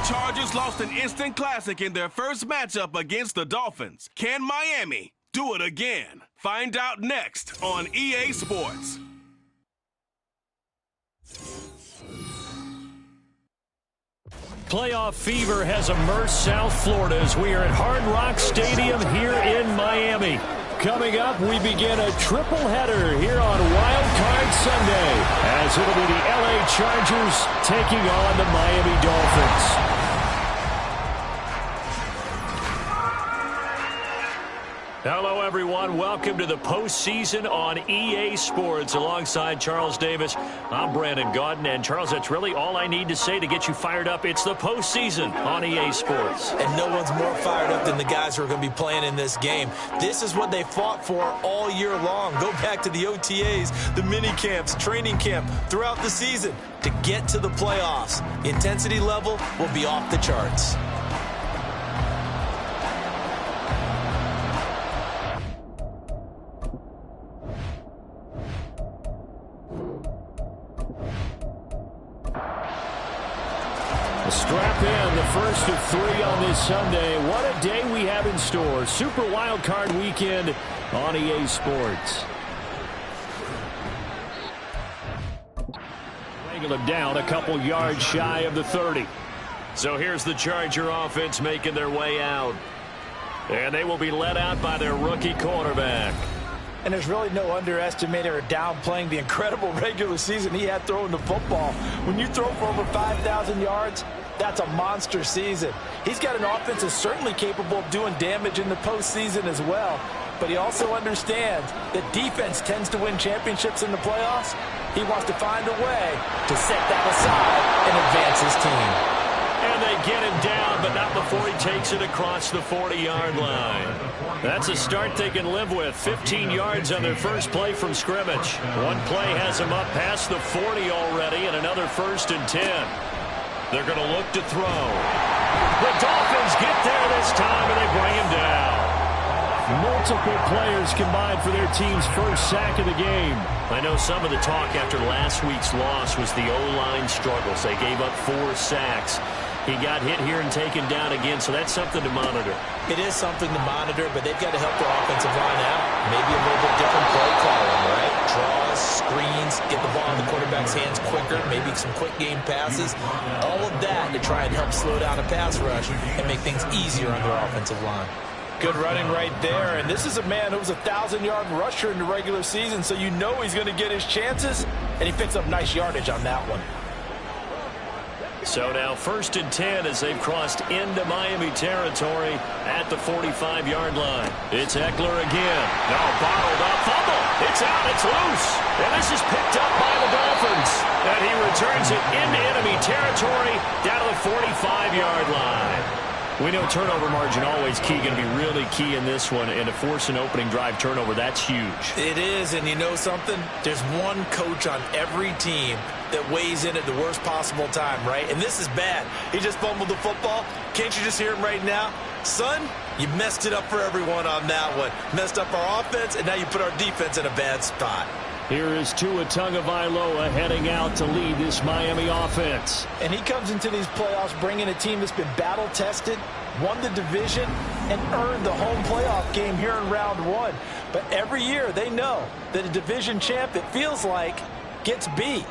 Chargers lost an instant classic in their first matchup against the Dolphins. Can Miami do it again? Find out next on EA Sports. Playoff fever has immersed South Florida as we are at Hard Rock Stadium here in Miami. Coming up, we begin a triple header here on Wild Card Sunday, as it'll be the LA Chargers taking on the Miami Dolphins. Hello, everyone. Welcome to the postseason on EA Sports. Alongside Charles Davis, I'm Brandon Gaudin. And, Charles, that's really all I need to say to get you fired up. It's the postseason on EA Sports. And no one's more fired up than the guys who are going to be playing in this game. This is what they fought for all year long. Go back to the OTAs, the mini camps, training camp, throughout the season to get to the playoffs. The intensity level will be off the charts. Strap in, the first of 3 on this Sunday. What a day we have in store. Super Wild Card Weekend on EA Sports. Wrangle him down a couple yards shy of the 30. So here's the Charger offense making their way out. And they will be led out by their rookie quarterback. And there's really no underestimating or downplaying the incredible regular season he had throwing the football. When you throw for over 5,000 yards, that's a monster season. He's got an offense that's certainly capable of doing damage in the postseason as well. But he also understands that defense tends to win championships in the playoffs. He wants to find a way to set that aside and advance his team. And they get him down, but not before he takes it across the 40-yard line. That's a start they can live with. 15 yards on their first play from scrimmage. One play has them up past the 40 already, and another 1st and 10. They're going to look to throw. The Dolphins get there this time, and they bring him down. Multiple players combined for their team's first sack of the game. I know some of the talk after last week's loss was the O-line struggles. They gave up 4 sacks. He got hit here and taken down again, so that's something to monitor. It is something to monitor, but they've got to help their offensive line out. Maybe a little bit different play calling, right? Draws, screens, get the ball in the quarterback's hands quicker, maybe some quick game passes. All of that to try and help slow down a pass rush and make things easier on their offensive line. Good running right there, and this is a man who was a 1,000-yard rusher in the regular season, so you know he's going to get his chances, and he picks up nice yardage on that one. So now 1st and 10 as they've crossed into Miami territory at the 45-yard line. It's Eckler again. Now bottled up, fumble. It's out, it's loose. And this is picked up by the Dolphins. And he returns it into enemy territory down to the 45-yard line. We know turnover margin always key, going to be really key in this one. And to force an opening drive turnover, that's huge. It is, and you know something? There's one coach on every team that weighs in at the worst possible time, right? And this is bad. He just fumbled the football. Can't you just hear him right now? Son, you messed it up for everyone on that one. Messed up our offense, and now you put our defense in a bad spot. Here is Tua Tagovailoa heading out to lead this Miami offense. And he comes into these playoffs bringing a team that's been battle-tested, won the division, and earned the home playoff game here in round 1. But every year they know that a division champ, it feels like, gets beat.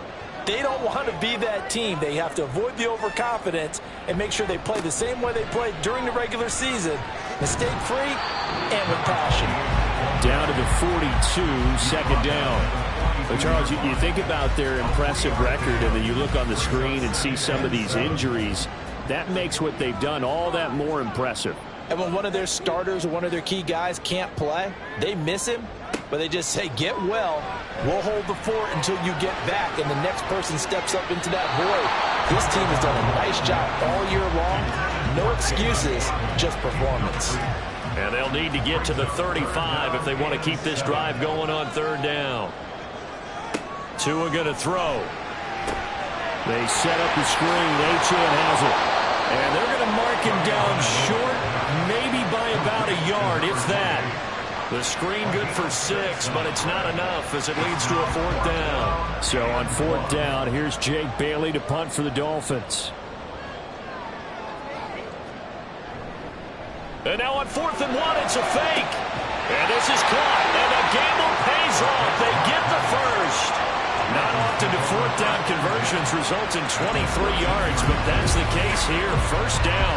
They don't want to be that team. They have to avoid the overconfidence and make sure they play the same way they played during the regular season, mistake-free and with passion. Down to the 42, 2nd down. So, Charles, you think about their impressive record, and then you look on the screen and see some of these injuries. That makes what they've done all that more impressive. And when one of their starters or one of their key guys can't play, they miss him, but they just say, get well. We'll hold the fort until you get back, and the next person steps up into that void. This team has done a nice job all year long. No excuses, just performance. And they'll need to get to the 35 if they want to keep this drive going on 3rd down. Tua going to throw. They set up the screen. Achane has it. And they're going to mark him down short, maybe by about a yard, if that. The screen good for 6, but it's not enough as it leads to a 4th down. So on 4th down, here's Jake Bailey to punt for the Dolphins. And now on 4th and 1, it's a fake. And this is caught, and the gamble pays off. They get the first. Not often do 4th down conversions result in 23 yards, but that's the case here. First down.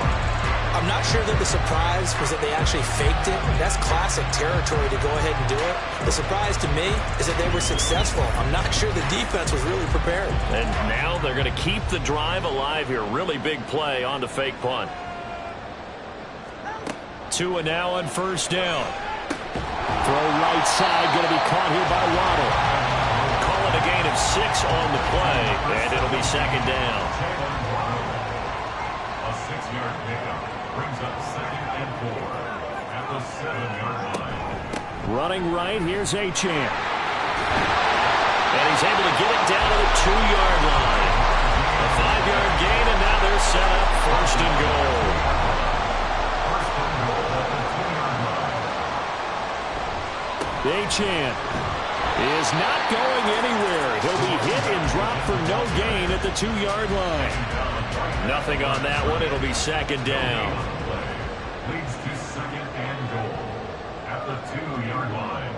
I'm not sure that the surprise was that they actually faked it. That's classic territory to go ahead and do it. The surprise to me is that they were successful. I'm not sure the defense was really prepared. And now they're going to keep the drive alive here. Really big play on the fake punt. 2 and now on first down. Throw right side, going to be caught here by Waddle. Calling a gain of 6 on the play, and it'll be second down. A 6-yard pickup brings up 2nd and 4 at the 7-yard line. Running right, here's Achane. And he's able to get it down to the 2-yard line. A 5-yard gain, and now they're set up 1st and goal. Achane is not going anywhere. He'll be hit and dropped for no gain at the 2-yard line. Nothing on that one. It'll be second down. Leads to 2nd and goal at the 2-yard line.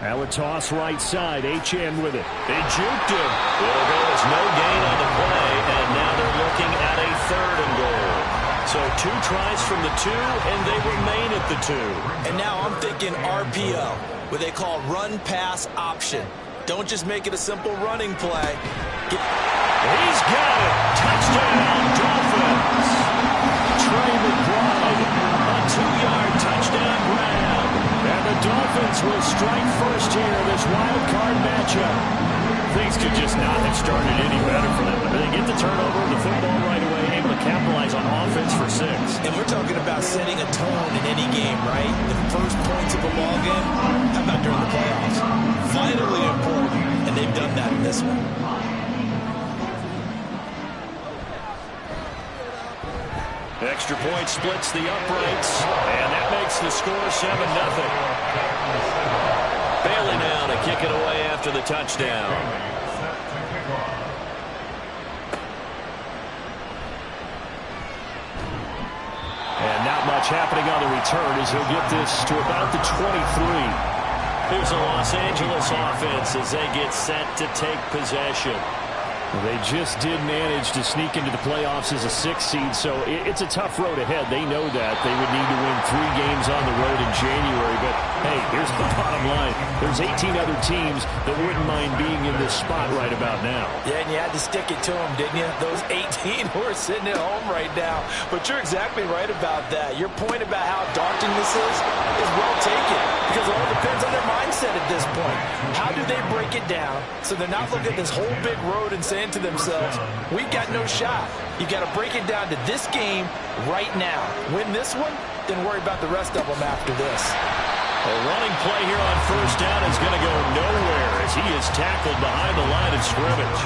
Now a toss right side. Achane with it. They juked him. It'll go as no gain on the play, and now they're looking at a 3rd and goal. So 2 tries from the 2, and they remain at the 2. And now I'm thinking RPO, what they call run-pass option. Don't just make it a simple running play. He's got it. Touchdown, Dolphins. Trey McBride. A 2-yard touchdown grab. And the Dolphins will strike first here in this wild card matchup. Things could just not have started any better for them. They get the turnover, the football right away, able to capitalize on offense for 6. And we're talking about setting a tone in any game, right? The first points of a ball game, how about during the playoffs? Vitally important, and they've done that in this one. Extra point splits the uprights, and that makes the score 7-0. Bailey now to kick it away after the touchdown. And not much happening on the return as he'll get this to about the 23. Here's a Los Angeles offense as they get set to take possession. They just did manage to sneak into the playoffs as a 6th seed, so it's a tough road ahead. They know that. They would need to win 3 games on the road in January, but hey, here's the bottom line. There's 18 other teams that wouldn't mind being in this spot right about now. Yeah, and you had to stick it to them, didn't you? Those 18 who are sitting at home right now. But you're exactly right about that. Your point about how daunting this is well taken, because it all depends on their mindset at this point. How do they break it down so they're not looking at this whole big road and saying to themselves, we got no shot. You got to break it down to this game right now. Win this one, then worry about the rest of them after this. A running play here on first down is going to go nowhere as he is tackled behind the line of scrimmage.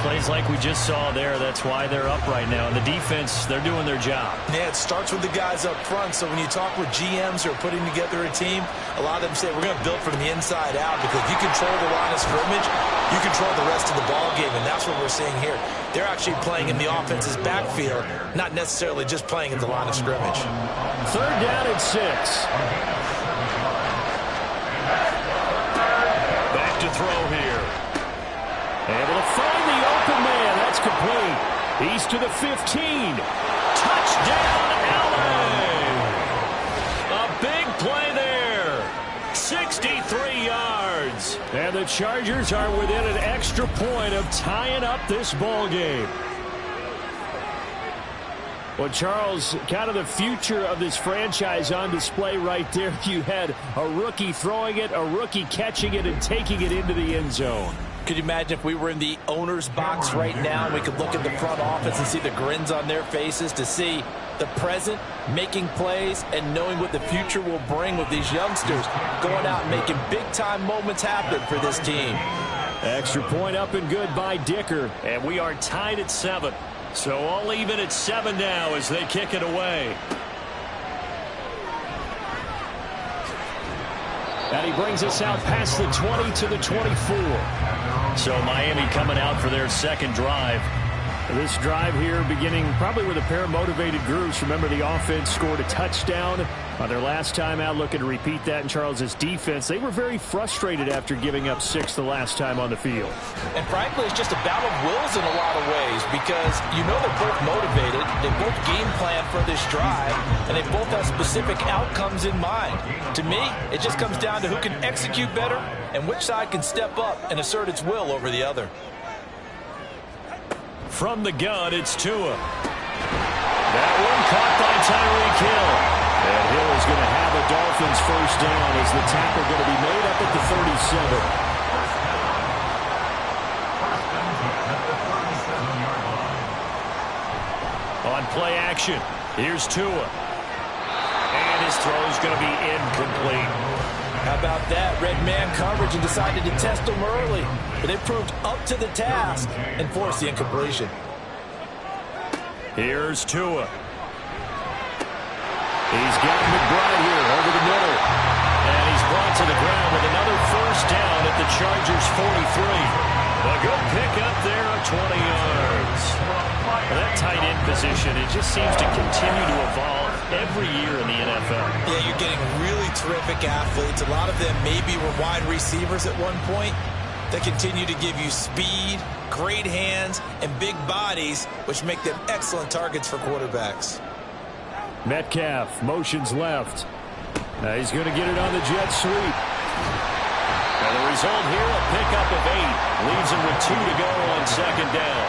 Plays like we just saw there, that's why they're up right now. And the defense, they're doing their job. Yeah, it starts with the guys up front. So when you talk with GMs who are putting together a team, a lot of them say, we're going to build from the inside out, because if you control the line of scrimmage, you control the rest of the ball game, and that's what we're seeing here. They're actually playing in the offense's backfield, not necessarily just playing in the line of scrimmage. 3rd down and 6. Back to throw here. Able to find the open man. That's complete. He's to the 15. Touchdown, Allen! A big play there. 63 yards. And the Chargers are within an extra point of tying up this ball game. Well, Charles, kind of the future of this franchise on display right there. You had a rookie throwing it, a rookie catching it, and taking it into the end zone. Could you imagine if we were in the owner's box right now, we could look at the front office and see the grins on their faces, to see the present making plays and knowing what the future will bring with these youngsters going out and making big-time moments happen for this team. Extra point up and good by Dicker. And we are tied at 7. So all even at 7 now as they kick it away. And he brings us out past the 20 to the 24. So Miami coming out for their second drive. This drive here beginning probably with a pair of motivated groups. Remember, the offense scored a touchdown on their last time out, looking to repeat that. In Charles's defense, they were very frustrated after giving up 6 the last time on the field. And frankly, it's just a battle of wills in a lot of ways, because you know they're both motivated, they both game plan for this drive, and they both have specific outcomes in mind. To me, it just comes down to who can execute better and which side can step up and assert its will over the other. From the gun, it's Tua. That one caught by Tyreek Hill. And Hill is going to have a Dolphins first down as the tackle going to be made up at the 37. On play action, here's Tua. And his throw is going to be incomplete. How about that? Red man coverage and decided to test them early. But they proved up to the task and forced the incompletion. Here's Tua. He's got McBride here over the middle. And he's brought to the ground with another first down at the Chargers' 43. A good pickup there at 20 yards. Well, that tight end position, it just seems to continue to evolve every year in the NFL. Yeah, you're getting really terrific athletes. A lot of them maybe were wide receivers at one point that continue to give you speed, great hands, and big bodies, which make them excellent targets for quarterbacks. Metcalf motions left. He's going to get it on the jet sweep. And the result here, a pickup of 8. Leaves him with 2 to go on second down.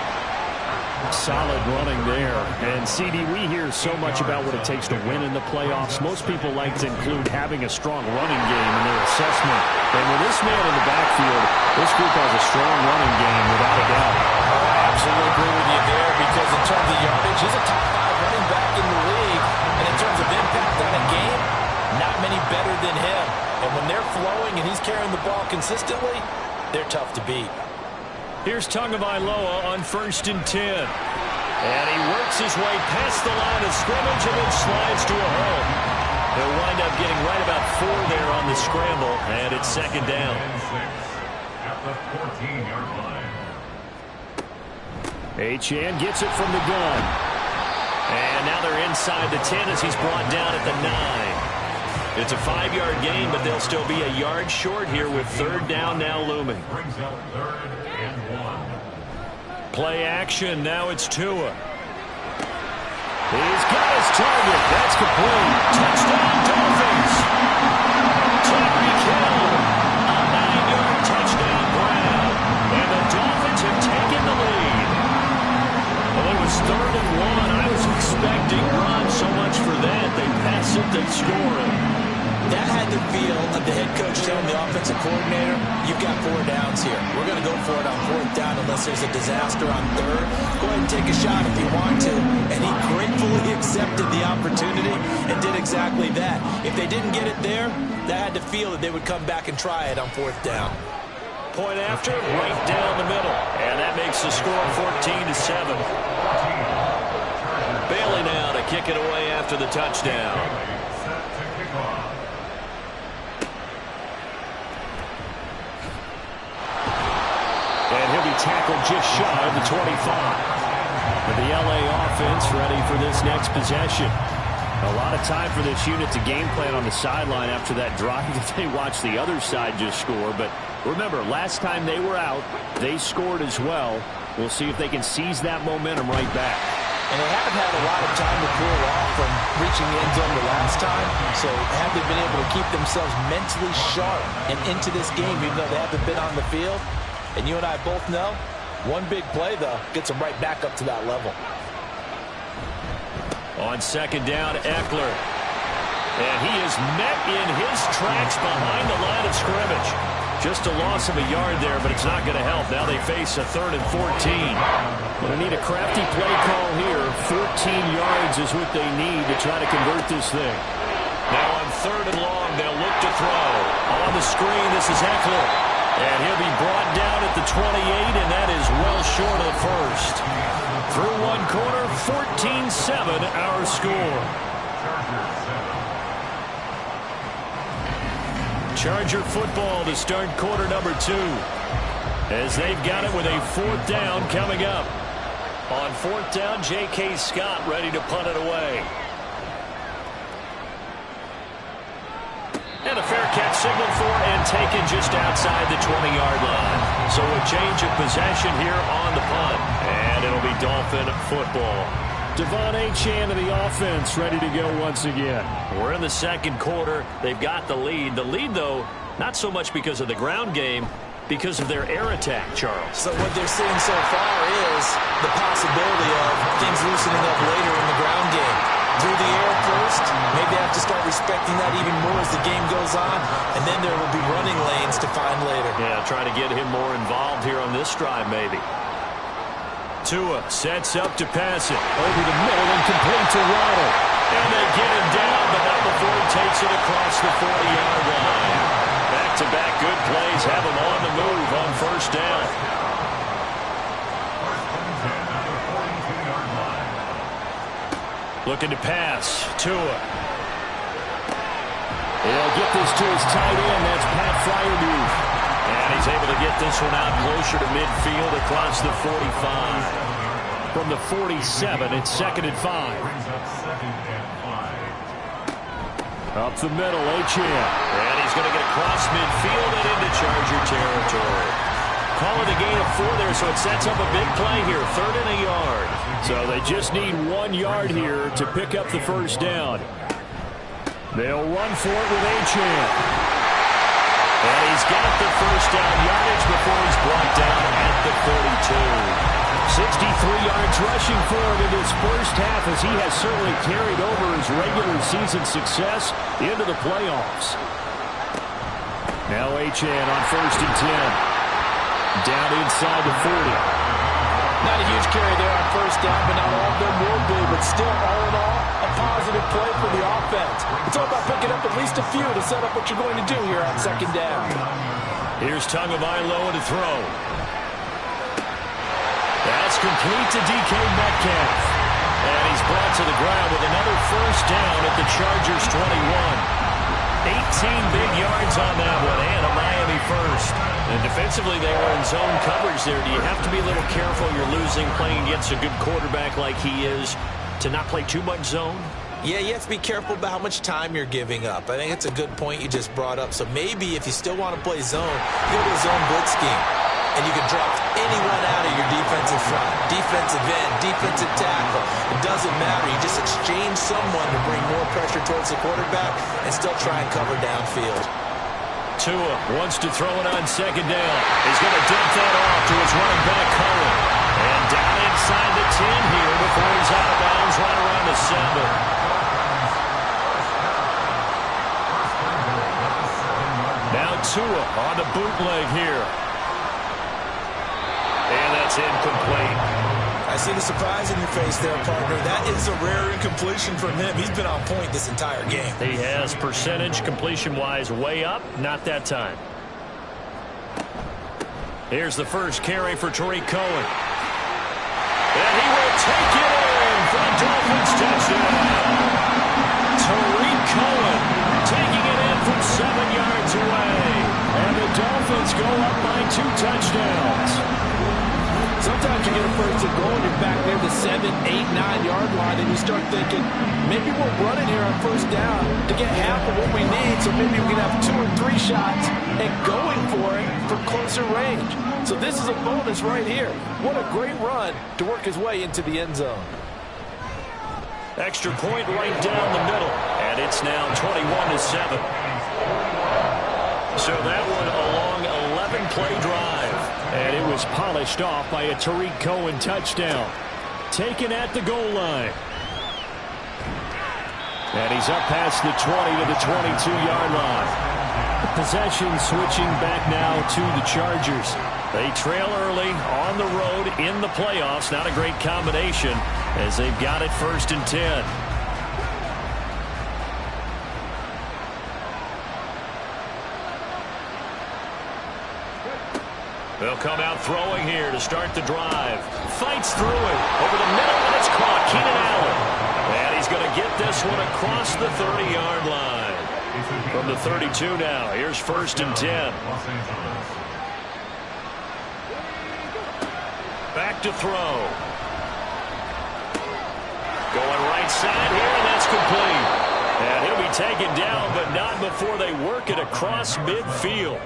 Solid running there. And, CD, we hear so much about what it takes to win in the playoffs. Most people like to include having a strong running game in their assessment. And with this man in the backfield, this group has a strong running game, without a doubt. Oh, I absolutely agree with you there, because in terms of yardage, he's a top 5 running back in the league. And in terms of impact on a game, not many better than him. And when they're flowing and he's carrying the ball consistently, they're tough to beat. Here's Tagovailoa on 1st and 10. And he works his way past the line of scrimmage and then slides to a hole. He'll wind up getting right about 4 there on the scramble, and it's second down. At the 14-yard line. Achane gets it from the gun. And now they're inside the 10 as he's brought down at the 9. It's a 5-yard gain, but they'll still be a yard short here with third down now looming. Brings up 3rd and 1. Play action. Now it's Tua. He's got his target. That's complete. Touchdown, Dolphins. Tyreek Hill. A 9-yard touchdown grab. And the Dolphins have taken the lead. Well, it was 3rd and 1. I was expecting run so much for that. They pass it, they score it. That had the feel of the head coach telling the offensive coordinator, you've got 4 downs here. We're going to go for it on 4th down unless there's a disaster on 3rd. Go ahead and take a shot if you want to. And he gratefully accepted the opportunity and did exactly that. If they didn't get it there, that had the feel that they would come back and try it on 4th down. Point after, right down the middle. And that makes the score 14-7. Bailey now to kick it away after the touchdown. Set to kick off. And he'll be tackled just shy of the 25. With the LA offense ready for this next possession. A lot of time for this unit to game plan on the sideline after that drive that they watched the other side just score. But remember, last time they were out, they scored as well. We'll see if they can seize that momentum right back. And they haven't had a lot of time to cool off from reaching the end zone the last time. So have they been able to keep themselves mentally sharp and into this game, even though they haven't been on the field? And you and I both know, one big play, though, gets them right back up to that level. On second down, Eckler. And he is met in his tracks behind the line of scrimmage. Just a loss of a yard there, but it's not going to help. Now they face a 3rd and 14. Going to need a crafty play call here. 14 yards is what they need to try to convert this thing. Now on 3rd and long, they'll look to throw. On the screen, this is Eckler. And he'll be brought down at the 28, and that is well short of the first. Through one quarter, 14-7 our score. Charger football to start quarter number 2. As they've got it with a 4th down coming up. On fourth down, J.K. Scott ready to punt it away. And a fair catch signaled for and taken just outside the 20-yard line. So a change of possession here on the punt. And it'll be Dolphin football. Devon Achane of the offense ready to go once again. We're in the second quarter. They've got the lead. The lead, though, not so much because of the ground game, because of their air attack, Charles. So what they're seeing so far is the possibility of things loosening up later in the ground game. Through the air first, maybe they have to start respecting that even more as the game goes on, and then there will be running lanes to find later. Yeah, try to get him more involved here on this drive, maybe. Tua sets up to pass it. Over the middle and complete to Waddle. And they get him down, but not before he takes it across the 40-yard line. Back-to-back good plays have him on the move on first down. Looking to pass. Tua. He'll get this to his tight end. That's Pat Fryermuth. And he's able to get this one out closer to midfield across the 45. From the 47, it's 2nd and 5. Up the middle, Achane. And he's going to get across midfield and into Charger territory. Calling the gain of 4 there, so it sets up a big play here. 3rd and a yard. So they just need 1 yard here to pick up the first down. They'll run for it with Achane. And he's got the first down yardage before he's brought down at the 42. 63 yards rushing for him in his first half, as he has certainly carried over his regular season success into the playoffs. Now Achane on 1st and 10. Down inside the 40. Not a huge carry there on first down, but not all of them will be. But still, all in all, a positive play for the offense. It's all about picking up at least a few to set up what you're going to do here on 2nd down. Here's Tagovailoa to throw. That's complete to DK Metcalf. And he's brought to the ground with another first down at the Chargers 21. 18 big yards on that one, and a Miami first. And defensively, they were in zone coverage there. Do you have to be a little careful? You're losing, playing against a good quarterback like he is, to not play too much zone? Yeah, you have to be careful about how much time you're giving up. I think it's a good point you just brought up. So maybe if you still want to play zone, you go to a zone blitz scheme. And you can drop anyone out of your defensive front, defensive end, defensive tackle. It doesn't matter. You just exchange someone to bring more pressure towards the quarterback and still try and cover downfield. Tua wants to throw it on 2nd down. He's going to dump that off to his running back, Cohen. And down inside the 10 here before he's out of bounds right around the 7. Now Tua on the bootleg here. And that's incomplete. I see the surprise in your face there, partner. That is a rare incompletion from him. He's been on point this entire game. He has percentage completion-wise way up. Not that time. Here's the first carry for Tariq Cohen. And he will take it in for the Dolphins touchdown. Tariq Cohen taking it in from 7 yards away. And the Dolphins go up by 2 touchdowns. Sometimes you get a first and goal and you're back near the 7, 8, 9-yard line, and you start thinking, maybe we're running here on first down to get half of what we need, so maybe we can have 2 or 3 shots and going for it from closer range. So this is a bonus right here. What a great run to work his way into the end zone. Extra point right down the middle, and it's now 21-7. So that one a long 11-play drive. And it was polished off by a Tariq Cohen touchdown. Taken at the goal line. And he's up past the 20 to the 22-yard line. Possession switching back now to the Chargers. They trail early on the road in the playoffs. Not a great combination as they've got it 1st and 10. They'll come out throwing here to start the drive. Fights through it. Over the middle, and it's caught. Keenan Allen. And he's going to get this one across the 30-yard line. From the 32 now. Here's 1st and 10. Back to throw. right side here, and that's complete. And he'll be taken down, but not before they work it across midfield.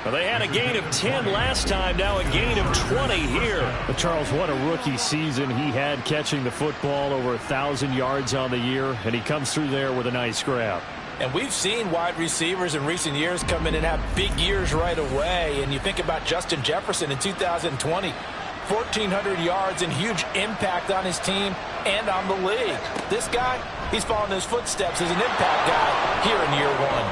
Well, they had a gain of 10 last time, now a gain of 20 here. But Charles, what a rookie season he had catching the football, over 1,000 yards on the year, and he comes through there with a nice grab. And we've seen wide receivers in recent years come in and have big years right away. And you think about Justin Jefferson in 2020, 1,400 yards and huge impact on his team and on the league. This guy, he's following his footsteps as an impact guy here in year one.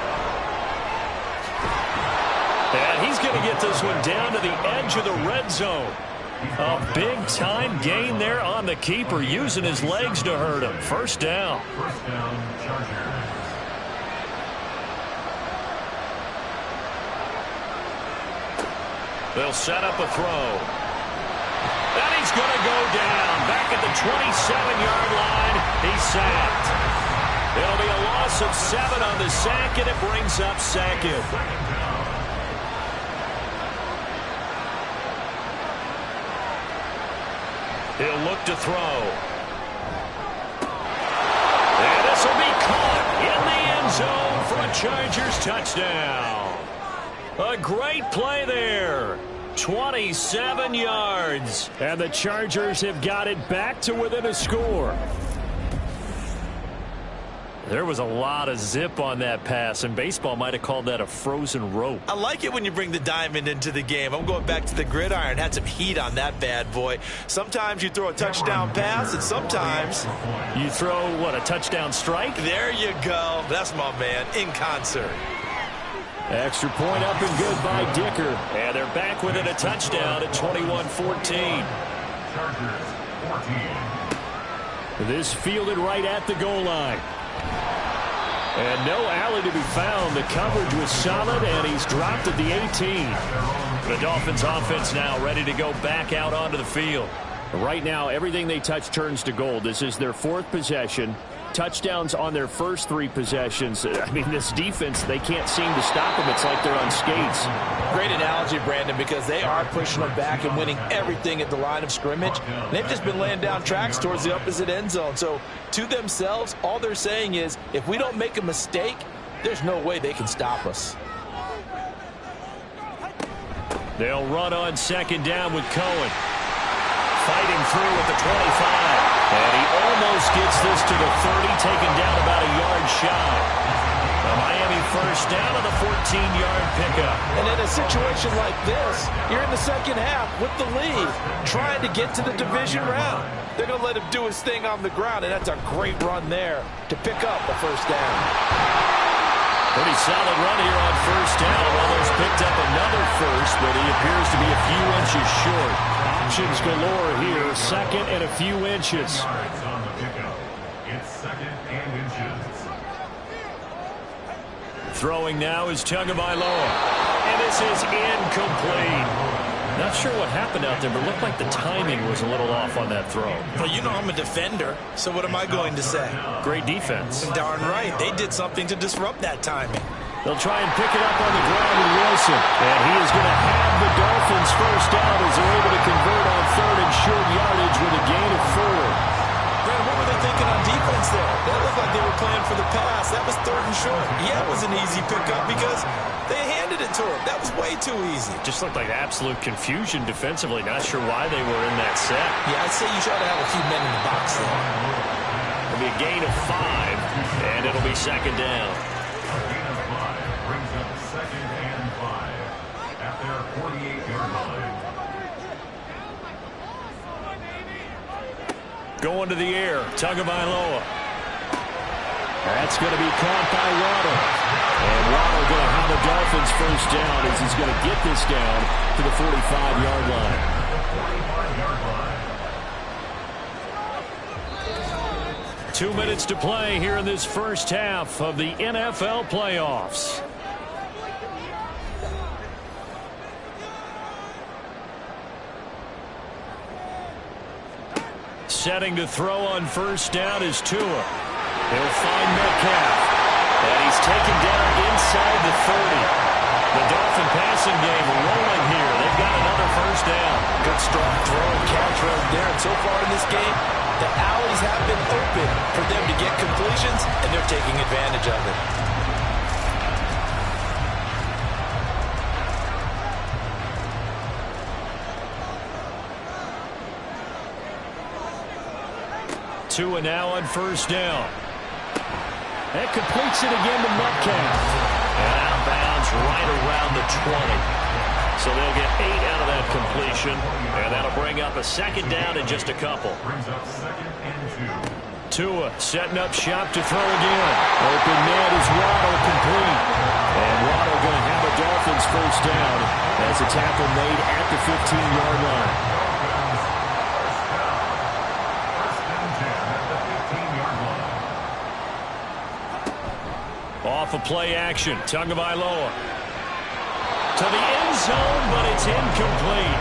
And he's going to get this one down to the edge of the red zone. A big-time gain there on the keeper, using his legs to hurt him. First down. First down, Chargers. They'll set up a throw. And he's going to go down. Back at the 27-yard line. He's sacked. It'll be a loss of 7 on the sack, and it brings up second. He'll look to throw. And this will be caught in the end zone for a Chargers touchdown. A great play there. 27 yards. And the Chargers have got it back to within a score. There was a lot of zip on that pass, and baseball might have called that a frozen rope. I like it when you bring the diamond into the game. I'm going back to the gridiron. Had some heat on that bad boy. Sometimes you throw a touchdown pass, and sometimes you throw, what, a touchdown strike? There you go. That's my man, in concert. Extra point up and good by Dicker. And they're back within a touchdown at 21-14. Chargers 14. This fielded right at the goal line. And no alley to be found. The coverage was solid, and he's dropped at the 18. The Dolphins offense now ready to go back out onto the field. Right now, everything they touch turns to gold. This is their 4th possession. Touchdowns on their first 3 possessions. I mean, this defense, they can't seem to stop them. It's like they're on skates. Great analogy, Brandon, because they are pushing them back and winning everything at the line of scrimmage. They've just been laying down tracks towards the opposite end zone. So to themselves, all they're saying is, if we don't make a mistake, there's no way they can stop us. They'll run on second down with Cohen. Fighting through at the 25. And he almost gets this to the 30, taken down about a yard shy. A Miami first down on the 14-yard pickup. And in a situation like this, you're in the second half with the lead, trying to get to the division round. They're going to let him do his thing on the ground, and that's a great run there to pick up the first down. Pretty solid run here on first down. Almost picked up another first, but he appears to be a few inches short. Options galore here. Second and a few inches. Yards on the pickup. It's second and inches. Throwing now is Tagovailoa. And this is incomplete. Not sure what happened out there, but it looked like the timing was a little off on that throw. Well, you know I'm a defender, so what am I going to say? Great defense. Darn right. They did something to disrupt that timing. They'll try and pick it up on the ground with Wilson. And he is going to have the Dolphins first down as they're able to convert on 3rd and short yardage with a gain of 4. Brad, what were they thinking on defense there? That looked like they were playing for the pass. That was 3rd and short. Yeah, it was an easy pickup because they handed it to him. That was way too easy. Just looked like absolute confusion defensively. Not sure why they were in that set. Yeah, I'd say you try to have a few men in the box there. It'll be a gain of 5, and it'll be second down. Brings up second and 5 at their 48-yard line. Going to the air, Tagovailoa. That's going to be caught by Waddle. And Waddle going to have the Dolphins first down as he's going to get this down to the 45-yard line. 45-yard line. 2 minutes to play here in this first half of the NFL playoffs. Setting to throw on first down is Tua. He'll find Metcalf. And he's taken down inside the 30. The Dolphin passing game rolling here. They've got another first down. Good strong throw and catch right there. And so far in this game, the alleys have been open for them to get completions, and they're taking advantage of it. Tua now on first down. That completes it again to Metcalf. And outbounds right around the 20. So they'll get 8 out of that completion. And that'll bring up a second down in just a couple. Brings up 2nd and 2. Tua setting up shop to throw again. Open man is Waddle complete. And Waddle going to have a Dolphins first down as a tackle made at the 15-yard line. Off a play action. Tagovailoa to the end zone, but it's incomplete.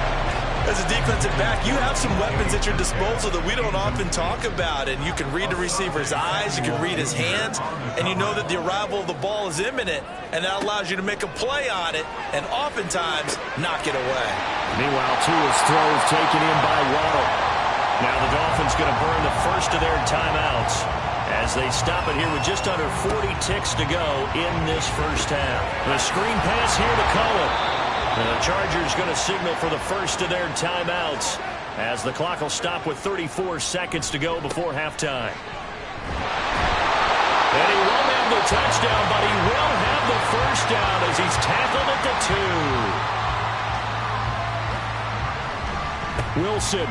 As a defensive back, you have some weapons at your disposal that we don't often talk about. And you can read the receiver's eyes, you can read his hands, and you know that the arrival of the ball is imminent, and that allows you to make a play on it and oftentimes knock it away. Meanwhile, Tua's throw is taken in by Waddle. Now the Dolphins going to burn the first of their timeouts as they stop it here with just under 40 ticks to go in this first half. The screen pass here to Cohen. And the Chargers going to signal for the first of their timeouts as the clock will stop with 34 seconds to go before halftime. And he won't have the touchdown, but he will have the first down as he's tackled at the 2. Wilson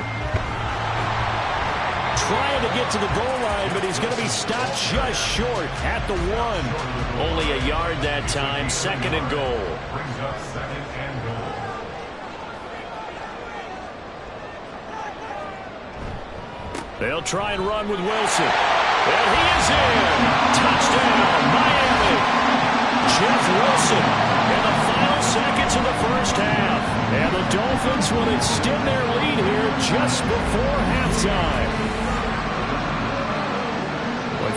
trying to get to the goal line, but he's going to be stopped just short at the 1. Only a yard that time, 2nd and goal. Brings up 2nd and goal. They'll try and run with Wilson. And he is in. Touchdown, Miami. Jeff Wilson in the final seconds of the first half. And the Dolphins will extend their lead here just before halftime.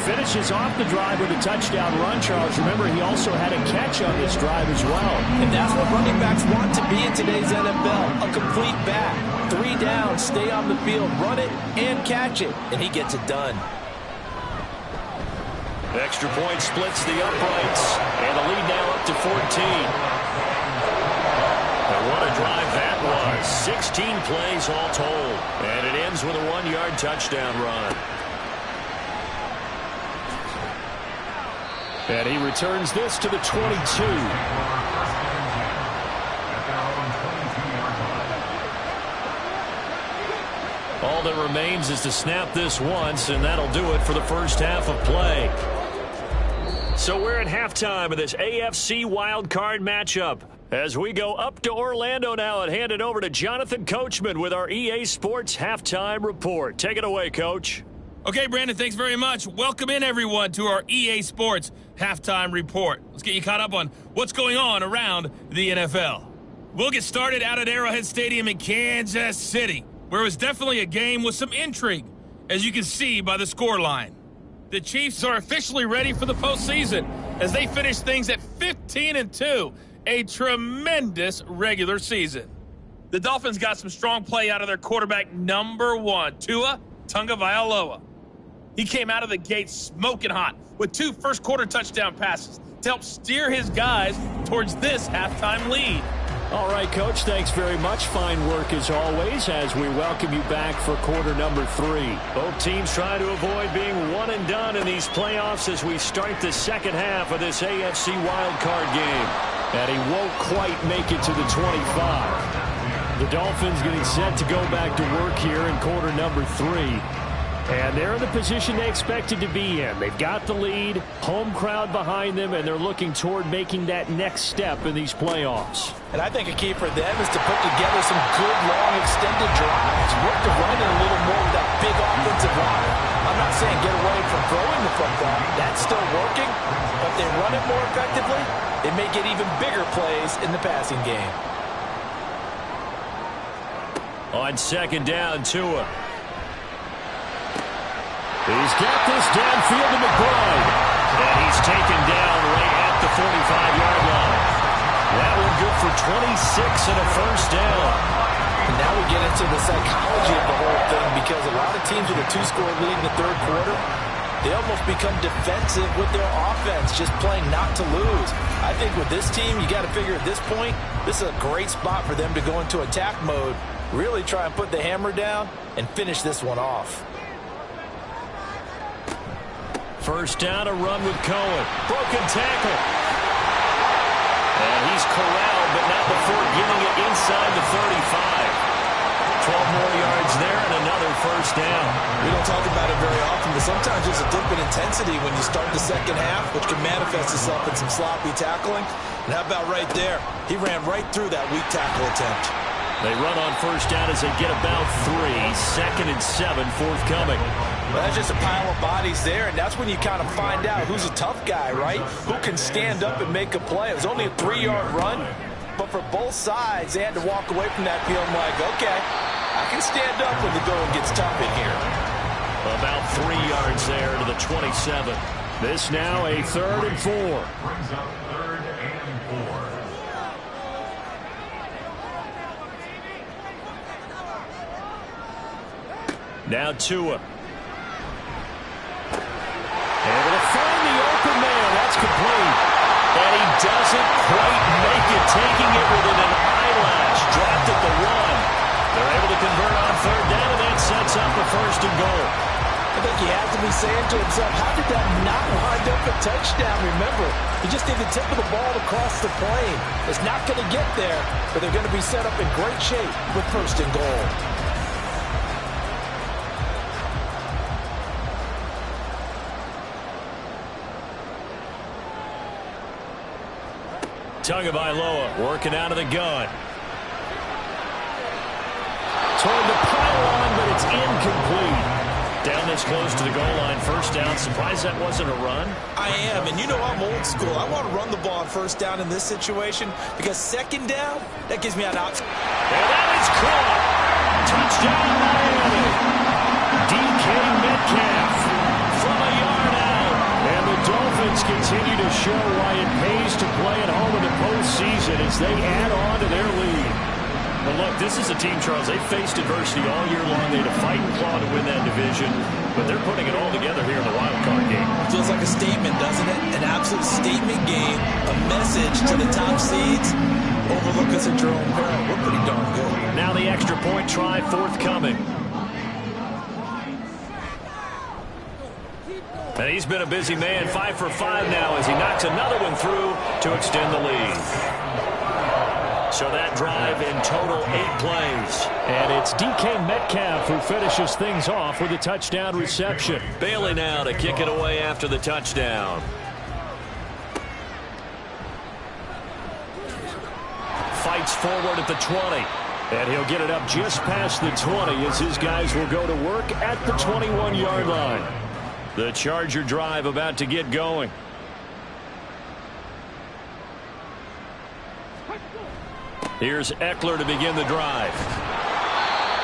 Finishes off the drive with a touchdown run, Charles. Remember, he also had a catch on this drive as well. And that's what running backs want to be in today's NFL. A complete back. 3 down, stay on the field, run it, and catch it. And he gets it done. Extra point splits the uprights. And the lead now up to 14. And what a drive that was. 16 plays all told. And it ends with a 1-yard touchdown run. And he returns this to the 22. All that remains is to snap this once, and that'll do it for the first half of play. So we're at halftime of this AFC wildcard matchup. As we go up to Orlando now and hand it over to Jonathan Coachman with our EA Sports Halftime Report. Take it away, Coach. Okay, Brandon, thanks very much. Welcome in, everyone, to our EA Sports Halftime Report. Let's get you caught up on what's going on around the NFL. We'll get started out at Arrowhead Stadium in Kansas City, where it was definitely a game with some intrigue, as you can see by the scoreline. The Chiefs are officially ready for the postseason as they finish things at 15-2, a tremendous regular season. The Dolphins got some strong play out of their quarterback number 1, Tua Tagovailoa. He came out of the gate smoking hot with 2 first-quarter touchdown passes to help steer his guys towards this halftime lead. All right, Coach, thanks very much. Fine work as always as we welcome you back for quarter number 3. Both teams trying to avoid being one and done in these playoffs as we start the second half of this AFC wildcard game. And he won't quite make it to the 25. The Dolphins getting set to go back to work here in quarter number 3. And they're in the position they expected to be in. They've got the lead, home crowd behind them, and they're looking toward making that next step in these playoffs. And I think a key for them is to put together some good, long, extended drives. Work to run it a little more with that big offensive line. I'm not saying get away from throwing the football. That's still working. But if they run it more effectively, they may get even bigger plays in the passing game. On second down, Tua. He's got this downfield to McBride. And he's taken down right at the 45-yard line. That one good for 26 and a first down. And now we get into the psychology of the whole thing, because a lot of teams with a 2-score lead in the third quarter, they almost become defensive with their offense, just playing not to lose. I think with this team, you got to figure at this point, this is a great spot for them to go into attack mode, really try and put the hammer down and finish this one off. First down, a run with Cohen. Broken tackle. And he's corralled, but not before getting it inside the 35. 12 more yards there and another first down. We don't talk about it very often, but sometimes there's a dip in intensity when you start the second half, which can manifest itself in some sloppy tackling. And how about right there? He ran right through that weak tackle attempt. They run on first down as they get about 3. 2nd and 7 forthcoming. Well, that's just a pile of bodies there, and that's when you kind of find out who's a tough guy, right? Who can stand up and make a play. It was only a 3-yard run, but for both sides, they had to walk away from that feeling like, okay, I can stand up when the going gets tough in here. About 3 yards there to the 27. This now a 3rd and 4. Brings up 3rd and 4. Now Tua. Able to find the open man. That's complete. And he doesn't quite make it, taking it within an eyelash. Dropped at the 1. They're able to convert on 3rd down, and that sets up a 1st and goal. I think he has to be saying to himself, how did that not wind up a touchdown? Remember, he just did the tip of the ball across the plane. It's not going to get there, but they're going to be set up in great shape with 1st and goal. Tagovailoa working out of the gun. Toward the pylon, but it's incomplete. Down this close to the goal line, 1st down. Surprised that wasn't a run? I am, and you know I'm old school. I want to run the ball on 1st down in this situation, because 2nd down, that gives me an option. And that is caught. Touchdown, Miami. DK Metcalf from a yard out. And the Dolphins continue to show why it pays to play at home in the postseason as they add on to their lead. But look, this is a team, Charles, they faced adversity all year long. They had to fight and claw to win that division, but they're putting it all together here in the wild card game. Feels like a statement, doesn't it? An absolute statement game, a message to the top seeds. Overlook us at your own peril. We're pretty darn good. Now the extra point try forthcoming. And he's been a busy man, 5 for 5 now as he knocks another one through to extend the lead. So that drive in total 8 plays. And it's DK Metcalf who finishes things off with a touchdown reception. Bailey now to kick it away after the touchdown. Fights forward at the 20. And he'll get it up just past the 20 as his guys will go to work at the 21-yard line. The Charger drive about to get going. Here's Eckler to begin the drive.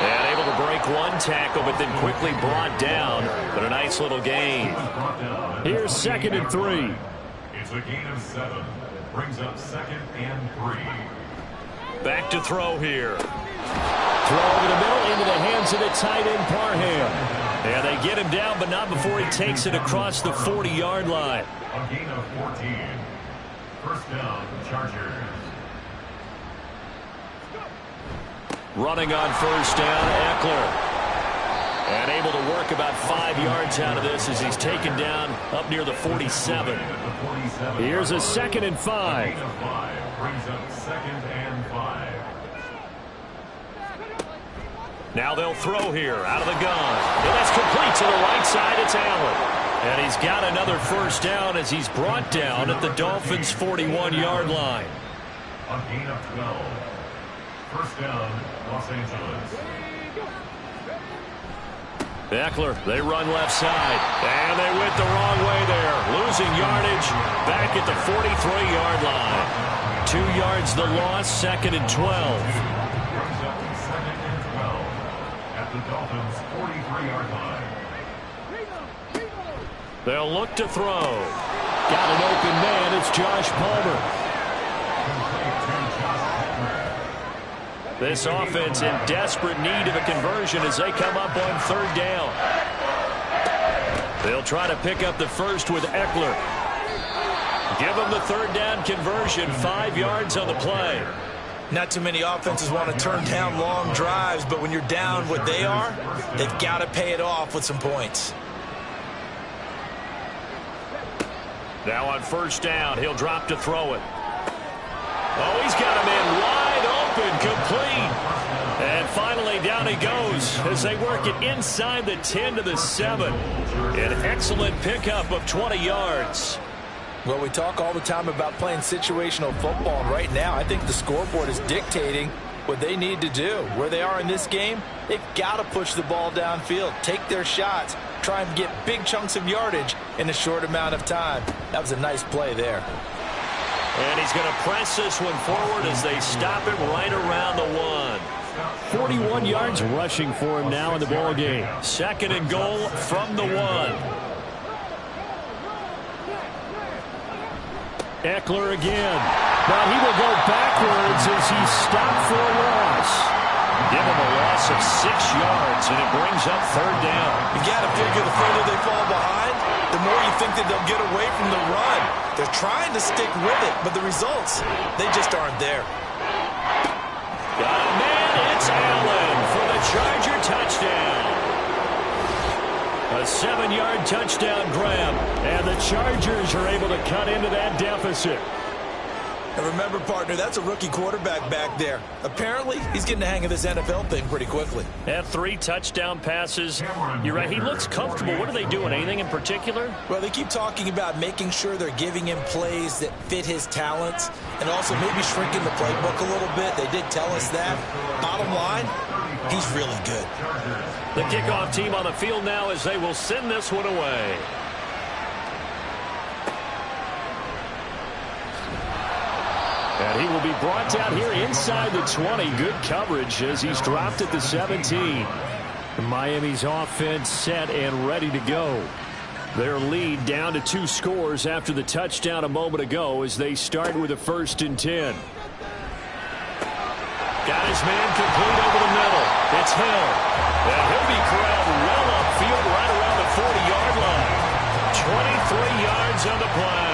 And able to break one tackle, but then quickly brought down. But a nice little gain. Here's 2nd and 3. It's a gain of 7. Brings up 2nd and 3. Back to throw here. Throw over the middle into the hands of the tight end, Parham. Yeah, they get him down, but not before he takes it across the 40-yard line. A gain of 14. 1st down, Chargers. Running on 1st down, Eckler. And able to work about 5 yards out of this as he's taken down up near the 47. Here's a 2nd and 5. Gain of 5 brings up 2nd and 5. Now they'll throw here out of the gun. And that's complete to the right side. It's Allen. And he's got another 1st down as he's brought down at the Dolphins' 41-yard line. A gain of 12. 1st down, Los Angeles. Eckler, they run left side. And they went the wrong way there. Losing yardage back at the 43-yard line. 2 yards the loss, 2nd and 12. Brings up 2nd and 12 at the Dolphins' 43-yard line. They'll look to throw. Got an open man. It's Josh Palmer. This offense in desperate need of a conversion as they come up on third down. They'll try to pick up the first with Eckler. Give them the third down conversion, 5 yards on the play. Not too many offenses want to turn down long drives, but when you're down what they are, they've got to pay it off with some points. Now on first down, he'll drop to throw it. Oh, he's got him in wide open, complete. And finally, down he goes as they work it inside the 10 to the 7. An excellent pickup of 20 yards. Well, we talk all the time about playing situational football, and right now I think the scoreboard is dictating what they need to do. Where they are in this game, they've got to push the ball downfield, take their shots, try and get big chunks of yardage in a short amount of time. That was a nice play there. And he's going to press this one forward as they stop it right around the 1. 41 yards rushing for him now in the ball game. Second and goal from the 1. Eckler again. But he will go backwards as he's stopped for a loss. Give him a loss of 6 yards, and it brings up third down. You got to figure the further they fall behind, the more you think that they'll get away from the run. They're trying to stick with it, but the results, they just aren't there. Got a man, it's Allen for the Charger touchdown. A 7-yard touchdown grab, and the Chargers are able to cut into that deficit. And remember, partner, that's a rookie quarterback back there. Apparently, he's getting the hang of this NFL thing pretty quickly. And 3 touchdown passes. You're right, he looks comfortable. What are they doing? Anything in particular? Well, they keep talking about making sure they're giving him plays that fit his talents and also maybe shrinking the playbook a little bit. They did tell us that. Bottom line, he's really good. The kickoff team on the field now as they will send this one away. And he will be brought down here inside the 20. Good coverage as he's dropped at the 17. Miami's offense set and ready to go. Their lead down to 2 scores after the touchdown a moment ago as they start with a 1st and 10. Got his man complete over the middle. It's Hill. And he'll be corralled well upfield right around the 40-yard line. 23 yards on the play.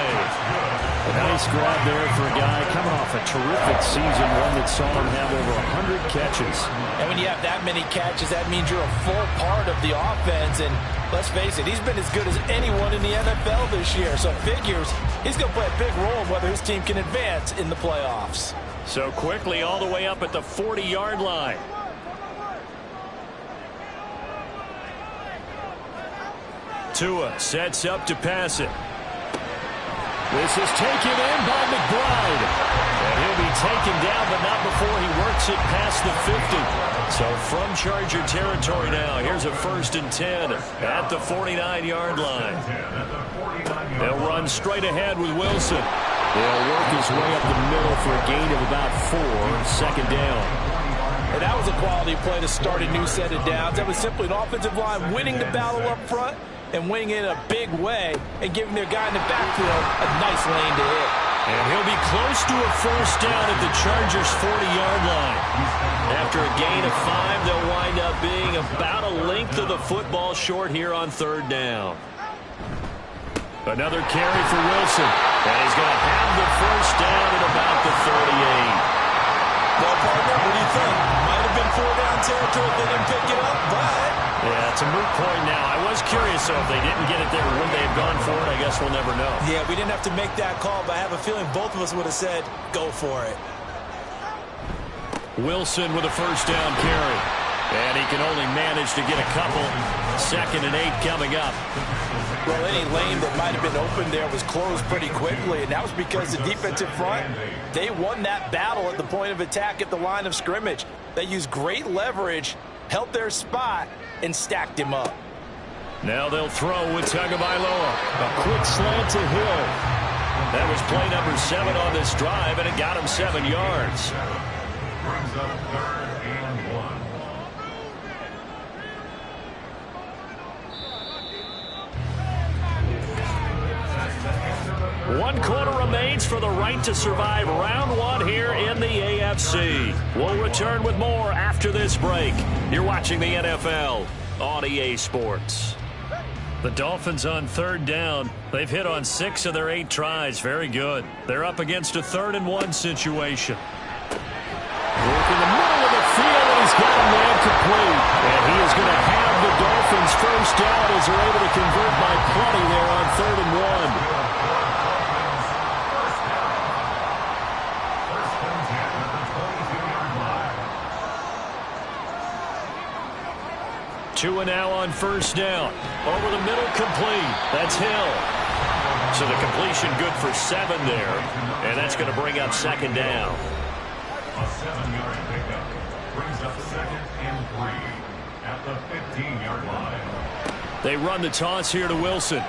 A nice grab there for a guy coming off a terrific season, one that saw him have over 100 catches. And when you have that many catches, that means you're a full part of the offense. And let's face it, he's been as good as anyone in the NFL this year. So figures he's going to play a big role in whether his team can advance in the playoffs. So quickly all the way up at the 40-yard line. Tua sets up to pass it. This is taken in by McBride. And he'll be taken down, but not before he works it past the 50. So from Charger territory now, here's a 1st and 10 at the 49-yard line. They'll run straight ahead with Wilson. They'll work his way up the middle for a gain of about 4, 2nd down. And that was a quality play to start a new set of downs. That was simply an offensive line winning the battle up front and winning it in a big way and giving their guy in the backfield a nice lane to hit. And he'll be close to a 1st down at the Chargers' 40-yard line. After a gain of 5, they'll wind up being about a length of the football short here on 3rd down. Another carry for Wilson. And he's going to have the 1st down at about the 38. Well, partner, what do you think? Might have been 4-down territory if they didn't pick it up, but... Yeah, it's a moot point now. I was curious, so if they didn't get it there, would they have gone for it? I guess we'll never know. Yeah, we didn't have to make that call, but I have a feeling both of us would have said, go for it. Wilson with a 1st down carry. And he can only manage to get a couple. 2nd and 8 coming up. Well, any lane that might have been open there was closed pretty quickly, and that was because the defensive front, they won that battle at the point of attack at the line of scrimmage. They used great leverage, held their spot, and stacked him up. Now they'll throw with Tagovailoa. A quick slant to Hill. That was play number 7 on this drive, and it got him 7 yards. Brings up 3rd and 1. 1 quarter remains for the right to survive round 1 here in the AFC. We'll return with more after this break. You're watching the NFL on EA Sports. The Dolphins on 3rd down. They've hit on 6 of their 8 tries. Very good. They're up against a 3rd and 1 situation. Work in the middle of the field, and he's got a man complete. And he is going to have the Dolphins first down as they're able to convert by plenty there on 3rd and 1. 2 and now on 1st down. Over the middle, complete. That's Hill. So the completion good for 7 there. And that's going to bring up 2nd down. A 7-yard pickup brings up 2nd and 3 at the 15-yard line. They run the toss here to Wilson.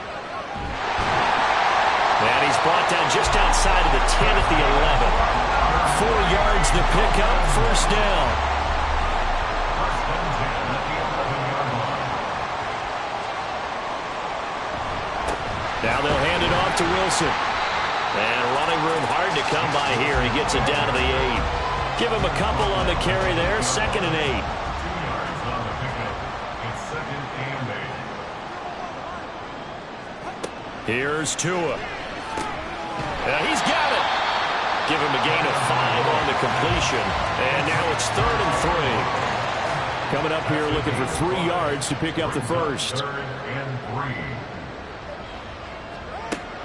And he's brought down just outside of the 10 at the 11. 4 yards to pick up, 1st down. Now they'll hand it off to Wilson. And running room hard to come by here. He gets it down to the 8. Give him a couple on the carry there. 2nd and 8. 2 yards on the pickup. It's 2nd and 8. Here's Tua. He's got it. Give him a gain of 5 on the completion. And now it's 3rd and 3. Coming up here looking for 3 yards to pick up the first. 3rd and 3.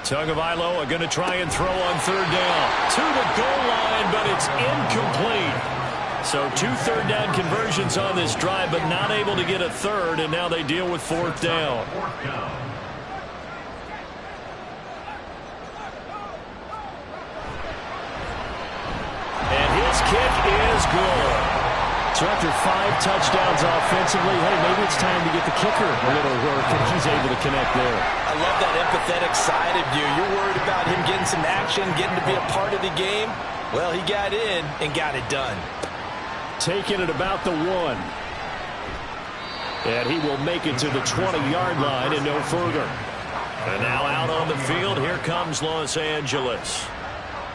Tagovailoa going to try and throw on 3rd down. To the goal line, but it's incomplete. So 2 3rd down conversions on this drive, but not able to get a 3rd, and now they deal with 4th down. And his kick is good. So after 5 touchdowns offensively, hey, maybe it's time to get the kicker a little work, and he's able to connect there. I love that empathetic side of you. You're worried about him getting some action, getting to be a part of the game. Well, he got in and got it done. Taking it about the 1. And he will make it to the 20-yard line and no further. And now out on the field, here comes Los Angeles.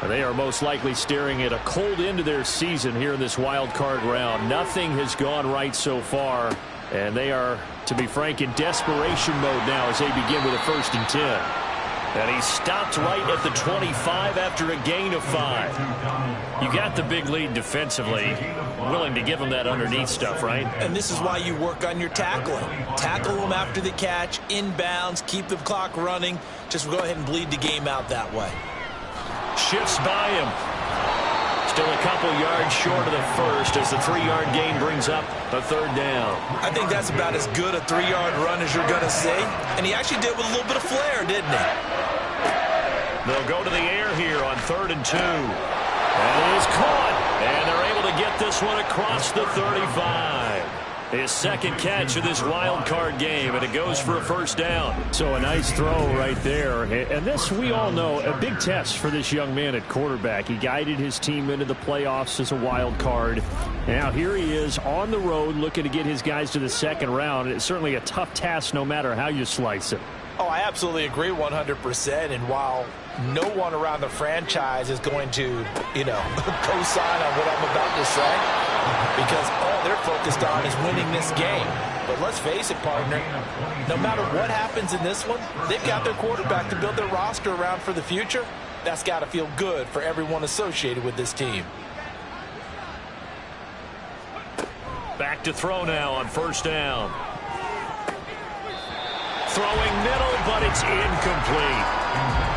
They are most likely staring at a cold end to their season here in this wild card round. Nothing has gone right so far, and they are, to be frank, in desperation mode now as they begin with a 1st and 10. And he stopped right at the 25 after a gain of 5. You got the big lead defensively, willing to give him that underneath stuff, right? And this is why you work on your tackling. Tackle them after the catch, inbounds, keep the clock running. Just go ahead and bleed the game out that way. Shifts by him. Still a couple yards short of the first as the 3-yard gain brings up a 3rd down. I think that's about as good a 3-yard run as you're going to see. And he actually did with a little bit of flair, didn't he? They'll go to the air here on 3rd and 2. That is caught. And they're able to get this one across the 35. His 2nd catch of this wild card game, and it goes for a 1st down. So a nice throw right there. And this, we all know, a big test for this young man at quarterback. He guided his team into the playoffs as a wild card. Now here he is on the road looking to get his guys to the 2nd round. It's certainly a tough task no matter how you slice it. Oh, I absolutely agree 100%. And while no one around the franchise is going to, co-sign on what I'm about to say, because all they're focused on is winning this game. But let's face it, partner, no matter what happens in this one, they've got their quarterback to build their roster around for the future. That's got to feel good for everyone associated with this team. Back to throw now on 1st down. Throwing middle, but it's incomplete.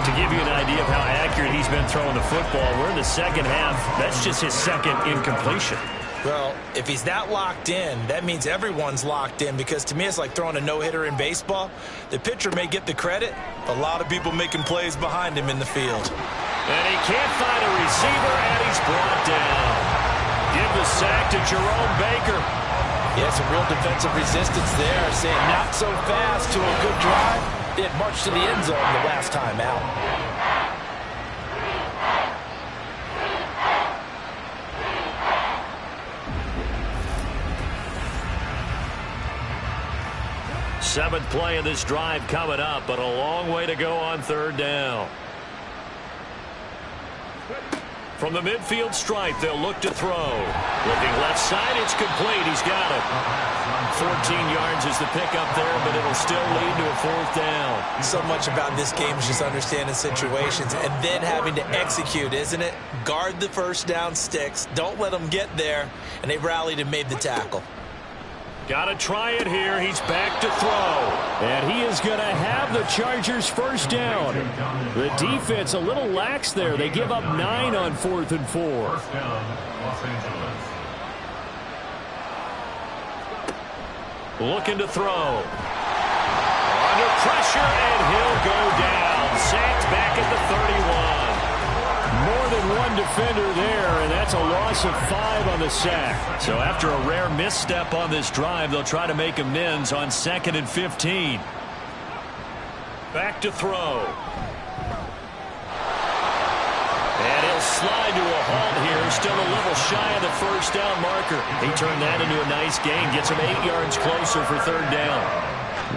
To give you an idea of how accurate he's been throwing the football, we're in the 2nd half. That's just his 2nd incompletion. Well, if he's that locked in, that means everyone's locked in, because to me it's like throwing a no-hitter in baseball. The pitcher may get the credit, a lot of people making plays behind him in the field. And he can't find a receiver, and he's brought down. Give the sack to Jerome Baker. Yeah, some real defensive resistance there, saying not so fast to a good drive. They had marched to the end zone the last time out. Seventh play of this drive coming up, but a long way to go on 3rd down. From the midfield stripe, they'll look to throw. Looking left side, it's complete. He's got it. 14 yards is the pickup there, but it'll still lead to a 4th down. So much about this game is just understanding situations and then having to execute, isn't it? Guard the first down sticks. Don't let them get there. And they rallied and made the tackle. Got to try it here. He's back to throw. And he is going to have the Chargers first down. The defense a little lax there. They give up 9 on 4th and 4. First down, Los Angeles. Looking to throw. Under pressure, and he'll go down. Sacked back at the 31. More than one defender there, and that's a loss of 5 on the sack. So after a rare misstep on this drive, they'll try to make amends on 2nd and 15. Back to throw. And he'll slide to a halt here. Still a little shy of the first down marker. He turned that into a nice gain. Gets him 8 yards closer for 3rd down.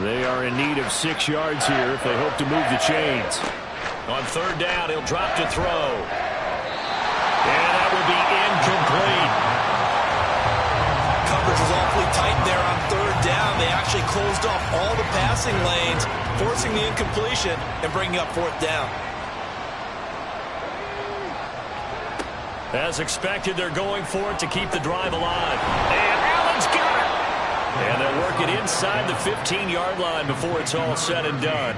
They are in need of 6 yards here if they hope to move the chains. On 3rd down, he'll drop to throw. And that will be incomplete. Coverage was awfully tight there on 3rd down. They actually closed off all the passing lanes, forcing the incompletion and bringing up 4th down. As expected, they're going for it to keep the drive alive. And Allen's got it. And they'll work it inside the 15-yard line before it's all said and done.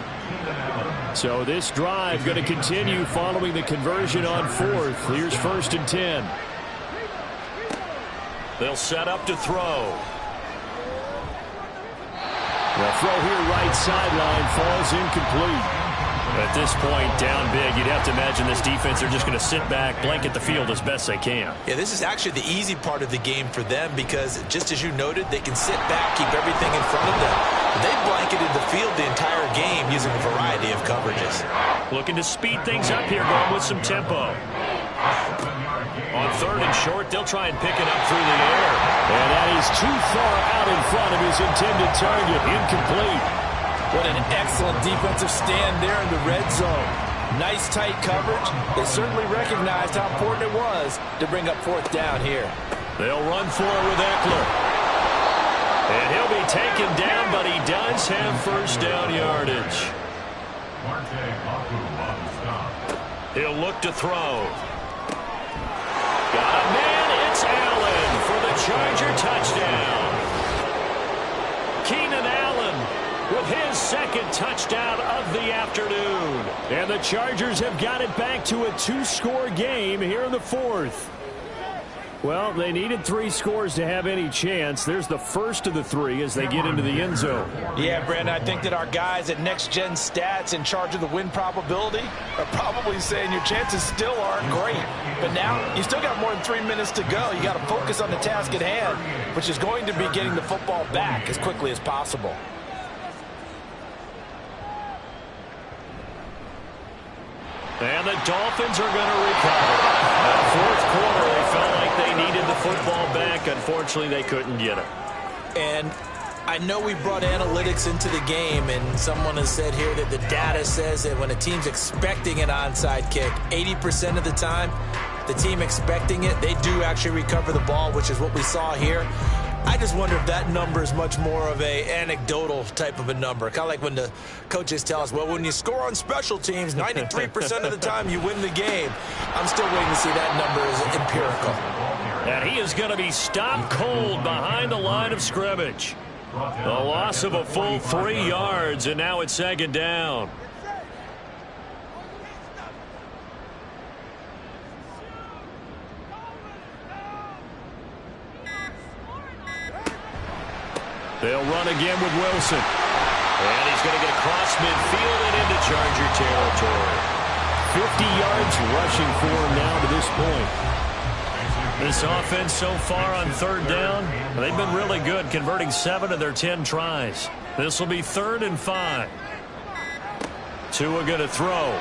So this drive going to continue following the conversion on 4th. Here's 1st and 10. They'll set up to throw. The throw here right sideline falls incomplete. At this point, down big, you'd have to imagine this defense are just going to sit back, blanket the field as best they can. Yeah, this is actually the easy part of the game for them because, just as you noted, they can sit back, keep everything in front of them. They blanketed the field the entire game using a variety of coverages. Looking to speed things up here, going with some tempo. On 3rd and short, they'll try and pick it up through the air. And that is too far out in front of his intended target. Incomplete. What an excellent defensive stand there in the red zone. Nice tight coverage. They certainly recognized how important it was to bring up 4th down here. They'll run for it with Eckler. And he'll be taken down, but he does have first down yardage. He'll look to throw. Got a man. It's Allen for the Charger touchdown. Keenan Allen with his 2nd touchdown of the afternoon. And the Chargers have got it back to a 2-score game here in the 4th. Well, they needed 3 scores to have any chance. There's the first of the 3 as they get into the end zone. Yeah, Brandon, I think that our guys at Next Gen Stats in charge of the win probability are probably saying your chances still aren't great. But now you still got more than 3 minutes to go. You got to focus on the task at hand, which is going to be getting the football back as quickly as possible. And the Dolphins are going to recover. That 4th quarter, they felt like they needed the football back. Unfortunately, they couldn't get it. And I know we brought analytics into the game, and someone has said here that the data says that when a team's expecting an onside kick, 80% of the time, the team expecting it, they do actually recover the ball, which is what we saw here. I just wonder if that number is much more of a anecdotal type of a number. Kind of like when the coaches tell us, well, when you score on special teams, 93% of the time you win the game. I'm still waiting to see that number as empirical. And he is going to be stopped cold behind the line of scrimmage. A loss of a full 3 yards, and now it's 2nd down. They'll run again with Wilson. And he's going to get across midfield and into Charger territory. 50 yards rushing for him now to this point. This offense so far on 3rd down, they've been really good, converting 7 of their 10 tries. This will be 3rd and 5. Tua going to throw.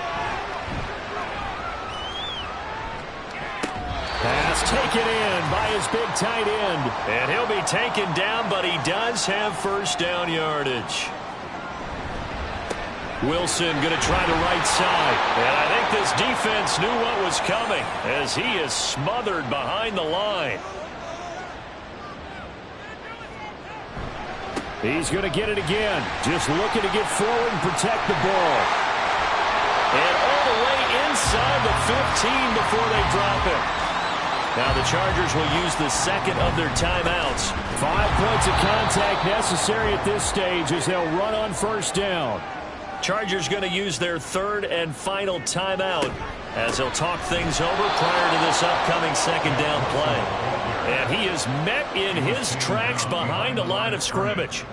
Pass taken in by his big tight end. And he'll be taken down, but he does have first down yardage. Wilson going to try the right side. And I think this defense knew what was coming as he is smothered behind the line. He's going to get it again. Just looking to get forward and protect the ball. And all the way inside the 15 before they drop him. Now the Chargers will use the second of their timeouts. 5 points of contact necessary at this stage as they'll run on first down. Chargers going to use their third and final timeout as they'll talk things over prior to this upcoming second down play. And he is met in his tracks behind the line of scrimmage.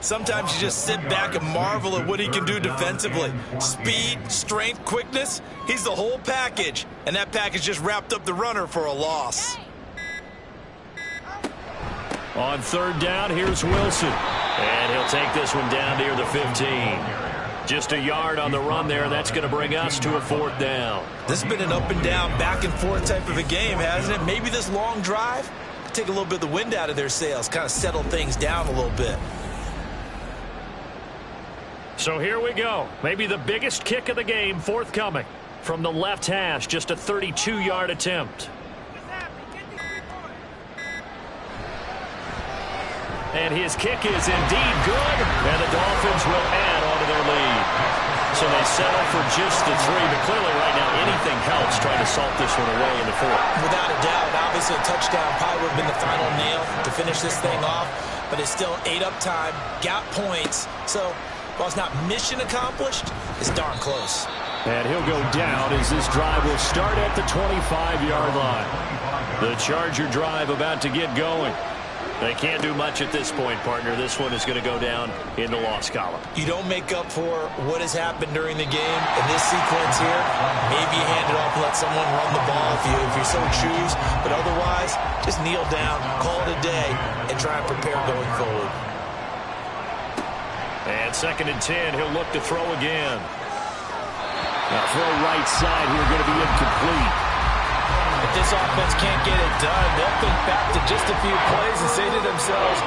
Sometimes you just sit back and marvel at what he can do defensively. Speed, strength, quickness, he's the whole package. And that package just wrapped up the runner for a loss. On third down, here's Wilson. And he'll take this one down near the 15. Just a yard on the run there. That's going to bring us to a fourth down. This has been an up and down, back and forth type of a game, hasn't it? Maybe this long drive take a little bit of the wind out of their sails, kind of settle things down a little bit. So here we go. Maybe the biggest kick of the game forthcoming. From the left hash, just a 32-yard attempt. And his kick is indeed good. And the Dolphins will add on to their lead. So they settle for just the 3. But clearly right now anything helps trying to salt this one away in the fourth. Without a doubt. Obviously a touchdown probably would have been the final nail to finish this thing off. But it's still 8 up time. Got points. So while it's not mission accomplished, it's darn close. And he'll go down as this drive will start at the 25-yard line. The Charger drive about to get going. They can't do much at this point, partner. This one is going to go down in the loss column. You don't make up for what has happened during the game. In this sequence here, maybe you hand it off and let someone run the ball if you so choose. But otherwise, just kneel down, call it a day, and try and prepare going forward. And 2nd and 10, he'll look to throw again. Now throw right side here going to be incomplete. If this offense can't get it done, they'll think back to just a few plays and say to themselves,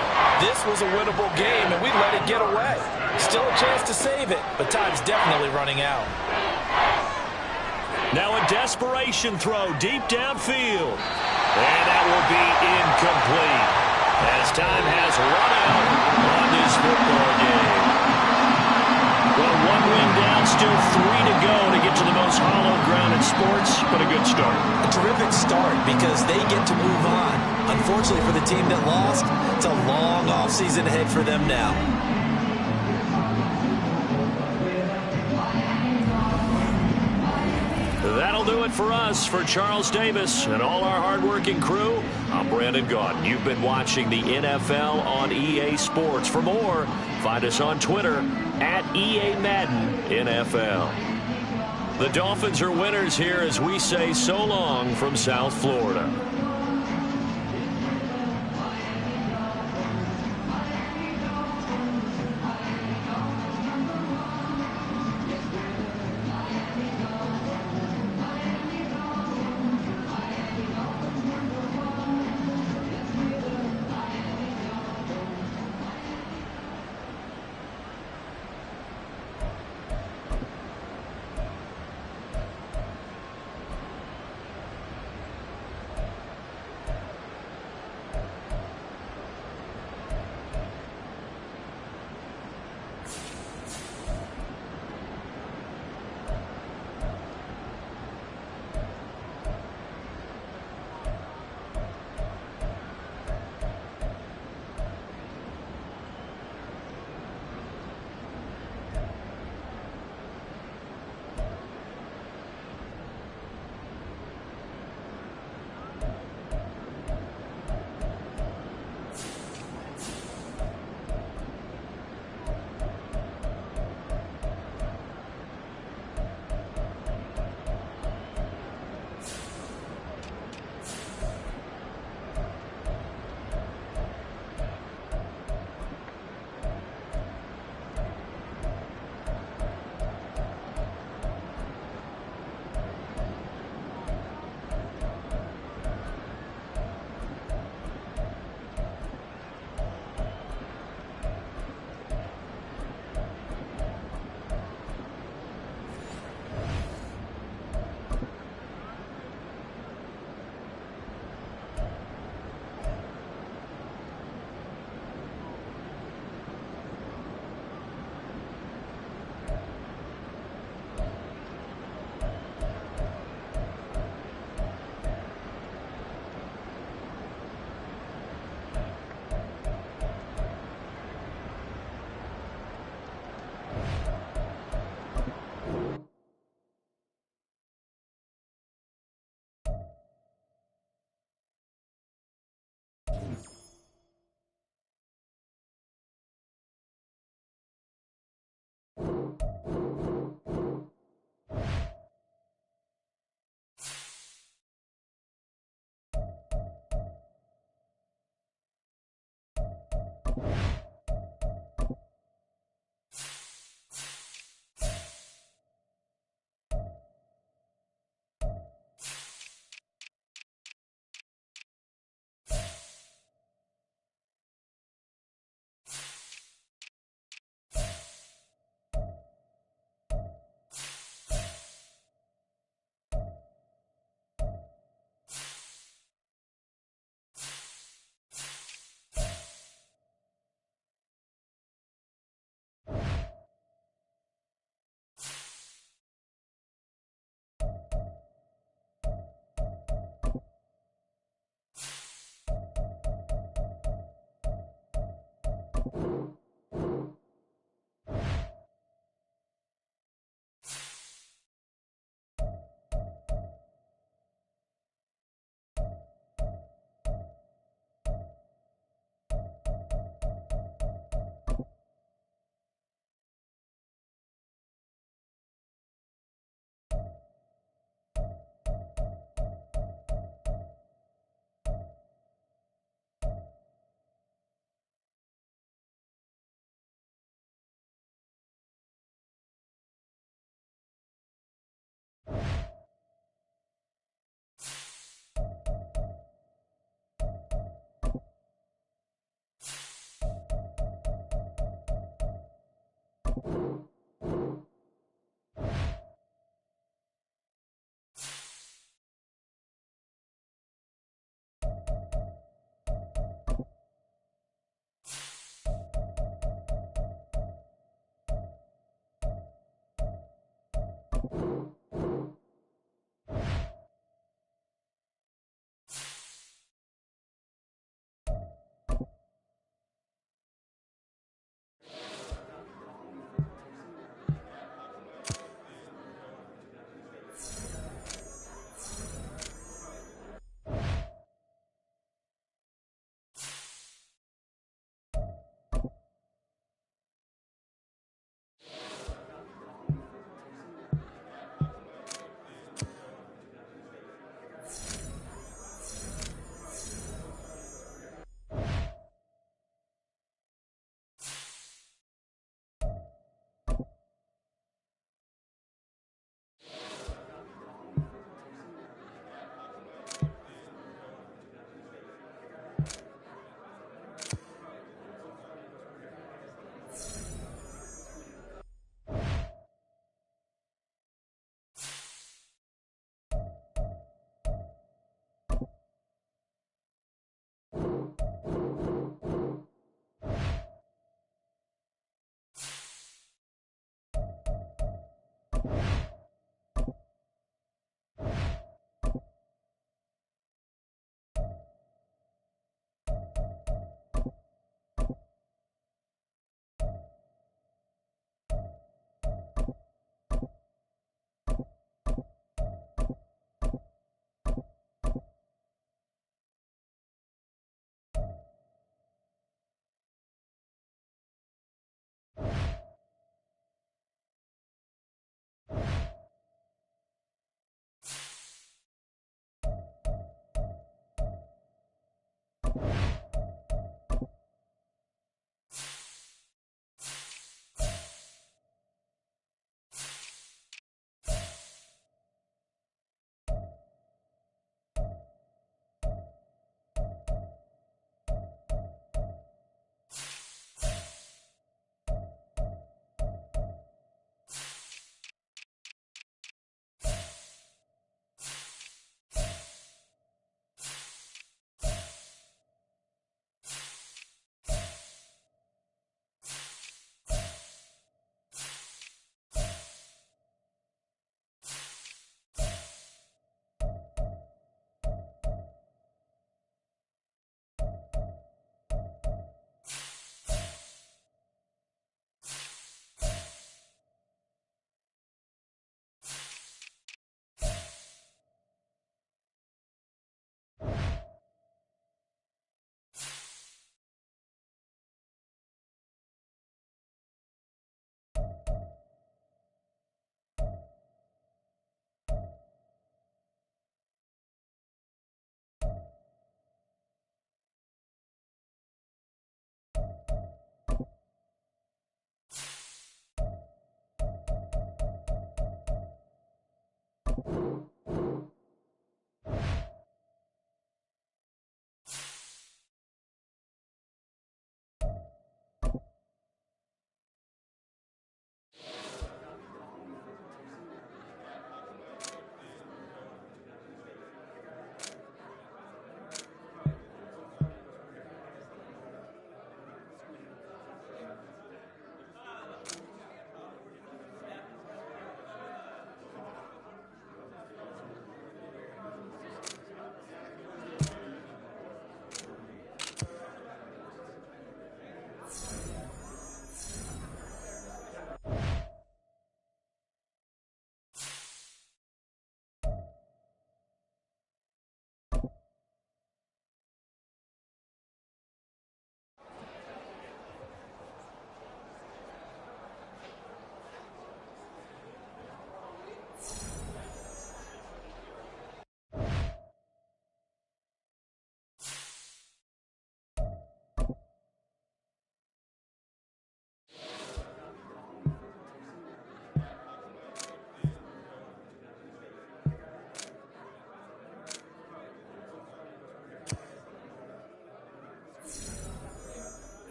this was a winnable game and we let it get away. Still a chance to save it, but time's definitely running out. Now a desperation throw deep downfield. And that will be incomplete as time has run out on this football game. Well, 1 win down, still 3 to go to get to the most hallowed ground in sports, but a good start. A terrific start because they get to move on. Unfortunately for the team that lost, it's a long offseason ahead for them now. That'll do it for us. For Charles Davis and all our hardworking crew, I'm Brandon Gaudin. You've been watching the NFL on EA Sports. For more, find us on Twitter at EA Madden NFL. The Dolphins are winners here as we say so long from South Florida.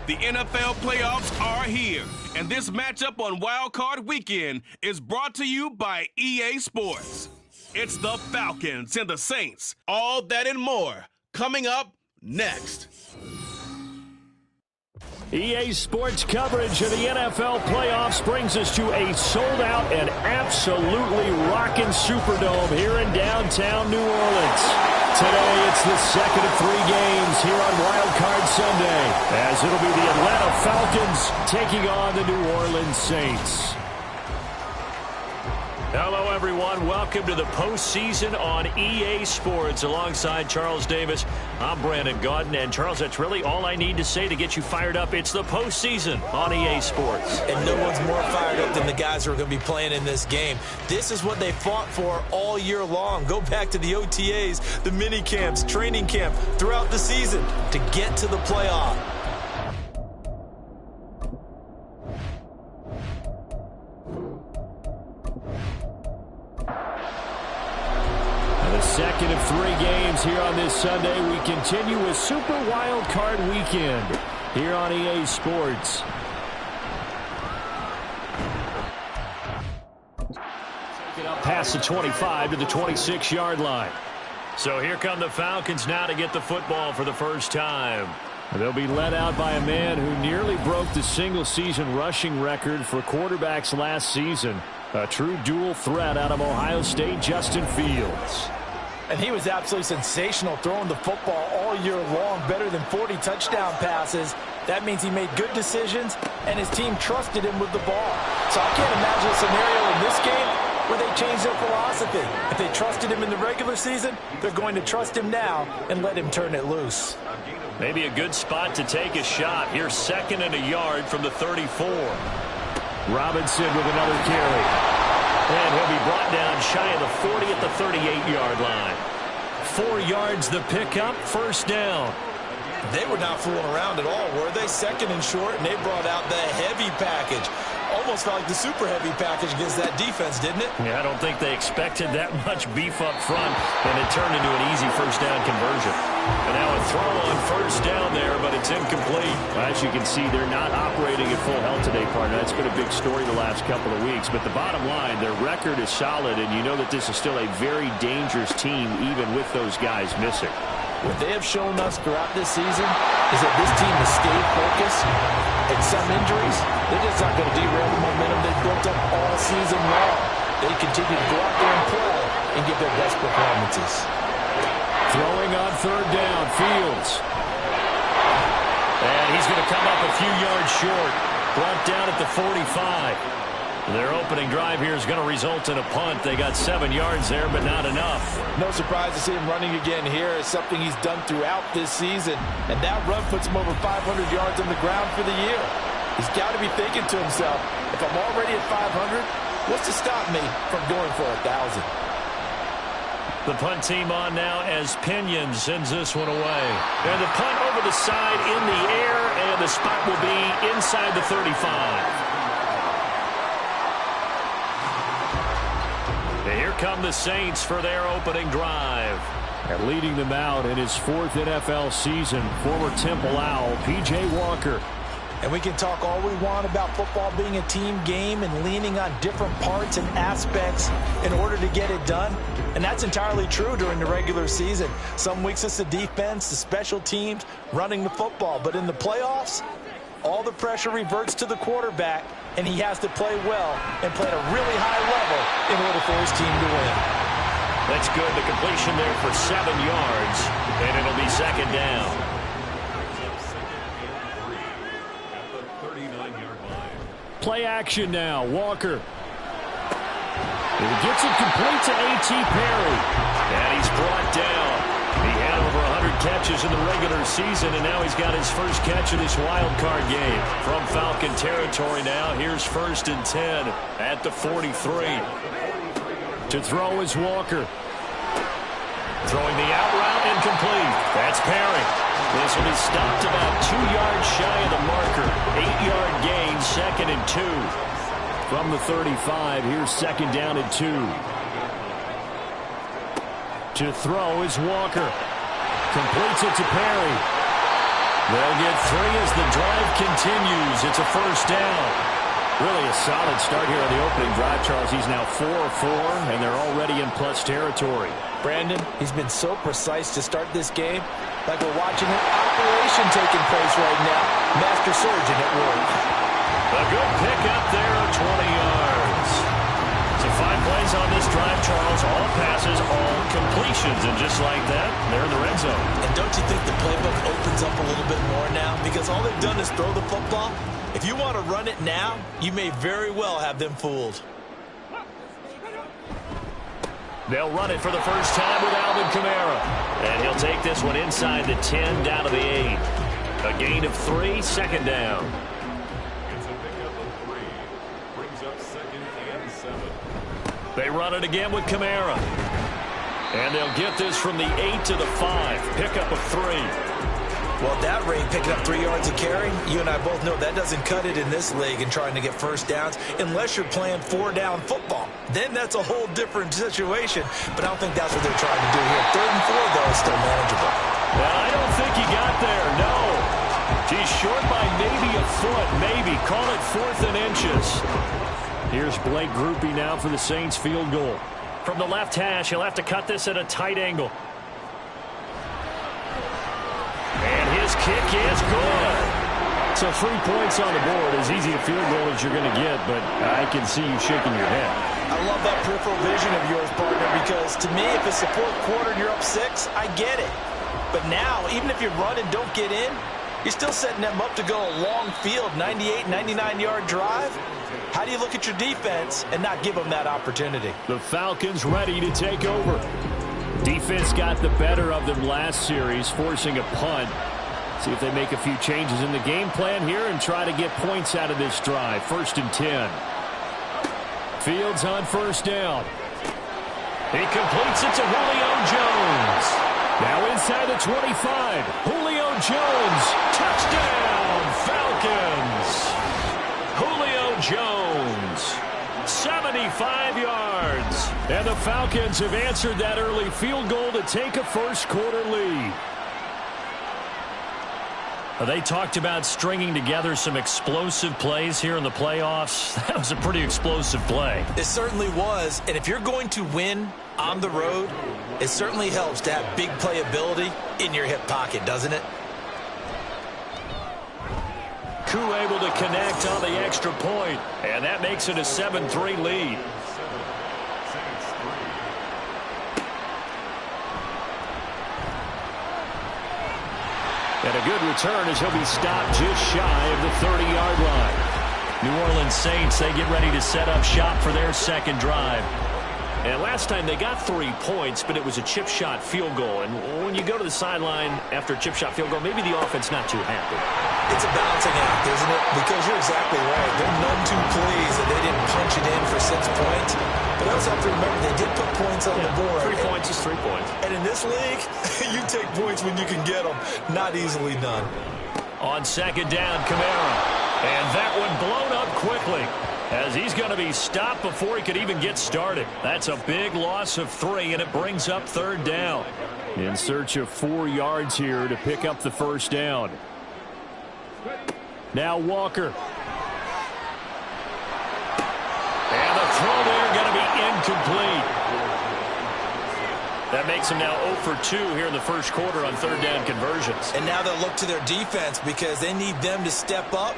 The NFL playoffs are here, and this matchup on Wild Card Weekend is brought to you by EA Sports. It's the Falcons and the Saints. All that and more coming up next. EA Sports coverage of the NFL playoffs brings us to a sold-out and absolutely rocking Superdome here in downtown New Orleans. Today, it's the second of 3 games here on Wild Card Sunday, as it'll be the Atlanta Falcons taking on the New Orleans Saints. Hello, everyone. Welcome to the postseason on EA Sports. Alongside Charles Davis, I'm Brandon Gaudin. And, Charles, that's really all I need to say to get you fired up. It's the postseason on EA Sports. And no one's more fired up than the guys who are going to be playing in this game. This is what they fought for all year long. Go back to the OTAs, the mini camps, training camp, throughout the season to get to the playoff. The second of 3 games here on this Sunday. We continue with Super Wild Card Weekend here on EA Sports. Get up past the 25 to the 26-yard line. So here come the Falcons now to get the football for the first time. They'll be led out by a man who nearly broke the single-season rushing record for quarterbacks last season. A true dual threat out of Ohio State, Justin Fields. And he was absolutely sensational throwing the football all year long, better than 40 touchdown passes. That means he made good decisions, and his team trusted him with the ball. So I can't imagine a scenario in this game where they change their philosophy. If they trusted him in the regular season, they're going to trust him now and let him turn it loose. Maybe a good spot to take a shot. Here's 2nd and a yard from the 34. Robinson with another carry. And he'll be brought down shy of the 40 at the 38-yard line. 4 yards the pickup, first down. They were not fooling around at all, were they? 2nd and short, and they brought out the heavy package. Almost felt like the super heavy package against that defense, didn't it? Yeah, I don't think they expected that much beef up front, and it turned into an easy first down conversion. And now a throw on first down there, but it's incomplete. As you can see, they're not operating at full health today, partner. That's been a big story the last couple of weeks. But the bottom line, their record is solid, and you know that this is still a very dangerous team, even with those guys missing. What they have shown us throughout this season is that this team has stayed focused, and some injuries, they're just not going to derail the momentum they've built up all season long. They continue to go out there and play and give their best performances. Throwing on 3rd down, Fields. And he's going to come up a few yards short. Brought down at the 45. Their opening drive here is going to result in a punt. They got 7 yards there, but not enough. No surprise to see him running again here. It's something he's done throughout this season. And that run puts him over 500 yards on the ground for the year. He's got to be thinking to himself, if I'm already at 500, what's to stop me from going for 1,000? The punt team on now as Pinion sends this one away. And the punt over the side in the air, and the spot will be inside the 35. Here come the Saints for their opening drive. And leading them out in his 4th NFL season, former Temple Owl, P.J. Walker. And we can talk all we want about football being a team game and leaning on different parts and aspects in order to get it done. And that's entirely true during the regular season. Some weeks it's the defense, the special teams, running the football. But in the playoffs, all the pressure reverts to the quarterback, and he has to play well and play at a really high level in order for his team to win. That's good. The completion there for 7 yards, and it'll be 2nd down. Play action now. Walker. He gets it complete to A.T. Perry. And he's brought down. He had over 100 catches in the regular season, and now he's got his first catch of this wild card game. From Falcon territory now, here's 1st and 10 at the 43. To throw is Walker. Throwing the out route incomplete. That's Perry. This will be stopped about 2 yards shy of the marker. 8-yard gain, 2nd and 2. From the 35, here's 2nd down and 2. To throw is Walker. Completes it to Perry. They'll get 3 as the drive continues. It's a first down. Really a solid start here on the opening drive, Charles. He's now 4 of 4, and they're already in plus territory. Brandon, he's been so precise to start this game, like we're watching an operation taking place right now. Master surgeon at work. A good pick up there, 20 yards. So 5 plays on this drive, Charles. All passes, all completions. And just like that, they're in the red zone. And don't you think the playbook opens up a little bit more now? Because all they've done is throw the football. If you want to run it now, you may very well have them fooled. They'll run it for the first time with Alvin Kamara. And he'll take this one inside the 10, down to the 8. A gain of 3, second down. It's a pickup of 3. Brings up 2nd and 7. They run it again with Kamara. And they'll get this from the 8 to the 5. Pickup of 3. Well, at that rate, picking up 3 yards a carry, you and I both know that doesn't cut it in this league and trying to get first downs unless you're playing 4-down football. Then that's a whole different situation, but I don't think that's what they're trying to do here. 3rd and 4, though, is still manageable. Well, I don't think he got there, no. He's short by maybe a foot, maybe. Call it 4th and inches. Here's Blake Groupie now for the Saints field goal. From the left hash, he'll have to cut this at a tight angle. And his kick is good. So 3 points on the board, as easy a field goal as you're going to get, but I can see you shaking your head. I love that peripheral vision of yours, partner, because to me, if it's the 4th quarter and you're up 6, I get it. But now, even if you run and don't get in, you're still setting them up to go a long field, 98, 99-yard drive. How do you look at your defense and not give them that opportunity? The Falcons ready to take over. Defense got the better of them last series, forcing a punt. See if they make a few changes in the game plan here and try to get points out of this drive. 1st and 10. Fields on first down. He completes it to Julio Jones. Now inside the 25. Julio Jones. Touchdown, Falcons. Julio Jones. 75 yards. And the Falcons have answered that early field goal to take a first quarter lead. They talked about stringing together some explosive plays here in the playoffs. That was a pretty explosive play. It certainly was. And if you're going to win on the road, it certainly helps to have big playability in your hip pocket, doesn't it? Koo able to connect on the extra point, and that makes it a 7-3 lead. And a good return as he'll be stopped just shy of the 30-yard line. New Orleans Saints, they get ready to set up shop for their second drive. And last time they got 3 points, but it was a chip shot field goal. And when you go to the sideline after a chip shot field goal, maybe the offense not too happy. It's a balancing act, isn't it? Because you're exactly right. They're none too pleased that they didn't punch it in for 6 points. But I also have to remember they did put points on the board. 3 points is 3 points. And in this league, you take points when you can get them. Not easily done. On second down, Kamara. And that one blown up quickly, as he's going to be stopped before he could even get started. That's a big loss of 3, and it brings up 3rd down. In search of 4 yards here to pick up the first down. Now Walker. And the throw there going to be incomplete. That makes him now 0 for 2 here in the first quarter on 3rd down conversions. And now they'll look to their defense because they need them to step up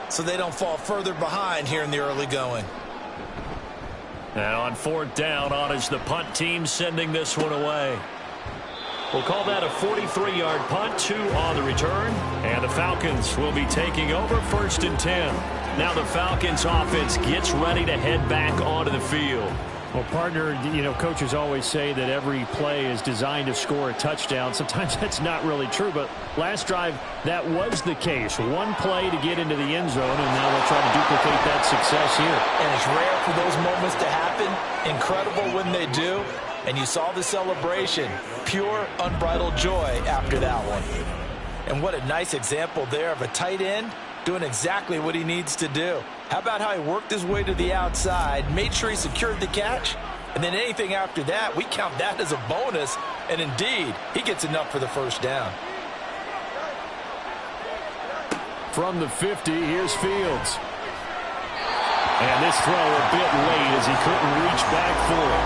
so they don't fall further behind here in the early going. And on 4th down, on is the punt team sending this one away. We'll call that a 43-yard punt, 2 on the return. And the Falcons will be taking over 1st and 10. Now the Falcons offense gets ready to head back onto the field. Well, partner, you know, coaches always say that every play is designed to score a touchdown. Sometimes that's not really true, but last drive, that was the case. 1 play to get into the end zone, and now they'll try to duplicate that success here. And it's rare for those moments to happen. Incredible when they do. And you saw the celebration. Pure, unbridled joy after that one. And what a nice example there of a tight end doing exactly what he needs to do. How about how he worked his way to the outside, made sure he secured the catch, and then anything after that, we count that as a bonus, and indeed, he gets enough for the first down. From the 50, here's Fields. And this throw a bit late as he couldn't reach back for it.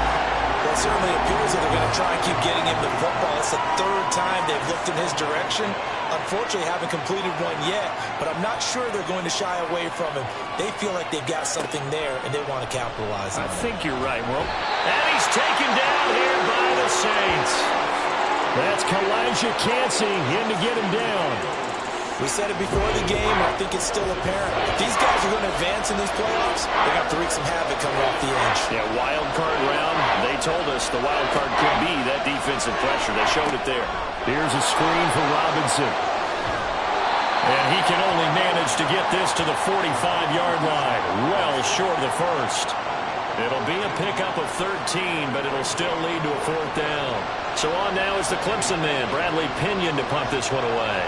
Well, it certainly appears that they're going to try and keep getting him the football. It's the third time they've looked in his direction. Unfortunately, haven't completed one yet, but I'm not sure they're going to shy away from him. They feel like they've got something there, and they want to capitalize on it. I think you're right, Will. And he's taken down here by the Saints. That's Kalijah Kancey in to get him down. We said it before the game, and I think it's still apparent. If these guys are going to advance in these playoffs, they're going to have to wreak some havoc coming off the edge. Yeah, wild card round. They told us the wild card could be that defensive pressure. They showed it there. Here's a screen for Robinson. And he can only manage to get this to the 45-yard line. Well short of the first. It'll be a pickup of 13, but it'll still lead to a fourth down. So on now is the Clemson man, Bradley Pinion, to punt this one away.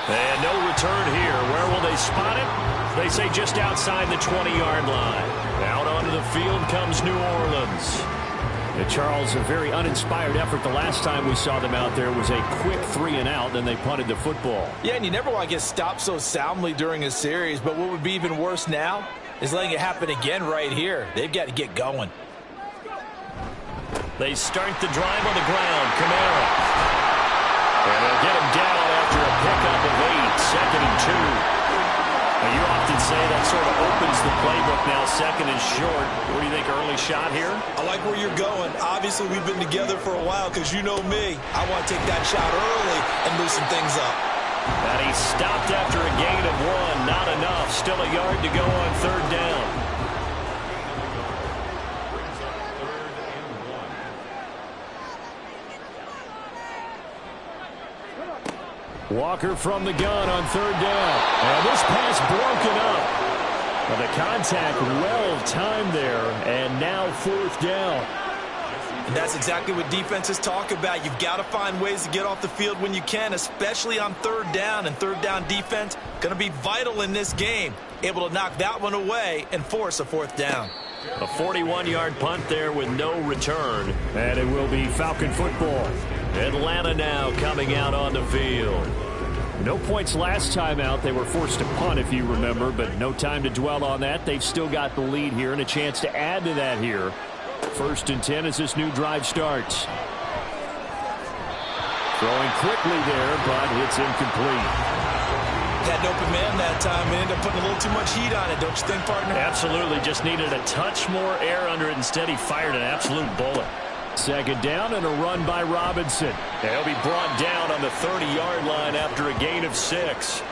And no return here. Where will they spot it? They say just outside the 20-yard line. Out onto the field comes New Orleans. And Charles, a very uninspired effort. The last time we saw them out there was a quick 3-and-out, then they punted the football. Yeah, and you never want to get stopped so soundly during a series, but what would be even worse now is letting it happen again right here. They've got to get going. They start the drive on the ground. Kamara. And they'll get him down after a pickup of 8, 2nd and 2. Now, you often say that sort of opens the playbook now, 2nd and short. What do you think, early shot here? I like where you're going. Obviously, we've been together for a while because you know me. I want to take that shot early and loosen things up. And he stopped after a gain of 1. Not enough. Still a yard to go on 3rd down. Walker from the gun on 3rd down. And this pass broken up. But the contact well timed there. And now 4th down. And that's exactly what defenses talk about. You've got to find ways to get off the field when you can, especially on 3rd down. And 3rd down defense going to be vital in this game. Able to knock that one away and force a 4th down. A 41-yard punt there with no return. And it will be Falcon football. Atlanta now coming out on the field. No points last time out. They were forced to punt, if you remember, but no time to dwell on that. They've still got the lead here and a chance to add to that here. 1st and 10 as this new drive starts. Throwing quickly there, but it's incomplete. Had an open man that time and ended up putting a little too much heat on it, don't you think, partner? Absolutely. Just needed a touch more air under it. Instead, he fired an absolute bullet. 2nd down and a run by Robinson. He'll be brought down on the 30-yard line after a gain of 6.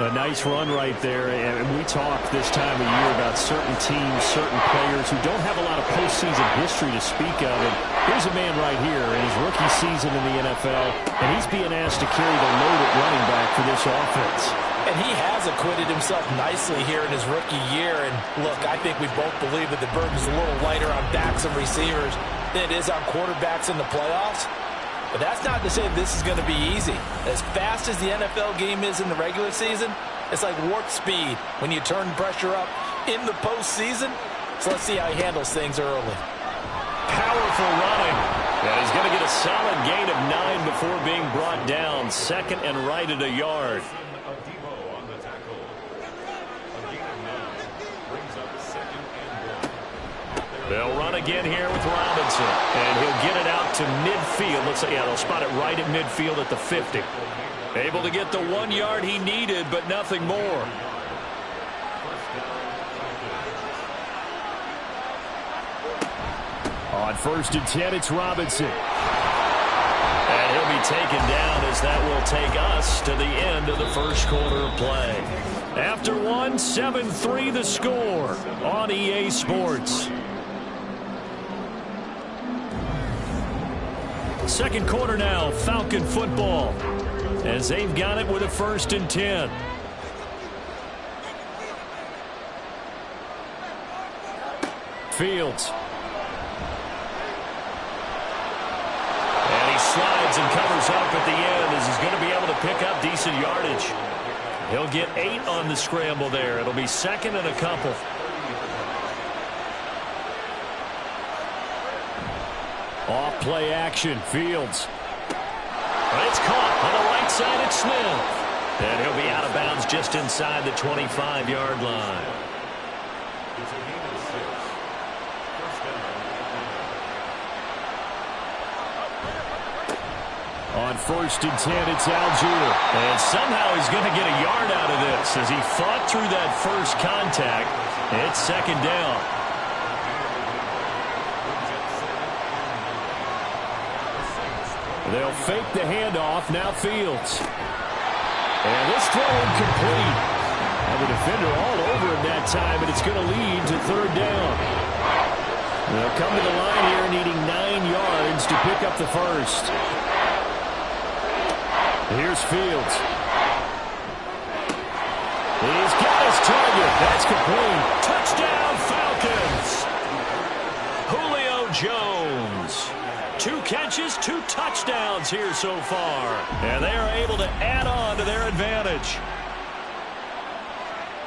A nice run right there, and we talk this time of year about certain teams, certain players who don't have a lot of postseason history to speak of. And here's a man right here in his rookie season in the NFL, and he's being asked to carry the load at running back for this offense. And he has acquitted himself nicely here in his rookie year. And look, I think we both believe that the burden's a little lighter on backs and receivers than it is on quarterbacks in the playoffs. But that's not to say this is going to be easy. As fast as the NFL game is in the regular season, it's like warp speed when you turn pressure up in the postseason. So let's see how he handles things early. Powerful running. And he's going to get a solid gain of 9 before being brought down. 2nd and right at a yard. They'll run again here with Robinson. And he'll get it out to midfield. Looks like, yeah, they'll spot it right at midfield at the 50. Able to get the 1 yard he needed, but nothing more. On 1st and 10, it's Robinson. And he'll be taken down as that will take us to the end of the first quarter of play. After 1, 7-3 the score on EA Sports. 2nd quarter now, Falcon football, as they've got it with a 1st and 10. Fields. And he slides and covers up at the end as he's going to be able to pick up decent yardage. He'll get 8 on the scramble there. It'll be 2nd and a couple. Off play action, Fields. It's caught on the right side at Smith. And he'll be out of bounds just inside the 25-yard line. On 1st and 10, it's Algier. And somehow he's going to get a yard out of this as he fought through that first contact. It's 2nd down. They'll fake the handoff. Now Fields. And this throw incomplete. And the defender all over him that time, and it's going to lead to 3rd down. They'll come to the line here needing 9 yards to pick up the first. Here's Fields. He's got his target. That's complete. Touchdown, Falcons. Julio Jones. 2 catches, 2 touchdowns here so far. And they are able to add on to their advantage.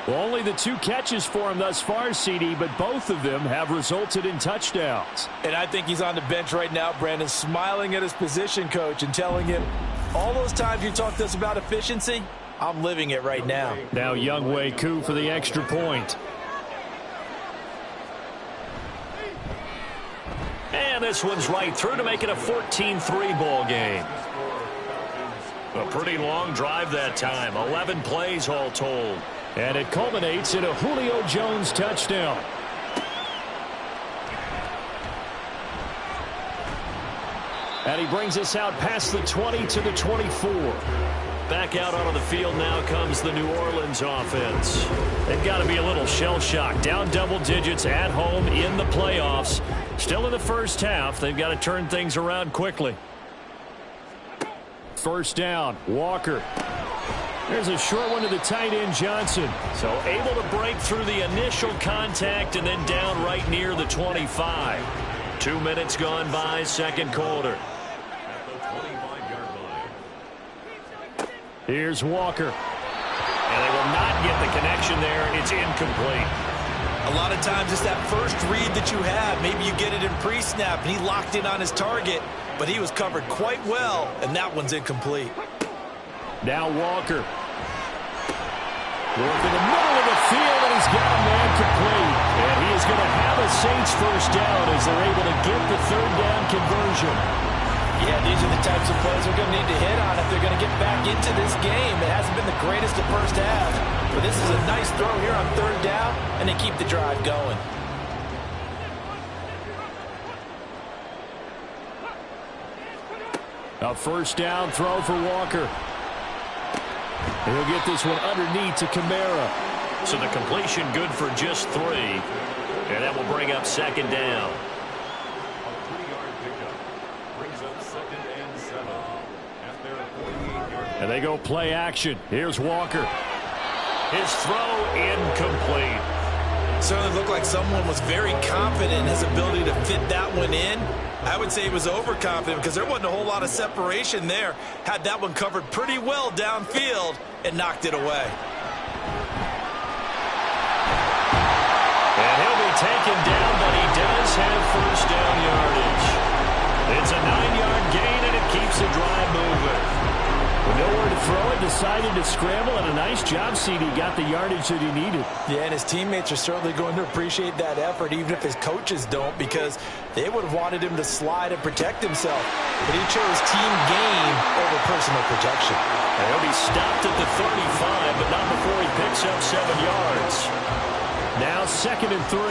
Well, only the 2 catches for him thus far, CD, but both of them have resulted in touchdowns. And I think he's on the bench right now, Brandon, smiling at his position coach and telling him, all those times you talked to us about efficiency, I'm living it right now. Now Younghoe Koo for the extra point. And this one's right through to make it a 14-3 ball game. A pretty long drive that time. 11 plays all told. And it culminates in a Julio Jones touchdown. And he brings us out past the 20 to the 24. Back out onto the field now comes the New Orleans offense. They've got to be a little shell-shocked. Down double digits at home in the playoffs. Still in the first half. They've got to turn things around quickly. 1st down, Walker. There's a short one to the tight end, Johnson. So able to break through the initial contact and then down right near the 25. 2 minutes gone by, 2nd quarter. Here's Walker. And they will not get the connection there. It's incomplete. A lot of times it's that first read that you have. Maybe you get it in pre-snap, and he locked in on his target, but he was covered quite well, and that one's incomplete. Now Walker. Work in the middle of the field, and he's got a man complete. And he is going to have a Saints first down as they're able to get the 3rd down conversion. Yeah, these are the types of plays they're going to need to hit on if they're going to get back into this game. It hasn't been the greatest of first half, but this is a nice throw here on 3rd down, and they keep the drive going. A 1st down throw for Walker. He'll get this one underneath to Kamara. So the completion good for just 3. And that will bring up 2nd down. And they go play action. Here's Walker. His throw incomplete. Certainly looked like someone was very confident in his ability to fit that one in. I would say he was overconfident because there wasn't a whole lot of separation there. Had that one covered pretty well downfield and knocked it away. And he'll be taken down, but he does have first down yardage. It's a 9-yard gain, and it keeps the drive moving. With nowhere to throw it, decided to scramble, and a nice job, CD. Got the yardage that he needed. Yeah, and his teammates are certainly going to appreciate that effort, even if his coaches don't, because they would have wanted him to slide and protect himself. But he chose team game over personal protection. And he'll be stopped at the 35, but not before he picks up 7 yards. Now 2nd and 3.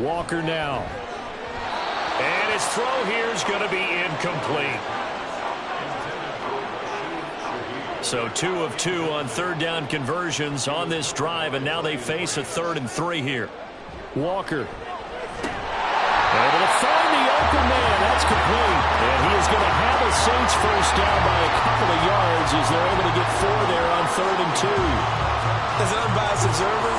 Walker now. And his throw here is going to be incomplete. So 2 of 2 on 3rd down conversions on this drive, and now they face a 3rd and 3 here. Walker. Able to find the open man. That's complete. And he is going to have a Saints first down by a couple of yards as they're able to get 4 there on 3rd and 2. As an unbiased observer,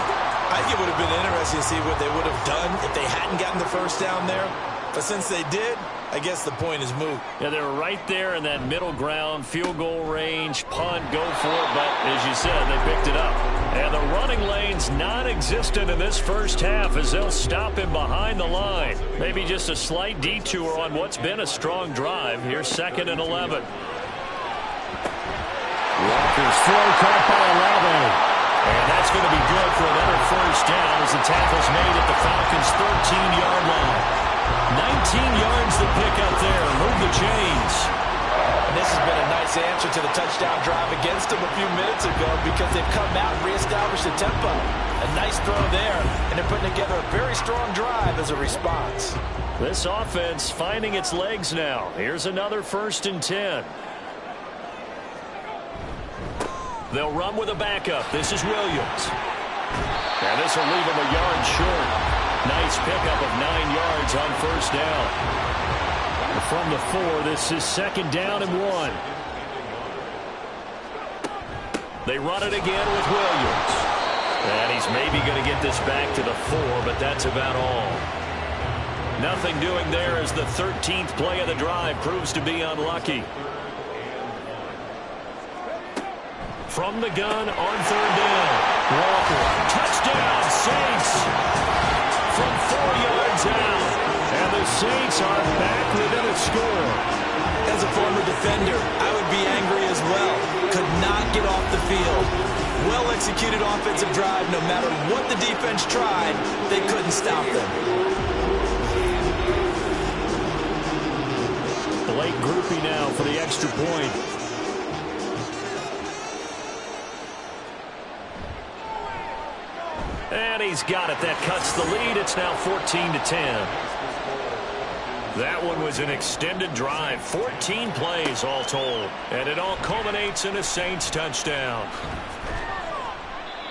I think it would have been interesting to see what they would have done if they hadn't gotten the first down there. But since they did, I guess the point is moot. Yeah, they were right there in that middle ground, field goal range, punt, go for it. But as you said, they picked it up. And the running lane's non-existent in this first half as they'll stop him behind the line. Maybe just a slight detour on what's been a strong drive. Here's 2nd and 11. Walker's throw caught by 11. And that's going to be good for another first down as the tackle's made at the Falcons' 13-yard line. 19 yards to pick up there. Move the chains. And this has been a nice answer to the touchdown drive against them a few minutes ago because they've come out and reestablished the tempo. A nice throw there, and they're putting together a very strong drive as a response. This offense finding its legs now. Here's another 1st and 10. They'll run with a backup. This is Williams. And this will leave him a yard short. Nice pickup of 9 yards on first down. From the 4, this is 2nd down and 1. They run it again with Williams. And he's maybe going to get this back to the 4, but that's about all. Nothing doing there as the 13th play of the drive proves to be unlucky. From the gun on 3rd down. Walker. Touchdown, Saints. From 4 yards out. And the Saints are back within a score. As a former defender, I would be angry as well. Could not get off the field. Well-executed offensive drive. No matter what the defense tried, they couldn't stop them. Blake Groupie now for the extra point. And he's got it. That cuts the lead. It's now 14-10. That one was an extended drive. 14 plays all told. And it all culminates in a Saints touchdown.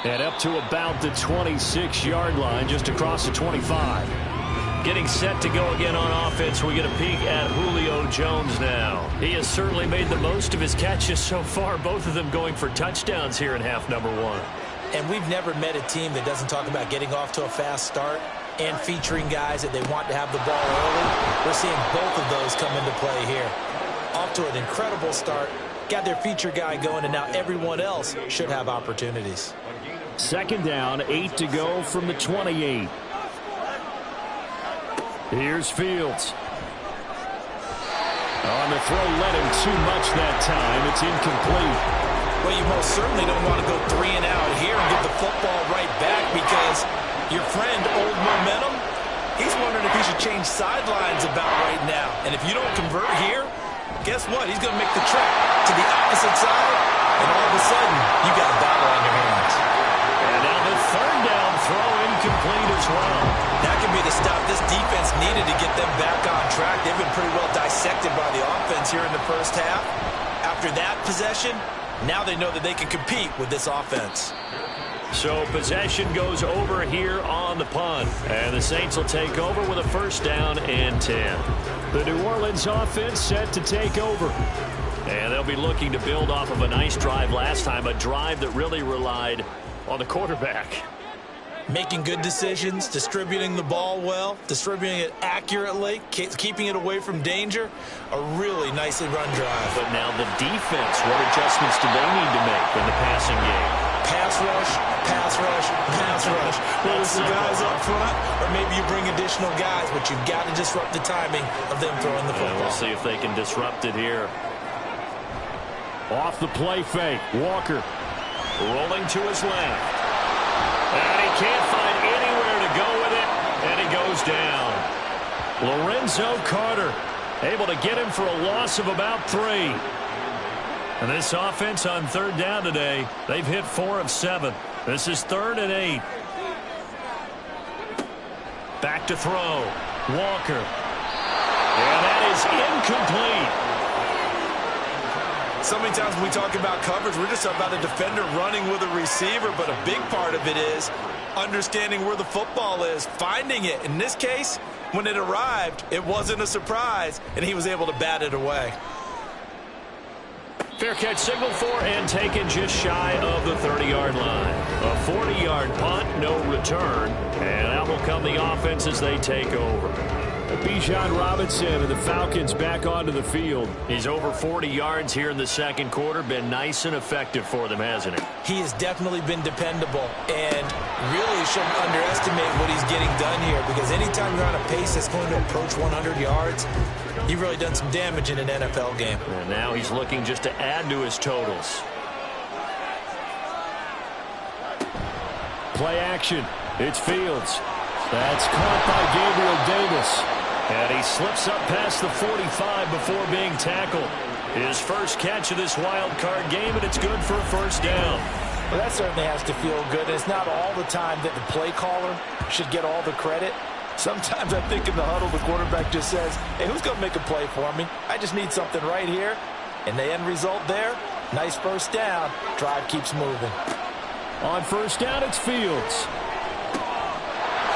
And up to about the 26-yard line, just across the 25. Getting set to go again on offense. We get a peek at Julio Jones now. He has certainly made the most of his catches so far. Both of them going for touchdowns here in half number 1. And we've never met a team that doesn't talk about getting off to a fast start and featuring guys that they want to have the ball early. We're seeing both of those come into play here. Off to an incredible start, got their feature guy going, and now everyone else should have opportunities. 2nd down, 8 to go from the 28. Here's Fields. On the throw, led him too much that time. It's incomplete. Well, you most certainly don't want to go 3 and out here and get the football right back because your friend, Old Momentum, he's wondering if he should change sidelines about right now. And if you don't convert here, guess what? He's going to make the trek to the opposite side, and all of a sudden, you got a battle on your hands. And now the 3rd down throw incomplete as well. That could be the stop this defense needed to get them back on track. They've been pretty well dissected by the offense here in the first half. After that possession, now they know that they can compete with this offense. So possession goes over here on the punt. And the Saints will take over with a 1st down and 10. The New Orleans offense set to take over. And they'll be looking to build off of a nice drive last time. A drive that really relied on the quarterback. Making good decisions, distributing the ball well, distributing it accurately, keeping it away from danger. A really nicely run drive. But now the defense, what adjustments do they need to make in the passing game? Pass rush, pass rush, pass rush. Whether it's the guys up front or maybe you bring additional guys, but you've got to disrupt the timing of them throwing the football. We'll see if they can disrupt it here. Off the play fake, Walker. Rolling to his left. And he can't find anywhere to go with it, and he goes down. Lorenzo Carter able to get him for a loss of about 3. And this offense on 3rd down today, they've hit 4 of 7. This is 3rd and 8. Back to throw. Walker. And that is incomplete. So many times when we talk about coverage, we're just about a defender running with a receiver, but a big part of it is understanding where the football is, finding it. In this case, when it arrived, it wasn't a surprise, and he was able to bat it away. Fair catch signal for and taken just shy of the 30-yard line. A 40-yard punt, no return, and out will come the offense as they take over. Bijan Robinson and the Falcons back onto the field. He's over 40 yards here in the second quarter. Been nice and effective for them, hasn't he? He has definitely been dependable, and really shouldn't underestimate what he's getting done here, because anytime you're on a pace that's going to approach 100 yards, you've really done some damage in an NFL game. And now he's looking just to add to his totals. Play action. It's Fields. That's caught by Gabriel Davis. And he slips up past the 45 before being tackled. His first catch of this wild card game, and it's good for a first down. Well, that certainly has to feel good. It's not all the time that the play caller should get all the credit. Sometimes I think in the huddle, the quarterback just says, hey, who's going to make a play for me? I just need something right here. And the end result there, nice first down. Drive keeps moving. On first down, it's Fields.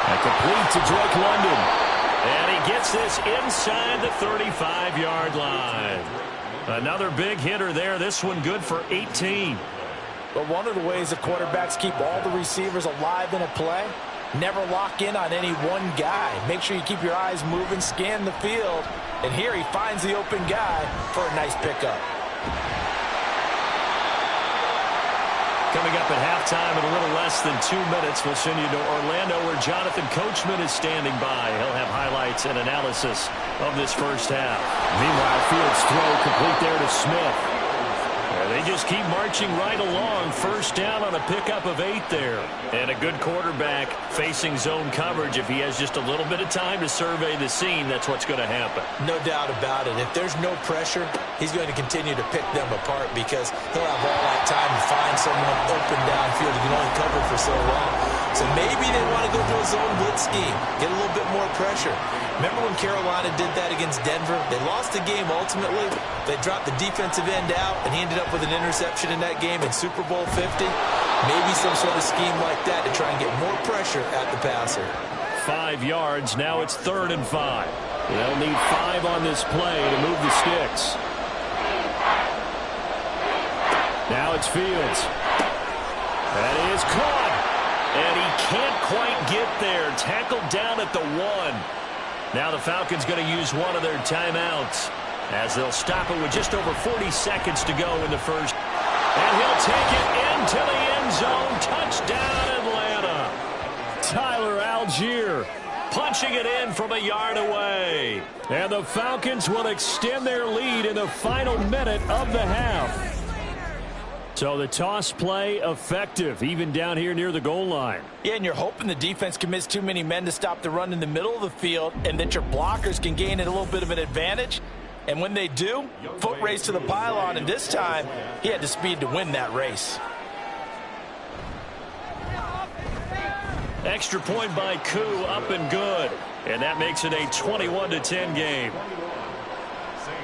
And complete to Drake London. And he gets this inside the 35-yard line. Another big hitter there. This one good for 18. But one of the ways the quarterbacks keep all the receivers alive in a play, never lock in on any one guy. Make sure you keep your eyes moving, scan the field. And here he finds the open guy for a nice pickup. Coming up at halftime in a little less than 2 minutes, we'll send you to Orlando where Jonathan Coachman is standing by. He'll have highlights and analysis of this first half. Meanwhile, Fields' throw complete there to Smith. They just keep marching right along. First down on a pickup of 8 there. And a good quarterback facing zone coverage. If he has just a little bit of time to survey the scene, that's what's going to happen. No doubt about it. If there's no pressure, he's going to continue to pick them apart because he'll have all that time to find someone open downfield. He can only cover for so long. So maybe they want to go to a zone blitz scheme, get a little bit more pressure. Remember when Carolina did that against Denver? They lost the game ultimately. They dropped the defensive end out, and he ended up with an interception in that game in Super Bowl 50. Maybe some sort of scheme like that to try and get more pressure at the passer. 5 yards. Now it's 3rd and 5. They'll need 5 on this play to move the sticks. Now it's Fields. That is caught. And he can't quite get there. Tackled down at the 1. Now the Falcons going to use one of their timeouts as they'll stop it with just over 40 seconds to go in the first. And he'll take it into the end zone. Touchdown, Atlanta. Tyler Algier punching it in from a yard away. And the Falcons will extend their lead in the final minute of the half. So the toss play effective, even down here near the goal line. Yeah, and you're hoping the defense commits too many men to stop the run in the middle of the field and that your blockers can gain a little bit of an advantage. And when they do, foot race to the pylon, and this time he had the speed to win that race. Extra point by Koo, up and good. And that makes it a 21-10 game.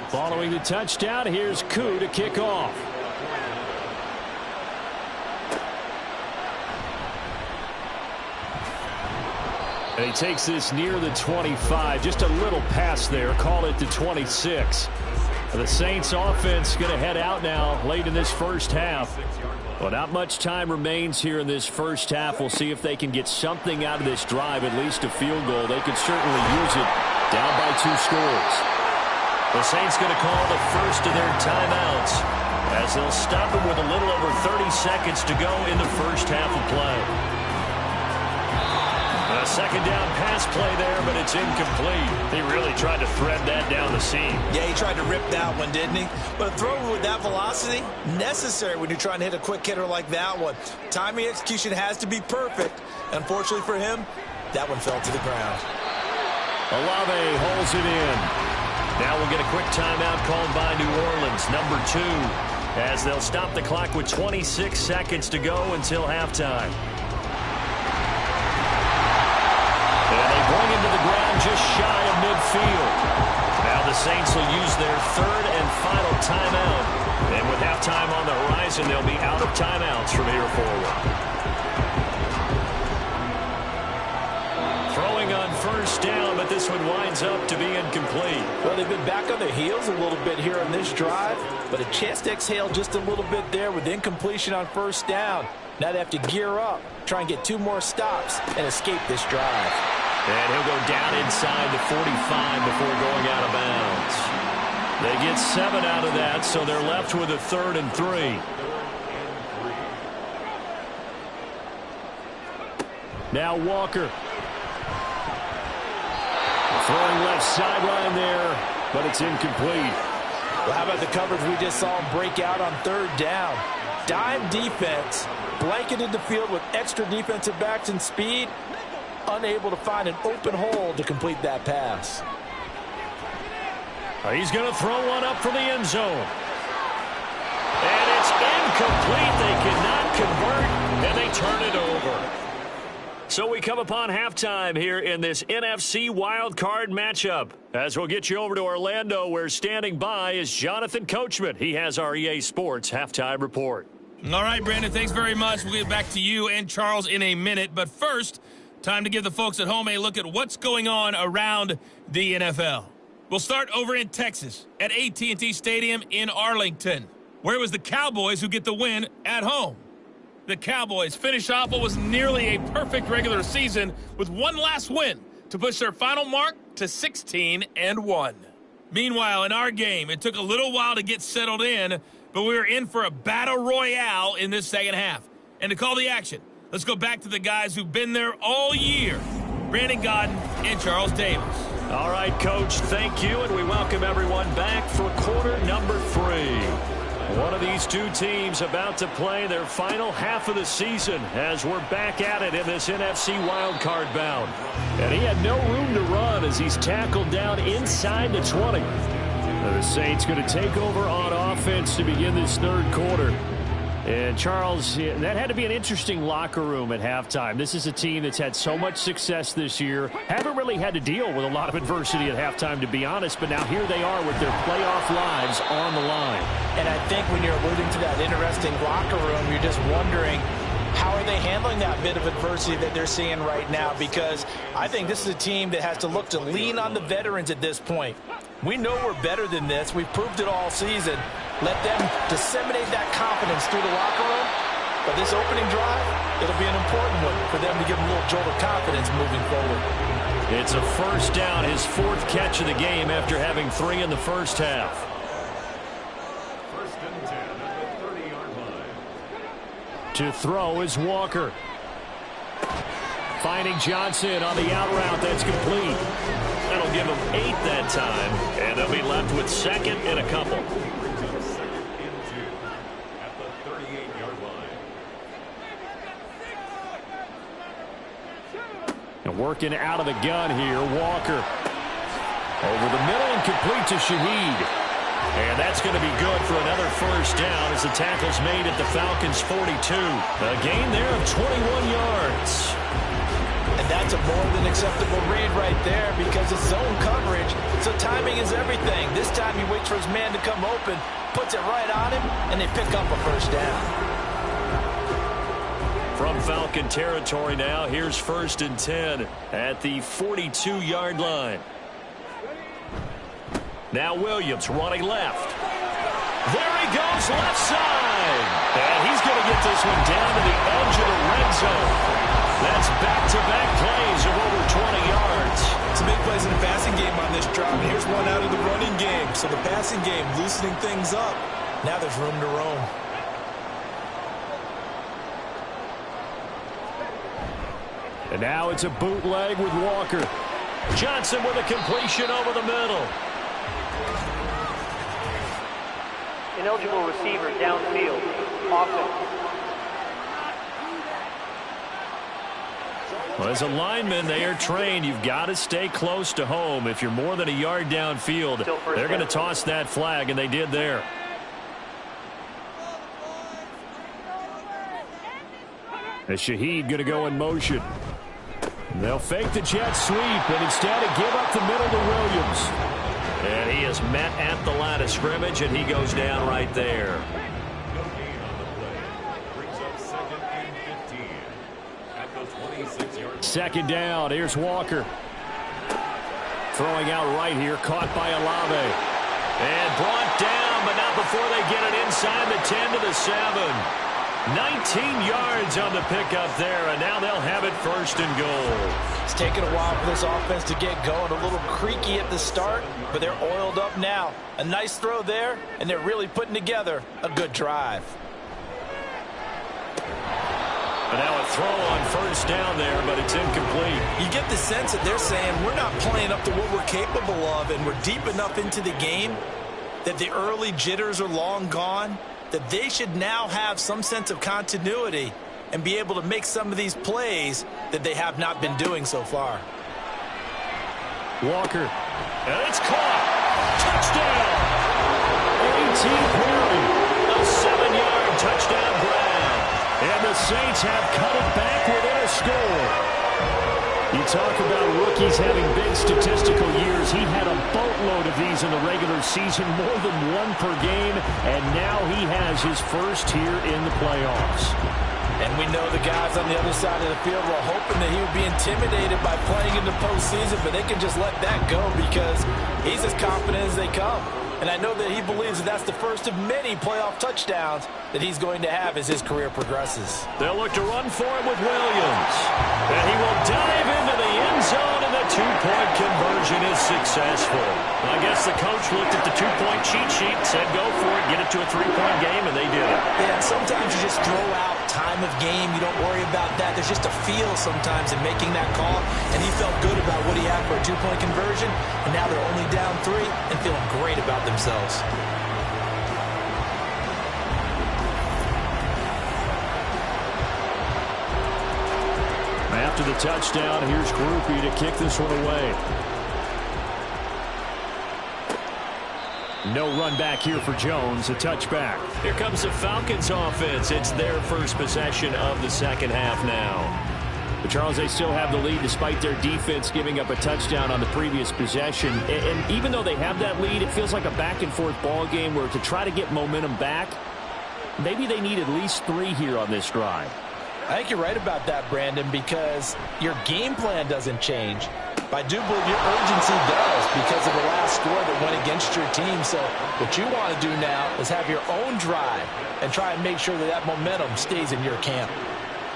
Following the touchdown, here's Koo to kick off. And he takes this near the 25. Just a little pass there. Call it the 26. The Saints offense going to head out now late in this first half. Well, not much time remains here in this first half. We'll see if they can get something out of this drive, at least a field goal. They could certainly use it down by 2 scores. The Saints going to call the first of their timeouts as they'll stop it with a little over 30 seconds to go in the first half of play. A second down pass play there, but it's incomplete. He really tried to thread that down the seam. Yeah, he tried to rip that one, didn't he? But a throw with that velocity, necessary when you're trying to hit a quick hitter like that one. Timing execution has to be perfect. Unfortunately for him, that one fell to the ground. Olave holds it in. Now we'll get a quick timeout called by New Orleans, number 2, as they'll stop the clock with 26 seconds to go until halftime. Going into the ground just shy of midfield. Now the Saints will use their 3rd and final timeout. And with halftime on the horizon, they'll be out of timeouts from here forward. Throwing on first down, but this one winds up to be incomplete. Well, they've been back on their heels a little bit here on this drive, but a chance to exhale just a little bit there with incompletion on first down. Now they have to gear up, try and get 2 more stops, and escape this drive. And he'll go down inside the 45 before going out of bounds. They get 7 out of that, so they're left with a 3rd and 3. Now Walker. Throwing left sideline there, but it's incomplete. Well, how about the coverage we just saw him break out on 3rd down? Dime defense, blanketed the field with extra defensive backs and speed, unable to find an open hole to complete that pass. He's going to throw one up for the end zone. And it's incomplete. They cannot convert, and they turn it over. So we come upon halftime here in this NFC wildcard matchup. As we'll get you over to Orlando, where standing by is Jonathan Coachman. He has our EA Sports halftime report. All right, Brandon, thanks very much. We'll get back to you and Charles in a minute. But first, time to give the folks at home a look at what's going on around the NFL. We'll start over in Texas at AT&T Stadium in Arlington, where it was the Cowboys who get the win at home. The Cowboys finish off what was nearly a perfect regular season with one last win to push their final mark to 16-1. Meanwhile, in our game, it took a little while to get settled in, but we were in for a battle royale in this second half. And to call the action, let's go back to the guys who've been there all year, Brandon Godden and Charles Davis. All right, Coach, thank you, and we welcome everyone back for quarter number 3. One of these two teams about to play their final half of the season as we're back at it in this NFC wildcard bout. And he had no room to run as he's tackled down inside the 20. Now the Saints going to take over on offense to begin this 3rd quarter. And, Charles, that had to be an interesting locker room at halftime. This is a team that's had so much success this year. Haven't really had to deal with a lot of adversity at halftime, to be honest. But now here they are with their playoff lives on the line. And I think when you're alluding to that interesting locker room, you're just wondering, how are they handling that bit of adversity that they're seeing right now? Because I think this is a team that has to look to lean on the veterans at this point. We know we're better than this. We've proved it all season. Let them disseminate that confidence through the locker room. But this opening drive, it'll be an important one for them to give them a little jolt of confidence moving forward. It's a 1st down, his 4th catch of the game after having 3 in the first half. 1st and 10 at the 30-yard line. To throw is Walker. Finding Johnson on the out route. That's complete. That'll give them 8 that time, and they'll be left with 2nd and a couple. And working out of the gun here, Walker. Over the middle and complete to Shaheed. And that's going to be good for another 1st down as the tackle's made at the Falcons' 42. A gain there of 21 yards. And that's a more than acceptable read right there because it's zone coverage, so timing is everything. This time he waits for his man to come open, puts it right on him, and they pick up a 1st down. From Falcon territory now, here's 1st and 10 at the 42-yard line. Now Williams running left. There he goes, left side. And he's going to get this one down to the edge of the red zone. That's back-to-back plays of over 20 yards. Some big plays in the passing game on this drive. And here's one out of the running game. So the passing game loosening things up. Now there's room to roam. And now it's a bootleg with Walker. Johnson with a completion over the middle. Ineligible receiver downfield. Offense. Well, as a lineman, they are trained. You've got to stay close to home. If you're more than a yard downfield, they're going to toss that flag, and they did there. As Shaheed going to go in motion. And they'll fake the jet sweep, and instead give up the middle to Williams. And he is met at the line of scrimmage, and he goes down right there. No gain on the play. Brings up 2nd and 15 at the 26-yard line. 2nd down. Here's Walker. Throwing out right here, caught by Olave. And brought down, but not before they get it inside the 10 to the 7. 19 yards on the pickup there, and now they'll have it 1st and goal. It's taken a while for this offense to get going. A little creaky at the start, but they're oiled up now. A nice throw there, and they're really putting together a good drive. And now a throw on 1st down there, but it's incomplete. You get the sense that they're saying we're not playing up to what we're capable of, and we're deep enough into the game that the early jitters are long gone, that they should now have some sense of continuity and be able to make some of these plays that they have not been doing so far. Walker. And it's caught. Touchdown. 18 Perry. A 7-yard touchdown grab. And the Saints have cut it back within a score. You talk about rookies having big statistical years. He had a boatload of these in the regular season, more than one per game, and now he has his first here in the playoffs. And we know the guys on the other side of the field were hoping that he would be intimidated by playing in the postseason, but they can just let that go because he's as confident as they come. And I know that he believes that that's the first of many playoff touchdowns that he's going to have as his career progresses. They'll look to run for him with Williams. And he will dive into the end zone, and the two-point conversion is successful. I guess the coach looked at the two-point cheat sheet and said, go for it, get it to a three-point game, and they did it. Yeah, and sometimes you just throw out time of game. You don't worry about that. There's just a feel sometimes in making that call, and he felt good about what he had for a two-point conversion, and now they're only down 3 and feeling great about themselves. After the touchdown, here's Groupie to kick this one away. No run back here for Jones, a touchback. Here comes the Falcons offense. It's their first possession of the second half now. But Charles, they still have the lead despite their defense giving up a touchdown on the previous possession. And even though they have that lead, it feels like a back-and-forth ball game where to try to get momentum back, maybe they need at least 3 here on this drive. I think you're right about that, Brandon, because your game plan doesn't change. But I do believe your urgency does because of the last score that went against your team. So what you want to do now is have your own drive and try and make sure that that momentum stays in your camp.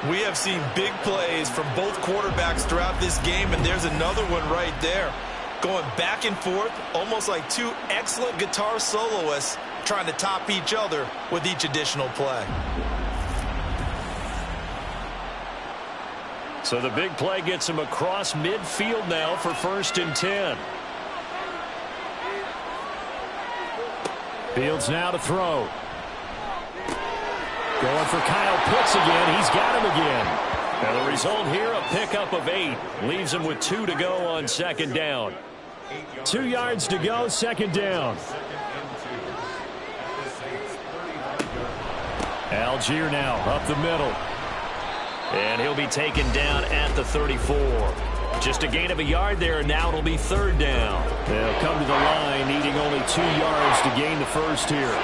We have seen big plays from both quarterbacks throughout this game, and there's another one right there. Going back and forth, almost like 2 excellent guitar soloists trying to top each other with each additional play. So the big play gets him across midfield now for 1st and 10. Fields now to throw. Going for Kyle Pitts again. He's got him again. And the result here, a pickup of 8. Leaves him with 2 to go on 2nd down. 2 yards to go, 2nd down. Algier now up the middle. And he'll be taken down at the 34. Just a gain of a yard there, and now it'll be 3rd down. They'll come to the line, needing only 2 yards to gain the first here.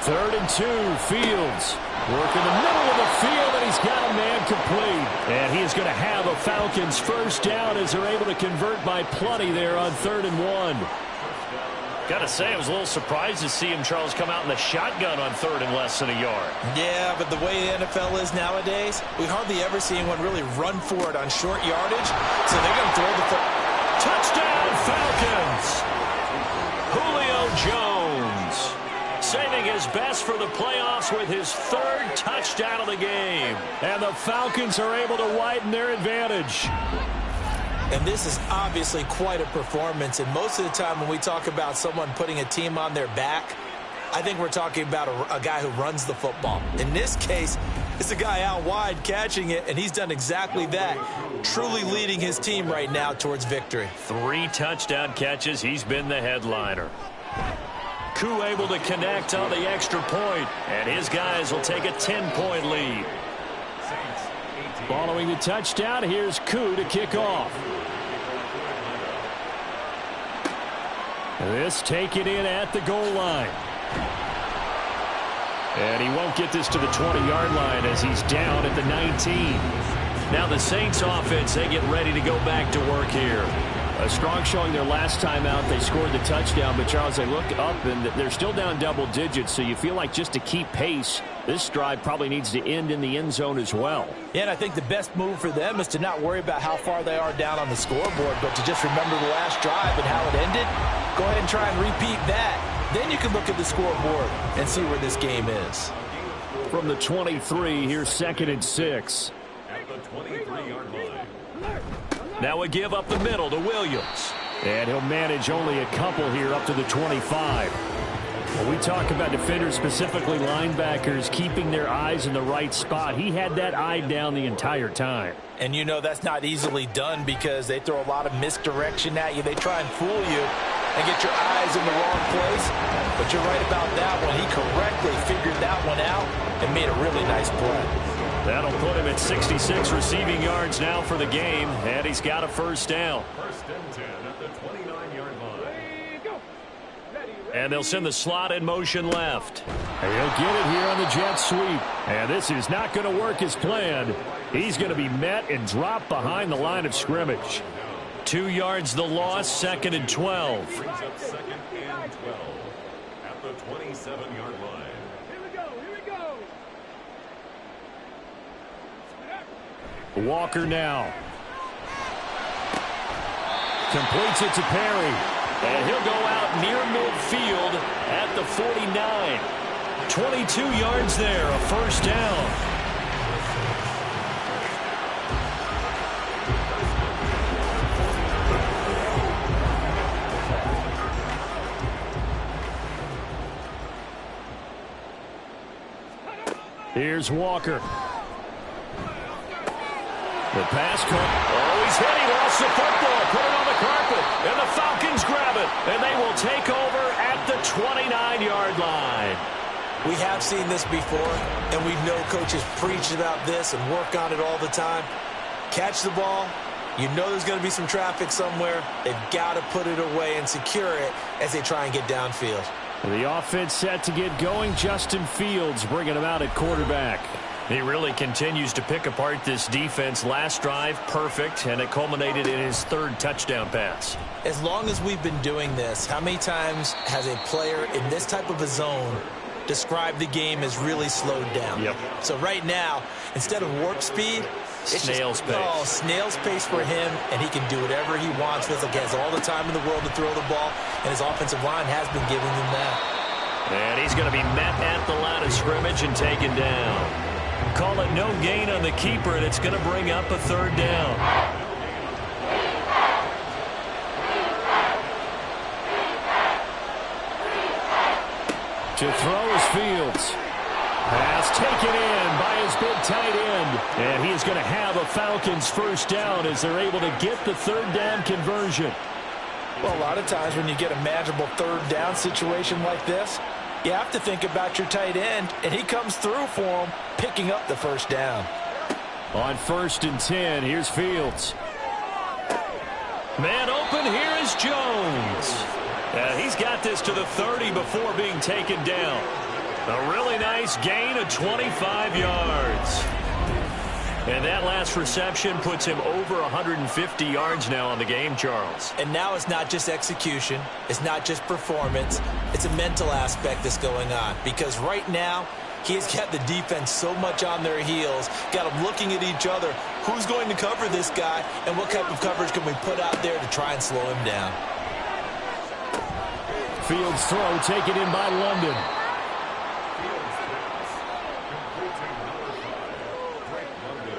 Third and 2, Fields. Work in the middle of the field, and he's got a man complete. And he is going to have a Falcons first down as they're able to convert by plenty there on 3rd and 1. Got to say, I was a little surprised to see him, Charles, come out in the shotgun on 3rd and less than a yard. Yeah, but the way the NFL is nowadays, we hardly ever see anyone really run for it on short yardage, so they're going to throw the football. Touchdown, Falcons! Julio Jones saving his best for the playoffs with his 3rd touchdown of the game. And the Falcons are able to widen their advantage. And this is obviously quite a performance. And most of the time when we talk about someone putting a team on their back, I think we're talking about a guy who runs the football. In this case, it's a guy out wide catching it, and he's done exactly that, truly leading his team right now towards victory. 3 touchdown catches. He's been the headliner. Koo able to connect on the extra point, and his guys will take a 10-point lead. Following the touchdown, here's Koo to kick off. This taken in at the goal line. And he won't get this to the 20-yard line as he's down at the 19. Now the Saints offense, they get ready to go back to work here. A strong showing their last time out. They scored the touchdown, but Charles, they look up and they're still down double digits, so you feel like just to keep pace, this drive probably needs to end in the end zone as well. Yeah, and I think the best move for them is to not worry about how far they are down on the scoreboard, but to just remember the last drive and how it ended. Go ahead and try and repeat that. Then you can look at the scoreboard and see where this game is. From the 23, here's 2nd and 6. At the 23-yard line. Now a give up the middle to Williams. And he'll manage only a couple here up to the 25. When we talk about defenders, specifically linebackers, keeping their eyes in the right spot, he had that eye down the entire time. And you know that's not easily done because they throw a lot of misdirection at you. They try and fool you and get your eyes in the wrong place. But you're right about that one. He correctly figured that one out and made a really nice play. That'll put him at 66 receiving yards now for the game, and he's got a first down. 1st and 10 at the 29-yard line. And they'll send the slot in motion left. He'll get it here on the jet sweep. And this is not going to work as planned. He's going to be met and dropped behind the line of scrimmage. 2 yards the loss, 2nd and 12. Brings up 2nd and 12 at the 27-yard line. Walker now. Completes it to Perry. And he'll go out near midfield at the 49. 22 yards there, a first down. Here's Walker. The pass caught. Oh, he's hit. He lost the football. Put it on the carpet. And the Falcons grab it. And they will take over at the 29-yard line. We have seen this before, and we know coaches preach about this and work on it all the time. Catch the ball. You know there's going to be some traffic somewhere. They've got to put it away and secure it as they try and get downfield. The offense set to get going. Justin Fields bringing him out at quarterback. He really continues to pick apart this defense. Last drive, perfect, and it culminated in his 3rd touchdown pass. As long as we've been doing this, how many times has a player in this type of a zone described the game as really slowed down? Yep. So right now, instead of warp speed, it's snail's pace. Oh, snail's pace for him, and he can do whatever he wants with it. He has all the time in the world to throw the ball, and his offensive line has been giving him that. And he's going to be met at the line of scrimmage and taken down. Call it no gain on the keeper, and it's going to bring up a 3rd down. To throw is Fields. Pass taken in by his big tight end. And he is going to have a Falcons first down as they're able to get the 3rd down conversion. Well, a lot of times when you get a manageable 3rd down situation like this, you have to think about your tight end, and he comes through for him, picking up the first down. On 1st and 10, here's Fields. Man open, here is Jones. He's got this to the 30 before being taken down. A really nice gain of 25 yards. And that last reception puts him over 150 yards now on the game, Charles. And now it's not just execution. It's not just performance. It's a mental aspect that's going on. Because right now, he's got the defense so much on their heels, got them looking at each other. Who's going to cover this guy, and what type of coverage can we put out there to try and slow him down? Fields throw taken in by London.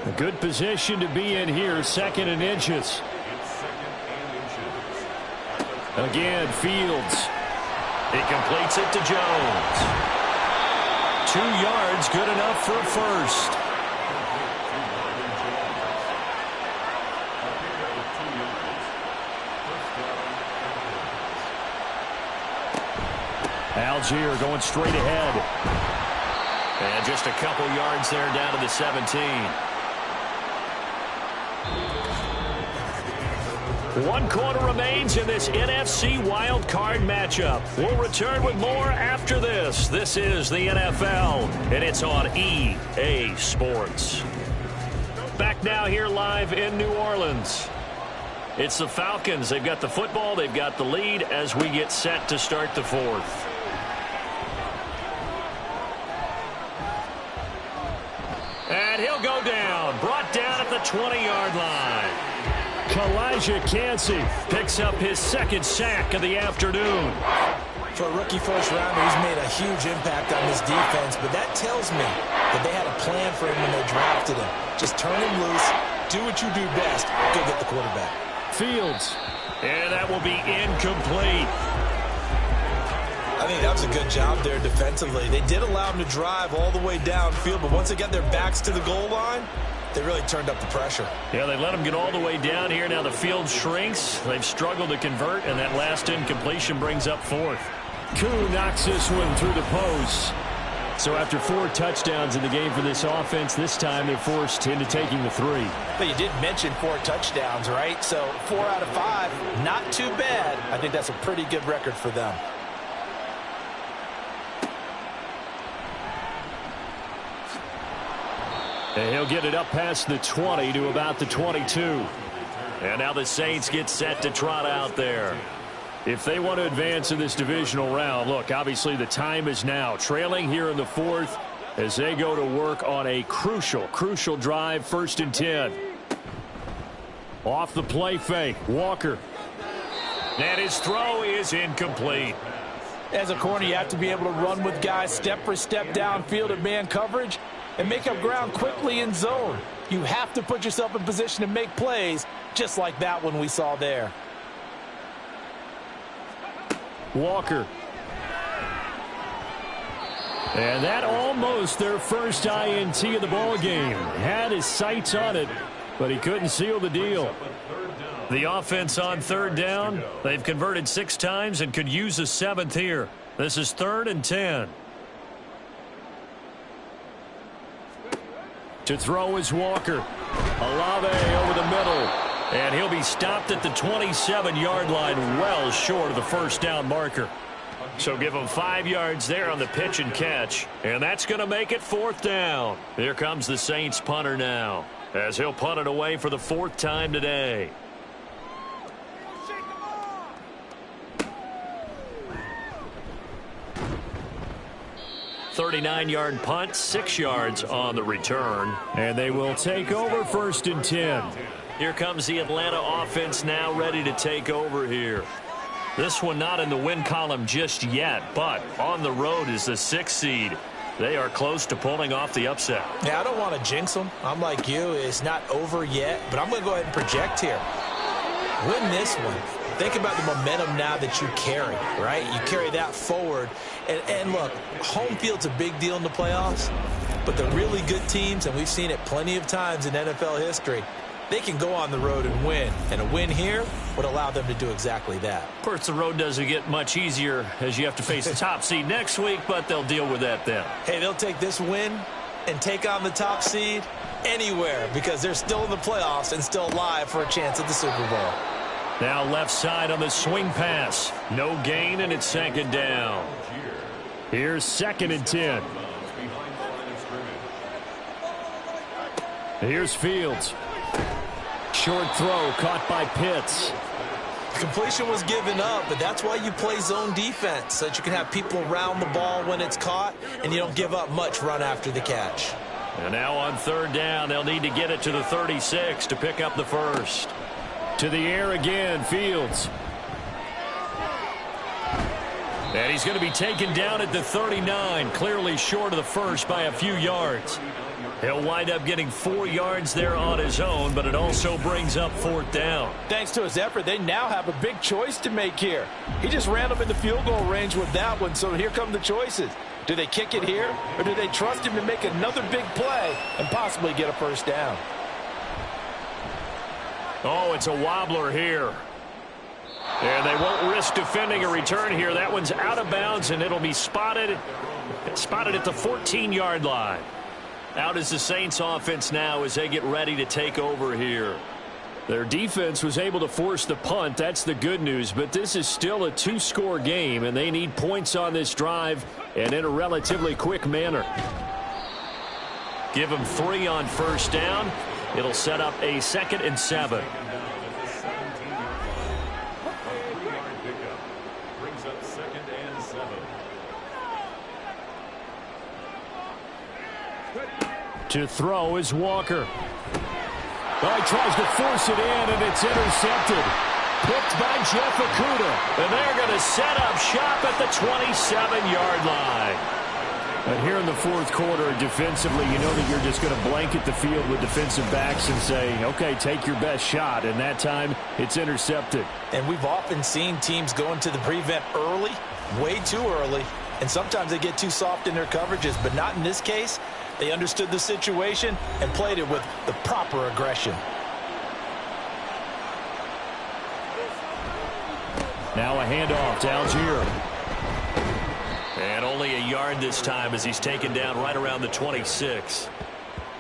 A good position to be in here, 2nd and inches. Again, Fields. He completes it to Jones. 2 yards, good enough for a first. Algier going straight ahead. And just a couple yards there down to the 17. 1 quarter remains in this NFC wild card matchup. We'll return with more after this. This is the NFL, and it's on EA Sports. Back now here live in New Orleans. It's the Falcons. They've got the football. They've got the lead as we get set to start the fourth. And he'll go down. Brought down at the 20-yard line. Kalijah Kancey picks up his second sack of the afternoon. For a rookie first-rounder, he's made a huge impact on this defense, but that tells me that they had a plan for him when they drafted him. Just turn him loose, do what you do best, go get the quarterback. Fields. And that will be incomplete. I think that was a good job there defensively. They did allow him to drive all the way downfield, but once they got their backs to the goal line, they really turned up the pressure. Yeah, they let him get all the way down here. Now the field shrinks. They've struggled to convert, and that last incompletion brings up fourth. Koo knocks this one through the post. So after 4 touchdowns in the game for this offense, this time they're forced into taking the 3. But you did mention 4 touchdowns, right? So 4 out of 5, not too bad. I think that's a pretty good record for them. And he'll get it up past the 20 to about the 22. And now the Saints get set to trot out there. If they want to advance in this divisional round, look, obviously the time is now. Trailing here in the fourth as they go to work on a crucial drive, 1st and 10. Off the play fake, Walker. And his throw is incomplete. As a corner, you have to be able to run with guys step for step downfield at man coverage and make up ground quickly in zone. You have to put yourself in position to make plays, just like that one we saw there. Walker. And that almost their first INT of the ball game. Had his sights on it, but he couldn't seal the deal. The offense on 3rd down. They've converted 6 times and could use a 7th here. This is 3rd and 10. To throw is Walker. Olave over the middle. And he'll be stopped at the 27-yard line, well short of the first down marker. So give him 5 yards there on the pitch and catch. And that's going to make it 4th down. Here comes the Saints punter now, as he'll punt it away for the 4th time today. $39-yard punt, 6 yards on the return. And they will take over 1st and 10. Here comes the Atlanta offense now ready to take over here. This one not in the win column just yet, but on the road is the 6th seed. They are close to pulling off the upset. Yeah, I don't want to jinx them. I'm like you. It's not over yet, but I'm going to go ahead and project here. Win this one. Think about the momentum now that you carry, right? You carry that forward. And look, home field's a big deal in the playoffs, but the really good teams, and we've seen it plenty of times in NFL history, they can go on the road and win. And a win here would allow them to do exactly that. Of course, the road doesn't get much easier as you have to face the top seed next week, but they'll deal with that then. Hey, they'll take this win and take on the top seed anywhere because they're still in the playoffs and still alive for a chance at the Super Bowl. Now left side on the swing pass. No gain, and it's 2nd down. Here's 2nd and 10. Here's Fields. Short throw caught by Pitts. Completion was given up, but that's why you play zone defense, so that you can have people around the ball when it's caught, and you don't give up much run after the catch. And now on 3rd down, they'll need to get it to the 36 to pick up the 1st. To the air again, Fields. And he's going to be taken down at the 39, clearly short of the 1st by a few yards. He'll wind up getting 4 yards there on his own, but it also brings up 4th down. Thanks to his effort, they now have a big choice to make here. He just ran them in the field goal range with that one, so here come the choices. Do they kick it here, or do they trust him to make another big play and possibly get a 1st down? Oh, it's a wobbler here. And they won't risk defending a return here. That one's out of bounds, and it'll be spotted at the 14-yard line. Out is the Saints offense now as they get ready to take over here. Their defense was able to force the punt. That's the good news. But this is still a 2-score game, and they need points on this drive and in a relatively quick manner. Give them 3 on 1st down. It'll set up a 2nd and 7. To throw is Walker. Oh, he tries to force it in, and it's intercepted. Picked by Jeff Okudah. And they're going to set up shop at the 27-yard line. But here in the fourth quarter, defensively, you know that you're just going to blanket the field with defensive backs and say, okay, take your best shot. And that time, it's intercepted. And we've often seen teams go into the prevent early, way too early, and sometimes they get too soft in their coverages, but not in this case. They understood the situation and played it with the proper aggression. Now a handoff to Algier. And only a yard this time as he's taken down right around the 26.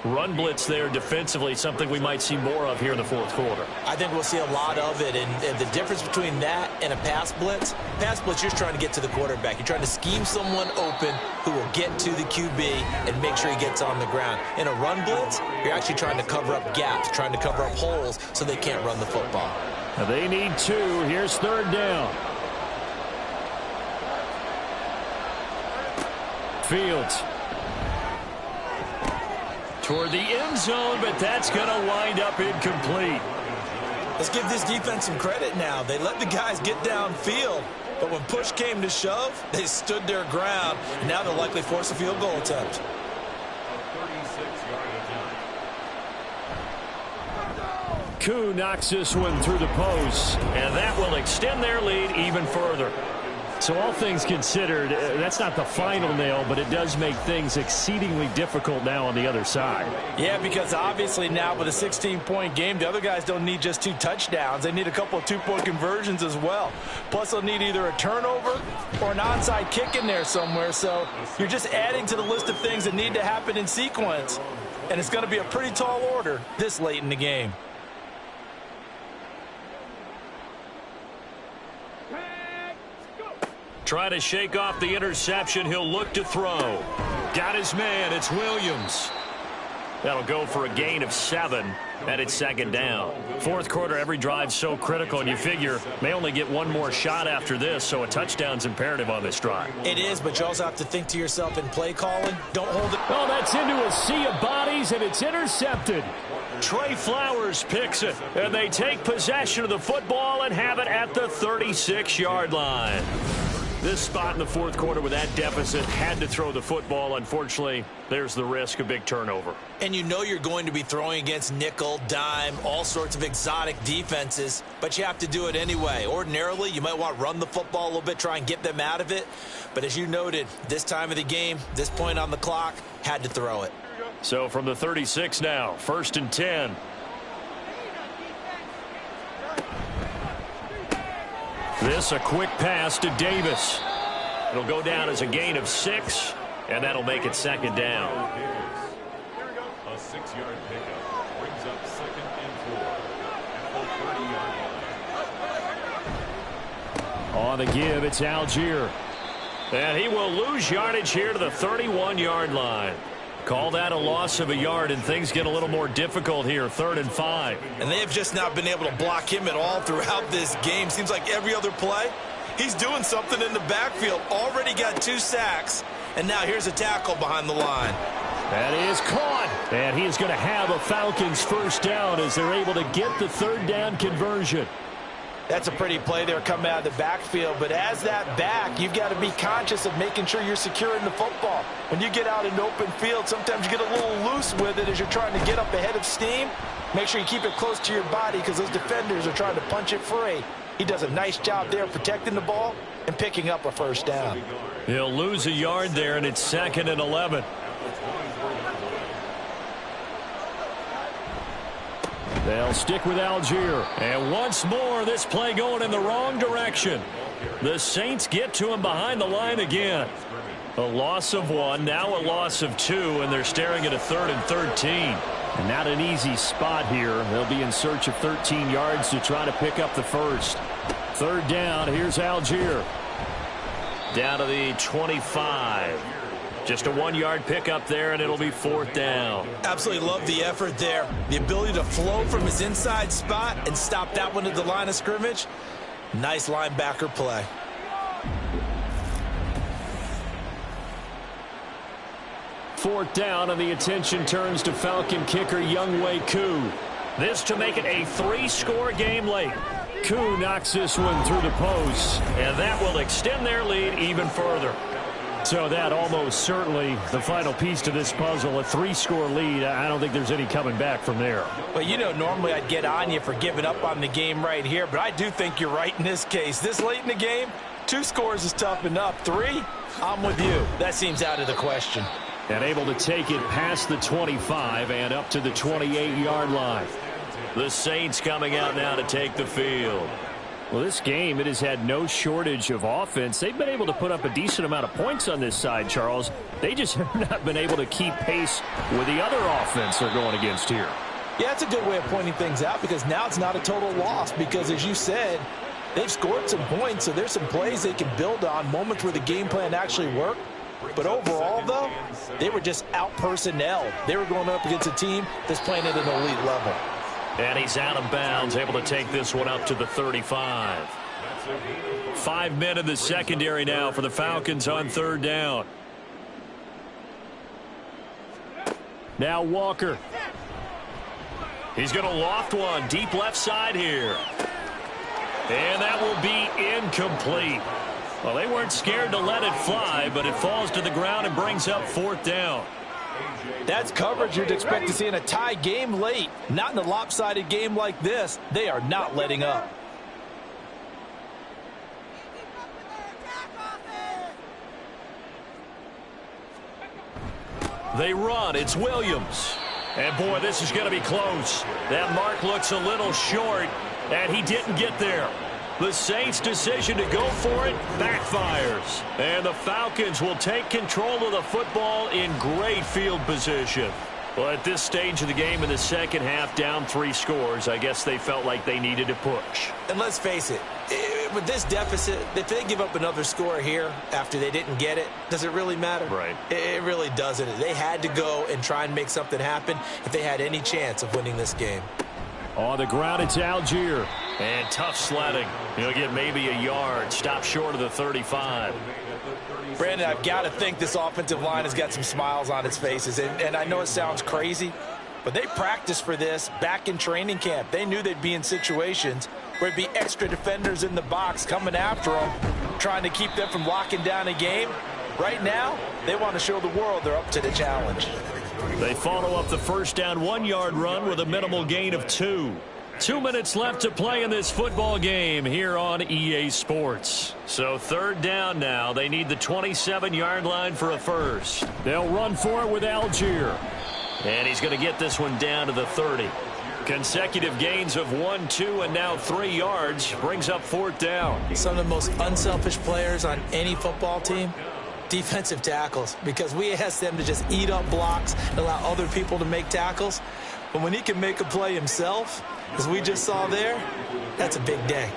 Run blitz there defensively, something we might see more of here in the fourth quarter. I think we'll see a lot of it, and the difference between that and a pass blitz, you're just trying to get to the quarterback. You're trying to scheme someone open who will get to the QB and make sure he gets on the ground. In a run blitz, you're actually trying to cover up gaps, trying to cover up holes so they can't run the football. Now they need two. Here's third down. Fields. Toward the end zone, but that's going to wind up incomplete. Let's give this defense some credit now. They let the guys get downfield, but when push came to shove, they stood their ground, and now they'll likely force a field goal attempt. Koo knocks this one through the post. And that will extend their lead even further. So all things considered, that's not the final nail, but it does make things exceedingly difficult now on the other side. Yeah, because obviously now with a 16-point game, the other guys don't need just 2 touchdowns. They need a couple of 2-point conversions as well. Plus, they'll need either a turnover or an onside kick in there somewhere. So you're just adding to the list of things that need to happen in sequence. And it's going to be a pretty tall order this late in the game. Try to shake off the interception. He'll look to throw. Got his man. It's Williams. That'll go for a gain of 7, and it's second down. Fourth quarter, every drive's so critical, and you figure may only get one more shot after this, so a touchdown's imperative on this drive. It is, but you also have to think to yourself in play calling. Don't hold it. Oh, that's into a sea of bodies, and it's intercepted. Trey Flowers picks it, and they take possession of the football and have it at the 36-yard line. This spot in the fourth quarter with that deficit had to throw the football. Unfortunately, there's the risk of big turnover. And you know you're going to be throwing against nickel, dime, all sorts of exotic defenses, but you have to do it anyway. Ordinarily, you might want to run the football a little bit, try and get them out of it. But as you noted, this time of the game, this point on the clock, had to throw it. So from the 36 now, 1st and 10. This a quick pass to Davis. It'll go down as a gain of 6, and that'll make it second down. A 6-yard pickup brings up 2nd and 4 at the 30-yard line. On the give, it's Algier. And he will lose yardage here to the 31-yard line. Call that a loss of a yard, and things get a little more difficult here, 3rd and 5. And they have just not been able to block him at all throughout this game. Seems like every other play, he's doing something in the backfield. Already got 2 sacks, and now here's a tackle behind the line. That is caught. And he is going to have a Falcons first down as they're able to get the 3rd down conversion. That's a pretty play there coming out of the backfield, but as that back, you've got to be conscious of making sure you're securing the football. When you get out in open field, sometimes you get a little loose with it as you're trying to get up ahead of steam. Make sure you keep it close to your body because those defenders are trying to punch it free. He does a nice job there protecting the ball and picking up a first down. He'll lose a yard there, and it's 2nd and 11. They'll stick with Algier. And once more, this play going in the wrong direction. The Saints get to him behind the line again. A loss of 1, now a loss of 2, and they're staring at a 3rd and 13. And not an easy spot here. They'll be in search of 13 yards to try to pick up the first. 3rd down, here's Algier. Down to the 25. Just a 1-yard pickup there, and it'll be 4th down. Absolutely love the effort there. The ability to flow from his inside spot and stop that one at the line of scrimmage. Nice linebacker play. 4th down, and the attention turns to Falcon kicker Younghoe Koo. This to make it a 3-score game late. Koo knocks this one through the post. And that will extend their lead even further. So that almost certainly the final piece to this puzzle, a 3-score lead. I don't think there's any coming back from there. Well, you know, normally I'd get on you for giving up on the game right here, but I do think you're right in this case. This late in the game, 2 scores is tough enough. 3, I'm with you. That seems out of the question. And able to take it past the 25 and up to the 28-yard line. The Saints coming out now to take the field. Well, this game, it has had no shortage of offense. They've been able to put up a decent amount of points on this side, Charles. They just have not been able to keep pace with the other offense they're going against here. Yeah, that's a good way of pointing things out because now it's not a total loss because, as you said, they've scored some points, so there's some plays they can build on, moments where the game plan actually worked. But overall, though, they were just out-personnel. They were going up against a team that's playing at an elite level. And he's out of bounds, able to take this one up to the 35. 5 men in the secondary now for the Falcons on 3rd down. Now Walker. He's going to loft one deep left side here. And that will be incomplete. Well, they weren't scared to let it fly, but it falls to the ground and brings up 4th down. That's coverage you'd expect to see in a tie game late. Not in a lopsided game like this. They are not letting up. They run. It's Williams. And, boy, this is going to be close. That mark looks a little short, and he didn't get there. The Saints' decision to go for it backfires. And the Falcons will take control of the football in great field position. Well, at this stage of the game in the second half, down 3 scores, I guess they felt like they needed to push. And let's face it, with this deficit, if they give up another score here after they didn't get it, does it really matter? Right. It really doesn't. They had to go and try and make something happen if they had any chance of winning this game. On the ground, it's Algier. And tough sledding. He'll get maybe a yard. Stop short of the 35. Brandon, I've got to think this offensive line has got some smiles on its faces. And I know it sounds crazy, but they practiced for this back in training camp. They knew they'd be in situations where there'd be extra defenders in the box coming after them, trying to keep them from locking down a game. Right now, they want to show the world they're up to the challenge. They follow up the first down 1-yard run with a minimal gain of 2. 2 minutes left to play in this football game here on EA Sports. So 3rd down now. They need the 27-yard line for a first. They'll run for it with Algier. And he's going to get this one down to the 30. Consecutive gains of 1, 2, and now 3 yards brings up 4th down. Some of the most unselfish players on any football team, defensive tackles, because we ask them to just eat up blocks and allow other people to make tackles. But when he can make a play himself, as we just saw there, that's a big day.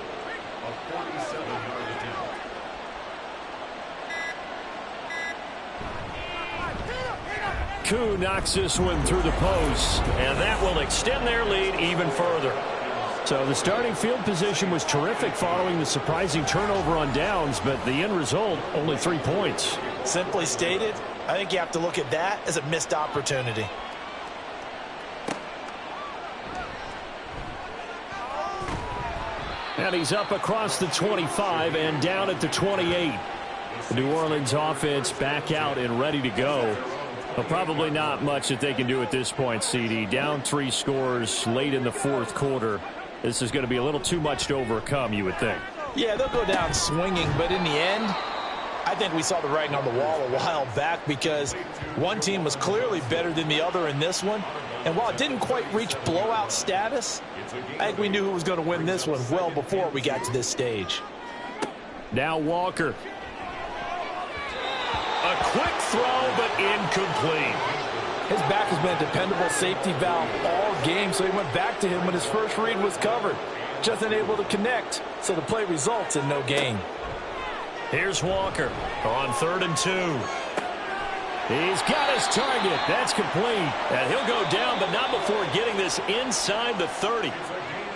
Koo knocks this one through the post. And that will extend their lead even further. So the starting field position was terrific following the surprising turnover on downs, but the end result, only 3 points. Simply stated, I think you have to look at that as a missed opportunity. And he's up across the 25 and down at the 28. The New Orleans offense back out and ready to go. But probably not much that they can do at this point, CD. Down 3 scores late in the 4th quarter. This is going to be a little too much to overcome, you would think. Yeah, they'll go down swinging, but in the end, I think we saw the writing on the wall a while back because one team was clearly better than the other in this one. And while it didn't quite reach blowout status, I think we knew who was going to win this one well before we got to this stage. Now Walker. A quick throw, but incomplete. His back has been a dependable safety valve all game, so he went back to him when his first read was covered. Just unable to connect, so the play results in no gain. Here's Walker on 3rd and 2. He's got his target. That's complete. And he'll go down, but not before getting this inside the 30.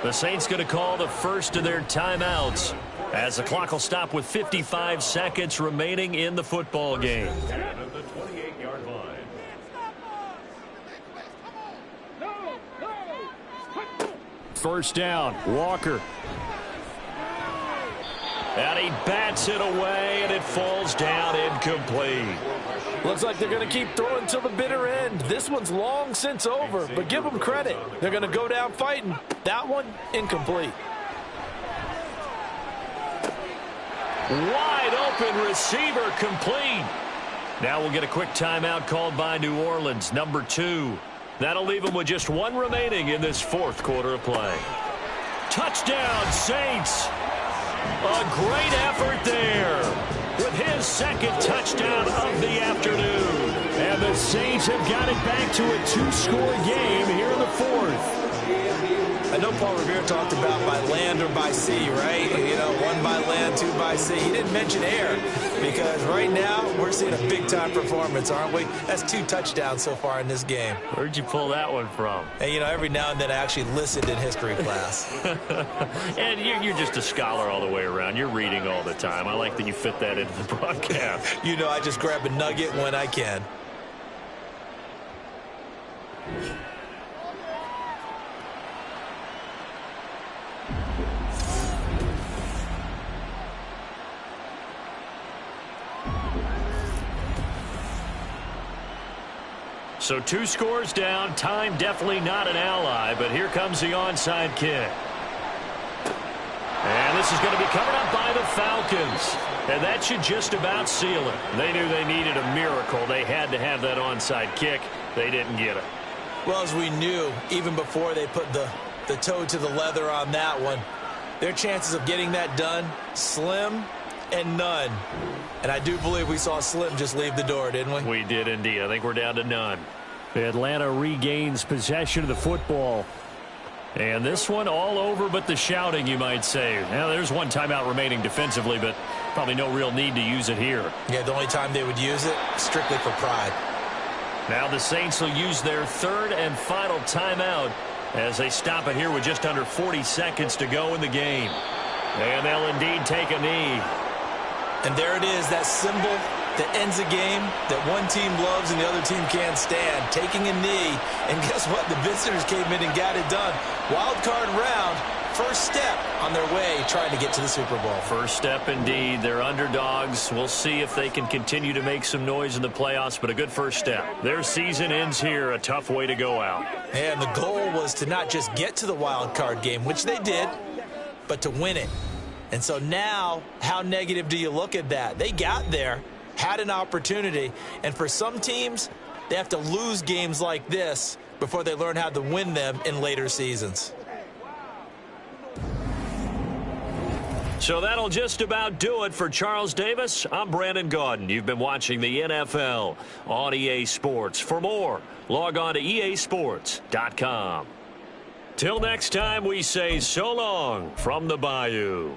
The Saints going to call the first of their timeouts as the clock will stop with 55 seconds remaining in the football game. First down, Walker. And he bats it away, and it falls down incomplete. Looks like they're going to keep throwing till the bitter end. This one's long since over, but give them credit. They're going to go down fighting. That one, incomplete. Wide open receiver, complete. Now we'll get a quick timeout called by New Orleans, number 2. That'll leave them with just 1 remaining in this 4th quarter of play. Touchdown, Saints. A great effort there with his 2nd touchdown of the afternoon. And the Saints have got it back to a 2-score game here in the 4th. I know Paul Revere talked about by land or by sea, right? You know, 1 by land, 2 by sea. He didn't mention air because right now we're seeing a big-time performance, aren't we? That's 2 touchdowns so far in this game. Where'd you pull that one from? And, you know, every now and then I actually listened in history class. And you're just a scholar all the way around. You're reading all the time. I like that you fit that into the broadcast. You know, I just grab a nugget when I can. So 2 scores down. Time definitely not an ally, but here comes the onside kick. And this is going to be covered up by the Falcons. And that should just about seal it. They knew they needed a miracle. They had to have that onside kick. They didn't get it. Well, as we knew, even before they put the toe to the leather on that one, their chances of getting that done, slim and none. And I do believe we saw Slim just leave the door, didn't we? We did indeed. I think we're down to none. Atlanta regains possession of the football. And this one all over but the shouting, you might say. Now, there's 1 timeout remaining defensively, but probably no real need to use it here. Yeah, the only time they would use it, strictly for pride. Now the Saints will use their 3rd and final timeout as they stop it here with just under 40 seconds to go in the game. And they'll indeed take a knee. And there it is, that symbol that ends a game that one team loves and the other team can't stand, taking a knee. And guess what? The visitors came in and got it done. Wild card round, first step on their way trying to get to the Super Bowl. First step indeed. They're underdogs. We'll see if they can continue to make some noise in the playoffs, but a good first step. Their season ends here, a tough way to go out. And the goal was to not just get to the wild card game, which they did, but to win it. And so now, how negative do you look at that? They got there, had an opportunity, and for some teams, they have to lose games like this before they learn how to win them in later seasons. So that'll just about do it for Charles Davis. I'm Brandon Gaudin. You've been watching the NFL on EA Sports. For more, log on to easports.com. Till next time, we say so long from the Bayou.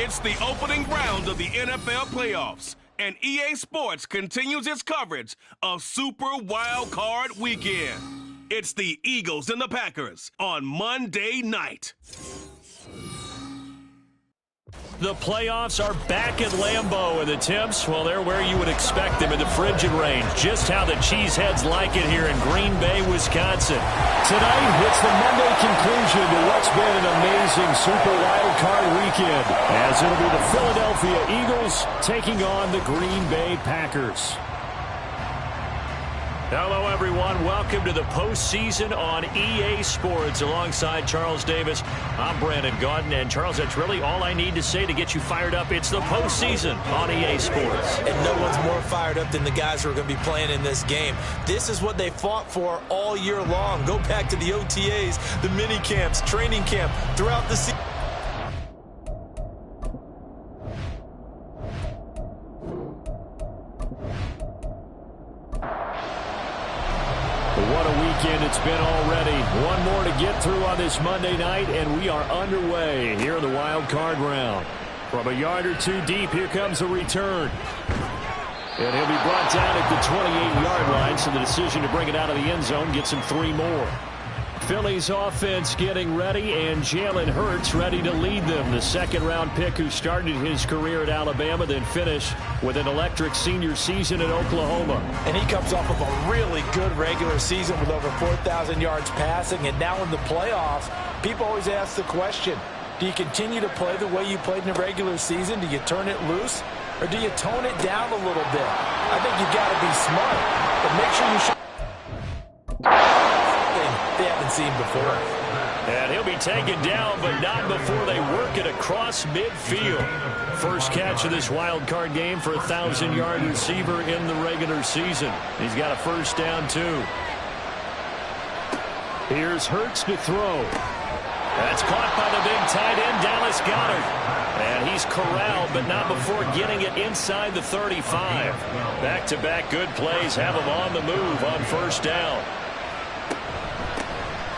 It's the opening round of the NFL playoffs, and EA Sports continues its coverage of Super Wild Card Weekend. It's the Eagles and the Packers on Monday night. The playoffs are back at Lambeau, and the temps, well, they're where you would expect them in the frigid range. Just how the Cheeseheads like it here in Green Bay, Wisconsin. Tonight, it's the Monday conclusion to what's been an amazing Super Wild Card weekend, as it'll be the Philadelphia Eagles taking on the Green Bay Packers. Hello, everyone. Welcome to the postseason on EA Sports. Alongside Charles Davis, I'm Brandon Gaudin. And, Charles, that's really all I need to say to get you fired up. It's the postseason on EA Sports. And no one's more fired up than the guys who are going to be playing in this game. This is what they fought for all year long. Go back to the OTAs, the mini camps, training camp, throughout the season. What a weekend it's been already. One more to get through on this Monday night, and we are underway here in the wild card round. From a yard or two deep, here comes a return. And he'll be brought down at the 28-yard line, so the decision to bring it out of the end zone gets him 3 more. Philly's offense getting ready, and Jalen Hurts ready to lead them. The second-round pick who started his career at Alabama, then finished with an electric senior season at Oklahoma. And he comes off of a really good regular season with over 4,000 yards passing. And now in the playoffs, people always ask the question, do you continue to play the way you played in the regular season? Do you turn it loose? Or do you tone it down a little bit? I think you've got to be smart, but make sure you show they haven't seen before. And he'll be taken down, but not before they work it across midfield. First catch of this wild card game for a 1,000-yard receiver in the regular season. He's got a first down, too. Here's Hurts to throw. That's caught by the big tight end, Dallas Goedert. And he's corralled, but not before getting it inside the 35. Back-to-back good plays have him on the move on first down.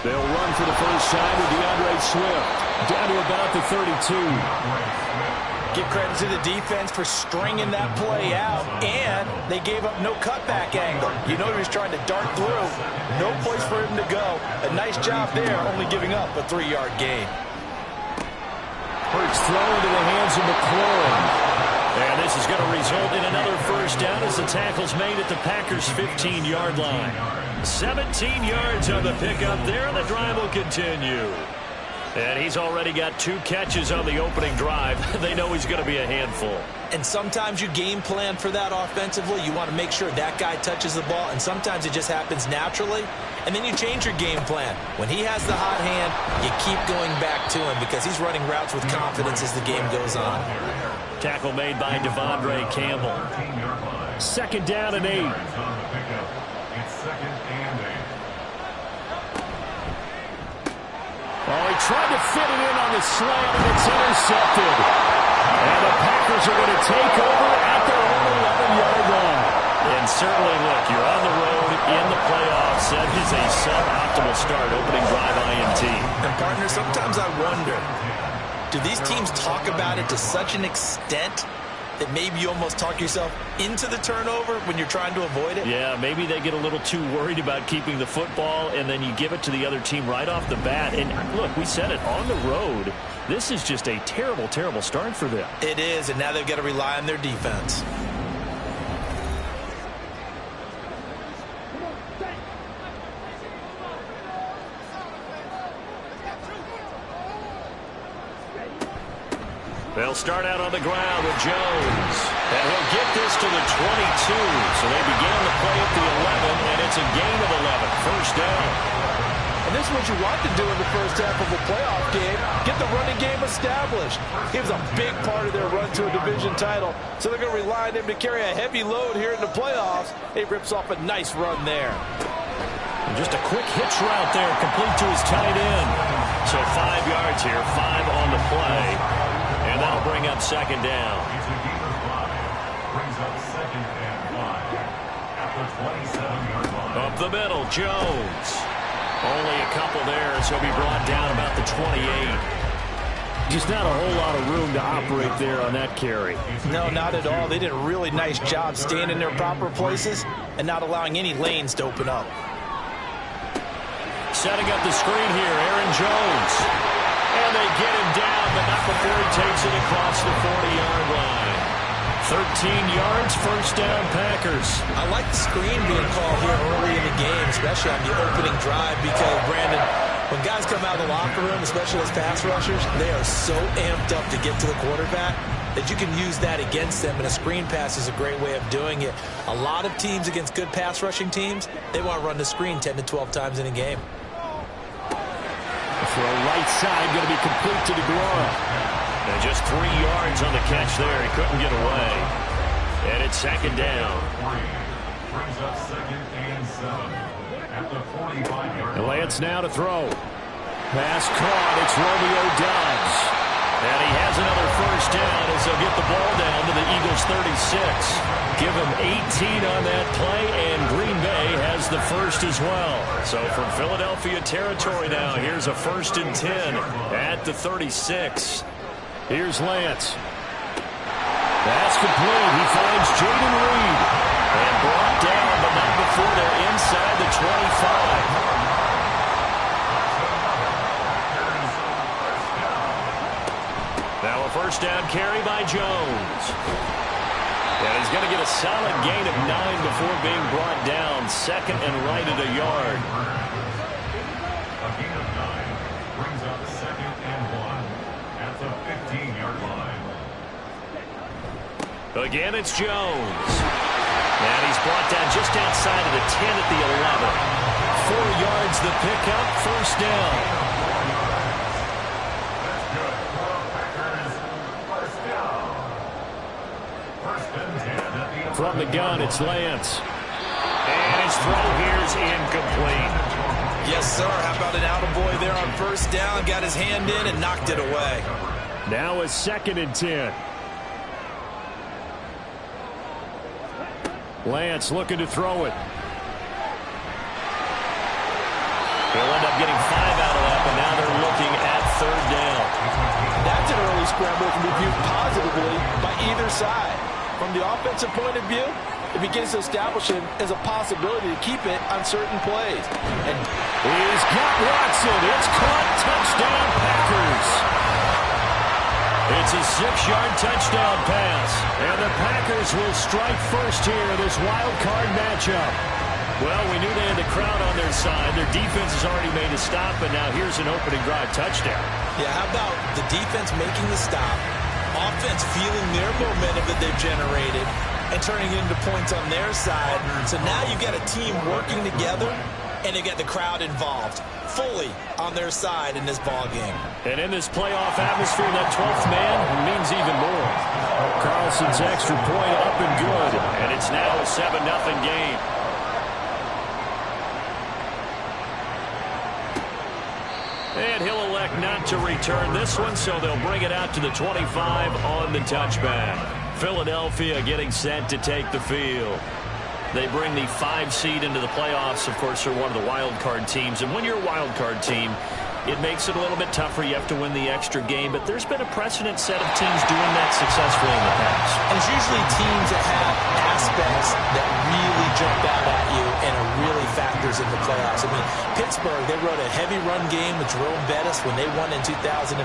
They'll run for the first time with DeAndre Swift. Down to about the 32. Give credit to the defense for stringing that play out, and they gave up no cutback angle. You know he was trying to dart through. No place for him to go. A nice job there, only giving up a 3-yard gain. Hurts thrown into the hands of McLaurin. And this is going to result in another first down as the tackle's made at the Packers' 15-yard line. 17 yards on the pickup there, and the drive will continue. And he's already got 2 catches on the opening drive. They know he's going to be a handful. And sometimes you game plan for that offensively. You want to make sure that guy touches the ball, and sometimes it just happens naturally. And then you change your game plan. When he has the hot hand, you keep going back to him because he's running routes with confidence as the game goes on. Tackle made by Devondre Campbell. Second down and 8. Oh, he tried to fit it in on the slant, and it's intercepted. And the Packers are going to take over at their own 11-yard line. And certainly, look, you're on the road in the playoffs. That is a suboptimal start, opening drive INT. And, partner, sometimes I wonder, do these teams talk about it to such an extent that maybe you almost talk yourself into the turnover when you're trying to avoid it? Yeah, maybe they get a little too worried about keeping the football, and then you give it to the other team right off the bat. And, look, we said it, on the road, this is just a terrible, terrible start for them. It is, and now they've got to rely on their defense. They'll start out on the ground with Jones. And he'll get this to the 22. So they began the play at the 11, and it's a gain of 11. First down. And this is what you want to do in the first half of a playoff game. Get the running game established. He was a big part of their run to a division title. So they're going to rely on him to carry a heavy load here in the playoffs. He rips off a nice run there. And just a quick hitch route there, complete to his tight end. So 5 yards here, 5 on the play. And that'll bring up second down. Brings up second and 5 at the 27-yard line. Up the middle, Jones. Only a couple there, so he'll be brought down about the 28. Just not a whole lot of room to operate there on that carry. No, not at all. They did a really nice job staying in their proper places and not allowing any lanes to open up. Setting up the screen here, Aaron Jones. And they get him down, but not before he takes it across the 40-yard line. 13 yards, first down, Packers. I like the screen being called here early in the game, especially on the opening drive, because, Brandon, when guys come out of the locker room, especially those pass rushers, they are so amped up to get to the quarterback that you can use that against them, and a screen pass is a great way of doing it. A lot of teams against good pass rushing teams, they want to run the screen 10 to 12 times in a game. For a right side, going to be complete to DeGuara. And just 3 yards on the catch there. He couldn't get away. And it's second down. Brings up 2nd and 7 at the 45-yard line. Lance now to throw. Pass caught. It's Romeo Doubs. And he has another first down as they'll get the ball down to the Eagles 36. Give him 18 on that play, and Green Bay has the first as well. So from Philadelphia territory now, here's a 1st and 10 at the 36. Here's Lance. That's complete. He finds Jaden Reed. And brought down, but not before they're inside the 25. Now a first down carry by Jones. And he's going to get a solid gain of 9 before being brought down. 2nd and right at a yard. A gain of 9 brings up 2nd and 1 at the 15-yard line. Again, it's Jones. And he's brought down just outside of the 10 at the 11. 4 yards the pickup, first down. From the gun, it's Lance. And his throw here's incomplete. Yes, sir. How about an attaboy there on first down? Got his hand in and knocked it away. Now a 2nd and 10. Lance looking to throw it. He'll end up getting 5 out of that, but now they're looking at 3rd down. That's an early scramble that can be viewed positively by either side. From the offensive point of view, it begins to establish him as a possibility to keep it on certain plays. And he's got Watson. It's caught. Touchdown, Packers. It's a 6-yard touchdown pass. And the Packers will strike first here in this wild card matchup. Well, we knew they had the crowd on their side. Their defense has already made a stop, and now here's an opening drive touchdown. Yeah, how about the defense making the stop, offense feeling their momentum that they've generated, and turning it into points on their side. So now you've got a team working together, and they've got the crowd involved fully on their side in this ball game. And in this playoff atmosphere, that 12th man means even more. Carlson's extra point up and good. And it's now a 7-0 game. And he'll elect not to return this one, so they'll bring it out to the 25 on the touchback. Philadelphia getting set to take the field. They bring the 5 seed into the playoffs. Of course, they're one of the wild card teams. And when you're a wild card team, it makes it a little bit tougher. You have to win the extra game. But there's been a precedent set of teams doing that successfully in the past. And it's usually teams that have aspects that really jump out at you and are really factors in the playoffs. I mean, Pittsburgh, they rode a heavy run game with Jerome Bettis when they won in 2005.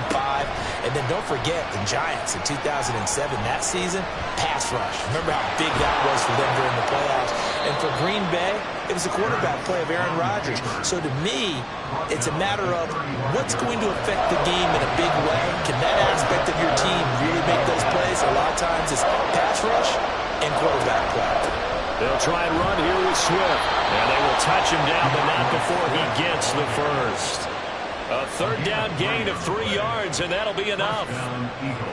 And then don't forget the Giants in 2007. That season, pass rush. Remember how big that was for them during the playoffs. And for Green Bay, it was the quarterback play of Aaron Rodgers. So to me, it's a matter of what's going to affect the game in a big way. Can that aspect of your team really make those plays? A lot of times it's pass rush and quarterback play. They'll try and run here with Swift. And they will touch him down, but not before he gets the first. A 3rd down gain of 3 yards, and that'll be enough.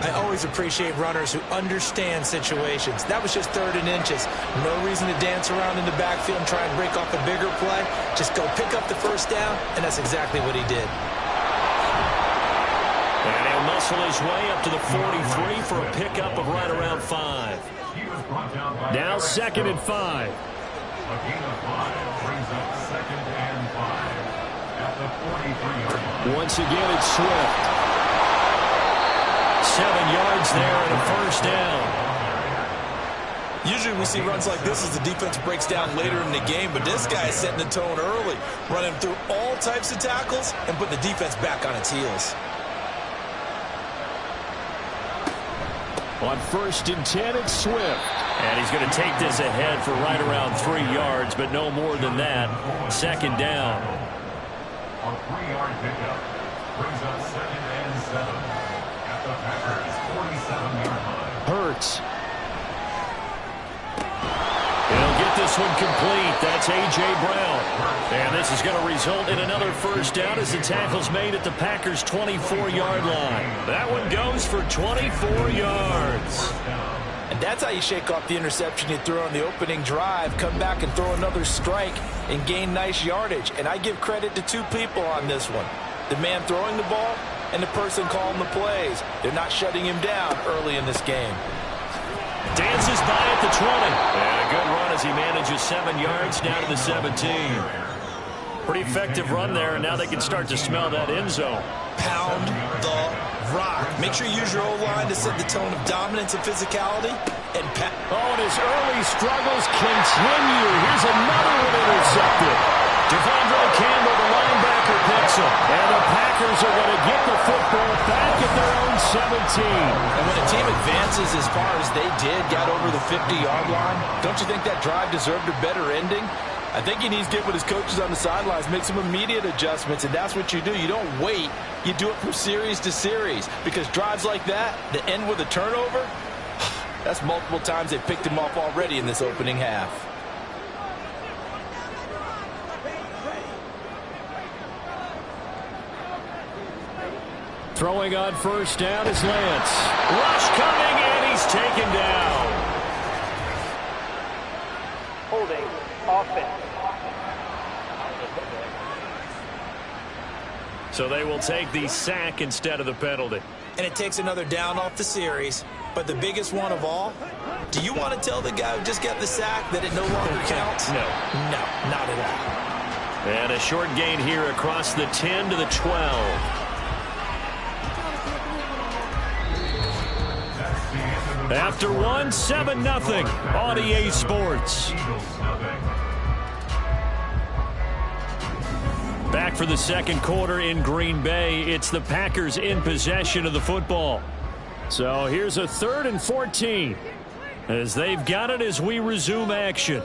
I always appreciate runners who understand situations. That was just 3rd and inches. No reason to dance around in the backfield and try and break off a bigger play. Just go pick up the first down, and that's exactly what he did. And he'll muscle his way up to the 43 for a pickup of right around 5. Now 2nd and 5. A gain of 5 brings up 2nd and 5 at the 43-yard line. Once again, it's Swift. 7 yards there and a first down. Usually we see runs like this as the defense breaks down later in the game, but this guy is setting the tone early, running through all types of tackles and putting the defense back on its heels. On 1st and 10, it's Swift. And he's going to take this ahead for right around 3 yards, but no more than that. 2nd down. A 3-yard pickup brings up 2nd and 7 at the Packers' 47-yard line. Hurts. He'll get this one complete. That's A.J. Brown. And this is going to result in another first down as the tackle's made at the Packers' 24-yard line. That one goes for 24 yards. And that's how you shake off the interception you threw on the opening drive, come back and throw another strike and gain nice yardage. And I give credit to 2 people on this one. The man throwing the ball and the person calling the plays. They're not shutting him down early in this game. Dances by at the 20. And a good run as he manages 7 yards down to the 17. Pretty effective run there, and now they can start to smell that end zone. Pound the rock. Make sure you use your O-line to set the tone of dominance and physicality. And and his early struggles continue. Here's another one intercepted. Devondre Campbell, the linebacker, picks him. And the Packers are going to get the football back at their own 17. And when a team advances as far as they did, got over the 50-yard line, don't you think that drive deserved a better ending? I think he needs to get with his coaches on the sidelines, make some immediate adjustments, and that's what you do. You don't wait. You do it from series to series, because drives like that end with a turnover, that's multiple times they picked him off already in this opening half. Throwing on 1st down is Lance. Rush coming, and he's taken down. Holding. Offense. So they will take the sack instead of the penalty. And it takes another down off the series. But the biggest one of all, do you want to tell the guy who just got the sack that it no longer counts? No. No, not at all. And a short gain here across the 10 to the 12. After 1, 7-0 on EA Sports. Back for the 2nd quarter in Green Bay. It's the Packers in possession of the football. So here's a 3rd and 14 as they've got it as we resume action.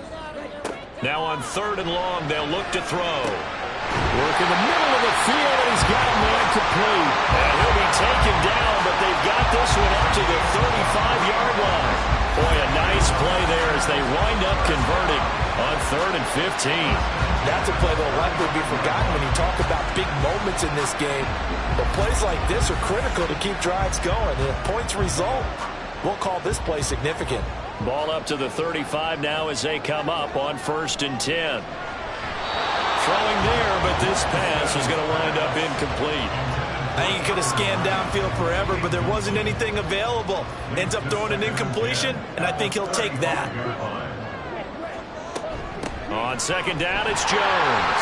Now on 3rd and long, they'll look to throw. Work in the middle of the field, and he's got a man complete. And he'll be taken down, but they've got this one up to the 35-yard line. Boy, a nice play there as they wind up converting on 3rd and 15. That's a play that will likely be forgotten when you talk about big moments in this game. But plays like this are critical to keep drives going. And if points result, we'll call this play significant. Ball up to the 35 now as they come up on 1st and 10. Throwing there, but this pass is going to wind up incomplete. I think he could have scanned downfield forever, but there wasn't anything available. Ends up throwing an incompletion, and I think he'll take that. On 2nd down, it's Jones.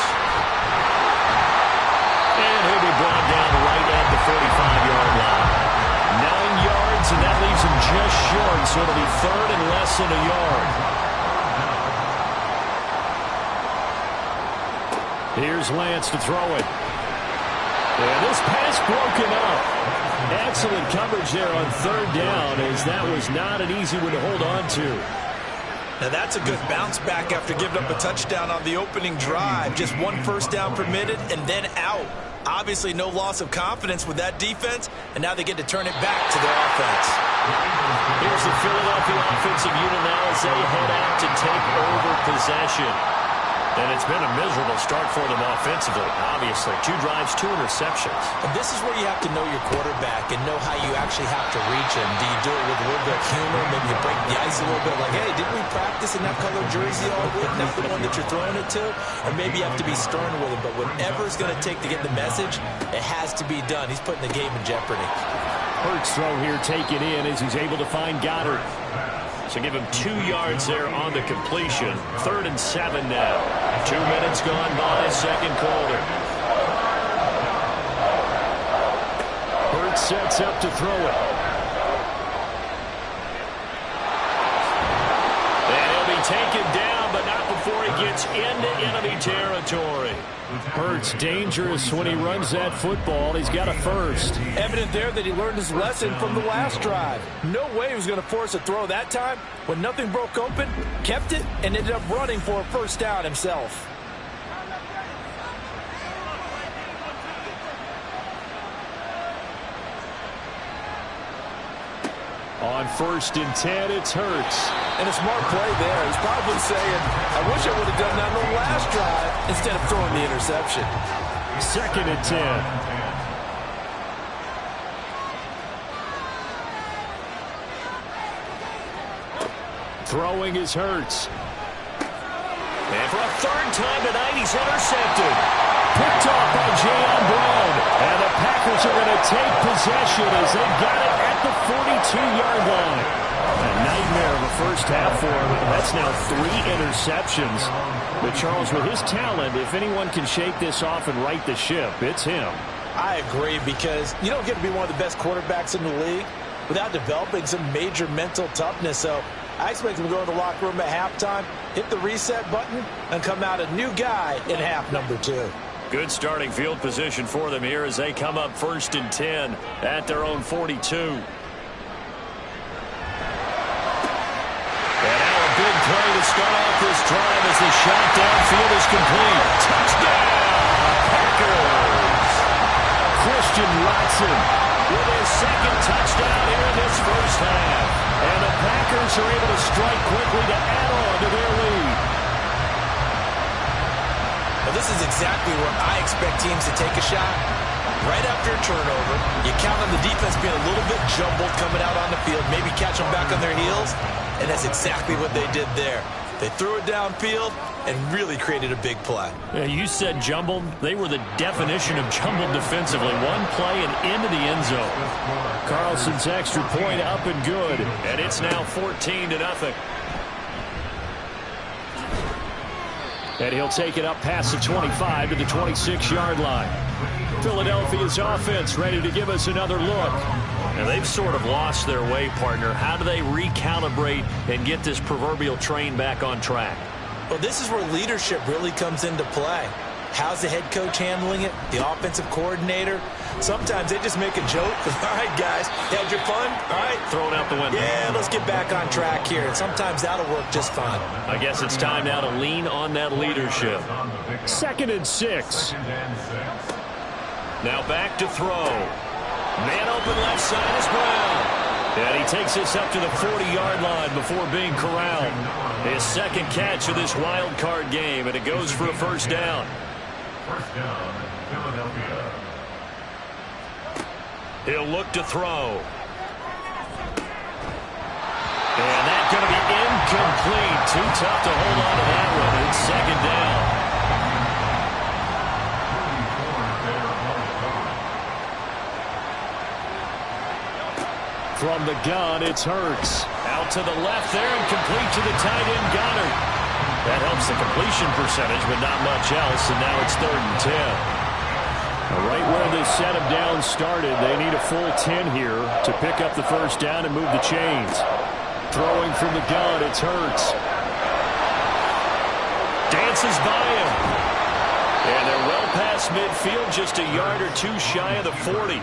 And he'll be brought down right at the 45-yard line. 9 yards, and that leaves him just short, so it'll be 3rd and less than a yard. Here's Lance to throw it. And this pass broken up. Excellent coverage there on 3rd down, as that was not an easy one to hold on to. Now that's a good bounce back after giving up a touchdown on the opening drive. Just 1 first down permitted and then out. Obviously no loss of confidence with that defense, and now they get to turn it back to their offense. Here's the Philadelphia offensive unit now as they head out to take over possession. And it's been a miserable start for them offensively, obviously. 2 drives, 2 interceptions. And this is where you have to know your quarterback and know how you actually have to reach him. Do you do it with a little bit of humor? Maybe you break the ice a little bit like, hey, didn't we practice in that color jersey all week? Not the one that you're throwing it to? Or maybe you have to be stern with him. But whatever it's going to take to get the message, it has to be done. He's putting the game in jeopardy. Hurts throw here taken in as he's able to find Goddard. So give him 2 yards there on the completion. 3rd and 7 now. 2 minutes gone by, 2nd quarter. Hurts sets up to throw it. taken down, but not before he gets into enemy territory. Hurts dangerous when he runs that football. He's got a first. Evident there that he learned his lesson from the last drive. No way he was going to force a throw that time. When nothing broke open, kept it, and ended up running for a first down himself. On 1st and 10, it's Hurts. And a smart play there. He's probably saying, I wish I would have done that on the last drive instead of throwing the interception. 2nd and 10. Throwing is Hurts. And for a 3rd time tonight, he's intercepted. Picked off by Jayon Brown. And the Packers are going to take possession as they got it at the 42-yard line. A nightmare of a first half for him. That's now 3 interceptions. But Charles, with his talent, if anyone can shake this off and right the ship, it's him. I agree, because you don't get to be one of the best quarterbacks in the league without developing some major mental toughness. So I expect him to go in the locker room at halftime, hit the reset button, and come out a new guy in half number 2. Good starting field position for them here as they come up 1st and 10 at their own 42. And now a big play to start off this drive as the shot downfield is complete. Touchdown, Packers! Christian Watson with his 2nd touchdown here in this first half. And the Packers are able to strike quickly to add on to their lead. Well, this is exactly where I expect teams to take a shot. Right after a turnover, you count on the defense being a little bit jumbled coming out on the field, maybe catch them back on their heels, and that's exactly what they did there. They threw it downfield and really created a big play. Yeah, you said jumbled. They were the definition of jumbled defensively. One play and into the end zone. Carlson's extra point up and good. And it's now 14-0. And he'll take it up past the 25 to the 26-yard line. Philadelphia's offense ready to give us another look. Now they've sort of lost their way, partner. How do they recalibrate and get this proverbial train back on track? Well, this is where leadership really comes into play. How's the head coach handling it? The offensive coordinator? Sometimes they just make a joke. All right, guys, had your fun? All right. Throw it out the window. Yeah, let's get back on track here. And sometimes that'll work just fine. I guess it's time now to lean on that leadership. 2nd and 6. Now back to throw. Man open left side is Brown. And he takes this up to the 40-yard line before being corralled. His 2nd catch of this wild card game, and it goes for a first down. First down, Philadelphia. He'll look to throw. And that's going to be incomplete. Too tough to hold on to that one. It's 2nd down. From the gun, it's Hurts. Out to the left there and complete to the tight end, Goddard. That helps the completion percentage, but not much else, and now it's 3rd and 10. Right where this setup down started, they need a full 10 here to pick up the first down and move the chains. Throwing from the gun, it's Hurts. Dances by him. And they're well past midfield, just a yard or two shy of the 40.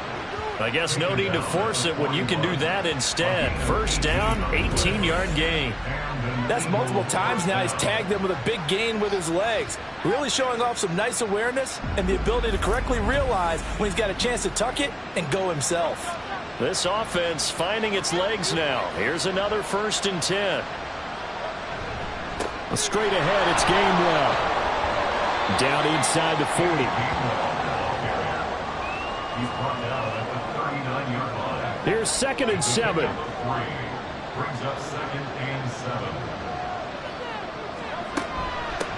I guess no need to force it when you can do that instead. First down, 18-yard gain. That's multiple times now he's tagged them with a big gain with his legs. Really showing off some nice awareness and the ability to correctly realize when he's got a chance to tuck it and go himself. This offense finding its legs now. Here's another 1st and 10. Straight ahead, it's Gainwell. Down inside the 40. He's brought down at the 39-yard line. Here's 2nd and 7. Brings up 2nd and 7.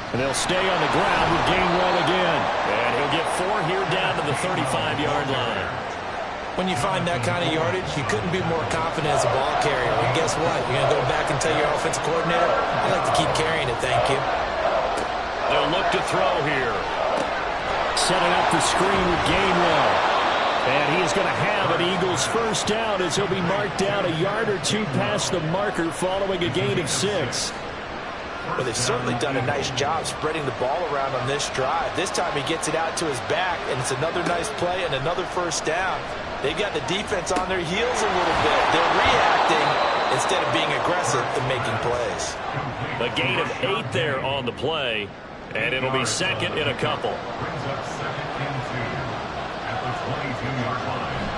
And they'll stay on the ground with Gainwell again. And he'll get 4 here down to the 35-yard line. When you find that kind of yardage, you couldn't be more confident as a ball carrier. And guess what? You're going to go back and tell your offensive coordinator, I'd like to keep carrying it, thank you. They'll look to throw here. Setting up the screen with Gainwell. And he is going to have an Eagles first down as he'll be marked down a yard or two past the marker following a gain of 6. Well, they've certainly done a nice job spreading the ball around on this drive. This time he gets it out to his back, and it's another nice play and another first down. They've got the defense on their heels a little bit. They're reacting instead of being aggressive and making plays. A gain of 8 there on the play, and it'll be second in a couple.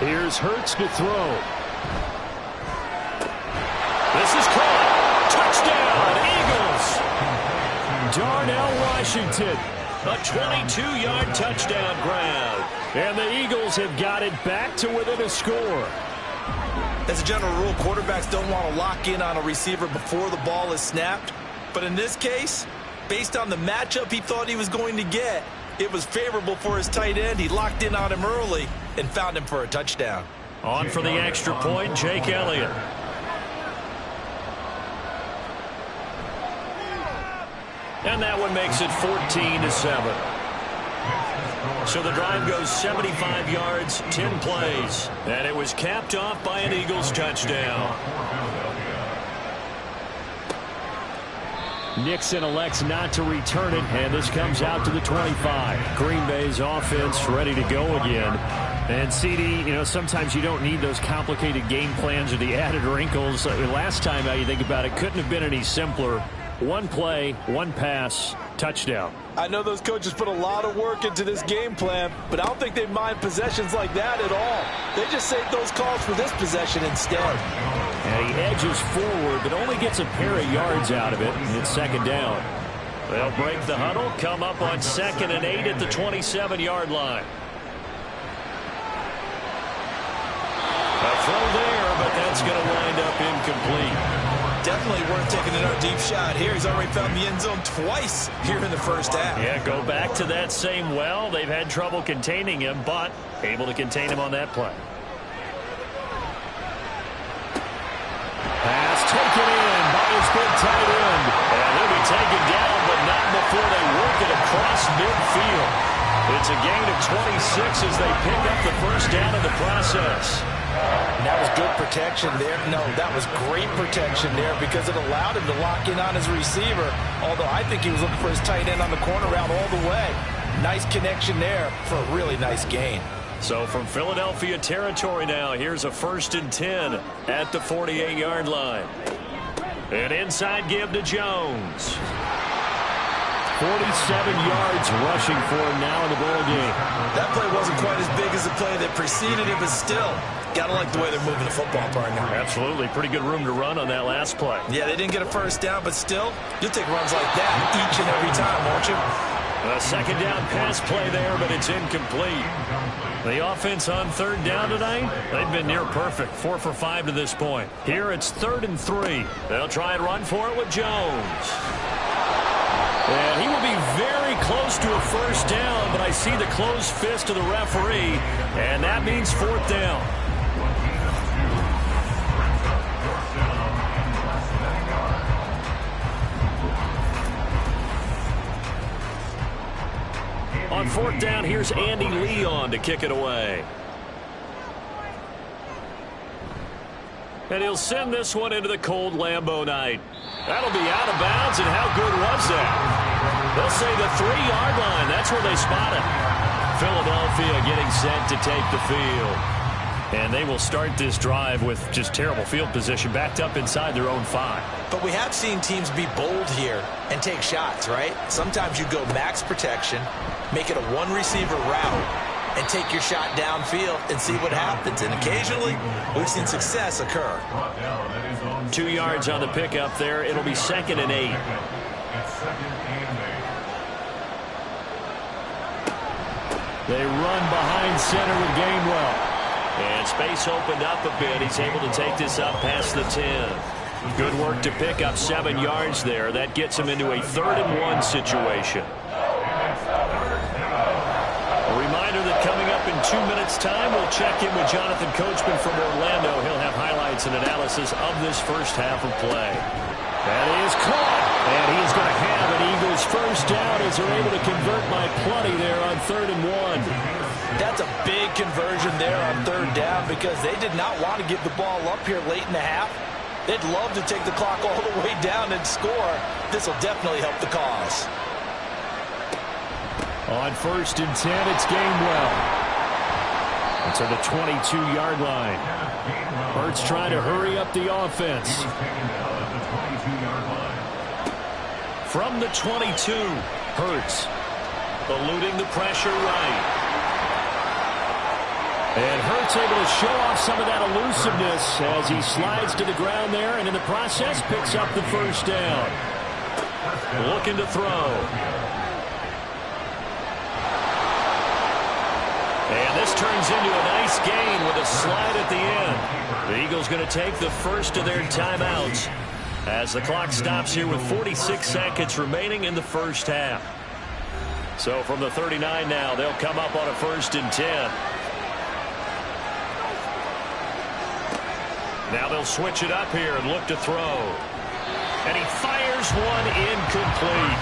Here's Hurts to throw. This is caught. Touchdown, Eagles. Darnell Washington. A 22-yard touchdown grab. And the Eagles have got it back to within a score. As a general rule, quarterbacks don't want to lock in on a receiver before the ball is snapped. But in this case, based on the matchup he thought he was going to get, it was favorable for his tight end. He locked in on him early and found him for a touchdown. On for the extra point, Jake Elliott. And that one makes it 14-7. So the drive goes 75 yards, 10 plays. And it was capped off by an Eagles touchdown. Nixon elects not to return it, and this comes out to the 25. Green Bay's offense ready to go again. And CD, you know, sometimes you don't need those complicated game plans or the added wrinkles. Last time, how you think about it, couldn't have been any simpler. One play, one pass, touchdown. I know those coaches put a lot of work into this game plan, but I don't think they mind possessions like that at all. They just save those calls for this possession instead. And he edges forward, but only gets a pair of yards out of it, and it's second down. They'll break the huddle, come up on 2nd and 8 at the 27-yard line. A throw there, but that's going to wind up incomplete. Definitely worth taking another deep shot here. He's already found the end zone twice here in the first half. Yeah, go back to that same well. They've had trouble containing him, but able to contain him on that play. Pass taken in by his good tight end. And he'll be taken down, but not before they work it across midfield. It's a gain of 26 as they pick up the first down in the process. And that was good protection there. No, that was great protection there because it allowed him to lock in on his receiver, although I think he was looking for his tight end on the corner route all the way. Nice connection there for a really nice gain. So from Philadelphia territory now, here's a 1st and 10 at the 48-yard line. An inside give to Jones. 47 yards rushing for him now in the ball game. That play wasn't quite as big as the play that preceded it, but still, gotta like the way they're moving the football, partner. Absolutely. Pretty good room to run on that last play. Yeah, they didn't get a first down, but still, you'll take runs like that each and every time, won't you? A second down pass play there, but it's incomplete. The offense on 3rd down tonight, they've been near perfect. 4 for 5 to this point. Here it's 3rd and 3. They'll try and run for it with Jones. And he will be very close to a first down, but I see the closed fist of the referee, and that means 4th down. On 4th down, here's Andy Leon to kick it away. And he'll send this one into the cold Lambeau night. That'll be out of bounds, and how good was that? They'll say the 3-yard line. That's where they spot it. Philadelphia getting set to take the field. And they will start this drive with just terrible field position, backed up inside their own 5. But we have seen teams be bold here and take shots, right? Sometimes you go max protection, make it a one-receiver route, and take your shot downfield and see what happens. And occasionally, we've seen success occur. 2 yards on the pickup there. It'll be 2nd and 8. They run behind center with Gainwell. And space opened up a bit. He's able to take this up past the 10. Good work to pick up 7 yards there. That gets him into a 3rd and 1 situation. A reminder that coming up in 2 minutes' time, we'll check in with Jonathan Coachman from Orlando. He'll have highlights and analysis of this first half of play. That is caught. And he's going to have an Eagles first down as they're able to convert by plenty there on 3rd and 1. That's a big conversion there on 3rd down because they did not want to give the ball up here late in the half. They'd love to take the clock all the way down and score. This will definitely help the cause. On 1st and 10, it's Gainwell. To the 22-yard line. Hurts trying to hurry up the offense. From the 22, Hurts eluding the pressure right. And Hurts able to show off some of that elusiveness as he slides to the ground there, and in the process picks up the first down. Looking to throw. And this turns into a nice gain with a slide at the end. The Eagles going to take the first of their timeouts as the clock stops here with 46 seconds remaining in the first half. So from the 39 now, they'll come up on a 1st and 10. Now they'll switch it up here and look to throw. And he fires one incomplete.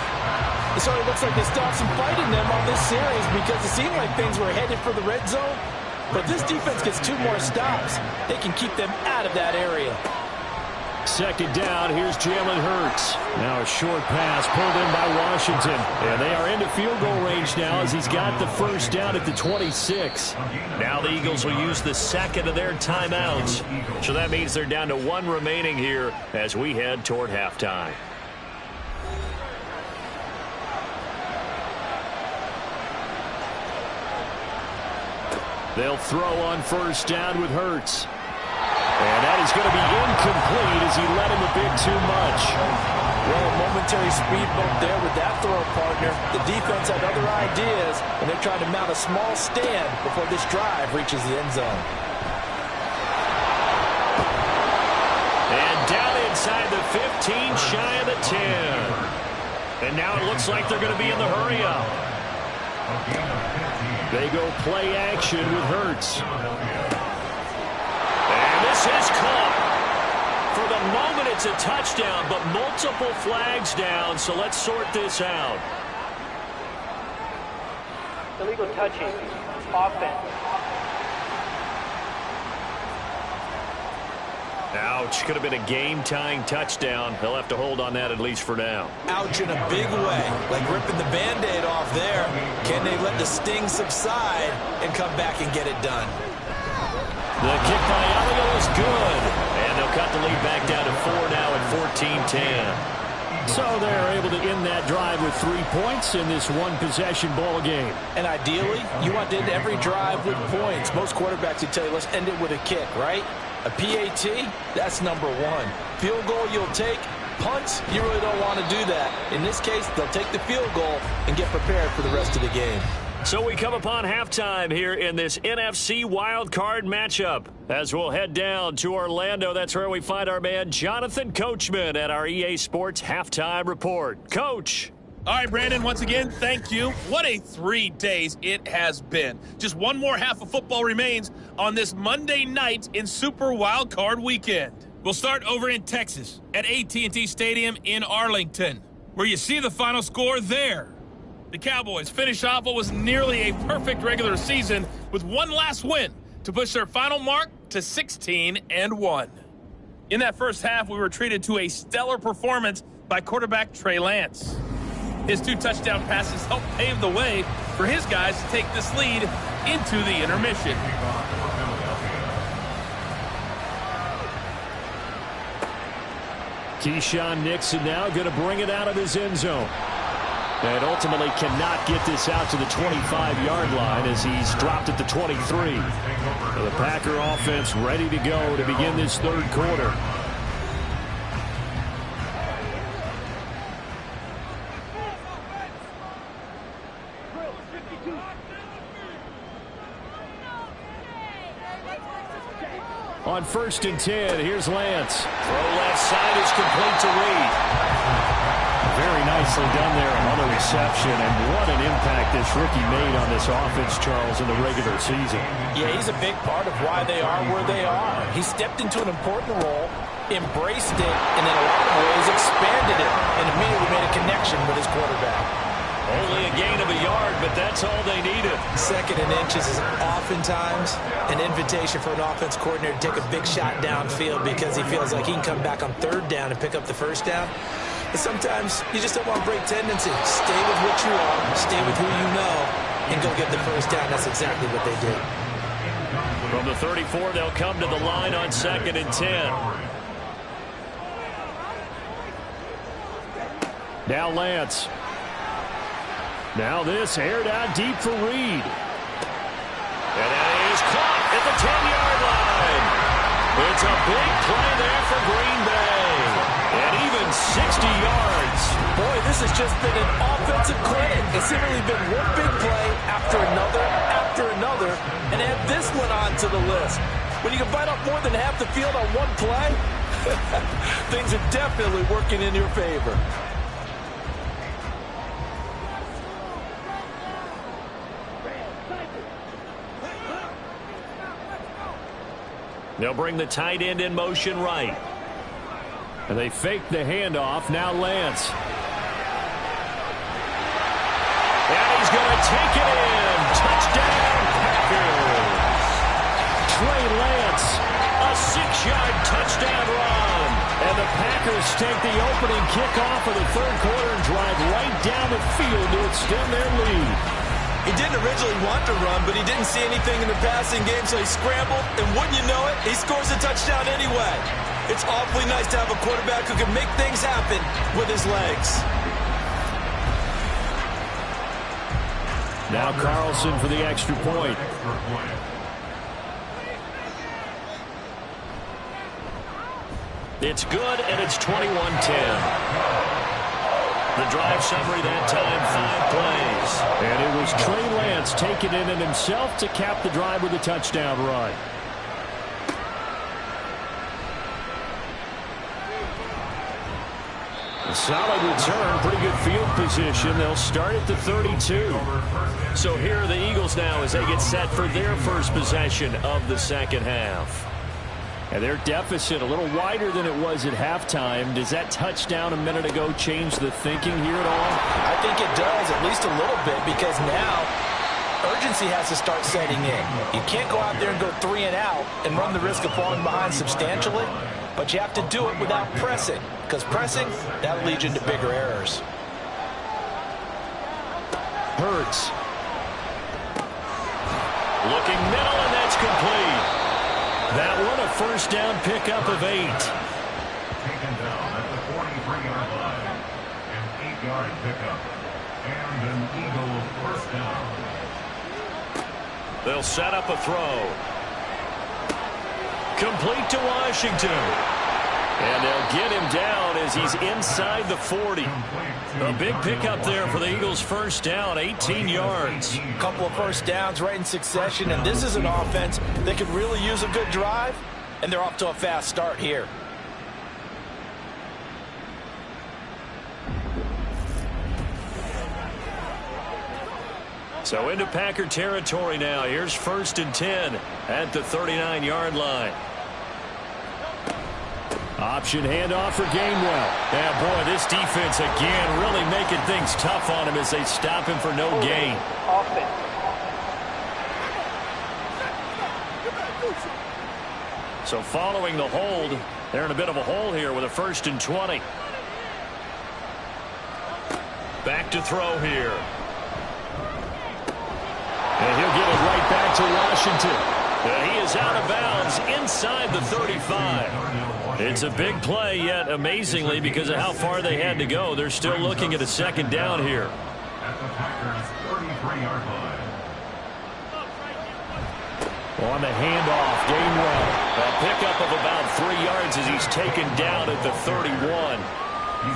So it looks like they still have some fight in them on this series because it seemed like things were headed for the red zone. But this defense gets 2 more stops. They can keep them out of that area. 2nd down, here's Jalen Hurts. Now a short pass pulled in by Washington. And they are into field goal range now as he's got the first down at the 26. Now the Eagles will use the second of their timeouts. So that means they're down to 1 remaining here as we head toward halftime. They'll throw on 1st down with Hurts. And that is going to be incomplete as he let him a bit too much. Well, a momentary speed bump there with that throw partner. The defense had other ideas, and they're trying to mount a small stand before this drive reaches the end zone. And down inside the 15, shy of the 10. And now it looks like they're going to be in the hurry-up. They go play action with Hurts. And this is caught. For the moment, it's a touchdown, but multiple flags down, so let's sort this out. Illegal touching. Offense. Ouch. Could have been a game-tying touchdown. He'll have to hold on that at least for now. Ouch in a big way, like ripping the Band-Aid off there. Can they let the sting subside and come back and get it done? The kick by Elliott is good. And they'll cut the lead back down to 4 now at 14-10. So they're able to end that drive with 3 points in this one-possession ball game. And ideally, you want to end every drive with points. Most quarterbacks would tell you, let's end it with a kick, right? A PAT, that's number 1. Field goal you'll take. Punts, you really don't want to do that. In this case, they'll take the field goal and get prepared for the rest of the game. So we come upon halftime here in this NFC wildcard matchup. As we'll head down to Orlando, that's where we find our man Jonathan Coachman at our EA Sports Halftime Report. Coach. All right, Brandon, once again, thank you. What a 3 days it has been. Just one more half of football remains on this Monday night in Super Wildcard Weekend. We'll start over in Texas at AT&T Stadium in Arlington, where you see the final score there. The Cowboys finish off what was nearly a perfect regular season with one last win to push their final mark to 16-1. In that first half, we were treated to a stellar performance by quarterback Trey Lance. His 2 touchdown passes helped pave the way for his guys to take this lead into the intermission. Keyshawn Nixon now going to bring it out of his end zone. And ultimately cannot get this out to the 25-yard line as he's dropped at the 23. So the Packer offense ready to go to begin this third quarter. On 1st and 10, here's Lance. Throw left side is complete to Reed. Very nicely done there on the reception, and what an impact this rookie made on this offense, Charles, in the regular season. Yeah, he's a big part of why they are where they are. He stepped into an important role, embraced it, and in a lot of ways expanded it, and immediately made a connection with his quarterback. Only a gain of a yard, but that's all they needed. Second and inches is oftentimes an invitation for an offense coordinator to take a big shot downfield because he feels like he can come back on third down and pick up the first down. But sometimes you just don't want to break tendency. Stay with what you are, stay with who you know, and go get the first down. That's exactly what they did. From the 34, they'll come to the line on 2nd and 10. Now Lance. Now this aired out deep for Reed. And that is caught at the 10-yard line. It's a big play there for Green Bay. And even 60 yards. Boy, this has just been an offensive clinic. It's simply been one big play after another, and add this one on to the list. When you can bite off more than half the field on one play, things are definitely working in your favor. They'll bring the tight end in motion right. And they fake the handoff. Now Lance. And he's going to take it in. Touchdown, Packers. Trey Lance. A 6-yard touchdown run. And the Packers take the opening kickoff of the third quarter and drive right down the field to extend their lead. He didn't originally want to run, but he didn't see anything in the passing game, so he scrambled, and wouldn't you know it, he scores a touchdown anyway. It's awfully nice to have a quarterback who can make things happen with his legs. Now Carlson for the extra point. It's good, and it's 21-10. The drive summary that time, 5 plays. And it was Trey Lance taking it in himself to cap the drive with a touchdown run. A solid return, pretty good field position. They'll start at the 32. So here are the Eagles now as they get set for their first possession of the second half. And their deficit a little wider than it was at halftime. Does that touchdown a minute ago change the thinking here at all? I think it does, at least a little bit, because now urgency has to start setting in. You can't go out there and go 3 and out and run the risk of falling behind substantially, but you have to do it without pressing, because pressing, that'll lead you into bigger errors. Hurts. Looking middle, and that's complete. That one a first down pickup of 8. Taken down at the 43-yard line. An 8-yard pickup. And an Eagle first down. They'll set up a throw. Complete to Washington. And they'll get him down as he's inside the 40. A big pickup there for the Eagles' first down, 18 yards. A couple of first downs right in succession, and this is an offense that could really use a good drive, and they're off to a fast start here. So into Packer territory now. Here's 1st and 10 at the 39-yard line. Option handoff for Gainwell. Yeah, boy, this defense again really making things tough on him as they stop him for no gain. Offense. So following the hold, they're in a bit of a hole here with a 1st and 20. Back to throw here. And he'll get it right back to Washington. And he is out of bounds inside the 35. It's a big play, yet amazingly, because of how far they had to go, they're still looking at a second down here. At the Packers' 33-yard line. On the handoff, Gainwell. A pickup of about 3 yards as he's taken down at the 31.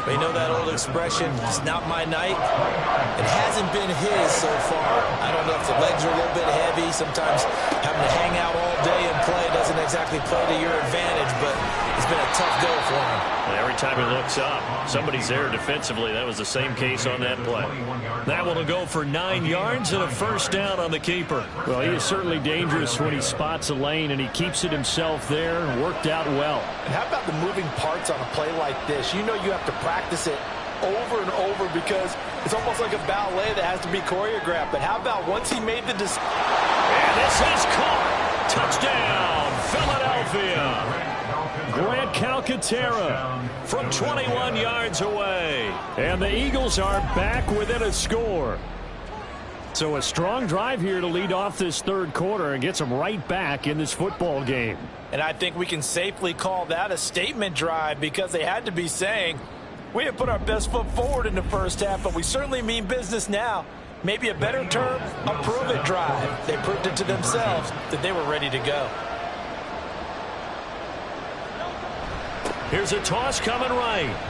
You know that old expression, it's not my night? It hasn't been his so far. I don't know if the legs are a little bit heavy. Sometimes having to hang out all day and play doesn't exactly play to your advantage, but it's been a tough go for him. And every time he looks up, somebody's there defensively. That was the same case on that play. That one will go for 9 yards and a first down on the keeper. Well, he is certainly dangerous when he spots a lane, and he keeps it himself there and worked out well. And how about the moving parts on a play like this? You know you have to practice it over and over because it's almost like a ballet that has to be choreographed. But how about once he made the decision? And this is caught. Touchdown, Philadelphia. Grant Calcaterra From 21 yards away. and the Eagles are back within a score. So a strong drive here to lead off this third quarter and gets them right back in this football game. And I think we can safely call that a statement drive because they had to be saying, we didn't put our best foot forward in the first half, but we certainly mean business now. Maybe a better term, a prove-it drive. They proved it to themselves that they were ready to go. Here's a toss coming right.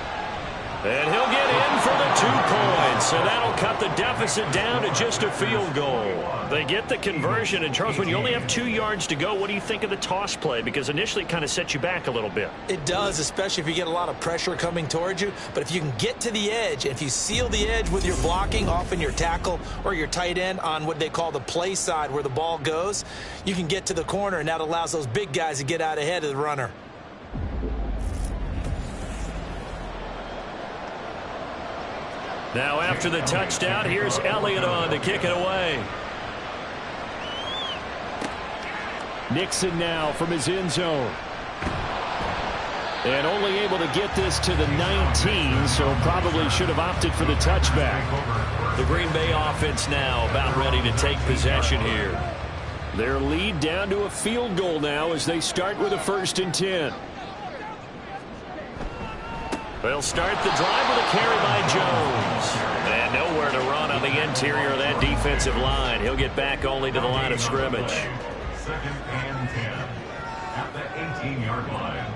And he'll get in for the 2 points. So that'll cut the deficit down to just a field goal. They get the conversion. And, Charles, when you only have 2 yards to go, what do you think of the toss play? Because initially it kind of sets you back a little bit. It does, especially if you get a lot of pressure coming towards you. But if you can get to the edge, if you seal the edge with your blocking, often your tackle or your tight end on what they call the play side where the ball goes, you can get to the corner, and that allows those big guys to get out ahead of the runner. Now after the touchdown, here's Elliott on to kick it away. Nixon now from his end zone. And only able to get this to the 19, so probably should have opted for the touchback. The Green Bay offense now about ready to take possession here. Their lead down to a field goal now as they start with a 1st and 10. They'll start the drive with a carry by Jones. And nowhere to run on the interior of that defensive line. He'll get back only to the line of scrimmage. 2nd and 10 at the 18-yard line.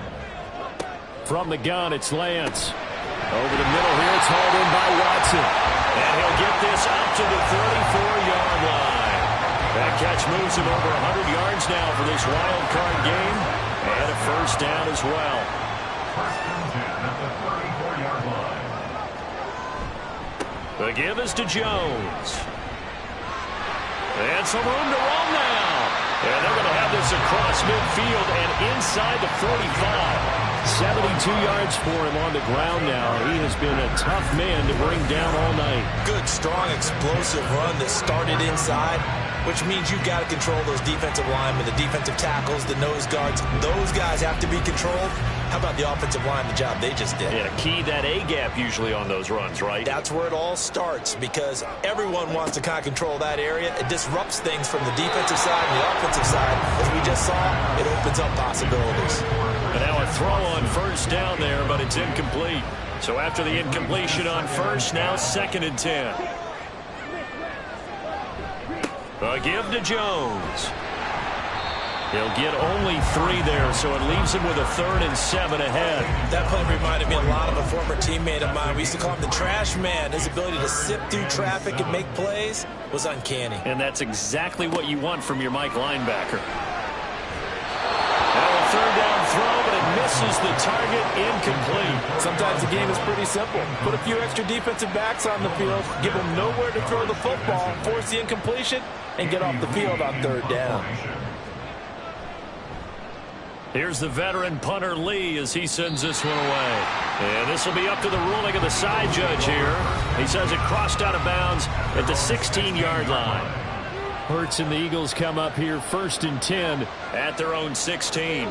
From the gun, it's Lance. Over the middle here, it's hauled in by Watson. And he'll get this up to the 34-yard line. That catch moves him over 100 yards now for this wild card game. And a 1st down as well. 1st and 10 at the 34-yard line. The give is to Jones. And some room to roam now. And they're going to have this across midfield and inside the 45. 72 yards for him on the ground now. He has been a tough man to bring down all night. Good, strong, explosive run that started inside, which means you've got to control those defensive linemen, the defensive tackles, the nose guards. Those guys have to be controlled. How about the offensive line, the job they just did? Yeah, key that A-gap usually on those runs, right? That's where it all starts because everyone wants to kind of control that area. It disrupts things from the defensive side and the offensive side. As we just saw, it opens up possibilities. And now a throw on 1st down there, but it's incomplete. So after the incompletion on 1st, now 2nd and 10. A give to Jones. He'll get only 3 there, so it leaves him with a 3rd and 7 ahead. That play reminded me a lot of a former teammate of mine. We used to call him the trash man. His ability to sift through traffic and make plays was uncanny. And that's exactly what you want from your Mike linebacker. Now a 3rd down throw, but it misses the target, incomplete. Sometimes the game is pretty simple. Put a few extra defensive backs on the field, give them nowhere to throw the football, force the incompletion, and get off the field on 3rd down. Here's the veteran punter Lee as he sends this one away. And this will be up to the ruling of the side judge here. He says it crossed out of bounds at the 16-yard line. Hurts and the Eagles come up here 1st and 10 at their own 16.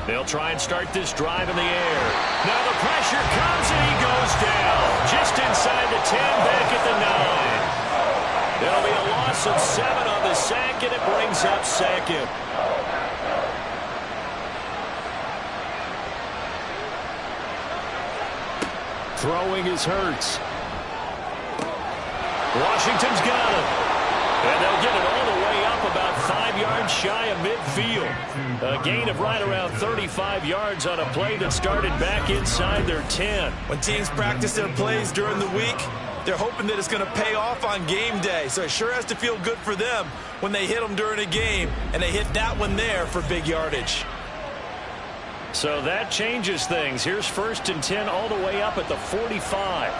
They'll try and start this drive in the air. Now the pressure comes and he goes down. Just inside the 10, back at the 9. There'll be a loss of 7 on the sack, and it brings up 2nd. Throwing is Hurts. Washington's got it. And they'll get it all the way up about 5 yards shy of midfield. A gain of right around 35 yards on a play that started back inside their 10. When teams practice their plays during the week, they're hoping that it's going to pay off on game day. So it sure has to feel good for them when they hit them during a game. And they hit that one there for big yardage. So that changes things. Here's 1st and 10 all the way up at the 45.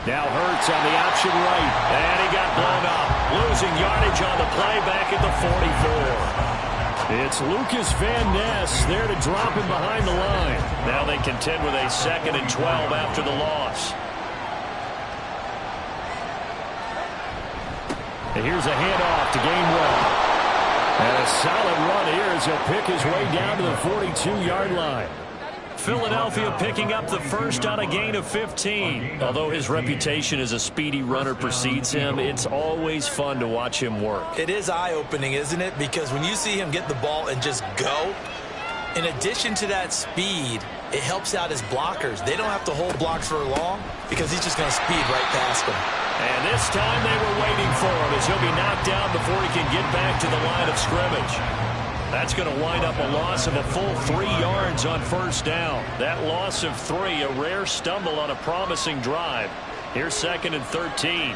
Now Hurts on the option right. And he got blown up. Losing yardage on the play back at the 44. It's Lucas Van Ness there to drop him behind the line. Now they contend with a 2nd and 12 after the loss. And here's a handoff to Gainwell. And a solid run here as he'll pick his way down to the 42-yard line. Philadelphia picking up the first on a gain of 15. Although his reputation as a speedy runner precedes him, it's always fun to watch him work. It is eye-opening, isn't it? Because when you see him get the ball and just go, in addition to that speed, it helps out his blockers. They don't have to hold blocks for long because he's just going to speed right past them. And this time they were waiting for him as he'll be knocked down before he can get back to the line of scrimmage. That's going to wind up a loss of a full 3 yards on first down. That loss of 3, a rare stumble on a promising drive. Here's 2nd and 13.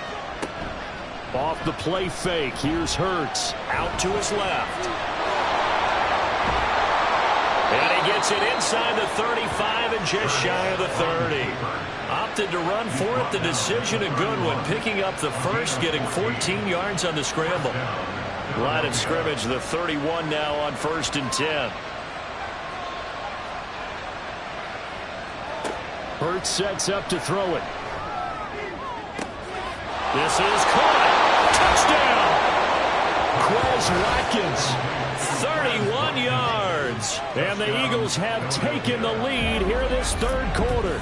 Off the play fake, here's Hurts. Out to his left. And he gets it inside the 35 and just shy of the 30. Opted to run for it. The decision a good one. Picking up the first, getting 14 yards on the scramble. Line of scrimmage, the 31 now on 1st and 10. Hurts sets up to throw it. This is caught. Touchdown. Quez Watkins, 31 yards. And the Eagles have taken the lead here in this 3rd quarter.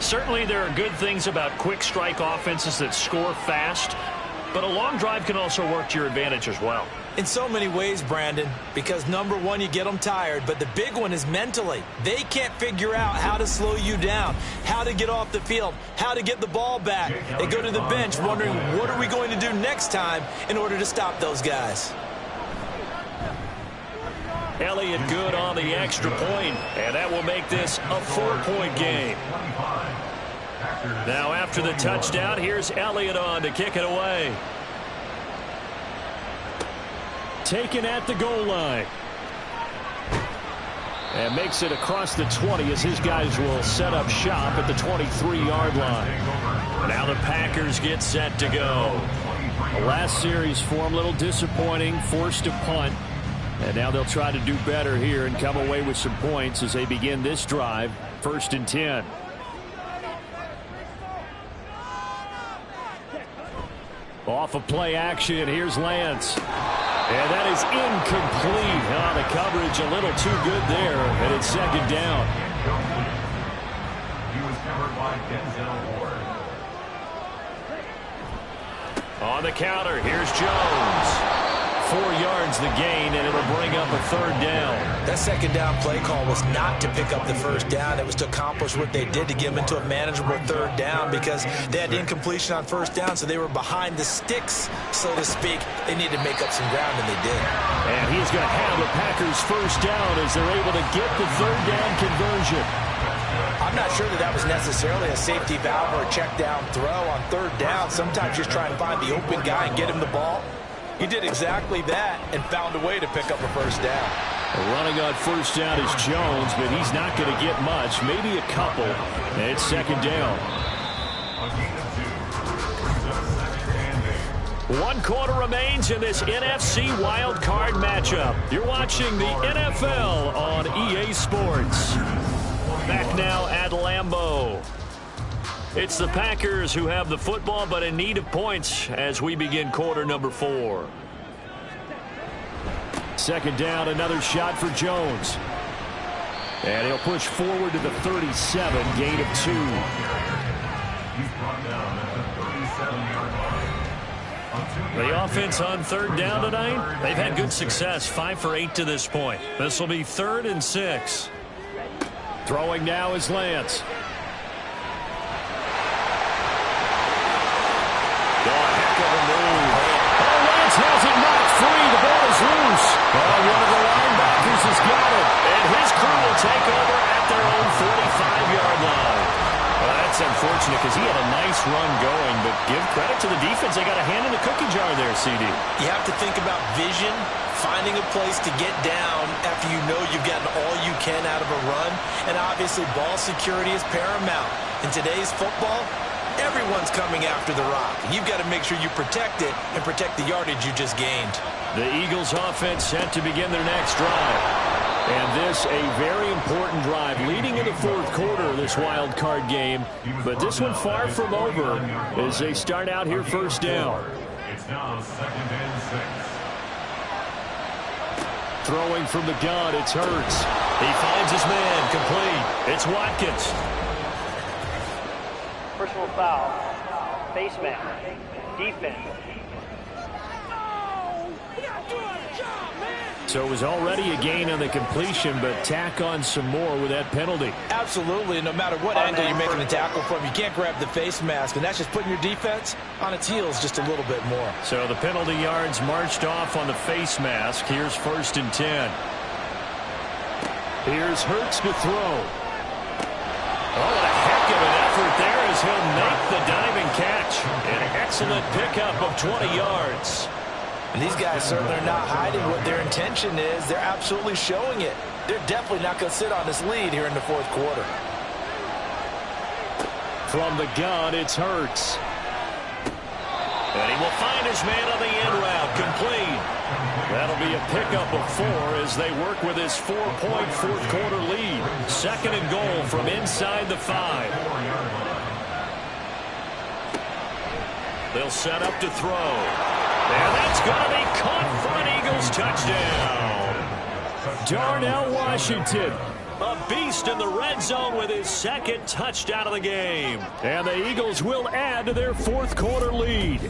Certainly there are good things about quick strike offenses that score fast. But a long drive can also work to your advantage as well. In so many ways, Brandon, because number one, you get them tired, but the big one is mentally. They can't figure out how to slow you down, how to get off the field, how to get the ball back. They go to the bench wondering, what are we going to do next time in order to stop those guys? Elliott good on the extra point, and that will make this a 4-point game. Now after the touchdown, here's Elliott on to kick it away. Taken at the goal line. And makes it across the 20 as his guys will set up shop at the 23-yard line. Now the Packers get set to go. The last series for him, a little disappointing, forced to punt. And now they'll try to do better here and come away with some points as they begin this drive, 1st and 10. Off of play action, here's Lance. And that is incomplete. The coverage a little too good there, and it's 2nd down. He was covered by Denzel Ward. On the counter, here's Jones. 4 yards the gain, and it'll bring up a 3rd down. That 2nd down play call was not to pick up the 1st down. It was to accomplish what they did to get them into a manageable 3rd down because they had incompletion on 1st down, so they were behind the sticks, so to speak. They needed to make up some ground, and they did. And he's going to have the Packers 1st down as they're able to get the 3rd down conversion. I'm not sure that was necessarily a safety valve or a check down throw on 3rd down. Sometimes you just try and find the open guy and get him the ball. He did exactly that and found a way to pick up a 1st down. Running on 1st down is Jones, but he's not going to get much, maybe a couple. And it's 2nd down. 1 quarter remains in this NFC Wild Card matchup. You're watching the NFL on EA Sports. Back now at Lambeau. It's the Packers who have the football, but in need of points as we begin quarter number 4. 2nd down, another shot for Jones. And he'll push forward to the 37, gain of 2. The offense on 3rd down tonight, they've had good success, 5 for 8 to this point. This will be 3rd and 6. Throwing now is Lance. Has it knocked free. The ball is loose. One of the linebackers has got it. And his crew will take over at their own 45-yard line. Well, that's unfortunate because he had a nice run going, but give credit to the defense. They got a hand in the cookie jar there, CD. You have to think about vision, finding a place to get down after you know you've gotten all you can out of a run, and obviously ball security is paramount. In today's football, Everyone's coming after the rock. You've got to make sure you protect it and protect the yardage you just gained. The Eagles offense set to begin their next drive. And this a very important drive leading in the fourth quarter of this wild card game. But this one far from over as they start out here first down. It's now 2nd and 6. Throwing from the gun, it's Hurts. He finds his man, complete. It's Watkins. Personal foul. Face mask. Defense. So it was already a gain on the completion, but tack on some more with that penalty. Absolutely. No matter what angle you're making the tackle from, you can't grab the face mask, and that's just putting your defense on its heels just a little bit more. So the penalty yards marched off on the face mask. Here's 1st and 10. Here's Hurts to throw. Oh, what a heck of an effort there as he'll make the diving catch. An excellent pickup of 20 yards. And these guys certainly are not hiding what their intention is. They're absolutely showing it. They're definitely not going to sit on this lead here in the fourth quarter. From the gun, it's Hurts. And he will find his man on the end route, complete. That'll be a pickup of 4 as they work with his 4-point fourth quarter lead. 2nd and goal from inside the 5. They'll set up to throw. And that's going to be caught for an Eagles touchdown. Darnell Washington, a beast in the red zone with his 2nd touchdown of the game. And the Eagles will add to their fourth quarter lead.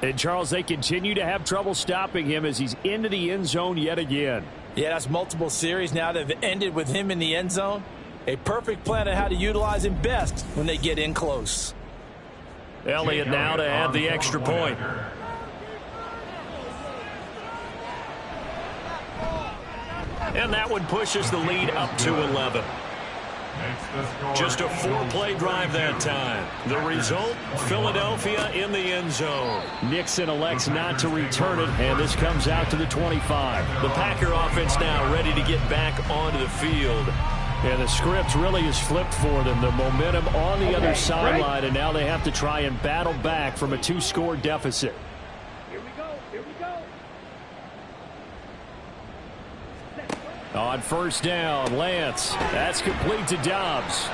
And, Charles, they continue to have trouble stopping him as he's into the end zone yet again. Yeah, that's multiple series now that have ended with him in the end zone. A perfect plan on how to utilize him best when they get in close. Elliott now to add the extra point. And that one pushes the lead up to 11. Just a 4-play drive that time. The result, Philadelphia in the end zone. Nixon elects not to return it, and this comes out to the 25. The Packer offense now ready to get back onto the field. And the script really is flipped for them. The momentum on the other sideline, and now they have to try and battle back from a 2-score deficit. Here we go. Here we go. On 1st down, Lance. That's complete to Dobbs.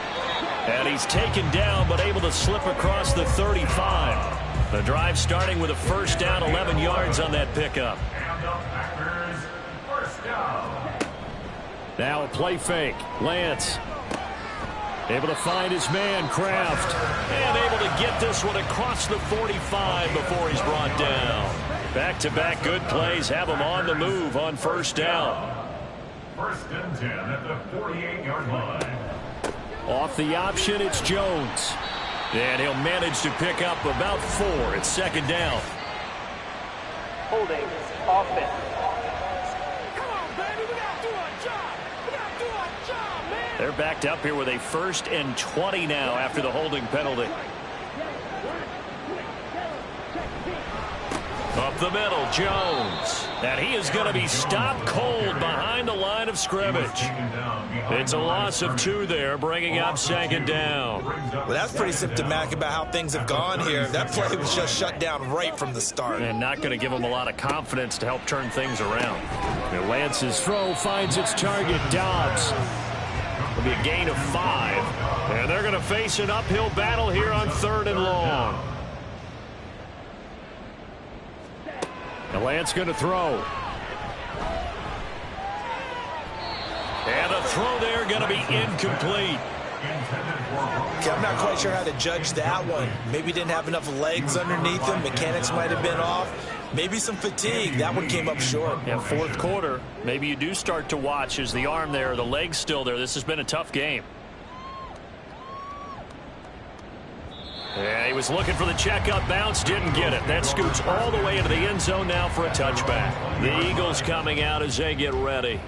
And he's taken down, but able to slip across the 35. The drive starting with a 1st down, 11 yards on that pickup. And the Packers, 1st down. Now a play fake. Lance able to find his man, Kraft. And able to get this one across the 45 before he's brought down. Back-to-back good plays have him on the move on 1st down. 1st and 10 at the 48-yard line. Off the option, it's Jones. And he'll manage to pick up about 4 at 2nd down. Holding. Offense. They're backed up here with a 1st and 20 now after the holding penalty. Up the middle, Jones. And he is going to be stopped cold behind the line of scrimmage. It's a loss of 2 there, bringing up 2nd down. Well, that's pretty symptomatic about how things have gone here. That play was just shut down right from the start. And not going to give him a lot of confidence to help turn things around. And Lance's throw finds its target, Dobbs. It'll be a gain of 5. And they're going to face an uphill battle here on 3rd and long. And Lance going to throw. And a throw there going to be incomplete. Okay, I'm not quite sure how to judge that one. Maybe didn't have enough legs underneath him. Mechanics might have been off. Maybe some fatigue. That one came up short. Yeah, fourth quarter. Maybe you do start to watch as the arm there, the leg's still there. This has been a tough game. Yeah, he was looking for the checkup bounce, didn't get it. That scoots all the way into the end zone now for a touchback. The Eagles coming out as they get ready.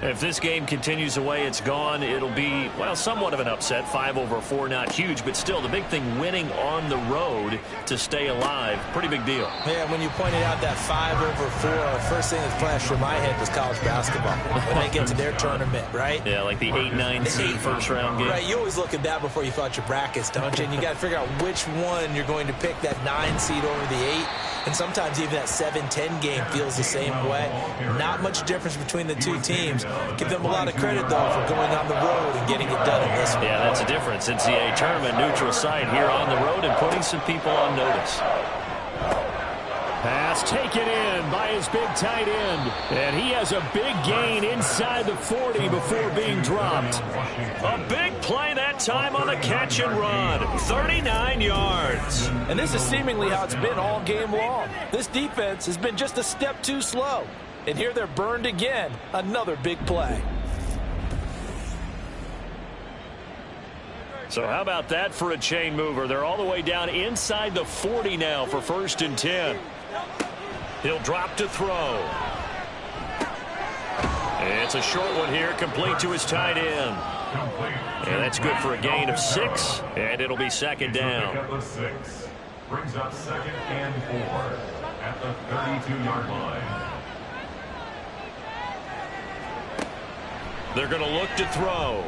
If this game continues the way it's gone, it'll be, well, somewhat of an upset. 5-4, not huge, but still the big thing, winning on the road to stay alive. Pretty big deal. Yeah, when you pointed out that 5-4, the first thing that flashed through my head was college basketball. When they get to their tournament, right? Yeah, like the 8-9 seed first-round game. Right, you always look at that before you fill out your brackets, don't you? And you got to figure out which one you're going to pick, that 9 seed over the 8. And sometimes even that 7-10 game feels the same way. Not much difference between the two teams. Give them a lot of credit, though, for going on the road and getting it done in this one. Yeah, that's a difference. NCAA tournament, neutral site here on the road and putting some people on notice. Pass taken in by his big tight end. And he has a big gain inside the 40 before being dropped. A big play that time on the catch and run. 39 yards. And this is seemingly how it's been all game long. This defense has been just a step too slow. And here they're burned again. Another big play. So how about that for a chain mover? They're all the way down inside the 40 now for 1st and 10. He'll drop to throw. It's a short one here, complete to his tight end. And that's good for a gain of 6, and it'll be 2nd down. Brings up 2nd and 4 at the 32-yard line. They're going to look to throw.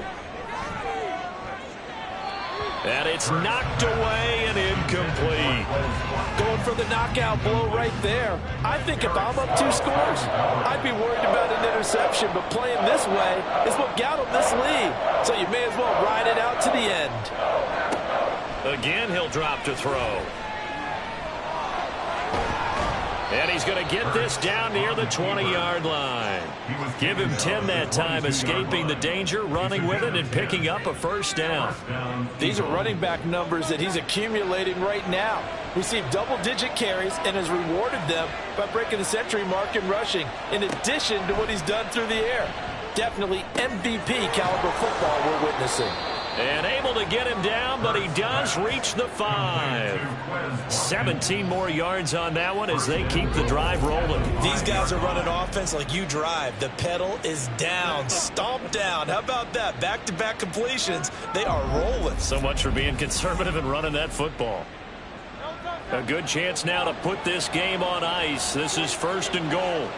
And it's knocked away and incomplete. Going for the knockout blow right there. I think if I'm up 2 scores, I'd be worried about an interception, but playing this way is what got him this lead. So you may as well ride it out to the end. Again, he'll drop to throw. And he's going to get this down near the 20-yard line. Give him 10 that time, escaping the danger, running with it, and picking up a 1st down. These are running back numbers that he's accumulating right now. Received double-digit carries and has rewarded them by breaking the century mark in rushing, in addition to what he's done through the air. Definitely MVP caliber football we're witnessing. And able to get him down, but he does reach the 5. 17 more yards on that one as they keep the drive rolling. These guys are running offense like you drive. The pedal is down, stomped down. How about that? Back-to-back completions. They are rolling. So much for being conservative and running that football. A good chance now to put this game on ice. This is 1st and goal.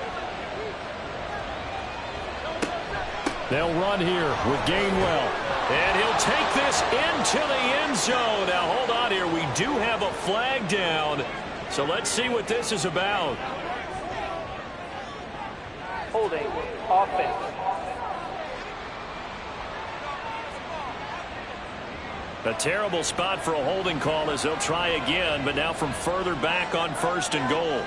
They'll run here with Gainwell. And he'll take this into the end zone. Now, hold on here. We do have a flag down. So let's see what this is about. Holding. Offense. A terrible spot for a holding call as they'll try again, but now from further back on 1st and goal.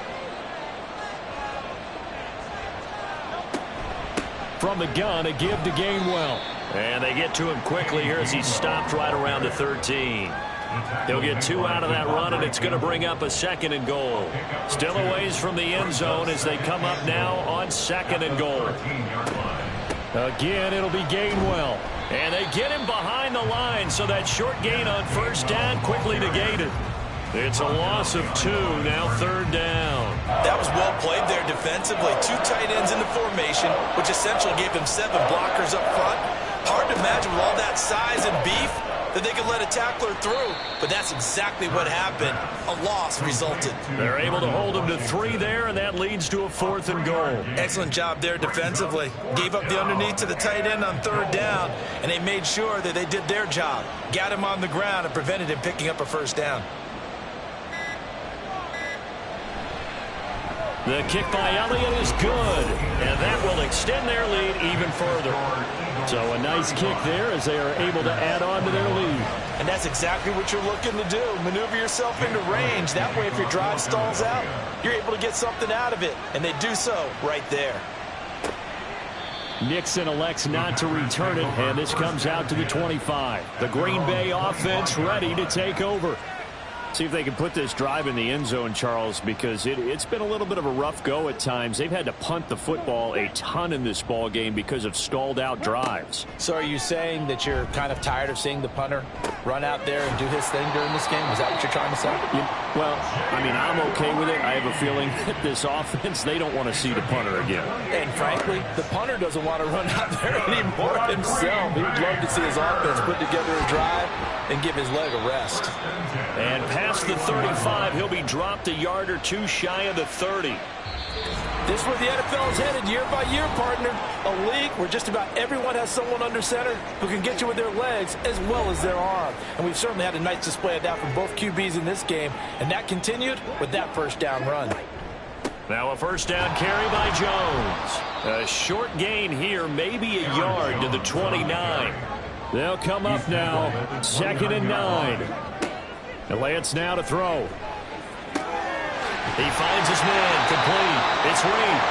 From the gun, a give to Gainwell. And they get to him quickly here as he's stopped right around the 13. He'll get 2 out of that run, and it's going to bring up a 2nd and goal. Still a ways from the end zone as they come up now on 2nd and goal. Again, it'll be Gainwell. And they get him behind the line, so that short gain on 1st down quickly negated. It's a loss of 2, now 3rd down. That was well played there defensively. 2 tight ends in the formation, which essentially gave them 7 blockers up front. Hard to imagine with all that size and beef that they could let a tackler through, but that's exactly what happened. A loss resulted. They're able to hold him to 3 there, and that leads to a 4th and goal. Excellent job there defensively. Gave up the underneath to the tight end on 3rd down, and they made sure that they did their job. Got him on the ground and prevented him picking up a 1st down. The kick by Elliott is good, and that will extend their lead even further. So a nice kick there as they are able to add on to their lead. And that's exactly what you're looking to do. Maneuver yourself into range. That way, if your drive stalls out, you're able to get something out of it. And they do so right there. Nixon elects not to return it, and this comes out to the 25. The Green Bay offense ready to take over. See if they can put this drive in the end zone, Charles, because it's been a little bit of a rough go at times. They've had to punt the football a ton in this ball game because of stalled out drives. So are you saying that you're kind of tired of seeing the punter run out there and do his thing during this game? Is that what you're trying to say? Well, I mean, I'm okay with it. I have a feeling that this offense, they don't want to see the punter again. And frankly, the punter doesn't want to run out there anymore himself. He would love to see his offense put together a drive and give his leg a rest. And past the 35, he'll be dropped a yard or two shy of the 30. This is where the NFL is headed year by year, partner. A league where just about everyone has someone under center who can get you with their legs as well as their arm. And we've certainly had a nice display of that from both QBs in this game. And that continued with that first down run. Now a first down carry by Jones. A short gain here, maybe a yard to the 29. They'll come up now, 2nd and 9. And Lance now to throw. He finds his man, complete. It's Reed.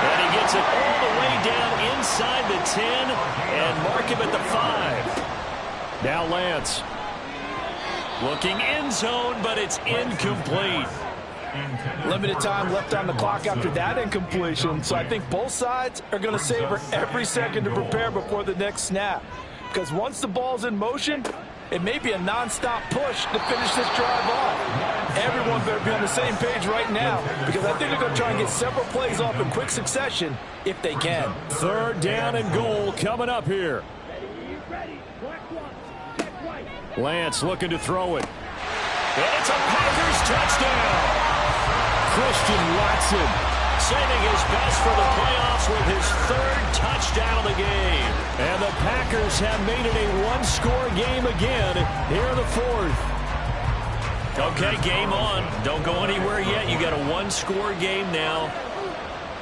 And he gets it all the way down inside the 10 and mark him at the 5. Now Lance. Looking end zone, but it's incomplete. Limited time left on the clock after that incompletion. So I think both sides are going to savor every second to prepare before the next snap. Because once the ball's in motion, it may be a non-stop push to finish this drive off. Everyone better be on the same page right now, because I think they're going to try and get several plays off in quick succession if they can. 3rd down and goal coming up here. Lance looking to throw it. And it's a Packers touchdown. Christian Watson saving his best for the playoffs with his 3rd touchdown of the game. And the Packers have made it a one-score game again here in the 4th. Okay, game on. Don't go anywhere yet. You got a one-score game now.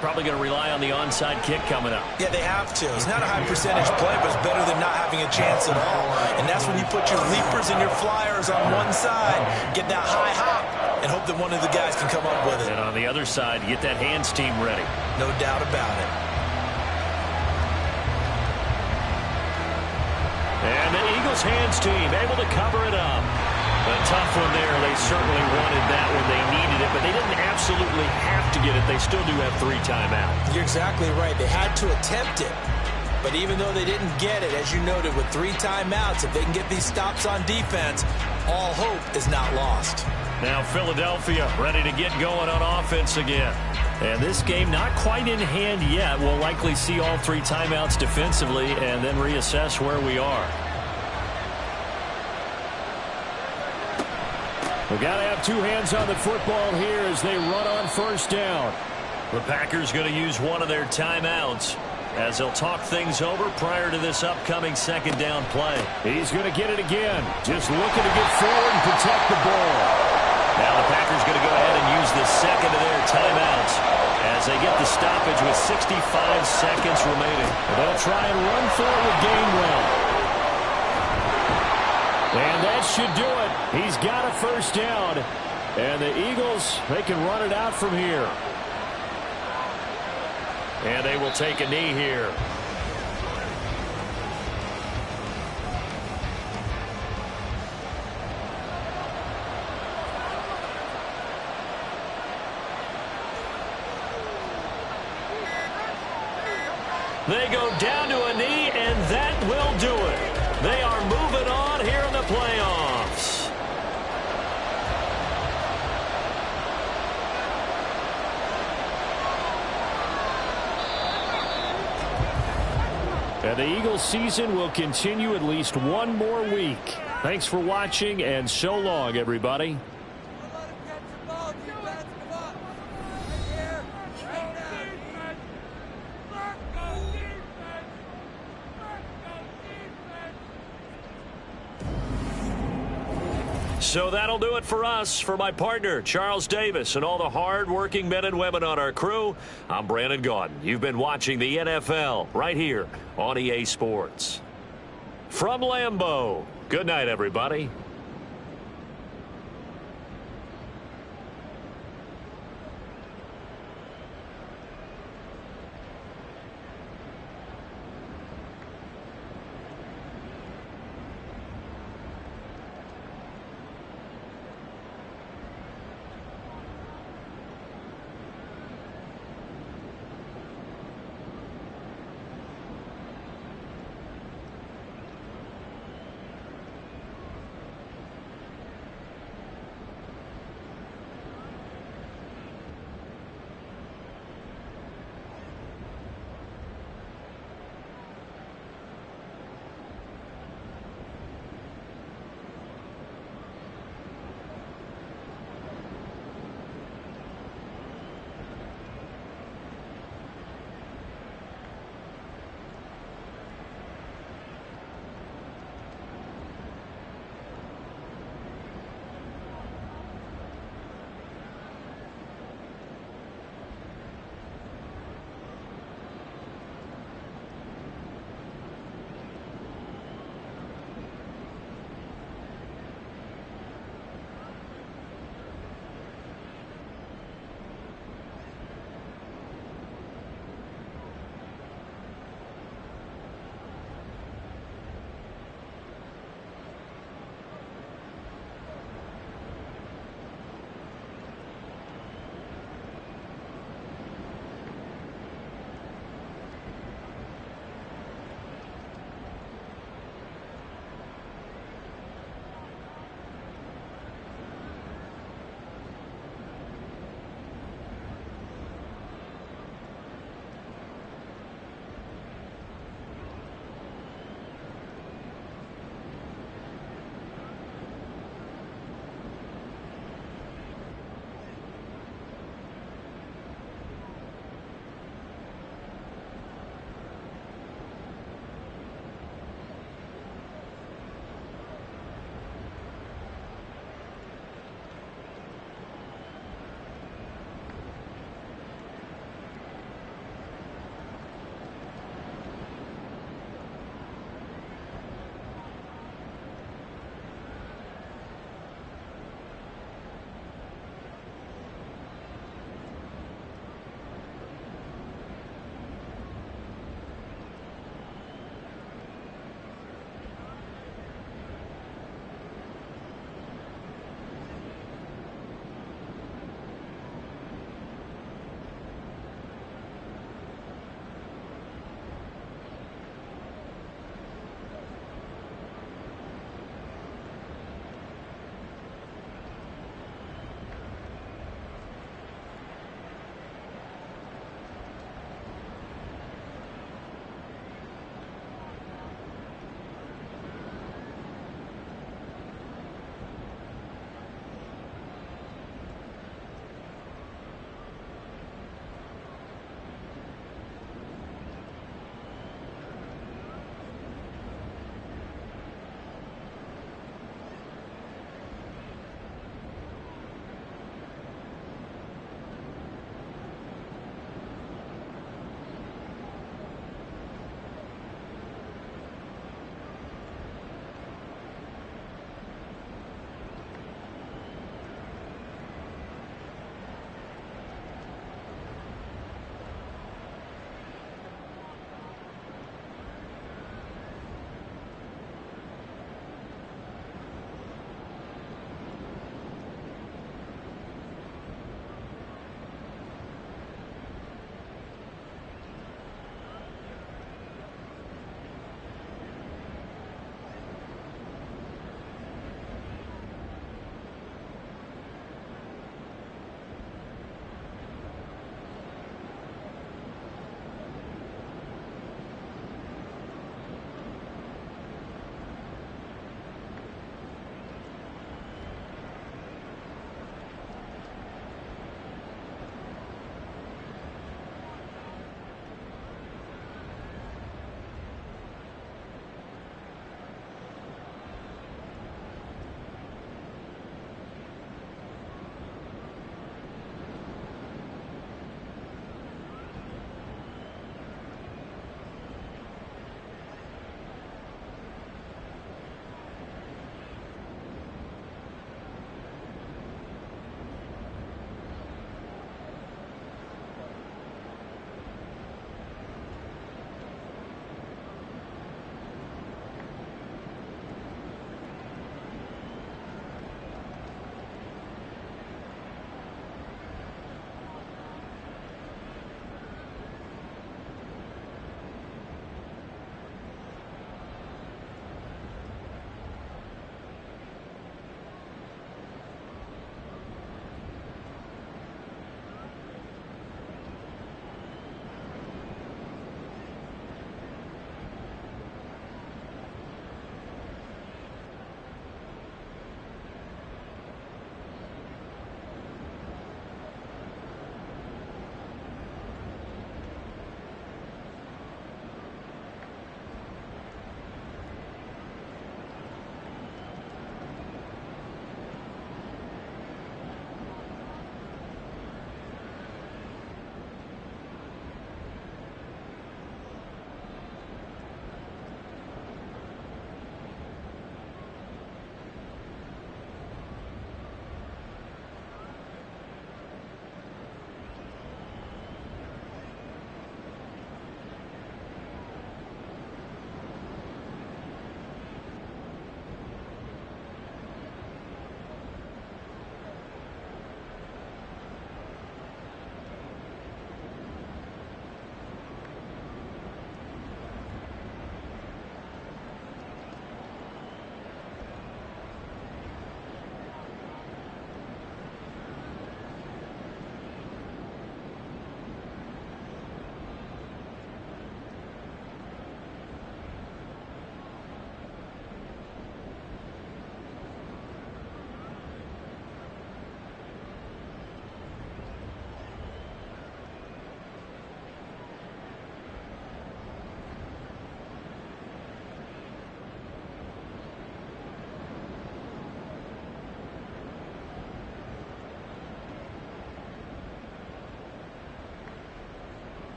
Probably going to rely on the onside kick coming up. Yeah, they have to. It's not a high percentage play, but it's better than not having a chance at all. And that's when you put your leapers and your flyers on one side, get that high hop, and hope that one of the guys can come up with it. And on the other side, get that hands team ready. No doubt about it. And the Eagles hands team able to cover it up. A tough one there. They certainly wanted that when they needed it, but they didn't absolutely have to get it. They still do have 3 timeouts. You're exactly right. They had to attempt it. But even though they didn't get it, as you noted, with 3 timeouts, if they can get these stops on defense, all hope is not lost. Now Philadelphia ready to get going on offense again. And this game not quite in hand yet. We'll likely see all 3 timeouts defensively and then reassess where we are. We've got to have 2 hands on the football here as they run on first down. The Packers going to use one of their timeouts as they'll talk things over prior to this upcoming 2nd down play. He's going to get it again. Just looking to get forward and protect the ball. Now the Packers going to go ahead and use the 2nd of their timeouts as they get the stoppage with 65 seconds remaining. They'll try and run for it with Gainwell. And that should do it. He's got a first down. And the Eagles, they can run it out from here. And they will take a knee here. They go down to a knee, and that will do it. They are moving on here in the playoffs. And the Eagles season will continue at least one more week. Thanks for watching, and so long, everybody. So that'll do it for us. For my partner, Charles Davis, and all the hard-working men and women on our crew, I'm Brandon Gaudin. You've been watching the NFL right here on EA Sports. From Lambeau, good night, everybody.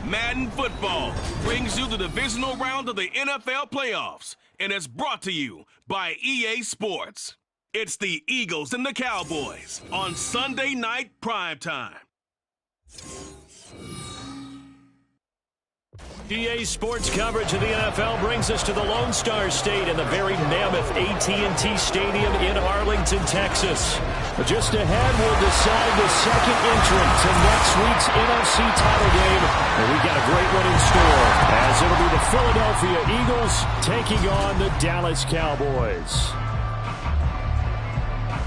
Madden Football brings you the divisional round of the NFL playoffs, and it's brought to you by EA Sports. It's the Eagles and the Cowboys on Sunday night primetime. EA Sports coverage of the NFL brings us to the Lone Star State and the very mammoth AT&T Stadium in Arlington, Texas. But just ahead, we'll decide the second entrant to next week's NFC title game. And we've got a great one in store, as it'll be the Philadelphia Eagles taking on the Dallas Cowboys.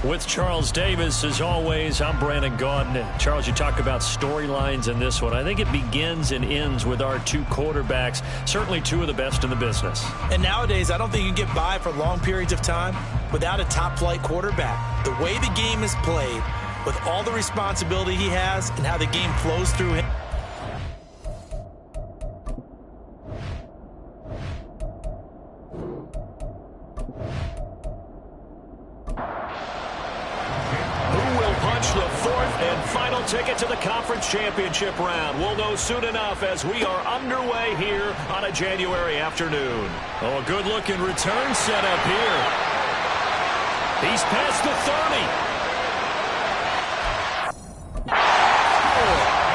With Charles Davis, as always, I'm Brandon Gaudin. Charles, you talk about storylines in this one. I think it begins and ends with our two quarterbacks, certainly two of the best in the business. And nowadays, I don't think you can get by for long periods of time without a top-flight quarterback. The way the game is played, with all the responsibility he has and how the game flows through him. The fourth and final ticket to the conference championship round. We'll know soon enough as we are underway here on a January afternoon. Oh, a good-looking return set up here. He's past the 30.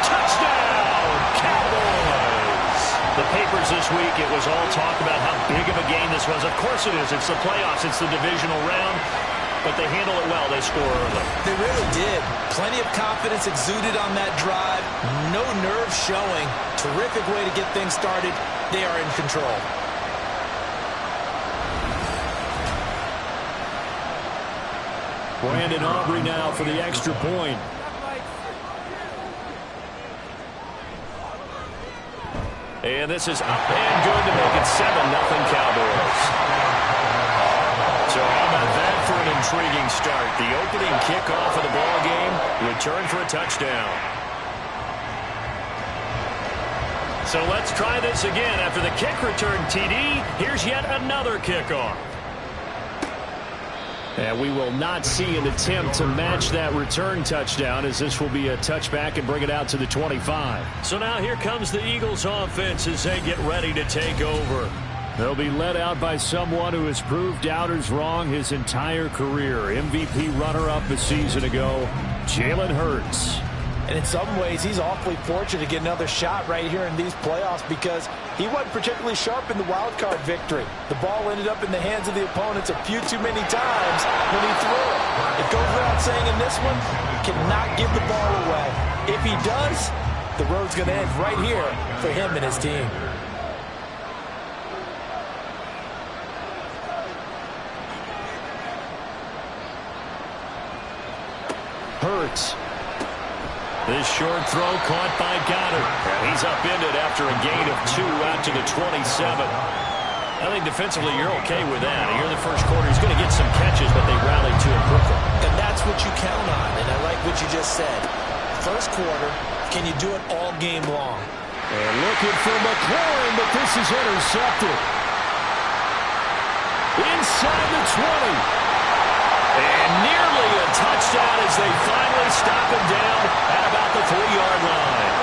Touchdown, Cowboys! The papers this week, it was all talk about how big of a game this was. Of course it is. It's the playoffs. It's the divisional round. But they handle it well. They score early. They really did. Plenty of confidence exuded on that drive. No nerve showing. Terrific way to get things started. They are in control. Brandon Aubrey now for the extra point. And this is up and good to make it 7-0 Cowboys. So how about that for an intriguing start? The opening kickoff of the ball game, return for a touchdown. So let's try this again. After the kick return TD, here's yet another kickoff. And we will not see an attempt to match that return touchdown, as this will be a touchback and bring it out to the 25. So now here comes the Eagles offense as they get ready to take over. They'll be led out by someone who has proved doubters wrong his entire career. MVP runner-up a season ago, Jalen Hurts. And in some ways, he's awfully fortunate to get another shot right here in these playoffs because he wasn't particularly sharp in the wild card victory. The ball ended up in the hands of the opponents a few too many times when he threw it. It goes without saying in this one, he cannot give the ball away. If he does, the road's going to end right here for him and his team. Hurts. This short throw caught by Goddard. And he's upended after a gain of 2 out to the 27. I think defensively you're okay with that. Here in the first quarter, he's going to get some catches, but they rallied to him quickly. And that's what you count on, and I like what you just said. First quarter, can you do it all game long? And looking for McLaurin, but this is intercepted. inside the 20. And nearly a touchdown as they finally stop him down at about the 3-yard line.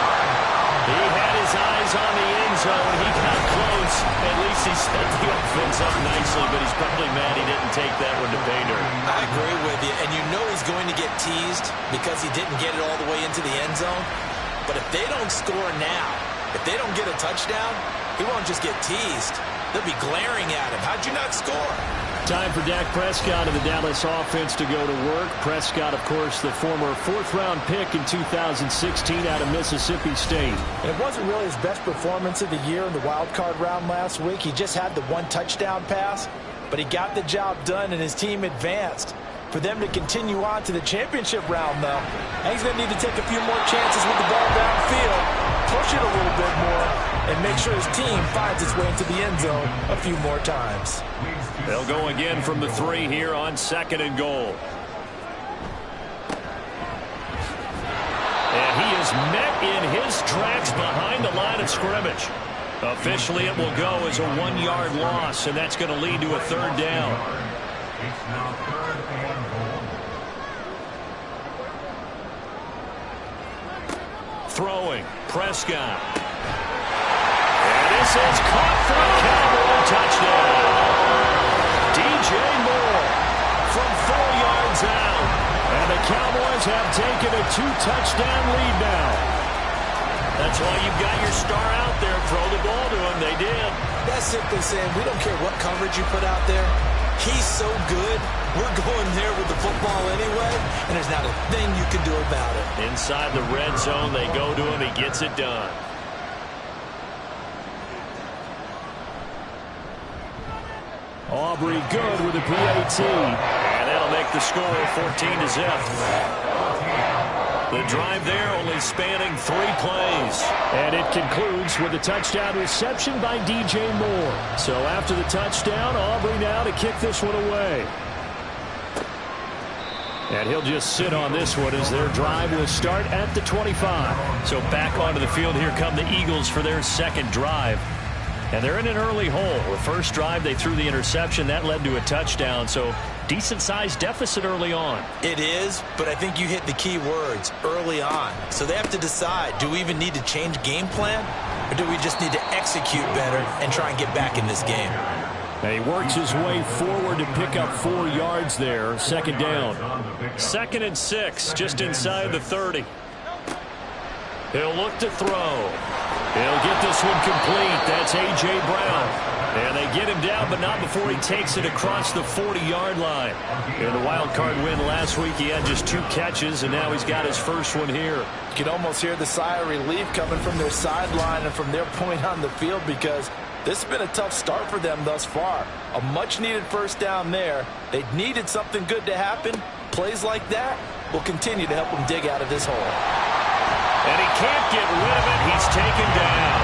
He had his eyes on the end zone. He got close. At least he set the offense up nicely, but he's probably mad he didn't take that one to pay dirt. I agree with you, and you know he's going to get teased because he didn't get it all the way into the end zone. But if they don't score now, if they don't get a touchdown, he won't just get teased. They'll be glaring at him. How'd you not score? Time for Dak Prescott and the Dallas offense to go to work. Prescott, of course, the former 4th-round pick in 2016 out of Mississippi State. And it wasn't really his best performance of the year in the wild card round last week. He just had the 1 touchdown pass, but he got the job done and his team advanced. For them to continue on to the championship round, though, he's going to need to take a few more chances with the ball downfield, push it a little bit more, and make sure his team finds its way into the end zone a few more times. They'll go again from the 3 here on 2nd and goal. And he is met in his tracks behind the line of scrimmage. Officially, it will go as a 1-yard loss, and that's going to lead to a 3rd down. It's now 3rd and goal. Throwing, Prescott. And this is caught for a Cowboy touchdown. DJ Moore from 4 yards out. And the Cowboys have taken a 2-touchdown lead now. That's why you've got your star out there. Throw the ball to him. They did. That's simply saying we don't care what coverage you put out there. He's so good, we're going there with the football anyway, and there's not a thing you can do about it. Inside the red zone, they go to him. He gets it done. Aubrey good with a PAT. And that'll make the score 14-0. The drive there only spanning 3 plays. And it concludes with a touchdown reception by DJ Moore. So after the touchdown, Aubrey now to kick this one away. And he'll just sit on this one as their drive will start at the 25. So back onto the field, here come the Eagles for their 2nd drive. And they're in an early hole. The first drive, they threw the interception. That led to a touchdown. So decent-sized deficit early on. It is, but I think you hit the key words, early on. So they have to decide, do we even need to change game plan? Or do we just need to execute better and try and get back in this game? And he works his way forward to pick up 4 yards there. 2nd down. 2nd and 6, just inside the 30. He'll look to throw. He'll get this one complete. That's A.J. Brown. And they get him down, but not before he takes it across the 40-yard line. In the wild card win last week, he had just 2 catches, and now he's got his first one here. You can almost hear the sigh of relief coming from their sideline and from their point on the field because this has been a tough start for them thus far. A much-needed first down there. They needed something good to happen. Plays like that will continue to help them dig out of this hole. And he can't get rid of it. He's taken down.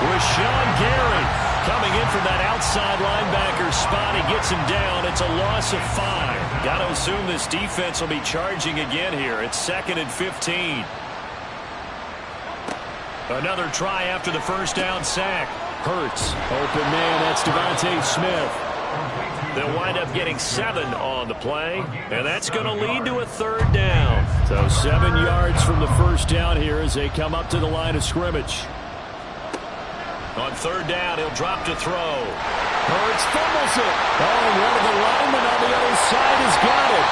Rashawn Gary coming in from that outside linebacker spot. He gets him down. It's a loss of 5. Got to assume this defense will be charging again here. It's 2nd and 15. Another try after the first down sack. Hurts. Open man. That's Devontae Smith. They'll wind up getting 7 on the play, and that's going to lead to a 3rd down. So 7 yards from the first down here as they come up to the line of scrimmage. On 3rd down, he'll drop to throw. Hurts fumbles it. Oh, and one of the linemen on the other side has got it.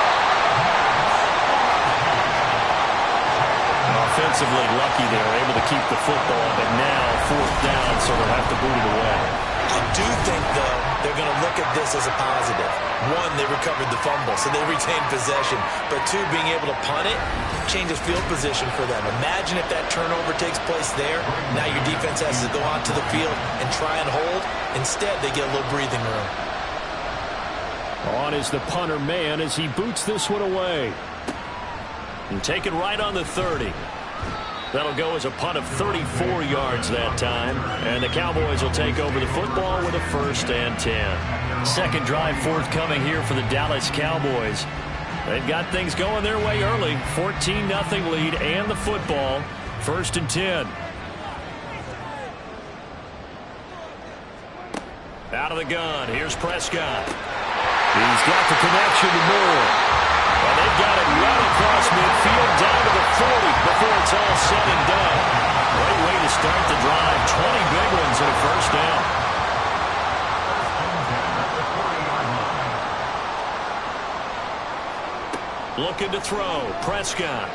Offensively lucky they're able to keep the football, but now 4th down, so they'll have to boot it away. I do think, though, they're going to look at this as a positive. 1, they recovered the fumble, so they retained possession. But 2, being able to punt it changes field position for them. Imagine if that turnover takes place there. Now your defense has to go onto the field and try and hold. Instead, they get a little breathing room. On is the punter man as he boots this one away. And take it right on the 30. That'll go as a punt of 34 yards that time. And the Cowboys will take over the football with a 1st and 10. 2nd drive forthcoming here for the Dallas Cowboys. They've got things going their way early. 14-0 lead and the football. 1st and 10. Out of the gun, here's Prescott. He's got the connection to Moore. And they've got it right across midfield down to the 40 before it's all said and done. Great way to start the drive. 20 big ones and a first down. Looking to throw. Prescott.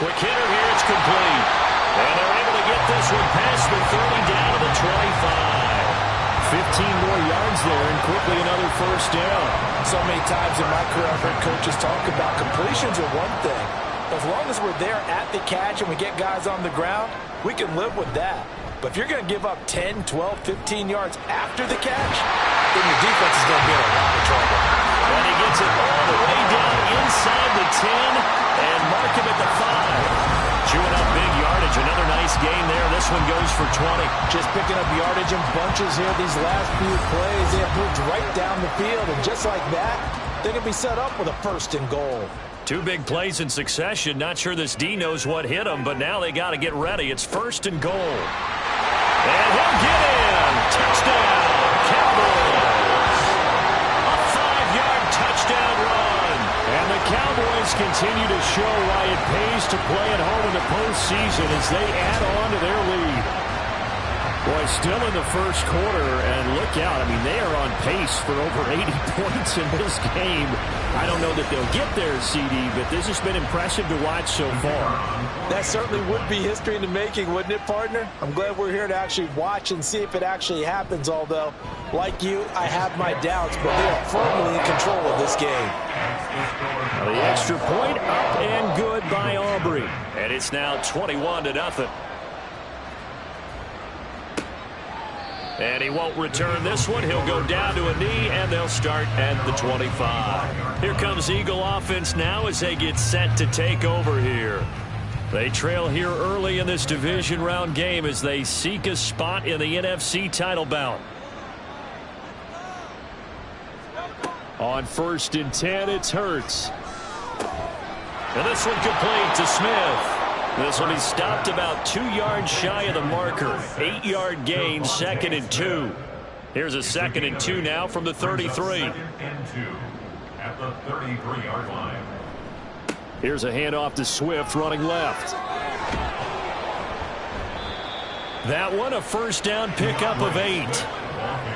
Quick hitter here. It's complete. And they're able to get this one past the 30 down to the 25. 15 more yards there and quickly another first down. So many times in my career I've heard coaches talk about completions are one thing. As long as we're there at the catch and we get guys on the ground, we can live with that. But if you're going to give up 10, 12, 15 yards after the catch, then your defense is going to be in a lot of trouble. And he gets it all the way down inside the 10 and mark him at the 5. Chewing up big yardage. Another nice gain there. This one goes for 20. Just picking up yardage in bunches here. These last few plays, they have moved right down the field. And just like that, they can be set up with a first and goal. 2 big plays in succession. Not sure this D knows what hit him, but now they got to get ready. It's first and goal. And he'll get in. Touchdown, Cowboys. A 5-yard touchdown run. And the Cowboys continue to show why it pays to play at home in the postseason as they add on to their lead. Boy, still in the first quarter, and look out. I mean, they are on pace for over 80 points in this game. I don't know that they'll get there, CD, but this has been impressive to watch so far. That certainly would be history in the making, wouldn't it, partner? I'm glad we're here to actually watch and see if it actually happens, although, like you, I have my doubts, but they are firmly in control of this game. Now the extra point up and good by Aubrey. And it's now 21-0. And he won't return this one. He'll go down to a knee, and they'll start at the 25. Here comes Eagle offense now as they get set to take over here. They trail here early in this division round game as they seek a spot in the NFC title bout. On 1st and 10, it's Hurts. And this one complete to Smith. This will be stopped about 2 yards shy of the marker. 8-yard gain, 2nd and 2. Here's a 2nd and 2 now from the 33. 2nd and 2 at the 33-yard line. Here's a handoff to Swift running left. That one a first down pickup of 8.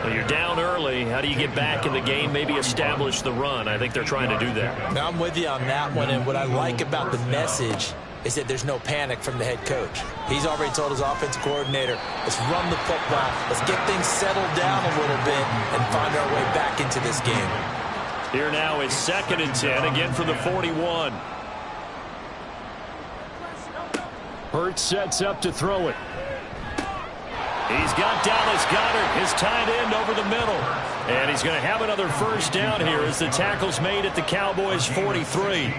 Well, you're down early. How do you get back in the game, maybe establish the run? I think they're trying to do that. Now, I'm with you on that one, and what I like about the message is that there's no panic from the head coach. He's already told his offensive coordinator, let's run the football, let's get things settled down a little bit and find our way back into this game. Here now is 2nd and 10, again from the 41. Hurts sets up to throw it. He's got Dallas Goedert, his tight end, over the middle. And he's going to have another first down here as the tackle's made at the Cowboys' 43.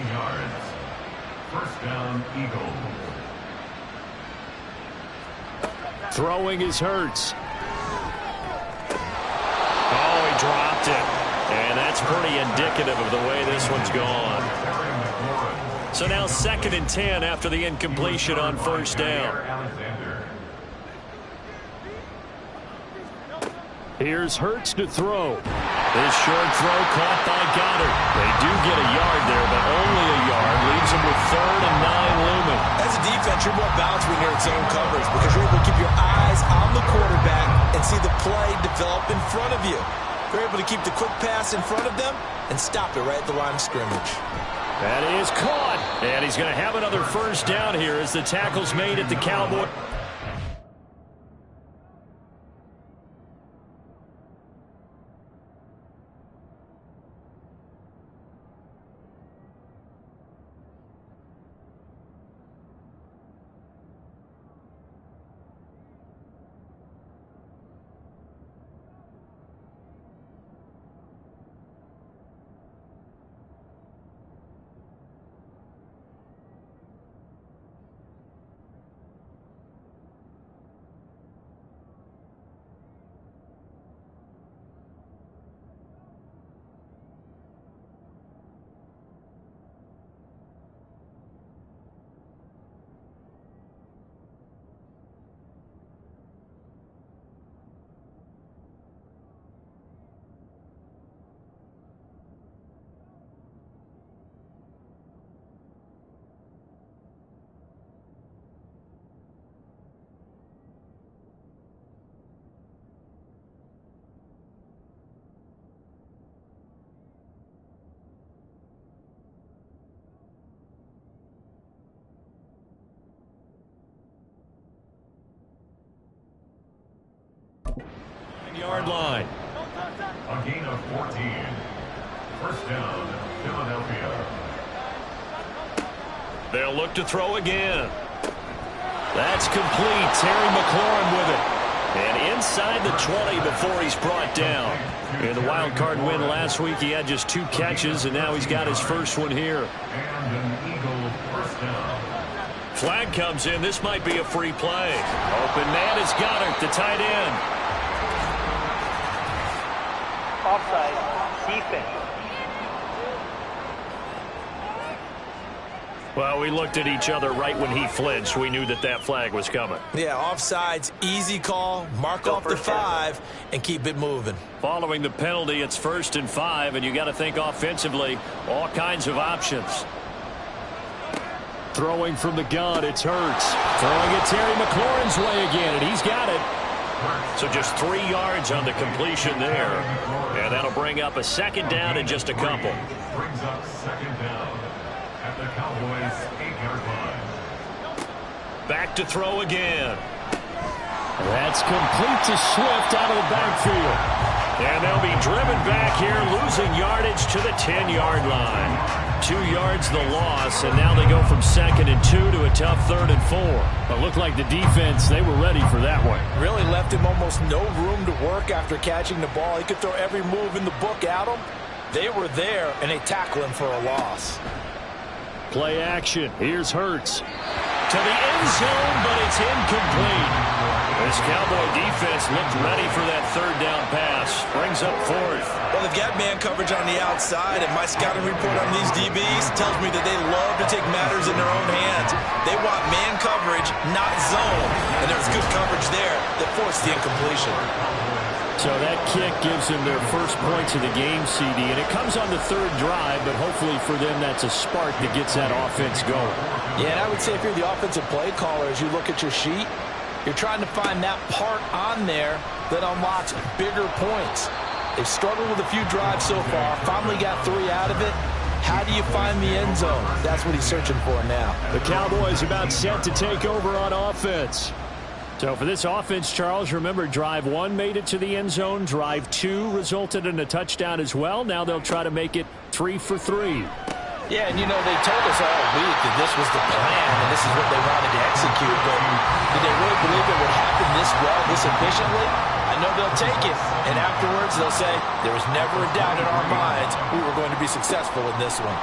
First down, Eagles. Throwing is Hurts. Oh, he dropped it. And that's pretty indicative of the way this one's gone. So now 2nd and 10 after the incompletion on first down. Here's Hurts to throw. This short throw caught by Goddard. They do get a yard there, but only a yard. Leaves them with 3rd and 9 looming. As a defense, you're more balanced when you're in zone coverage because you're able to keep your eyes on the quarterback and see the play develop in front of you. You're able to keep the quick pass in front of them and stop it right at the line of scrimmage. That is caught. And he's going to have another first down here as the tackle's made at the Cowboys. 10-yard line. A gain of 14. First down, Philadelphia. They'll look to throw again. That's complete. Terry McLaurin with it. And inside the 20 before he's brought down. In the wild card win last week, he had just 2 catches, and now he's got his first one here. And an Eagle first down. Flag comes in. This might be a free play. Open man is Goddard, the tight end. Offside. Defense. Well, we looked at each other right when he flinched. We knew that that flag was coming. Yeah, offsides, easy call. Mark off the 5 and keep it moving. Following the penalty, it's 1st and 5, and you got to think offensively, all kinds of options. Throwing from the gun, it's Hurts. Throwing it Terry McLaurin's way again, and he's got it. So just 3 yards on the completion there. And that'll bring up a 2nd down and just a couple. Brings up 2nd down at the Cowboys' 8-yard line. Back to throw again. That's complete to Swift out of the backfield. And they'll be driven back here, losing yardage to the 10-yard line. 2 yards the loss, and now they go from 2nd and 2 to a tough 3rd and 4. But looked like the defense, they were ready for that one. Really left him almost no room to work after catching the ball. He could throw every move in the book at him. They were there, and they tackle him for a loss. Play action. Here's Hurts. To the end zone, but it's incomplete. This Cowboy defense looked ready for that 3rd down pass. Brings up 4th. Well, they've got man coverage on the outside, and my scouting report on these DBs tells me that they love to take matters in their own hands. They want man coverage, not zone. And there's good coverage there that forced the incompletion. So that kick gives them their first points of the game, CD, and it comes on the 3rd drive, but hopefully for them that's a spark that gets that offense going. Yeah, and I would say if you're the offensive play caller, as you look at your sheet, you're trying to find that part on there that unlocks bigger points. They've struggled with a few drives so far, finally got 3 out of it. How do you find the end zone? That's what he's searching for now. The Cowboys about set to take over on offense. So for this offense, Charles, remember, drive 1 made it to the end zone. Drive 2 resulted in a touchdown as well. Now they'll try to make it 3 for 3. Yeah, and you know, they told us all week that this was the plan and this is what they wanted to execute. But did they really believe it would happen this well, this efficiently? I know they'll take it, and afterwards they'll say, there was never a doubt in our minds we were going to be successful in this one.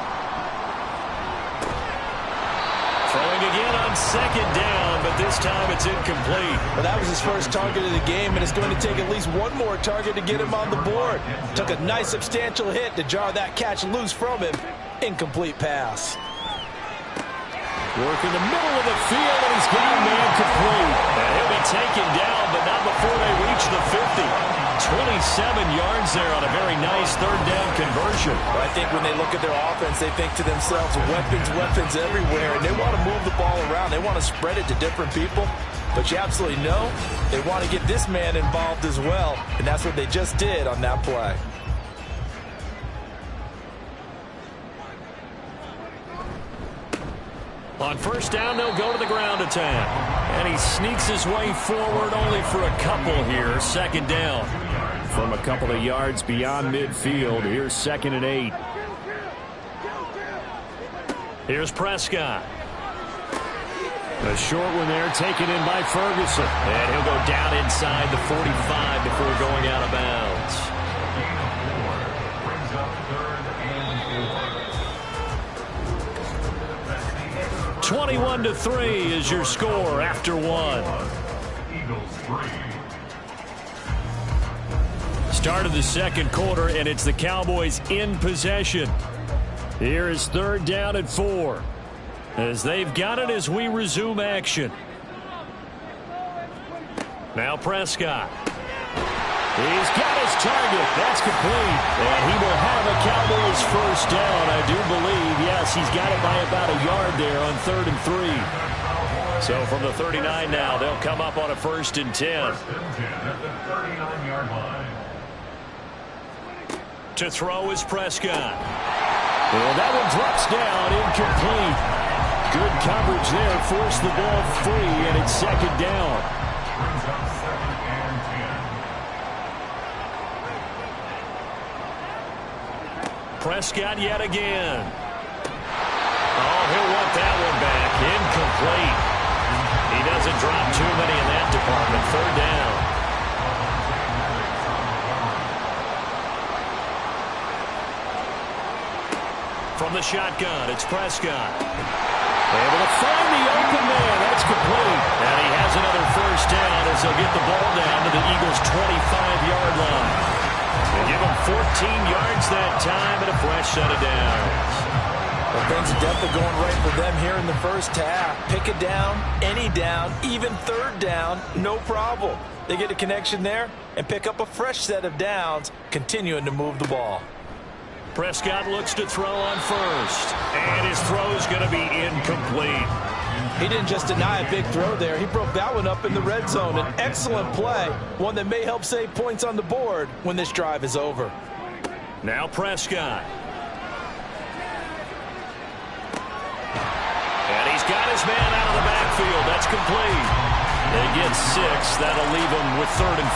Throwing again on 2nd down, but this time it's incomplete. Well, that was his first target of the game, and it's going to take at least 1 more target to get him on the board. Took a nice substantial hit to jar that catch loose from him. Incomplete pass. Work in the middle of the field, and he's got a man complete. And he'll be taken down, but not before they reach the 50. 27 yards there on a very nice 3rd down conversion. Well, I think when they look at their offense, they think to themselves, weapons everywhere, and they want to move the ball around. They want to spread it to different people. But you absolutely know they want to get this man involved as well, and that's what they just did on that play. On 1st down, they'll go to the ground attack. And he sneaks his way forward only for a couple here. 2nd down. From a couple of yards beyond midfield, here's 2nd and 8. Here's Prescott. A short one there, taken in by Ferguson. And he'll go down inside the 45 before going out of bounds. 21-3 is your score after 1. Eagles 3. Start of the 2nd quarter, and it's the Cowboys in possession. Here is 3rd down and 4. As they've got it as we resume action. Now Prescott. He's got his target. That's complete. And he will have a Cowboys first down, I do believe. Yes, he's got it by about a yard there on 3rd and 3. So from the 39 now, they'll come up on a 1st and 10. 1st and 10 at the 39-yard line. To throw is Prescott. Well, that one drops down, incomplete. Good coverage there, forced the ball free, and it's 2nd down. Brings up 2nd and 10. Prescott yet again. Oh, he'll want that one back. Incomplete. He doesn't drop too many in that department. Third down. From the shotgun, it's Prescott. Able to find the open man. That's complete. And he has another first down as they'll get the ball down to the Eagles' 25-yard line. They give him 14 yards that time and a fresh set of downs. Well, things are definitely going right for them here in the first half. Pick a down, any down, even third down, no problem. They get a connection there and pick up a fresh set of downs, continuing to move the ball. Prescott looks to throw on first, and his throw's going to be incomplete. He didn't just deny a big throw there. He broke that one up in the red zone. An excellent play, one that may help save points on the board when this drive is over. Now Prescott. And he's got his man out of the backfield. That's complete. They get 6. That'll leave him with 3rd and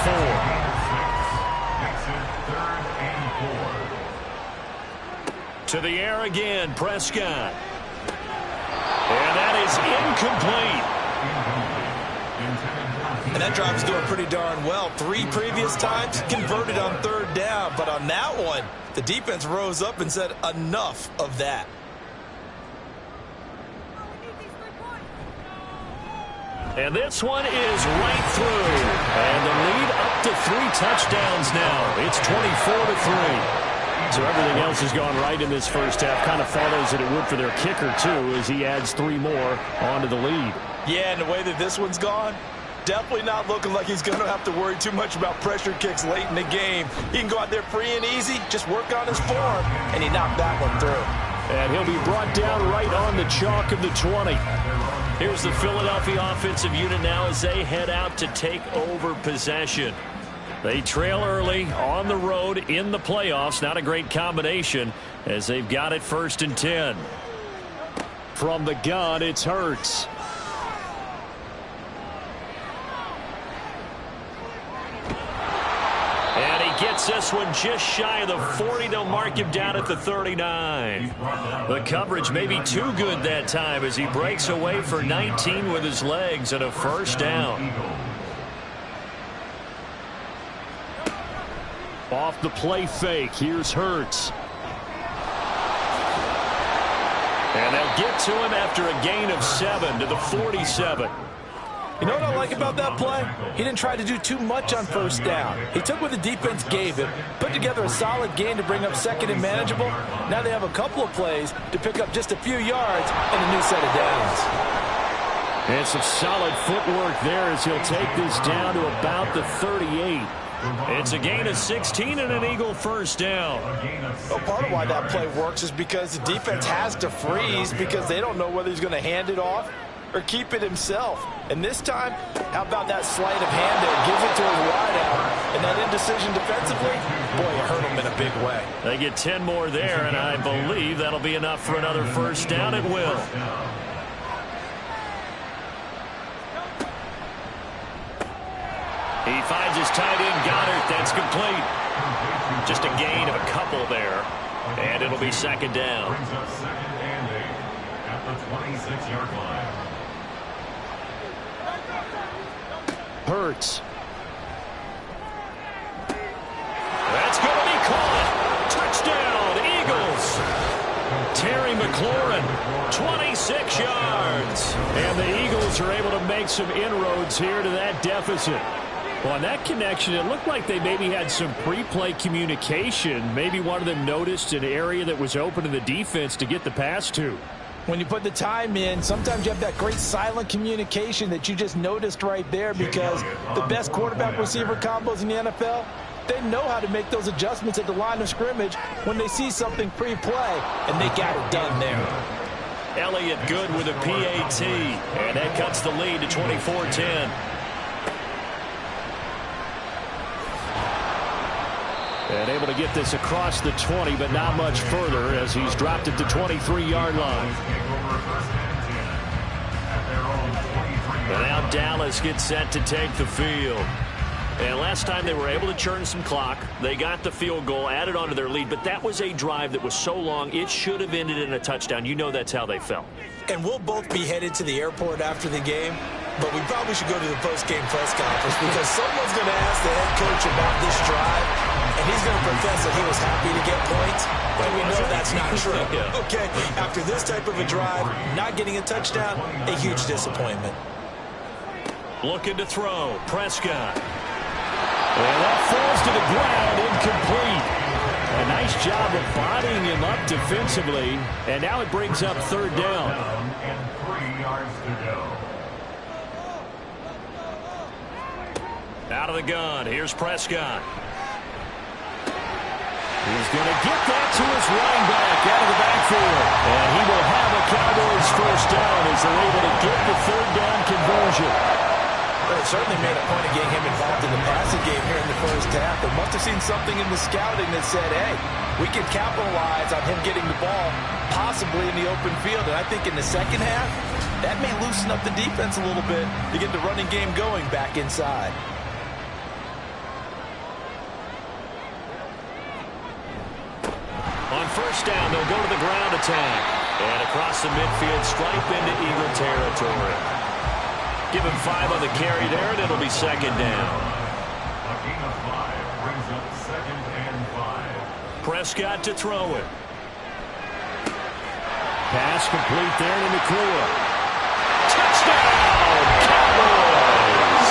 4. To the air again, Prescott. And that is incomplete. And that drive is doing pretty darn well. 3 previous times converted on third down. But on that one, the defense rose up and said enough of that. And this one is right through. And the lead up to 3 touchdowns now. It's 24-3. So everything else has gone right in this first half. Kind of follows that it would for their kicker, too, as he adds 3 more onto the lead. Yeah, and the way that this one's gone, definitely not looking like he's going to have to worry too much about pressure kicks late in the game. He can go out there free and easy, just work on his form, and he knocked that one through. And he'll be brought down right on the chalk of the 20. Here's the Philadelphia offensive unit now as they head out to take over possession. They trail early on the road in the playoffs. Not a great combination as they've got it 1st and 10. From the gun, it's Hurts. And he gets this one just shy of the 40. They'll mark him down at the 39. The coverage may be too good that time as he breaks away for 19 with his legs and a first down. Off the play fake, here's Hurts. And they'll get to him after a gain of 7 to the 47. You know what I like about that play? He didn't try to do too much on first down. He took what the defense gave him, put together a solid gain to bring up 2nd and manageable. Now they have a couple of plays to pick up just a few yards and a new set of downs. And some solid footwork there as he'll take this down to about the 38. It's a gain of 16 and an Eagle first down. Well, part of why that play works is because the defense has to freeze because they don't know whether he's going to hand it off or keep it himself. And this time, how about that sleight of hand there? Gives it to his wideout. And that indecision defensively, boy, it hurt him in a big way. They get 10 more there, and I believe that'll be enough for another first down. It will. He finds his tight end, Goddard. That's complete. Just a gain of a couple there. And it'll be 2nd down. Brings up 2nd and 8 at the 26-yard line. Hurts. That's going to be caught. Touchdown, Eagles. Terry McLaurin, 26 yards. And the Eagles are able to make some inroads here to that deficit. Well, on that connection, it looked like they maybe had some pre-play communication. Maybe one of them noticed an area that was open to the defense to get the pass to. When you put the time in, sometimes you have that great silent communication that you just noticed right there because the best quarterback-receiver combos in the NFL, they know how to make those adjustments at the line of scrimmage when they see something pre-play, and they got it done there. Elliott good with a PAT, and that cuts the lead to 24-10. And able to get this across the 20, but not much further as he's dropped it to 23-yard line. And now Dallas gets set to take the field. And last time they were able to churn some clock. They got the field goal, added onto their lead, but that was a drive that was so long, it should have ended in a touchdown. You know that's how they felt. And we'll both be headed to the airport after the game, but we probably should go to the post-game press conference because someone's going to ask the head coach about this drive, and he's going to profess that he was happy to get points, but we know that's not true. Yeah. Okay, after this type of a drive, not getting a touchdown, a huge disappointment. Looking to throw, Prescott. And that falls to the ground, incomplete. A nice job of bodying him up defensively, and now it brings up third down. And 3 yards to go. Out of the gun, here's Prescott. He's going to get that to his running back out of the backfield. And he will have a Cowboys first down as they're able to get the third down conversion. Well, it certainly made a point of getting him involved in the passing game here in the first half. They must have seen something in the scouting that said, hey, we can capitalize on him getting the ball possibly in the open field. And I think in the second half, that may loosen up the defense a little bit to get the running game going back inside. On first down, they'll go to the ground attack. And across the midfield, stripe into Eagle territory. Give him 5 on the carry there, and it'll be second down. A gain of 5 brings up 2nd and 5. Prescott to throw it. Pass complete there to McClure. Touchdown, Cowboys!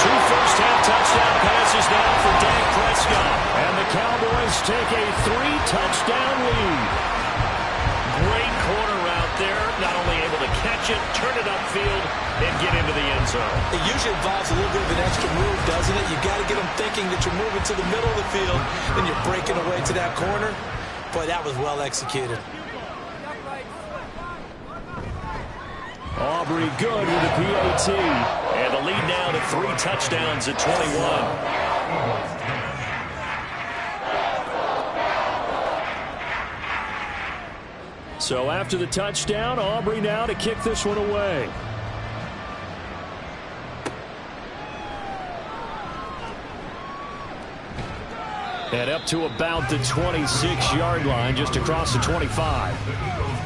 2 first-half touchdown passes now for Dak Prescott. And the Cowboys take a 3-touchdown lead. Great corner route there. Not only able to catch it, turn it upfield, and get into the end zone. It usually involves a little bit of an extra move, doesn't it? You've got to get them thinking that you're moving to the middle of the field, and you're breaking away to that corner. Boy, that was well executed. Aubrey good with the PAT. And the lead now to 3 touchdowns at 21. So after the touchdown, Aubrey now to kick this one away. And up to about the 26-yard line, just across the 25.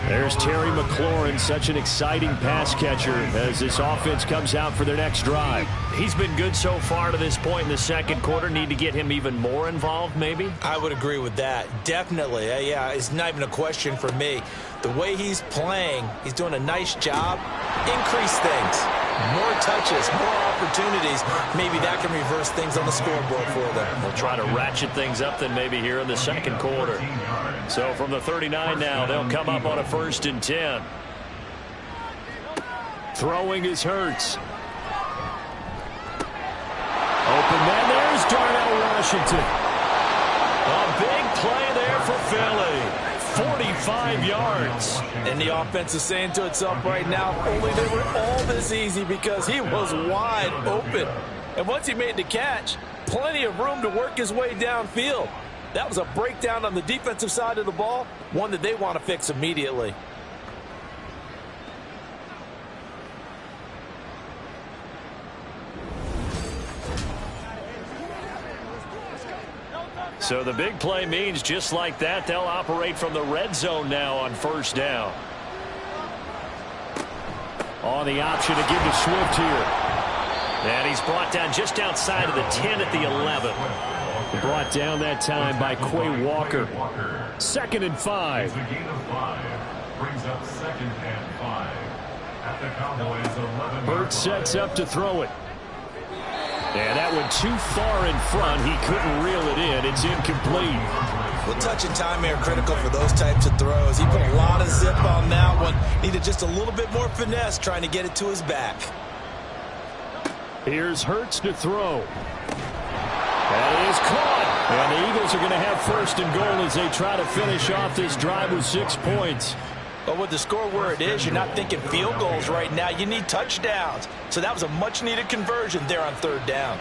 There's Terry McLaurin, such an exciting pass catcher as this offense comes out for their next drive. He's been good so far to this point in the second quarter. Need to get him even more involved, maybe? I would agree with that. Definitely. Yeah, it's not even a question for me. The way he's playing, he's doing a nice job. Increase things. More touches, more opportunities. Maybe that can reverse things on the scoreboard for them. We'll try to ratchet things up then maybe here in the second quarter. So from the 39 now, they'll come up on a 1st and 10. Throwing is Hurts. Open man, there's Darnell Washington. A big play there for Philly. 45 yards. And the offense is saying to itself right now, only they were all this easy because he was wide open. And once he made the catch, plenty of room to work his way downfield. That was a breakdown on the defensive side of the ball, one that they want to fix immediately. So the big play means just like that, they'll operate from the red zone now on first down. On the option to give to Swift here. And he's brought down just outside of the 10 at the 11. Brought down that time by Quay Walker. 2nd and 5. A gain of 5 brings up 2nd and 5 at the Cowboys 11. Hurts sets up to throw it. And that went too far in front. He couldn't reel it in. It's incomplete. Well, touch and time are critical for those types of throws. He put a lot of zip on that one. Needed just a little bit more finesse trying to get it to his back. Here's Hurts to throw. That is caught. And the Eagles are going to have 1st and goal as they try to finish off this drive with 6 points. But with the score where it is, you're not thinking field goals right now. You need touchdowns. So that was a much-needed conversion there on 3rd down.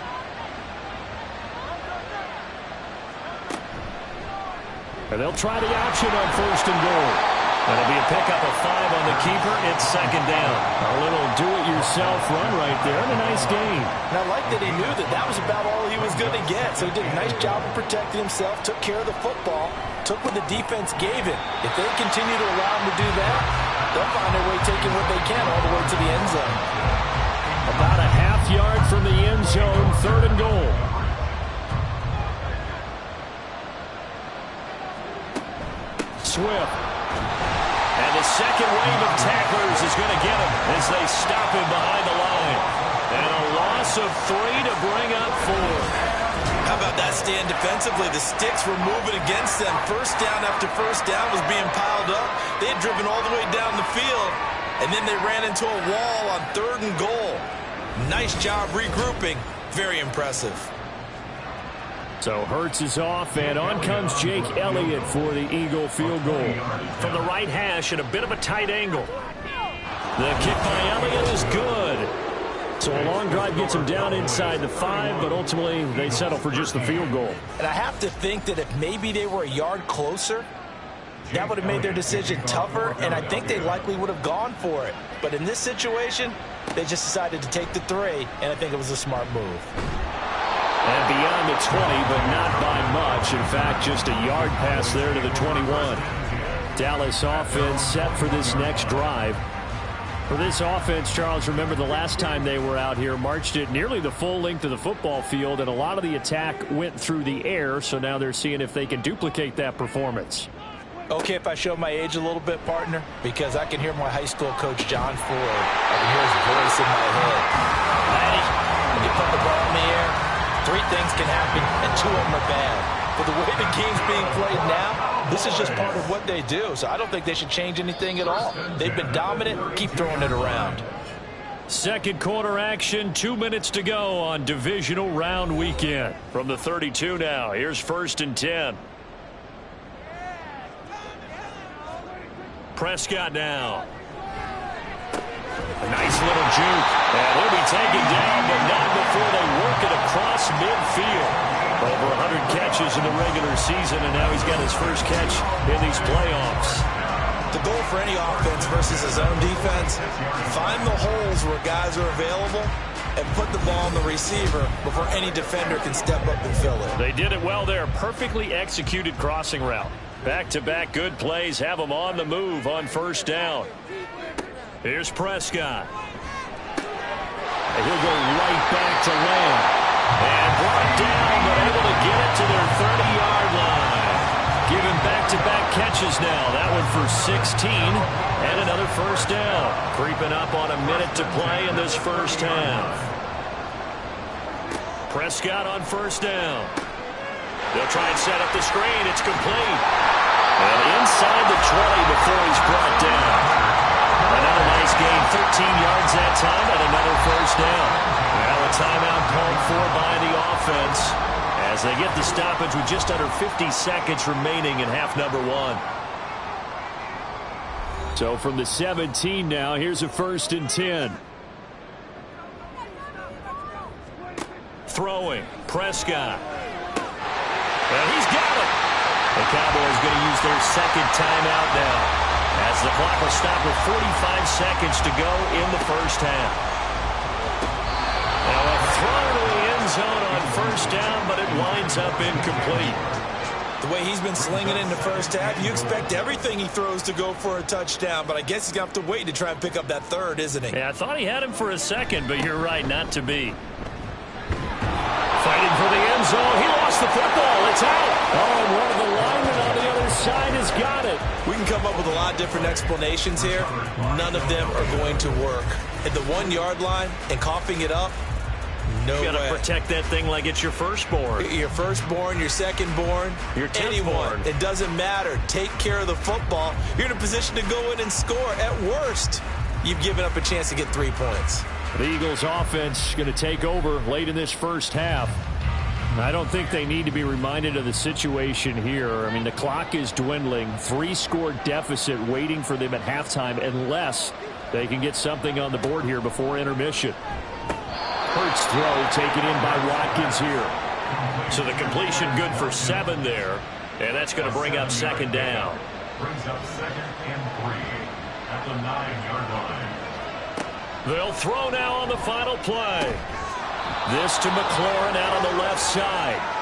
And they'll try the option on 1st and goal. That'll be a pickup of 5 on the keeper. It's second down. A little do-it-yourself run right there, and a nice gain. And I like that he knew that that was about all he was going to get. So he did a nice job of protecting himself, took care of the football, took what the defense gave him. If they continue to allow him to do that, they'll find their way taking what they can all the way to the end zone. About a half yard from the end zone, 3rd and goal. Swift. And the second wave of tacklers is going to get him as they stop him behind the line. And a loss of 3 to bring up 4. How about that stand defensively? The sticks were moving against them. First down after first down was being piled up. They had driven all the way down the field, and then they ran into a wall on 3rd and goal. Nice job regrouping. Very impressive. So Hurts is off, and on comes Jake Elliott for the Eagle field goal. From the right hash at a bit of a tight angle. The kick by Elliott is good. So a long drive gets him down inside the 5, but ultimately they settle for just the field goal. And I have to think that if maybe they were a yard closer, that would have made their decision tougher, and I think they likely would have gone for it. But in this situation, they just decided to take the 3, and I think it was a smart move. And beyond the 20, but not by much. In fact, just a yard pass there to the 21. Dallas offense set for this next drive. For this offense, Charles, remember the last time they were out here, marched it nearly the full length of the football field, and a lot of the attack went through the air, so now they're seeing if they can duplicate that performance. Okay, if I show my age a little bit, partner, because I can hear my high school coach, John Ford. I can hear his voice in my head. Laddie, when you put the ball in the air, 3 things can happen, and 2 of them are bad. But the way the game's being played now, this is just part of what they do. So I don't think they should change anything at all. They've been dominant. Keep throwing it around. Second quarter action, 2 minutes to go on divisional round weekend. From the 32 now, here's 1st and 10. Prescott now. A nice little juke. And he'll be taken down, but not before they work it across midfield. Over 100 catches in the regular season, and now he's got his first catch in these playoffs. The goal for any offense versus his own defense, find the holes where guys are available and put the ball on the receiver before any defender can step up and fill it. They did it well there. Perfectly executed crossing route. Back-to-back good plays have them on the move on 1st down. Here's Prescott. And he'll go right back to Lamb. And brought down, but able to get it to their 30-yard line. Giving back-to-back catches now. That one for 16 and another 1st down. Creeping up on a minute to play in this first half. Prescott on 1st down. They'll try and set up the screen. It's complete. And inside the 20 before he's brought down. Another nice gain, 13 yards that time, and another 1st down. Now a timeout called for by the offense as they get the stoppage with just under 50 seconds remaining in half number 1. So from the 17 now, here's a 1st and 10. Throwing, Prescott. And he's got it. The Cowboys going to use their second timeout now, as the clock will stop with 45 seconds to go in the first half. Now a throw to the end zone on 1st down, but it winds up incomplete. The way he's been slinging in the first half, you expect everything he throws to go for a touchdown, but I guess he's going to have to wait to try and pick up that 3rd, isn't he? Yeah, I thought he had him for a second, but you're right, not to be. Fighting for the end zone. He lost the football. It's out. Oh, and one of the linemen on the other side has got it. We can come up with a lot of different explanations here. None of them are going to work. At the 1-yard line and coughing it up, no way. You got to protect that thing like it's your firstborn. Your firstborn, your secondborn, your anyone. It doesn't matter. Take care of the football. You're in a position to go in and score. At worst, you've given up a chance to get 3 points. The Eagles offense going to take over late in this first half. I don't think they need to be reminded of the situation here. I mean, the clock is dwindling. 3-score deficit waiting for them at halftime unless they can get something on the board here before intermission. Hurts throw taken in by Watkins here. So the completion good for 7 there. And that's going to bring up 2nd down. brings up 2nd and 3 at the 9-yard line. They'll throw now on the final play. This to McLaurin out on the left side.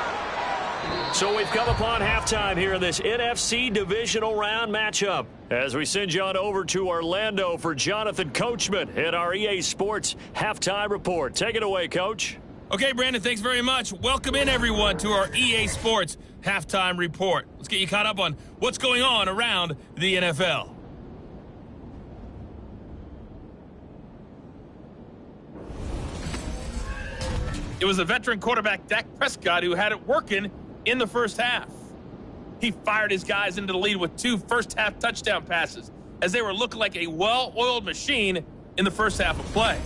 So we've come upon halftime here in this NFC divisional round matchup. As we send you on over to Orlando for Jonathan Coachman at our EA Sports Halftime Report. Take it away, Coach. Okay, Brandon, thanks very much. Welcome in, everyone, to our EA Sports Halftime Report. Let's get you caught up on what's going on around the NFL. It was the veteran quarterback Dak Prescott who had it working in the first half. He fired his guys into the lead with 2 first-half touchdown passes as they were looking like a well-oiled machine in the first half of play.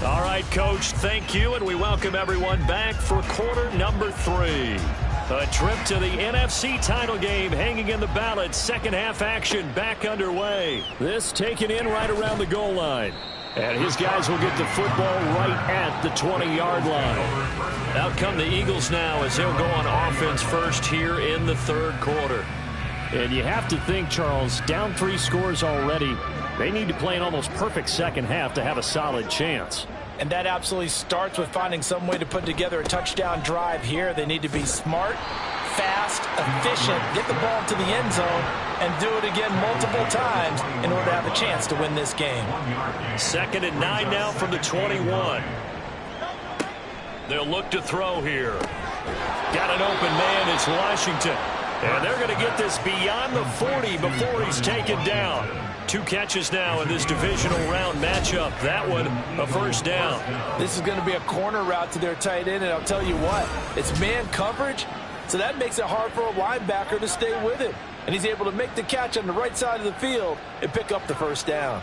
All right, Coach, thank you, and we welcome everyone back for quarter number 3. A trip to the NFC title game hanging in the balance. Second half action back underway. This taken in right around the goal line. And his guys will get the football right at the 20-yard line. Out come the Eagles now as they'll go on offense first here in the third quarter. And you have to think, Charles, down 3 scores already. They need to play an almost perfect second half to have a solid chance. And that absolutely starts with finding some way to put together a touchdown drive here. They need to be smart, fast, efficient, get the ball to the end zone, and do it again multiple times in order to have a chance to win this game. 2nd and 9 now from the 21. They'll look to throw here. Got an open man, it's Washington. And they're going to get this beyond the 40 before he's taken down. 2 catches now in this divisional round matchup. That one, a first down. This is going to be a corner route to their tight end, and I'll tell you what, it's man coverage, so that makes it hard for a linebacker to stay with it. And he's able to make the catch on the right side of the field and pick up the first down.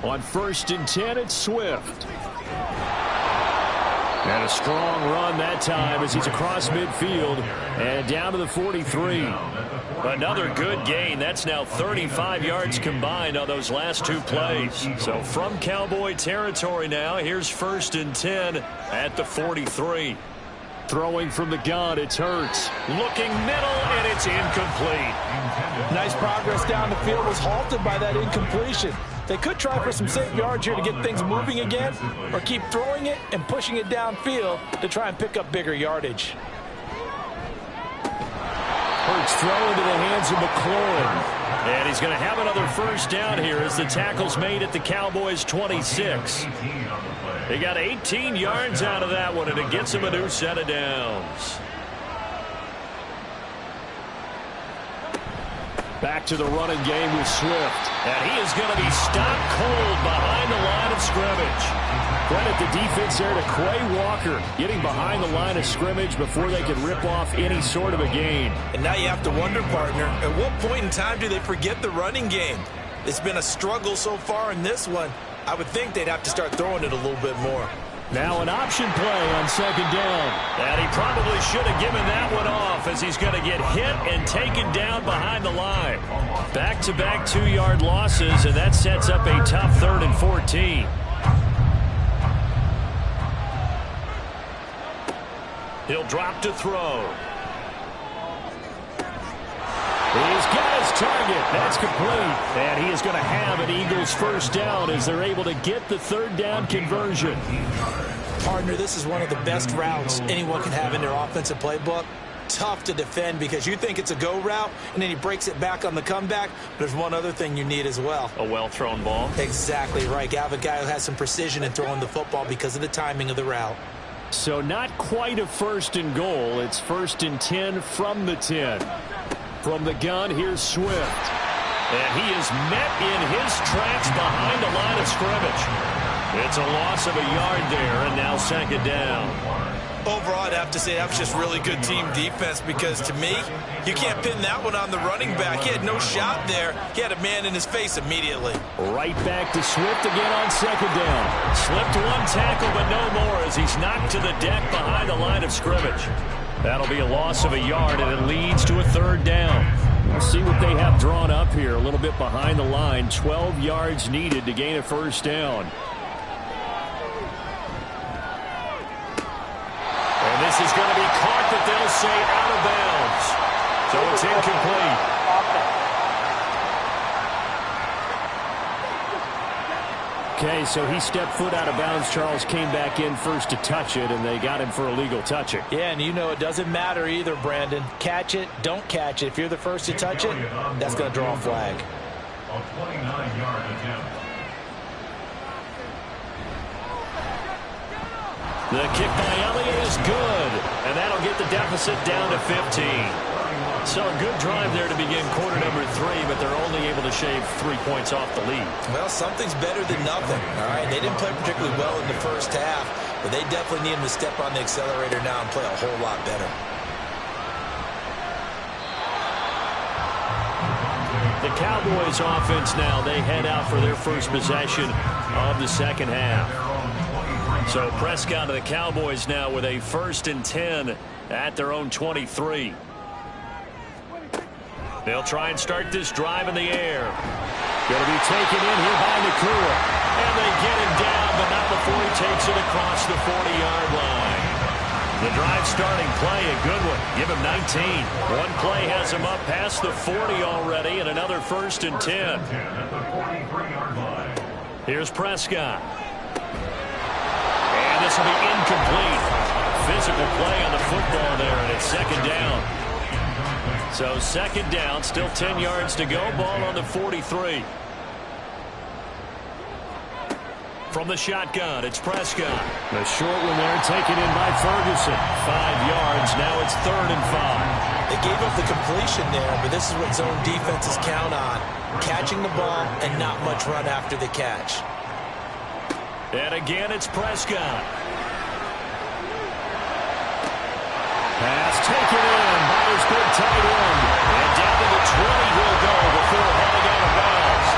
On 1st and 10, it's Swift. And a strong run that time as he's across midfield and down to the 43. Another good gain. That's now 35 yards combined on those last 2 plays. So from Cowboy territory now, here's 1st and 10 at the 43. Throwing from the gun, it's Hurts. Looking middle, and it's incomplete. Nice progress down the field was halted by that incompletion. They could try for some safe yards here to get things moving again, or keep throwing it and pushing it downfield to try and pick up bigger yardage. Hurts throw into the hands of McLaurin. And he's going to have another first down here as the tackle's made at the Cowboys' 26. They got 18 yards out of that one, and it gets him a new set of downs. Back to the running game with Swift. And he is going to be stopped cold behind the line of scrimmage. Credit the defense there to Quay Walker, getting behind the line of scrimmage before they could rip off any sort of a gain. And now you have to wonder, partner, at what point in time do they forget the running game? It's been a struggle so far in this one. I would think they'd have to start throwing it a little bit more. Now an option play on 2nd down. And he probably should have given that one off as he's going to get hit and taken down behind the line. Back-to-back 2-yard losses, and that sets up a tough 3rd and 14. He'll drop to throw. He's got his target. That's complete. And he is going to have an Eagles first down as they're able to get the 3rd down conversion. Partner, this is one of the best routes anyone can have in their offensive playbook. Tough to defend because you think it's a go route, and then he breaks it back on the comeback. There's one other thing you need as well. A well-thrown ball. Exactly right. You have a guy who has some precision in throwing the football because of the timing of the route. So not quite a 1st and goal. It's 1st and 10 from the 10. From the gun, here's Swift. And he is met in his tracks behind the line of scrimmage. It's a loss of a yard there, and now 2nd down. Overall, I'd have to say that was just really good team defense because, to me, you can't pin that one on the running back. He had no shot there. He had a man in his face immediately. Right back to Swift again on 2nd down. Slipped 1 tackle, but no more as he's knocked to the deck behind the line of scrimmage. That'll be a loss of a yard, and it leads to a 3rd down. We'll see what they have drawn up here. A little bit behind the line. 12 yards needed to gain a first down. And this is going to be caught, but they'll say out of bounds. So it's incomplete. Okay, so he stepped foot out of bounds. Charles came back in first to touch it, and they got him for illegal touching. Yeah, and you know it doesn't matter either, Brandon. Catch it, don't catch it. If you're the first to touch it, that's going to draw a flag. A 29-yard attempt. The kick by Elliott is good, and that'll get the deficit down to 15. So a good drive there to begin quarter number 3, but they're only able to shave 3 points off the lead. Well, something's better than nothing, all right? They didn't play particularly well in the first half, but they definitely need him to step on the accelerator now and play a whole lot better. The Cowboys offense now, they head out for their first possession of the second half. So Prescott of the Cowboys now with a 1st and 10 at their own 23. They'll try and start this drive in the air. Going to be taken in here by Nakua. And they get him down, but not before he takes it across the 40-yard line. The drive starting play, a good one. Give him 19. One play has him up past the 40 already, and another 1st and 10. Here's Prescott. And this will be incomplete. Physical play on the football there, and it's second down. So second down, still 10 yards to go. Ball on the 43. From the shotgun, it's Prescott. The short one there taken in by Ferguson. 5 yards, now it's 3rd and 5. They gave up the completion there, but this is what zone defenses count on. Catching the ball and not much run after the catch. And again, it's Prescott. Pass taken in by his big tight end. And down to the 20 will go before heading out of bounds.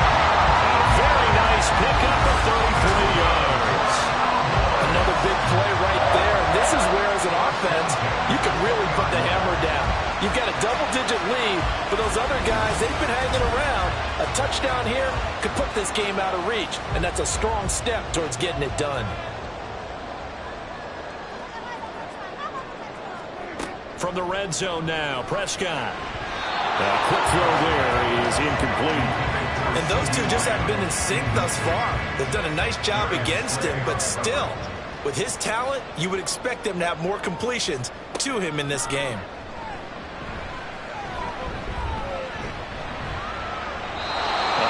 A very nice pickup of 33 yards. Another big play right there. And this is where, as an offense, you can really put the hammer down. You've got a double-digit lead, but those other guys, they've been hanging around. A touchdown here could put this game out of reach, and that's a strong step towards getting it done. From the red zone now, Prescott. A quick throw there is incomplete. And those two just haven't been in sync thus far. They've done a nice job against him, but still, with his talent, you would expect them to have more completions to him in this game.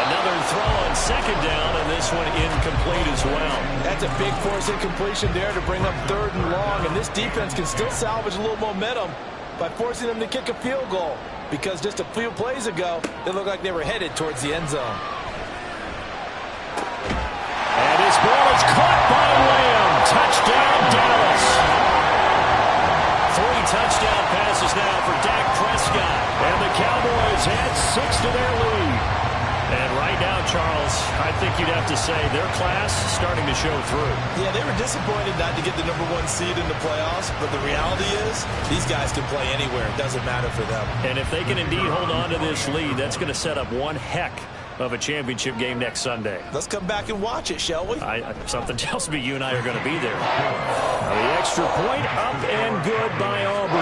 Another throw on second down, and this one incomplete as well. That's a big force incompletion there to bring up 3rd and long, and this defense can still salvage a little momentum by forcing them to kick a field goal, because just a few plays ago, they looked like they were headed towards the end zone. And his ball is caught by Lamb. Touchdown, Dallas. 3 touchdown passes now for Dak Prescott. And the Cowboys add 6 to their lead. And right now, Charles, I think you'd have to say their class starting to show through. Yeah, they were disappointed not to get the #1 seed in the playoffs, but the reality is these guys can play anywhere. It doesn't matter for them. And if they can indeed hold on to this lead, that's going to set up one heck of a championship game next Sunday. Let's come back and watch it, shall we? Something tells me you and I are going to be there. The extra point up and good by Aubrey.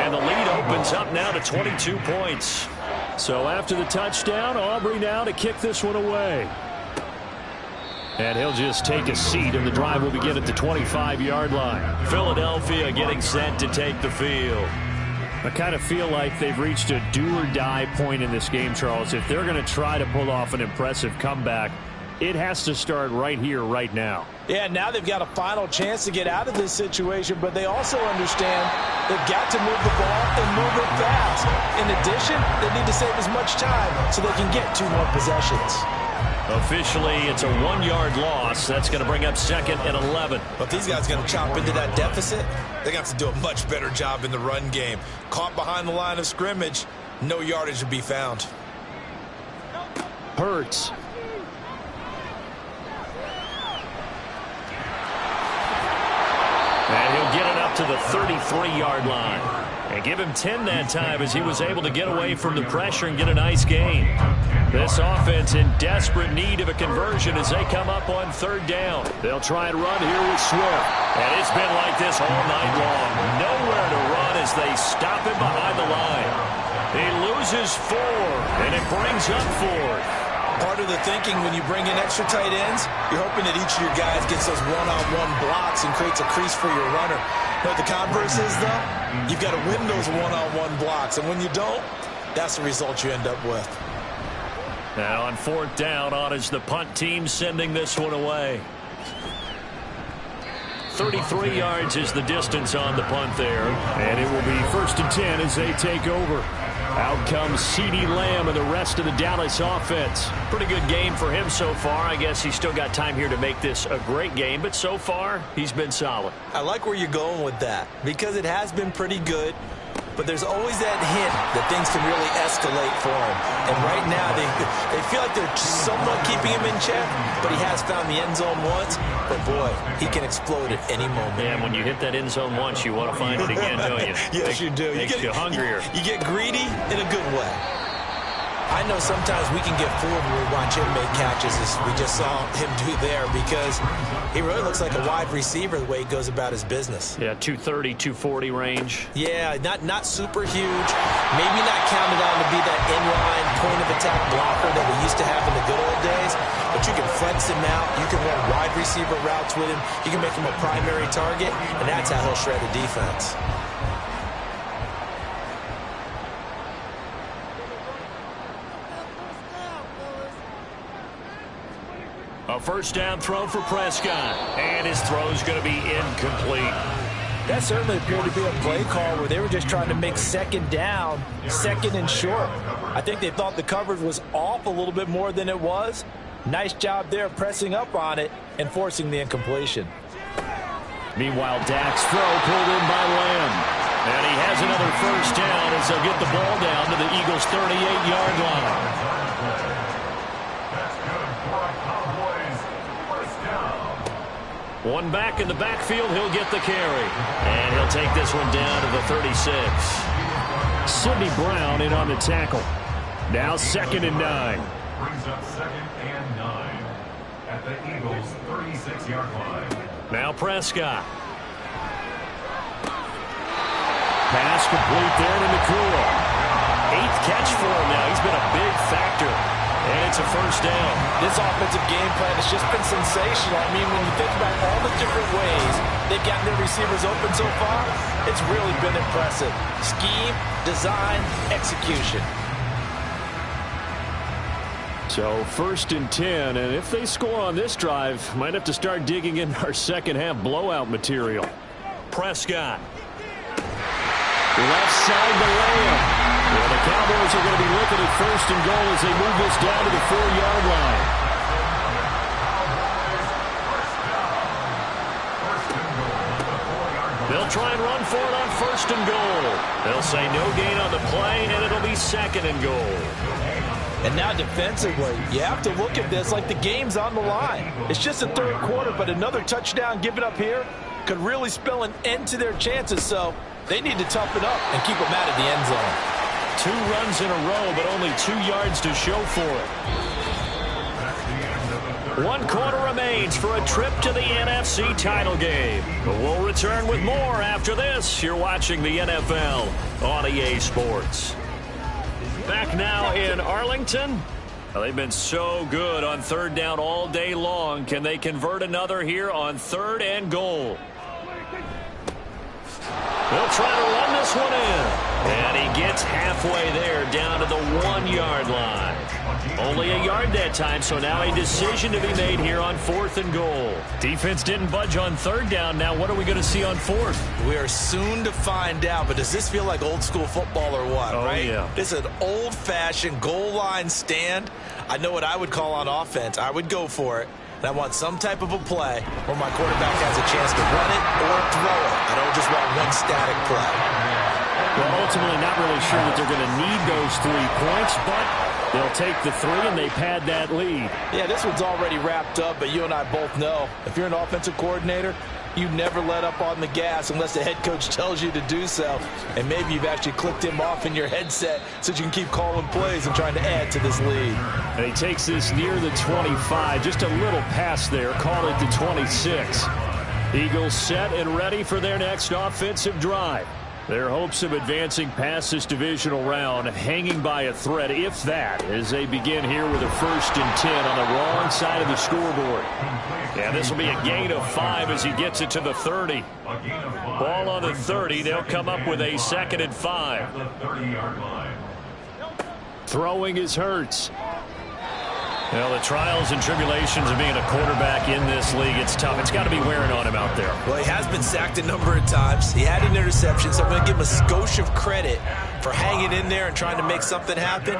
And the lead opens up now to 22 points. So after the touchdown, Aubrey now to kick this one away. And he'll just take a seat, and the drive will begin at the 25-yard line. Philadelphia getting set to take the field. I kind of feel like they've reached a do-or-die point in this game, Charles. If they're going to try to pull off an impressive comeback, it has to start right here, right now. Yeah, now they've got a final chance to get out of this situation, but they also understand they've got to move the ball and move it fast. In addition, they need to save as much time so they can get 2 more possessions. Officially, it's a 1-yard loss. That's going to bring up 2nd and 11. But these guys are going to chop into that deficit. They're going to have to do a much better job in the run game. Caught behind the line of scrimmage, no yardage to be found. Hurts. And he'll get it up to the 33-yard line. And give him 10 that time as he was able to get away from the pressure and get a nice gain. This offense in desperate need of a conversion as they come up on 3rd down. They'll try and run here with Swift. And it's been like this all night long. Nowhere to run as they stop him behind the line. He loses 4, and it brings up 4th. Part of the thinking when you bring in extra tight ends, you're hoping that each of your guys gets those one-on-one blocks and creates a crease for your runner. You know what the converse is, though? You've got to win those one-on-one blocks, and when you don't, that's the result you end up with. Now on 4th down, on is the punt team sending this one away. 33 yards is the distance on the punt there. And it will be 1st and 10 as they take over. Out comes CeeDee Lamb and the rest of the Dallas offense. Pretty good game for him so far. I guess he's still got time here to make this a great game, but so far, he's been solid. I like where you're going with that because it has been pretty good. But there's always that hint that things can really escalate for him. And right now, they feel like they're somewhat keeping him in check, but he has found the end zone once. But, boy, he can explode at any moment. Yeah, and when you hit that end zone once, you want to find it again, don't you? Yes, you do. Makes you hungrier. You get greedy in a good way. I know sometimes we can get fooled when we watch him make catches, as we just saw him do there, because he really looks like a wide receiver the way he goes about his business. Yeah, 230, 240 range. Yeah, not super huge. Maybe not counted on to be that inline point-of-attack blocker that we used to have in the good old days, but you can flex him out. You can run wide receiver routes with him. You can make him a primary target, and that's how he'll shred a defense. A 1st down throw for Prescott, and his throw's going to be incomplete. That certainly appeared to be a play call where they were just trying to make 2nd down, 2nd and short. I think they thought the coverage was off a little bit more than it was. Nice job there pressing up on it and forcing the incompletion. Meanwhile, Dak's throw pulled in by Lamb. And he has another 1st down as they'll get the ball down to the Eagles' 38-yard line. One back in the backfield, he'll get the carry. And he'll take this one down to the 36. Sidney Brown in on the tackle. Now 2nd and 9. Brings up 2nd and 9 at the Eagles' 36-yard line. Now Prescott. Pass complete there to Nakua. 8th catch for him now. He's been a big factor. And it's a 1st down. This offensive game plan has just been sensational. I mean, when you think about all the different ways they've gotten their receivers open so far, it's really been impressive. Scheme, design, execution. So 1st and 10, and if they score on this drive, might have to start digging in our second-half blowout material. Prescott. Left side to Lamb. Well, the Cowboys are going to be looking at 1st and goal as they move this down to the 4-yard line. They'll try and run for it on 1st and goal. They'll say no gain on the play, and it'll be 2nd and goal. And now defensively, you have to look at this like the game's on the line. It's just the 3rd quarter, but another touchdown given up here could really spell an end to their chances, so they need to toughen up and keep them out of the end zone. 2 runs in a row, but only 2 yards to show for it. 1 quarter remains for a trip to the NFC title game. But we'll return with more after this. You're watching the NFL on EA Sports. Back now in Arlington. Well, they've been so good on 3rd down all day long. Can they convert another here on 3rd and goal? They'll try to run this one in. And he gets halfway there, down to the 1-yard line. Only a yard that time, so now a decision to be made here on 4th and goal. Defense didn't budge on 3rd down. Now what are we going to see on 4th? We are soon to find out, but does this feel like old school football or what, right? Yeah. This is an old-fashioned goal line stand. I know what I would call on offense. I would go for it. And I want some type of a play where my quarterback has a chance to run it or throw it. I don't just want one static play. Well, ultimately not really sure that they're going to need those 3 points, but they'll take the 3 and they pad that lead. Yeah, this one's already wrapped up, but you and I both know if you're an offensive coordinator, you never let up on the gas unless the head coach tells you to do so. And maybe you've actually clicked him off in your headset so you can keep calling plays and trying to add to this lead. And he takes this near the 25, just a little pass there, call it the 26. Eagles set and ready for their next offensive drive. Their hopes of advancing past this divisional round hanging by a thread, if that, as they begin here with a 1st and 10 on the wrong side of the scoreboard. Yeah, this will be a gain of 5 as he gets it to the 30. Ball on the 30. They'll come up with a 2nd and 5. Throwing is Hurts. Well, the trials and tribulations of being a quarterback in this league, it's tough. It's got to be wearing on him out there. Well, he has been sacked a number of times. He had an interception, so I'm going to give him a skosh of credit for hanging in there and trying to make something happen,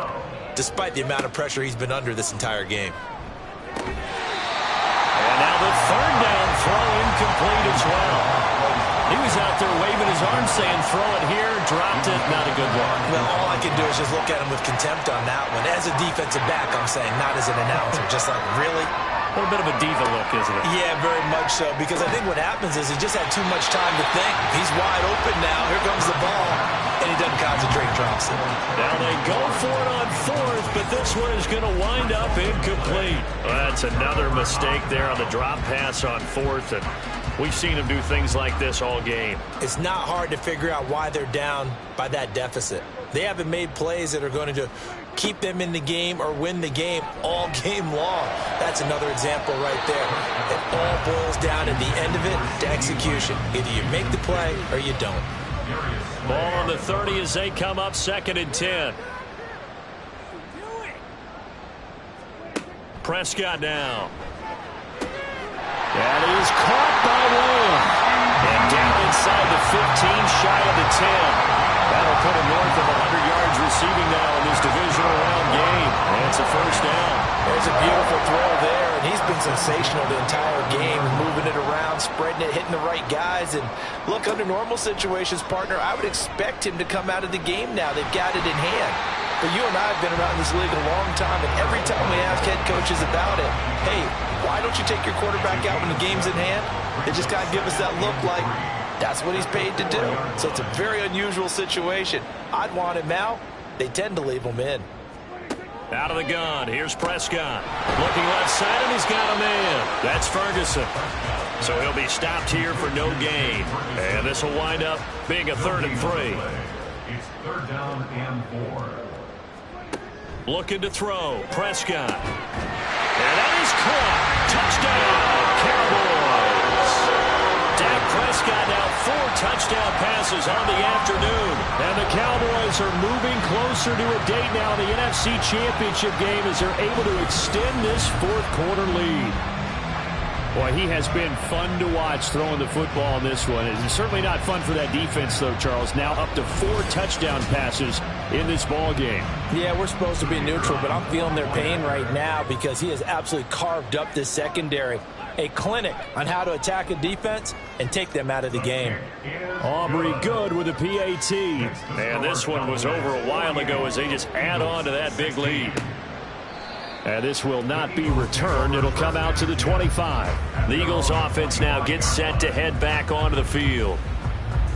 despite the amount of pressure he's been under this entire game. And now the 3rd down throw incomplete as well. He was out there waving his arm saying, throw it here, dropped it, not a good one. Well, all I can do is just look at him with contempt on that one. As a defensive back, I'm saying, not as an announcer. Just like, really? A little bit of a diva look, isn't it? Yeah, very much so, because I think what happens is he just had too much time to think. He's wide open now. Here comes the ball, and he doesn't concentrate, drops it. Now they go for it on 4th, but this one is going to wind up incomplete. Well, that's another mistake there on the drop pass on 4th, and we've seen him do things like this all game. It's not hard to figure out why they're down by that deficit. They haven't made plays that are going to keep them in the game or win the game all game long. That's another example right there. It all boils down at the end of it to execution. Either you make the play or you don't. Ball on the 30 as they come up 2nd and 10. Prescott now. That is caught by Lamb. And down inside the 15, shy of the 10. That'll put him north of 100 yards receiving now in this divisional round game. And it's a 1st down. There's a beautiful throw there, and he's been sensational the entire game, moving it around, spreading it, hitting the right guys. And look, under normal situations, partner, I would expect him to come out of the game now. They've got it in hand. But you and I have been around this league a long time, and every time we ask head coaches about it, hey, why don't you take your quarterback out when the game's in hand? They just got to give us that look like that's what he's paid to do. So it's a very unusual situation. I'd want him out. They tend to leave him in. Out of the gun, here's Prescott. Looking left side, and he's got a man. That's Ferguson. So he'll be stopped here for no gain. And this will wind up being a 3rd and 3. It's 3rd down and 4. Looking to throw, Prescott. And that is caught. Touchdown, Cowboys. Dak Prescott now 4 touchdown passes on the afternoon. And the Cowboys are moving closer to a date now in the NFC Championship game as they're able to extend this 4th quarter lead. Boy, he has been fun to watch throwing the football in this one. It's certainly not fun for that defense, though, Charles. Now up to 4 touchdown passes in this ball game. Yeah, we're supposed to be neutral, but I'm feeling their pain right now because he has absolutely carved up this secondary. A clinic on how to attack a defense and take them out of the game. Aubrey Good with a PAT. And this one was over a while ago as they just add on to that big lead. And this will not be returned. It'll come out to the 25. The Eagles offense now gets set to head back onto the field.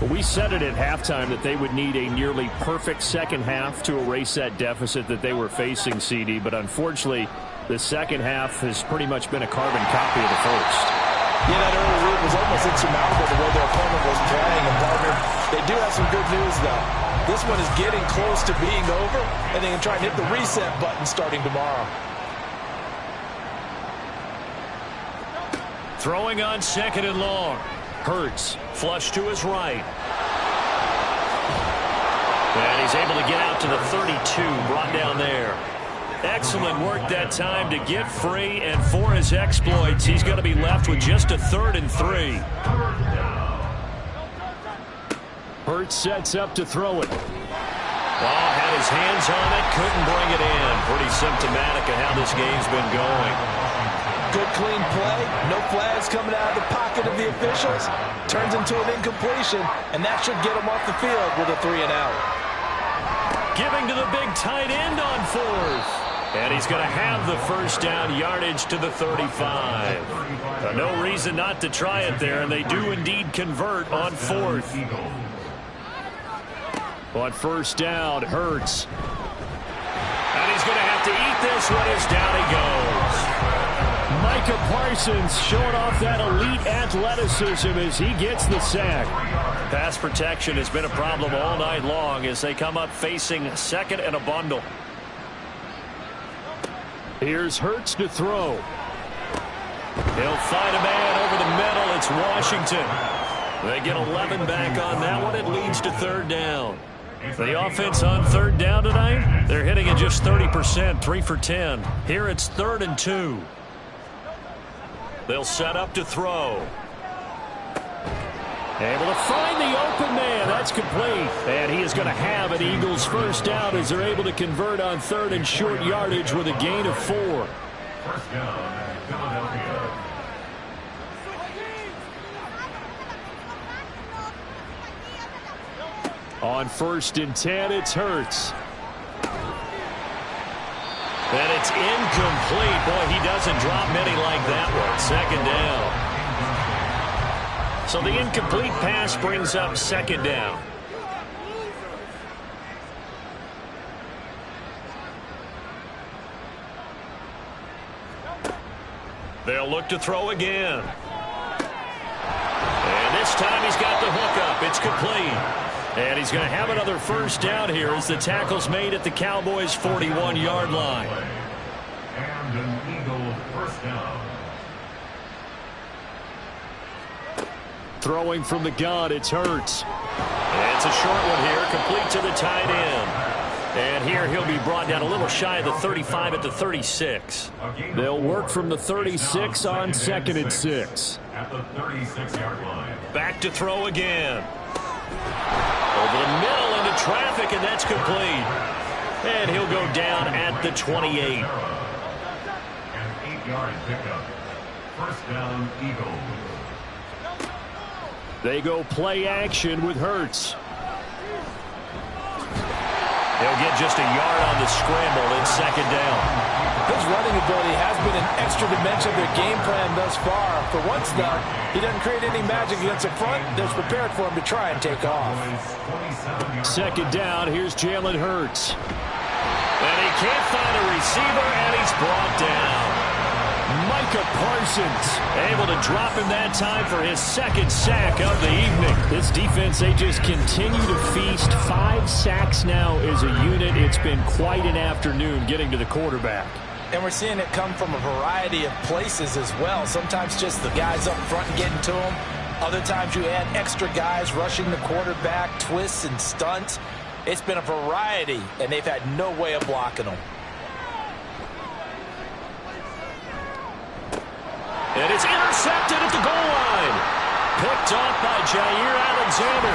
We said it at halftime that they would need a nearly perfect second half to erase that deficit that they were facing, CD. But unfortunately, the second half has pretty much been a carbon copy of the first. Yeah, that early lead was almost insurmountable the way their opponent was playing. And, partner, they do have some good news, though. This one is getting close to being over, and they can try and hit the reset button starting tomorrow. Throwing on 2nd and long. Hurts, flush to his right. And he's able to get out to the 32, brought down there. Excellent work that time to get free, and for his exploits, he's going to be left with just a 3rd and 3. Hurts sets up to throw it. Ball had his hands on it, couldn't bring it in. Pretty symptomatic of how this game's been going. Good clean play, no flags coming out of the pocket of the officials. Turns into an incompletion, and that should get him off the field with a 3 and out. Giving to the big tight end on 4th. And he's going to have the 1st down, yardage to the 35. No reason not to try it there, and they do indeed convert on 4th. On 1st down, Hurts. And he's going to have to eat this one as down he goes. Micah Parsons showing off that elite athleticism as he gets the sack. Pass protection has been a problem all night long as they come up facing second and a bundle. Here's Hurts to throw. He'll find a man over the middle. It's Washington. They get 11 back on that one. It leads to third down. The offense on third down tonight, they're hitting at just 30%, 3 for 10. Here it's 3rd and 2. They'll set up to throw. Able to find the open man. That's complete. And he is going to have an Eagles first down as they're able to convert on 3rd and short yardage with a gain of 4. First down, Philadelphia. On 1st and 10, it's Hurts. And it's incomplete. Boy, he doesn't drop many like that one. 2nd down. So the incomplete pass brings up 2nd down. They'll look to throw again. And this time he's got the hookup. It's complete. And he's going to have another first down here as the tackle's made at the Cowboys' 41-yard line. And an Eagle first down. Throwing from the gun, it's Hurts. It's a short one here, complete to the tight end. And here he'll be brought down a little shy of the 35 at the 36. They'll work from the 36 on 2nd and 6. At the 36-yard line. Back to throw again. Over the middle into traffic, and that's complete. And he'll go down at the 28. An 8-yard pickup. First down, Eagles. They go play action with Hurts. He'll get just a yard on the scramble. It's 2nd down. His running ability has been an extra dimension of their game plan thus far. For once, though, he doesn't create any magic against the front. They're prepared for him to try and take off. 2nd down, here's Jalen Hurts. And he can't find a receiver, and he's brought down. Micah Parsons able to drop him that time for his 2nd sack of the evening. This defense, they just continue to feast. 5 sacks now as a unit. It's been quite an afternoon getting to the quarterback. And we're seeing it come from a variety of places as well. Sometimes just the guys up front getting to him. Other times you add extra guys rushing the quarterback, twists and stunts. It's been a variety, and they've had no way of blocking them. And it's intercepted at the goal line. Picked off by Jair Alexander.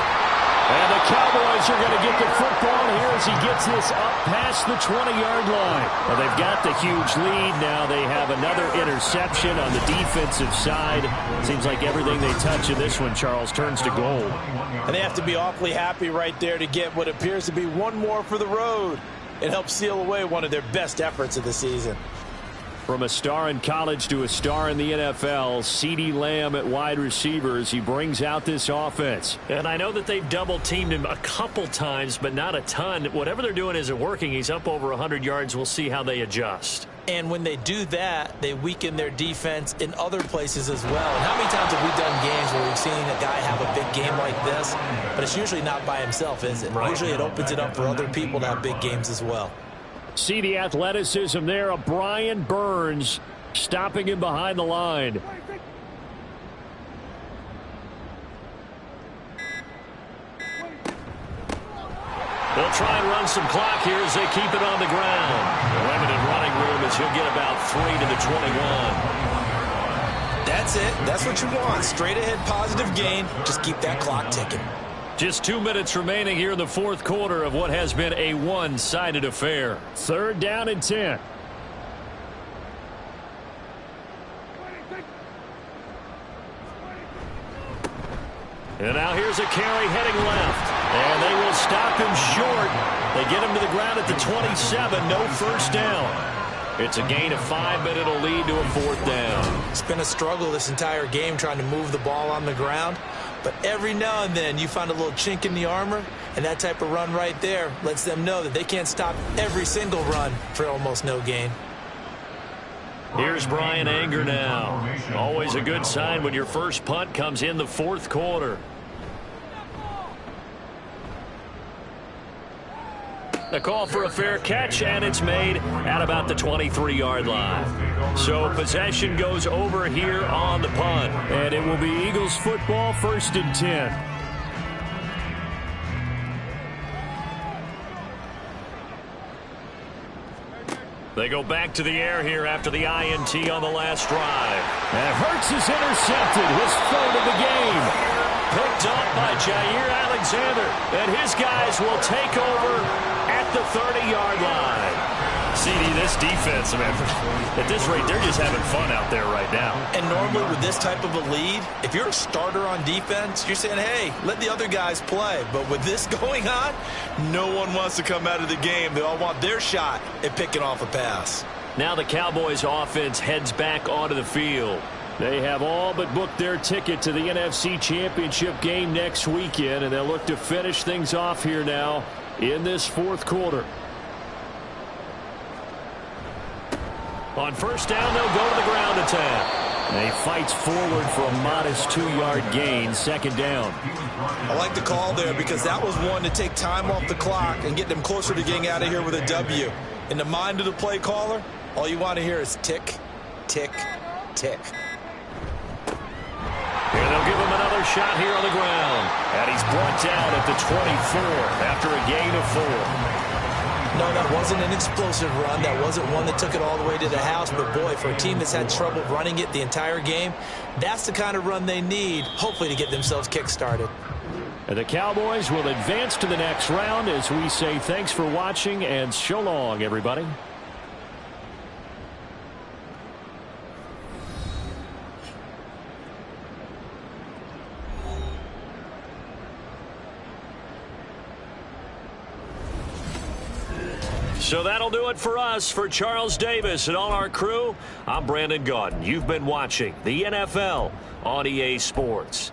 And the Cowboys are going to get the football here as he gets this up past the 20-yard line. Well, they've got the huge lead. Now they have another interception on the defensive side. Seems like everything they touch in this one, Charles, turns to gold. And they have to be awfully happy right there to get what appears to be one more for the road. It helps seal away one of their best efforts of the season. From a star in college to a star in the NFL, CeeDee Lamb at wide receiver as he brings out this offense. And I know that they've double-teamed him a couple times, but not a ton. Whatever they're doing isn't working. He's up over 100 yards. We'll see how they adjust. And when they do that, they weaken their defense in other places as well. And how many times have we done games where we've seen a guy have a big game like this? But it's usually not by himself, is it? Right. Usually it opens it up for other people to have big games as well. See the athleticism there of Brian Burns stopping him behind the line. They'll try and run some clock here as they keep it on the ground. The limited running room as he'll get about 3 to the 21. That's it. That's what you want. Straight ahead positive gain. Just keep that clock ticking. Just 2 minutes remaining here in the 4th quarter of what has been a one-sided affair. 3rd down and 10. And now here's a carry heading left. And they will stop him short. They get him to the ground at the 27. No first down. It's a gain of 5, but it'll lead to a 4th down. It's been a struggle this entire game trying to move the ball on the ground. But every now and then you find a little chink in the armor, and that type of run right there lets them know that they can't stop every single run for almost no gain. Here's Brian Anger now. Always a good sign when your first punt comes in the 4th quarter. A call for a fair catch, and it's made at about the 23-yard line. So possession goes over here on the punt. And it will be Eagles football, 1st and 10. They go back to the air here after the INT on the last drive. And Hurts is intercepted, his 3rd of the game. Picked up by Jair Alexander, and his guys will take over at the 30-yard line. CD, this defense, man, at this rate, they're just having fun out there right now. And normally with this type of a lead, if you're a starter on defense, you're saying, hey, let the other guys play. But with this going on, no one wants to come out of the game. They all want their shot at picking off a pass. Now the Cowboys offense heads back onto the field. They have all but booked their ticket to the NFC Championship game next weekend, and they'll look to finish things off here now in this 4th quarter. On 1st down, they'll go to the ground attack. And he fights forward for a modest 2-yard gain, 2nd down. I like the call there because that was one to take time off the clock and get them closer to getting out of here with a W. In the mind of the play caller, all you want to hear is tick, tick, tick. And they'll give him another shot here on the ground. And he's brought down at the 24 after a gain of 4. No, that wasn't an explosive run. That wasn't one that took it all the way to the house. But, boy, for a team that's had trouble running it the entire game, that's the kind of run they need, hopefully, to get themselves kick-started. And the Cowboys will advance to the next round as we say thanks for watching and so long, everybody. So that'll do it for us. For Charles Davis and all our crew, I'm Brandon Gaudin. You've been watching the NFL on EA Sports.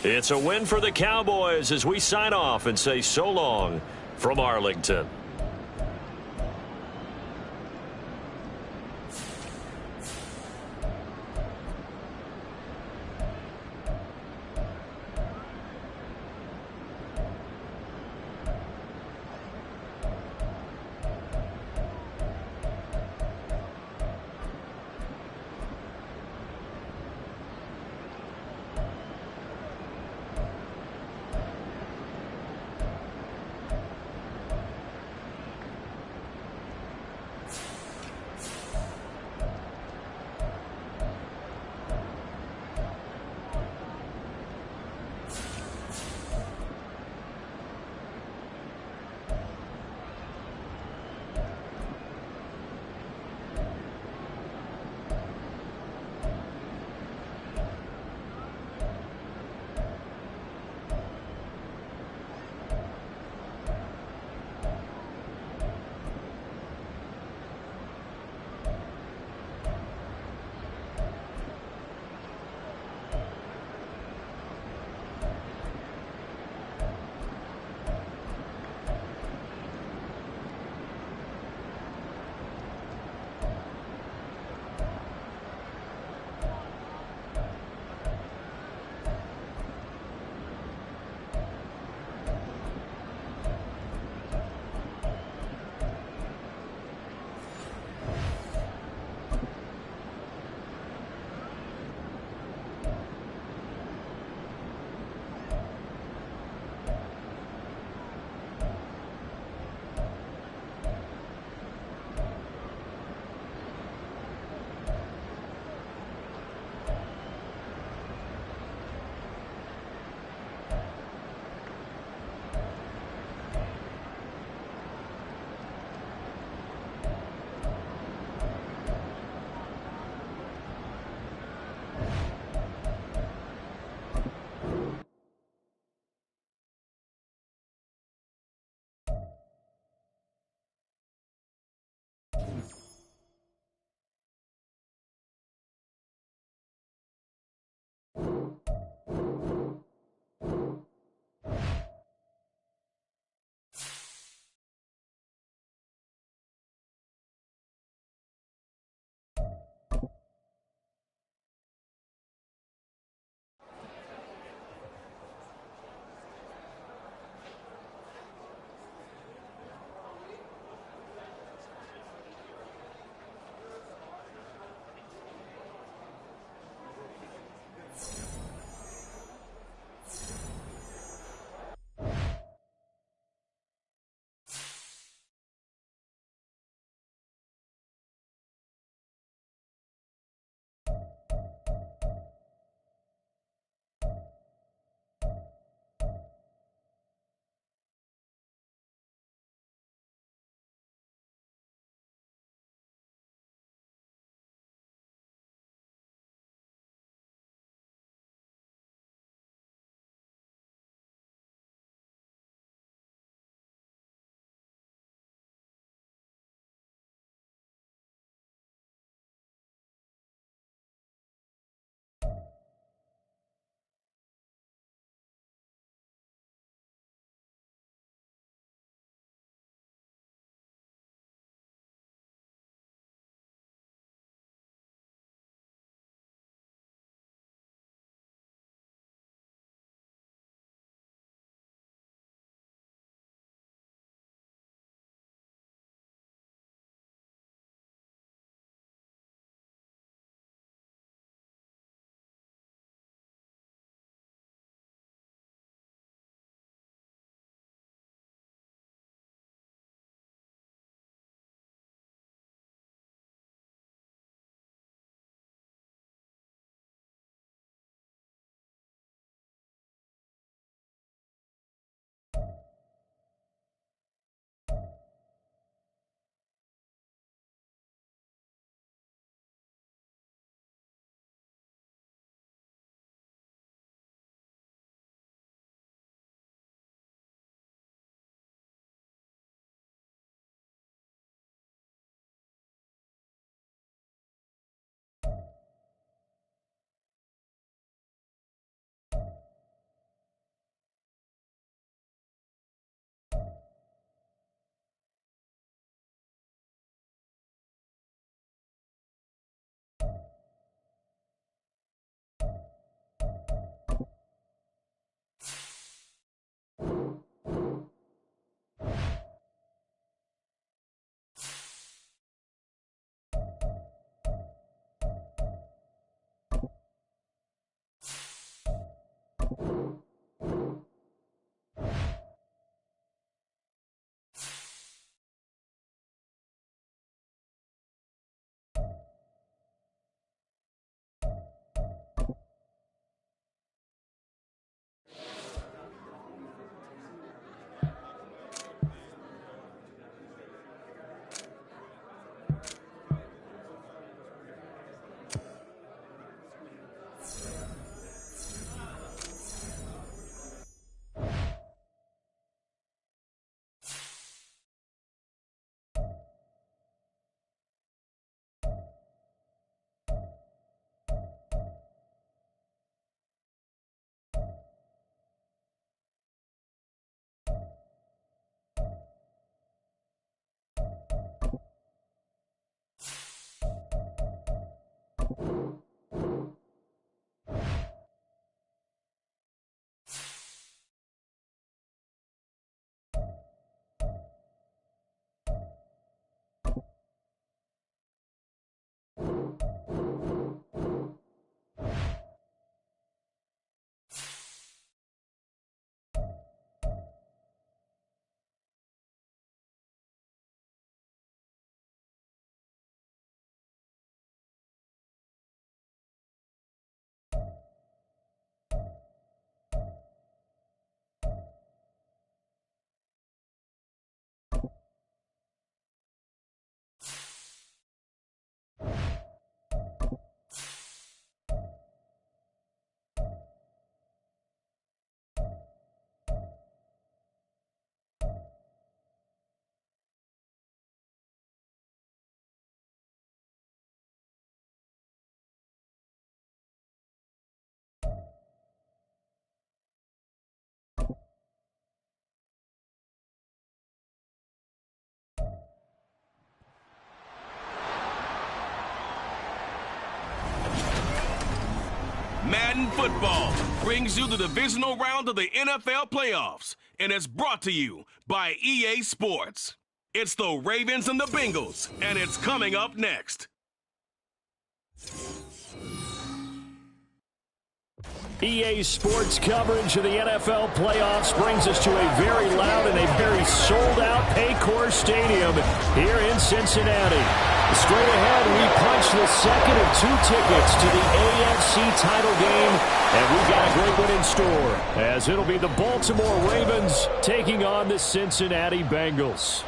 It's a win for the Cowboys as we sign off and say so long from Arlington. Madden Football brings you the divisional round of the NFL playoffs, and it's brought to you by EA Sports. It's the Ravens and the Bengals, and it's coming up next. EA Sports coverage of the NFL playoffs brings us to a very loud and a very sold-out Paycor Stadium here in Cincinnati. Straight ahead, we punch the second of 2 tickets to the AFC title game, and we've got a great one in store, as it'll be the Baltimore Ravens taking on the Cincinnati Bengals.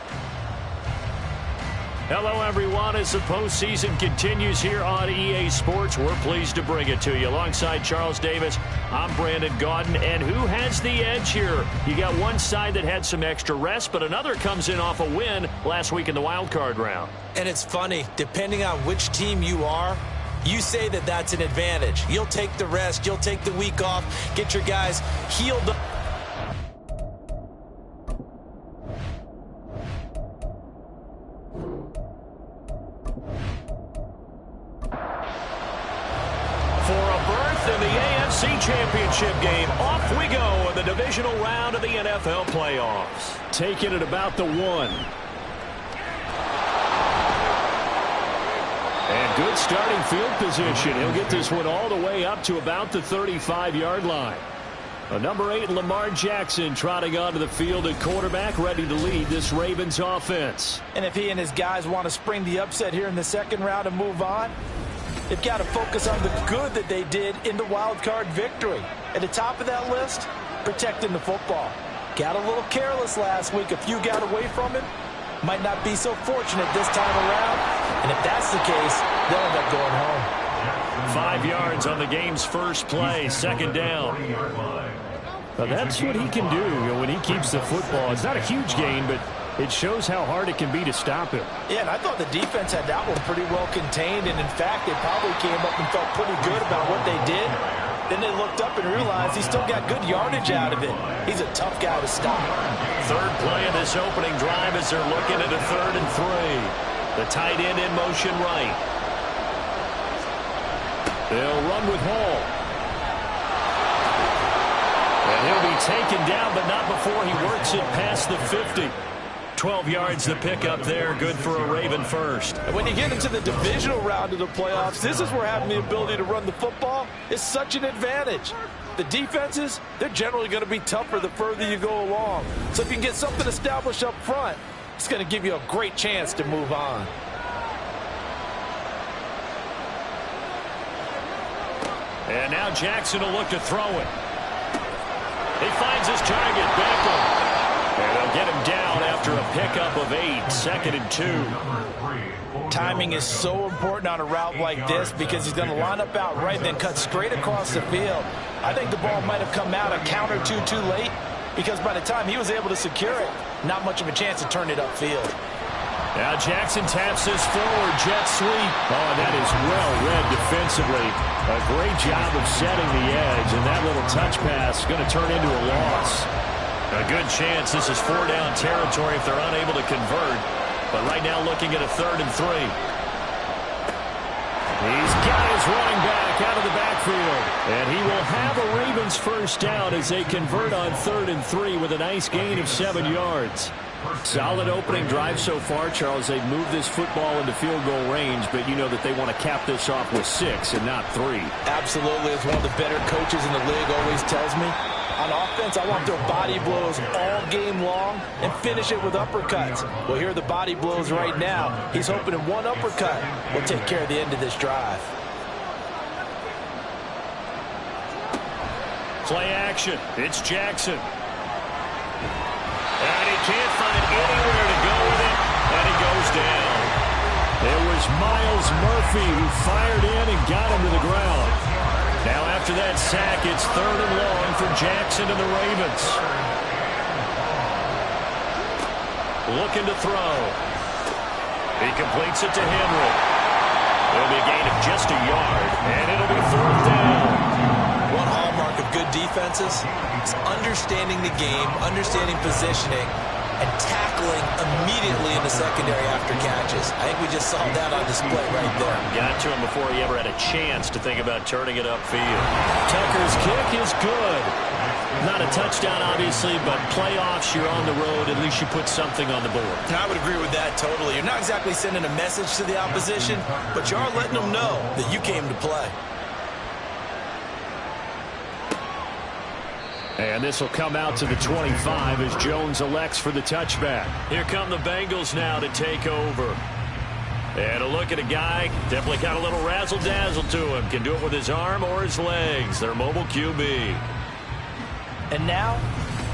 Hello, everyone. As the postseason continues here on EA Sports, we're pleased to bring it to you. Alongside Charles Davis, I'm Brandon Gaudin. And who has the edge here? You got one side that had some extra rest, but another comes in off a win last week in the wild card round. And it's funny, depending on which team you are, you say that that's an advantage. You'll take the rest. You'll take the week off. Get your guys healed up. Championship game. Off we go in the divisional round of the NFL playoffs. Taking it about the 1. And good starting field position. He'll get this one all the way up to about the 35-yard line. Number 8, Lamar Jackson, trotting onto the field at quarterback, ready to lead this Ravens offense. And if he and his guys want to spring the upset here in the second round and move on, they've got to focus on the good that they did in the wild card victory. At the top of that list, protecting the football. Got a little careless last week. A few got away from it. Might not be so fortunate this time around. And if that's the case, they'll end up going home. 5 yards on the game's first play, second down. Well, that's what he can do when he keeps the football. It's not a huge gain, but it shows how hard it can be to stop him. Yeah, and I thought the defense had that one pretty well contained, and in fact, they probably came up and felt pretty good about what they did. Then they looked up and realized he still got good yardage out of it. He's a tough guy to stop. Third play of this opening drive as they're looking at a 3rd and 3. The tight end in motion right. They'll run with Hall. And he'll be taken down, but not before he works it past the 50. 12 yards to pick up there. Good for a Raven first. And when you get into the divisional round of the playoffs, this is where having the ability to run the football is such an advantage. The defenses, they're generally going to be tougher the further you go along. So if you can get something established up front, it's going to give you a great chance to move on. And now Jackson will look to throw it. He finds his target, Beckham. And they'll get him down after a pickup of 8, 2nd and 2. Timing is so important on a route like this because he's going to line up out right and then cut straight across the field. I think the ball might have come out a count or two too late because by the time he was able to secure it, not much of a chance to turn it upfield. Now Jackson taps this forward, jet sweep. Oh, that is well read defensively. A great job of setting the edge, and that little touch pass is going to turn into a loss. A good chance this is 4-down territory if they're unable to convert. But right now looking at a 3rd and 3. He's got his running back out of the backfield. And he will have a Ravens first down as they convert on 3rd and 3 with a nice gain of 7 yards. Solid opening drive so far, Charles. They've moved this football into field goal range, but you know that they want to cap this off with 6 and not 3. Absolutely. As one of the better coaches in the league always tells me, on offense, I want their body blows all game long and finish it with uppercuts. Well, here are the body blows right now. He's hoping in one uppercut will take care of the end of this drive. Play action. It's Jackson. And he can't find anywhere to go with it, and he goes down. It was Miles Murphy who fired in and got him to the ground. Now after that sack, it's 3rd and long for Jackson and the Ravens. Looking to throw. He completes it to Henry. It'll be a gain of just a yard, and it'll be 4th down. One hallmark of good defenses is understanding the game, understanding positioning, and tackling immediately in the secondary after catches. I think we just saw that on display right there. Got to him before he ever had a chance to think about turning it upfield. Tucker's kick is good. Not a touchdown, obviously, but playoffs, you're on the road. At least you put something on the board. And I would agree with that totally. You're not exactly sending a message to the opposition, but you are letting them know that you came to play. And this will come out to the 25 as Jones elects for the touchback. Here come the Bengals now to take over. And a look at a guy, definitely got a little razzle-dazzle to him. Can do it with his arm or his legs. Their mobile QB. And now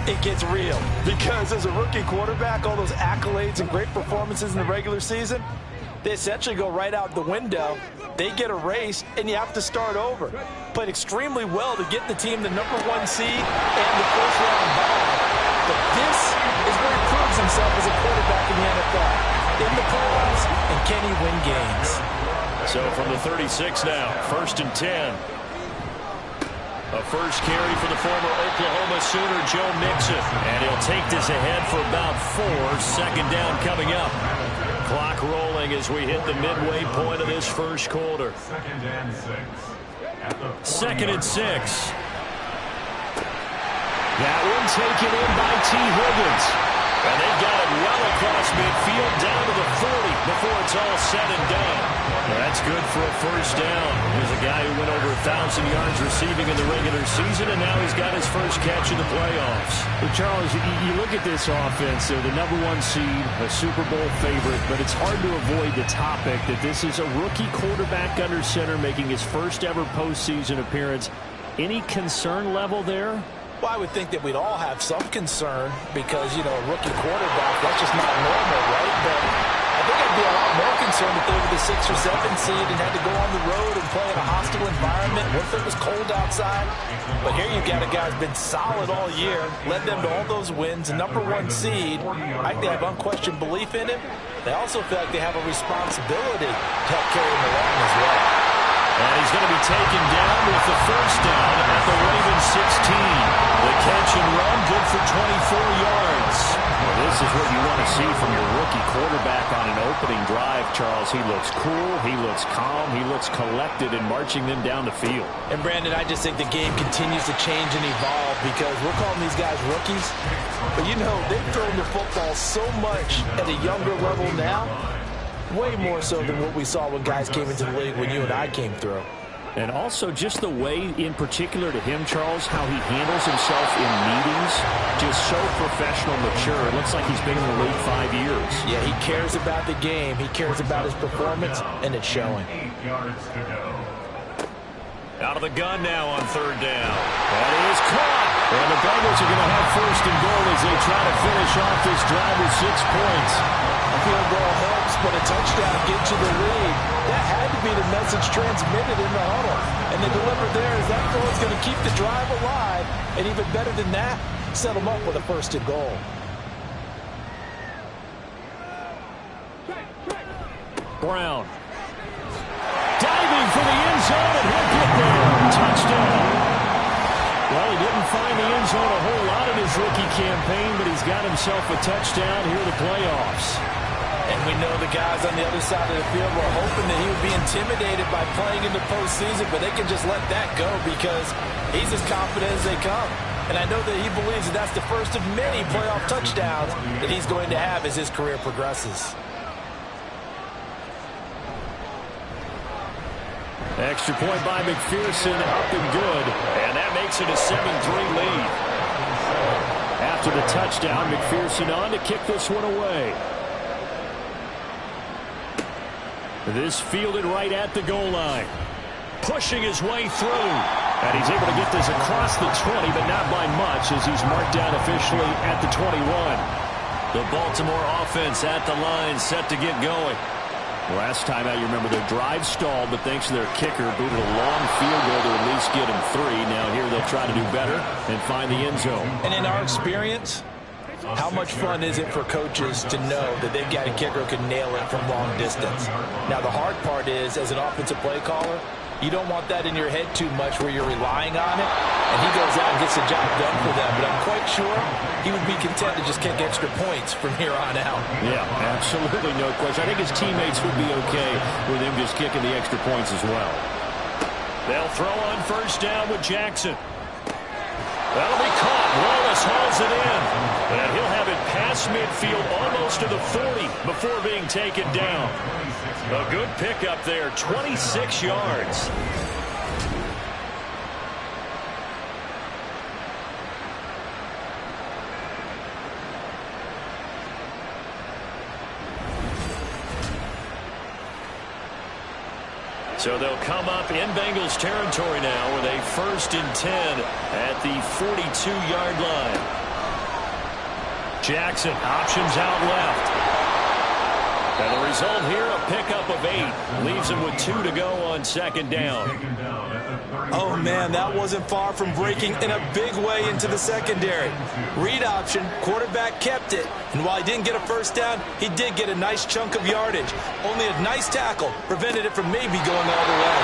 it gets real, because as a rookie quarterback, all those accolades and great performances in the regular season, they essentially go right out the window. They get erased, and you have to start over. Played extremely well to get the team the #1 seed and the first-round bye. But this is where he proves himself as a quarterback in the NFL. In the playoffs, and can he win games? So from the 36 now, 1st and 10. A first carry for the former Oklahoma Sooner, Joe Mixon. And he'll take this ahead for about 4. 2nd down coming up. Clock rolling as we hit the midway point of this first quarter. 2nd and 6. That one taken in by T. Higgins. And they've got it well across midfield down to the 40 before it's all said and done. That's good for a first down. Here's a guy who went over 1,000 yards receiving in the regular season, and now he's got his first catch in the playoffs. Well, Charles, you look at this offense. They're the #1 seed, a Super Bowl favorite, but it's hard to avoid the topic that this is a rookie quarterback under center making his first ever postseason appearance. Any concern level there? Well, I would think that we'd all have some concern because, you know, a rookie quarterback, that's just not normal, right? But I think I'd be a lot more concerned if they were the 6th or 7th seed and had to go on the road and play in a hostile environment. What if it was cold outside? But here you've got a guy who's been solid all year, led them to all those wins, #1 seed. I think they have unquestioned belief in him. They also feel like they have a responsibility to help carry him along as well. And he's going to be taken down with the first down at the Ravens 16. The catch and run, good for 24 yards. Well, this is what you want to see from your rookie quarterback on an opening drive, Charles. He looks cool, he looks calm, he looks collected in marching them down the field. And, Brandon, I just think the game continues to change and evolve because we're calling these guys rookies. But, you know, they've thrown the football so much at a younger level now. Way more so than what we saw when guys came into the league when you and I came through. And also just the way, in particular to him, Charles, how he handles himself in meetings, just so professional, mature. It looks like he's been in the league 5 years. Yeah, he cares about the game. He cares about his performance, and it's showing. 8 yards to go. Out of the gun now on 3rd down. That is caught. And the Bengals are going to have 1st and goal as they try to finish off this drive with 6 points. A field goal helps, but a touchdown gets you the lead. That had to be the message transmitted in the huddle. And they delivered there as that goal is going to keep the drive alive. And even better than that, set them up with a 1st and goal. Brown. Diving for the end zone, and he'll get there. Touchdown. Well, he didn't find the end zone a whole lot in his rookie campaign, but he's got himself a touchdown here in the playoffs. And we know the guys on the other side of the field were hoping that he would be intimidated by playing in the postseason, but they can just let that go because he's as confident as they come. And I know that he believes that that's the first of many playoff touchdowns that he's going to have as his career progresses. Extra point by McPherson, up and good. And that makes it a 7-3 lead. After the touchdown, McPherson on to kick this one away. This fielded right at the goal line. Pushing his way through. And he's able to get this across the 20, but not by much as he's marked down officially at the 21. The Baltimore offense at the line, set to get going. Last time out, you remember their drive stalled, but thanks to their kicker, booted a long field goal to at least get him 3. Now here they'll try to do better and find the end zone. And in our experience, how much fun is it for coaches to know that they've got a kicker who can nail it from long distance? Now, the hard part is, as an offensive play caller, you don't want that in your head too much where you're relying on it, and he goes out and gets the job done for them. But I'm quite sure he would be content to just kick extra points from here on out. Yeah, absolutely no question. I think his teammates would be okay with him just kicking the extra points as well. They'll throw on first down with Jackson. That'll be caught. Wallace hauls it in. And he'll have it past midfield almost to the 40 before being taken down. A good pickup there, 26 yards. So they'll come up in Bengals territory now with a 1st and 10 at the 42-yard line. Jackson options out left. And the result here, a pickup of 8. Leaves him with 2 to go on 2nd down. Oh, man, that wasn't far from breaking in a big way into the secondary. Read option, quarterback kept it. And while he didn't get a first down, he did get a nice chunk of yardage. Only a nice tackle prevented it from maybe going all the way.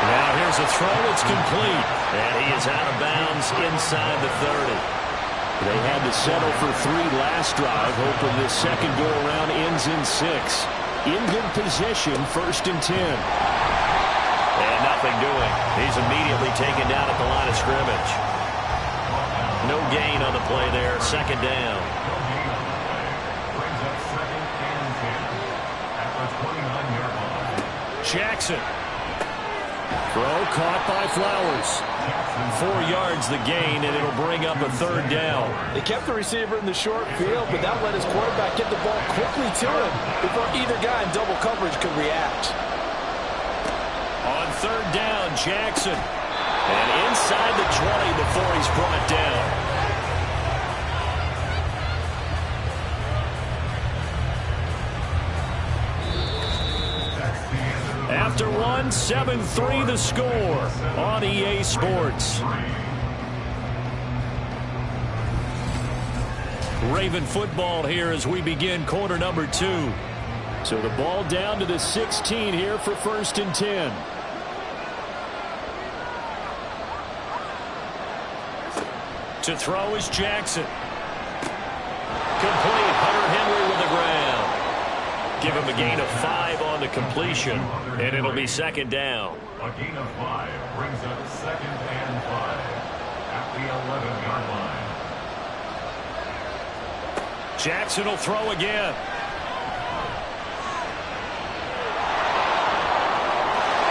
Now here's a throw. It's complete. And he is out of bounds inside the 30. They had to settle for 3 last drive, hoping this second go-around ends in 6. In good position, 1st and 10. And nothing doing. He's immediately taken down at the line of scrimmage. No gain on the play there, 2nd down. Jackson. Throw caught by Flowers. 4 yards the gain, and it'll bring up a 3rd down. They kept the receiver in the short field, but that let his quarterback get the ball quickly to him before either guy in double coverage could react. On 3rd down, Jackson. And inside the 20 before he's brought down. After 1, 7-3 the score on EA Sports. Raven football here as we begin quarter number 2. So the ball down to the 16 here for 1st and 10. To throw is Jackson. Complete. Hunter Henry with the ground. Give him a gain of 5 on the completion, and it'll be 2nd down. A gain of 5 brings up 2nd and 5 at the 11-yard line. Jackson will throw again.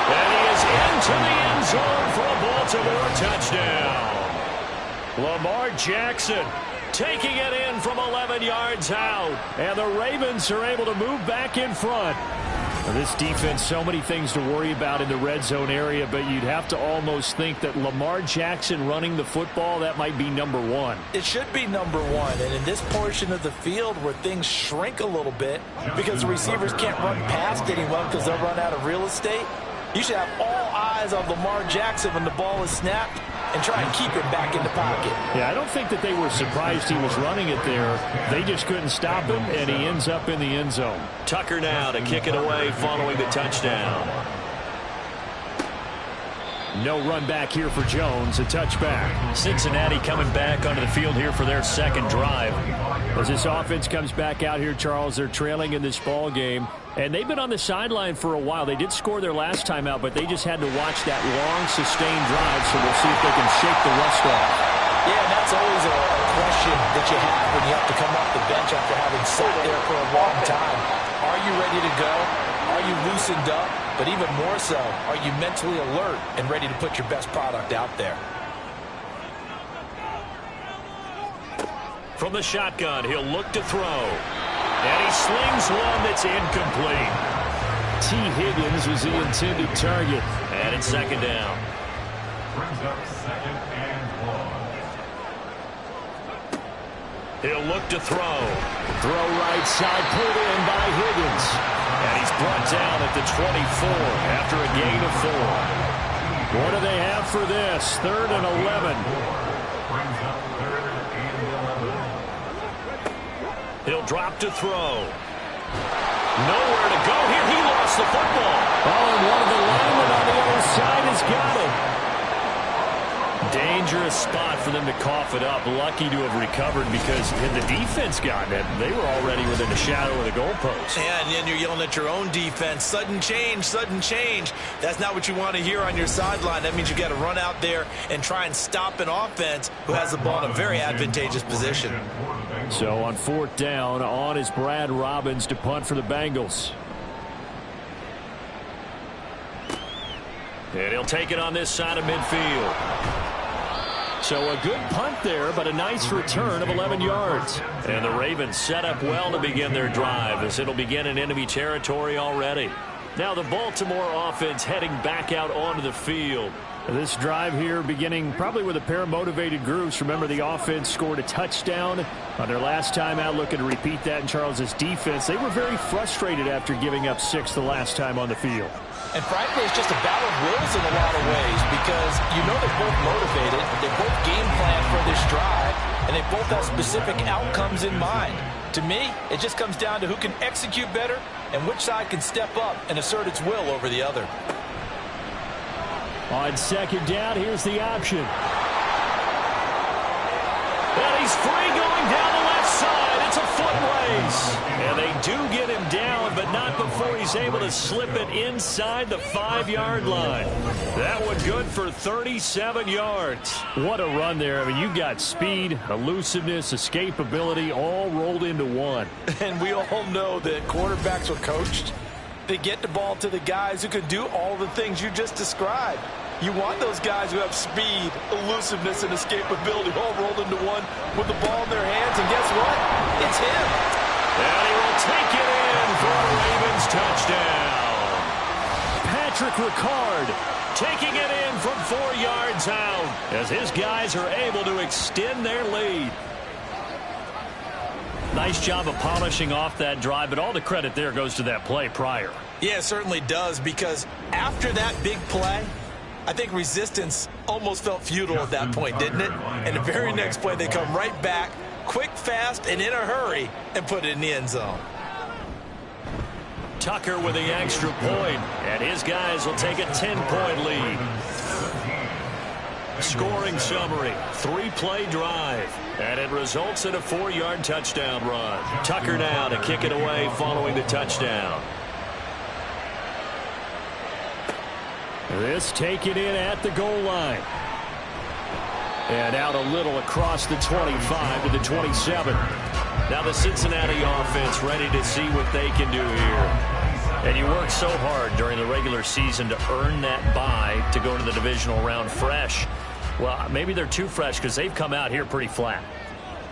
And he is into the end zone for a Baltimore touchdown. Lamar Jackson taking it in from 11 yards out. And the Ravens are able to move back in front. This defense, so many things to worry about in the red zone area, but you'd have to almost think that Lamar Jackson running the football, that might be number 1. It should be number 1, and in this portion of the field where things shrink a little bit because the receivers can't run past anyone because they'll run out of real estate, you should have all eyes on Lamar Jackson when the ball is snapped and try and keep him back in the pocket. Yeah, I don't think that they were surprised he was running it there. They just couldn't stop him, and he ends up in the end zone. Tucker now to kick it away following the touchdown. No run back here for Jones, a touchback. Cincinnati coming back onto the field here for their second drive. As this offense comes back out here, Charles, they're trailing in this ball game, and they've been on the sideline for a while. They did score their last time out, but they just had to watch that long, sustained drive, so we'll see if they can shake the rust off. Yeah, and that's always a question that you have when you have to come off the bench after having sat there for a long time. Are you ready to go? Are you loosened up? But even more so, are you mentally alert and ready to put your best product out there? From the shotgun, he'll look to throw. And he slings one that's incomplete. T. Higgins was the intended target. And it's second down. Brings up 2nd and 1. He'll look to throw. Throw right side, put in by Higgins. And he's brought down at the 24 after a gain of 4. What do they have for this? 3rd and 11. Brings up 3rd and 11. He'll drop to throw. Nowhere to go here. He lost the football. Oh, and one of the linemen on the other side has got it. Dangerous spot for them to cough it up. Lucky to have recovered because had the defense gotten it, they were already within the shadow of the goalpost. Yeah, and then you're yelling at your own defense. Sudden change, sudden change. That's not what you want to hear on your sideline. That means you got to run out there and try and stop an offense who has the ball in a very advantageous position. So on 4th down, on is Brad Robbins to punt for the Bengals. And he'll take it on this side of midfield. So a good punt there, but a nice return of 11 yards. And the Ravens set up well to begin their drive as it'll begin in enemy territory already. Now the Baltimore offense heading back out onto the field. This drive here beginning probably with a pair of motivated groups. Remember, the offense scored a touchdown on their last time out, looking to repeat that in Charles's defense. They were very frustrated after giving up 6 the last time on the field. And frankly, it's just a battle of wills in a lot of ways because you know they're both motivated, they both game plan for this drive, and they both have specific outcomes in mind. To me, it just comes down to who can execute better and which side can step up and assert its will over the other. On 2nd down, here's the option. And he's free going down the left side. It's a foot race. And they do get him down, but not before he's able to slip it inside the 5-yard line. That one good for 37 yards. What a run there. I mean, you've got speed, elusiveness, escapability all rolled into one. And we all know that quarterbacks are coached. They get the ball to the guys who can do all the things you just described. You want those guys who have speed, elusiveness, and escapability all rolled into one with the ball in their hands. And guess what? It's him. And he will take it in for a Ravens touchdown. Patrick Ricard taking it in from 4 yards out as his guys are able to extend their lead. Nice job of polishing off that drive, but all the credit there goes to that play prior. Yeah, it certainly does, because after that big play, I think resistance almost felt futile at that point, didn't it? And the very next play, they come right back, quick, fast, and in a hurry, and put it in the end zone. Tucker with the extra point, and his guys will take a 10-point lead. Scoring summary, 3-play drive, and it results in a 4-yard touchdown run. Tucker now to kick it away following the touchdown. This taken in at the goal line. And out a little across the 25 to the 27. Now the Cincinnati offense ready to see what they can do here. And you work so hard during the regular season to earn that bye to go to the divisional round fresh. Well, maybe they're too fresh because they've come out here pretty flat.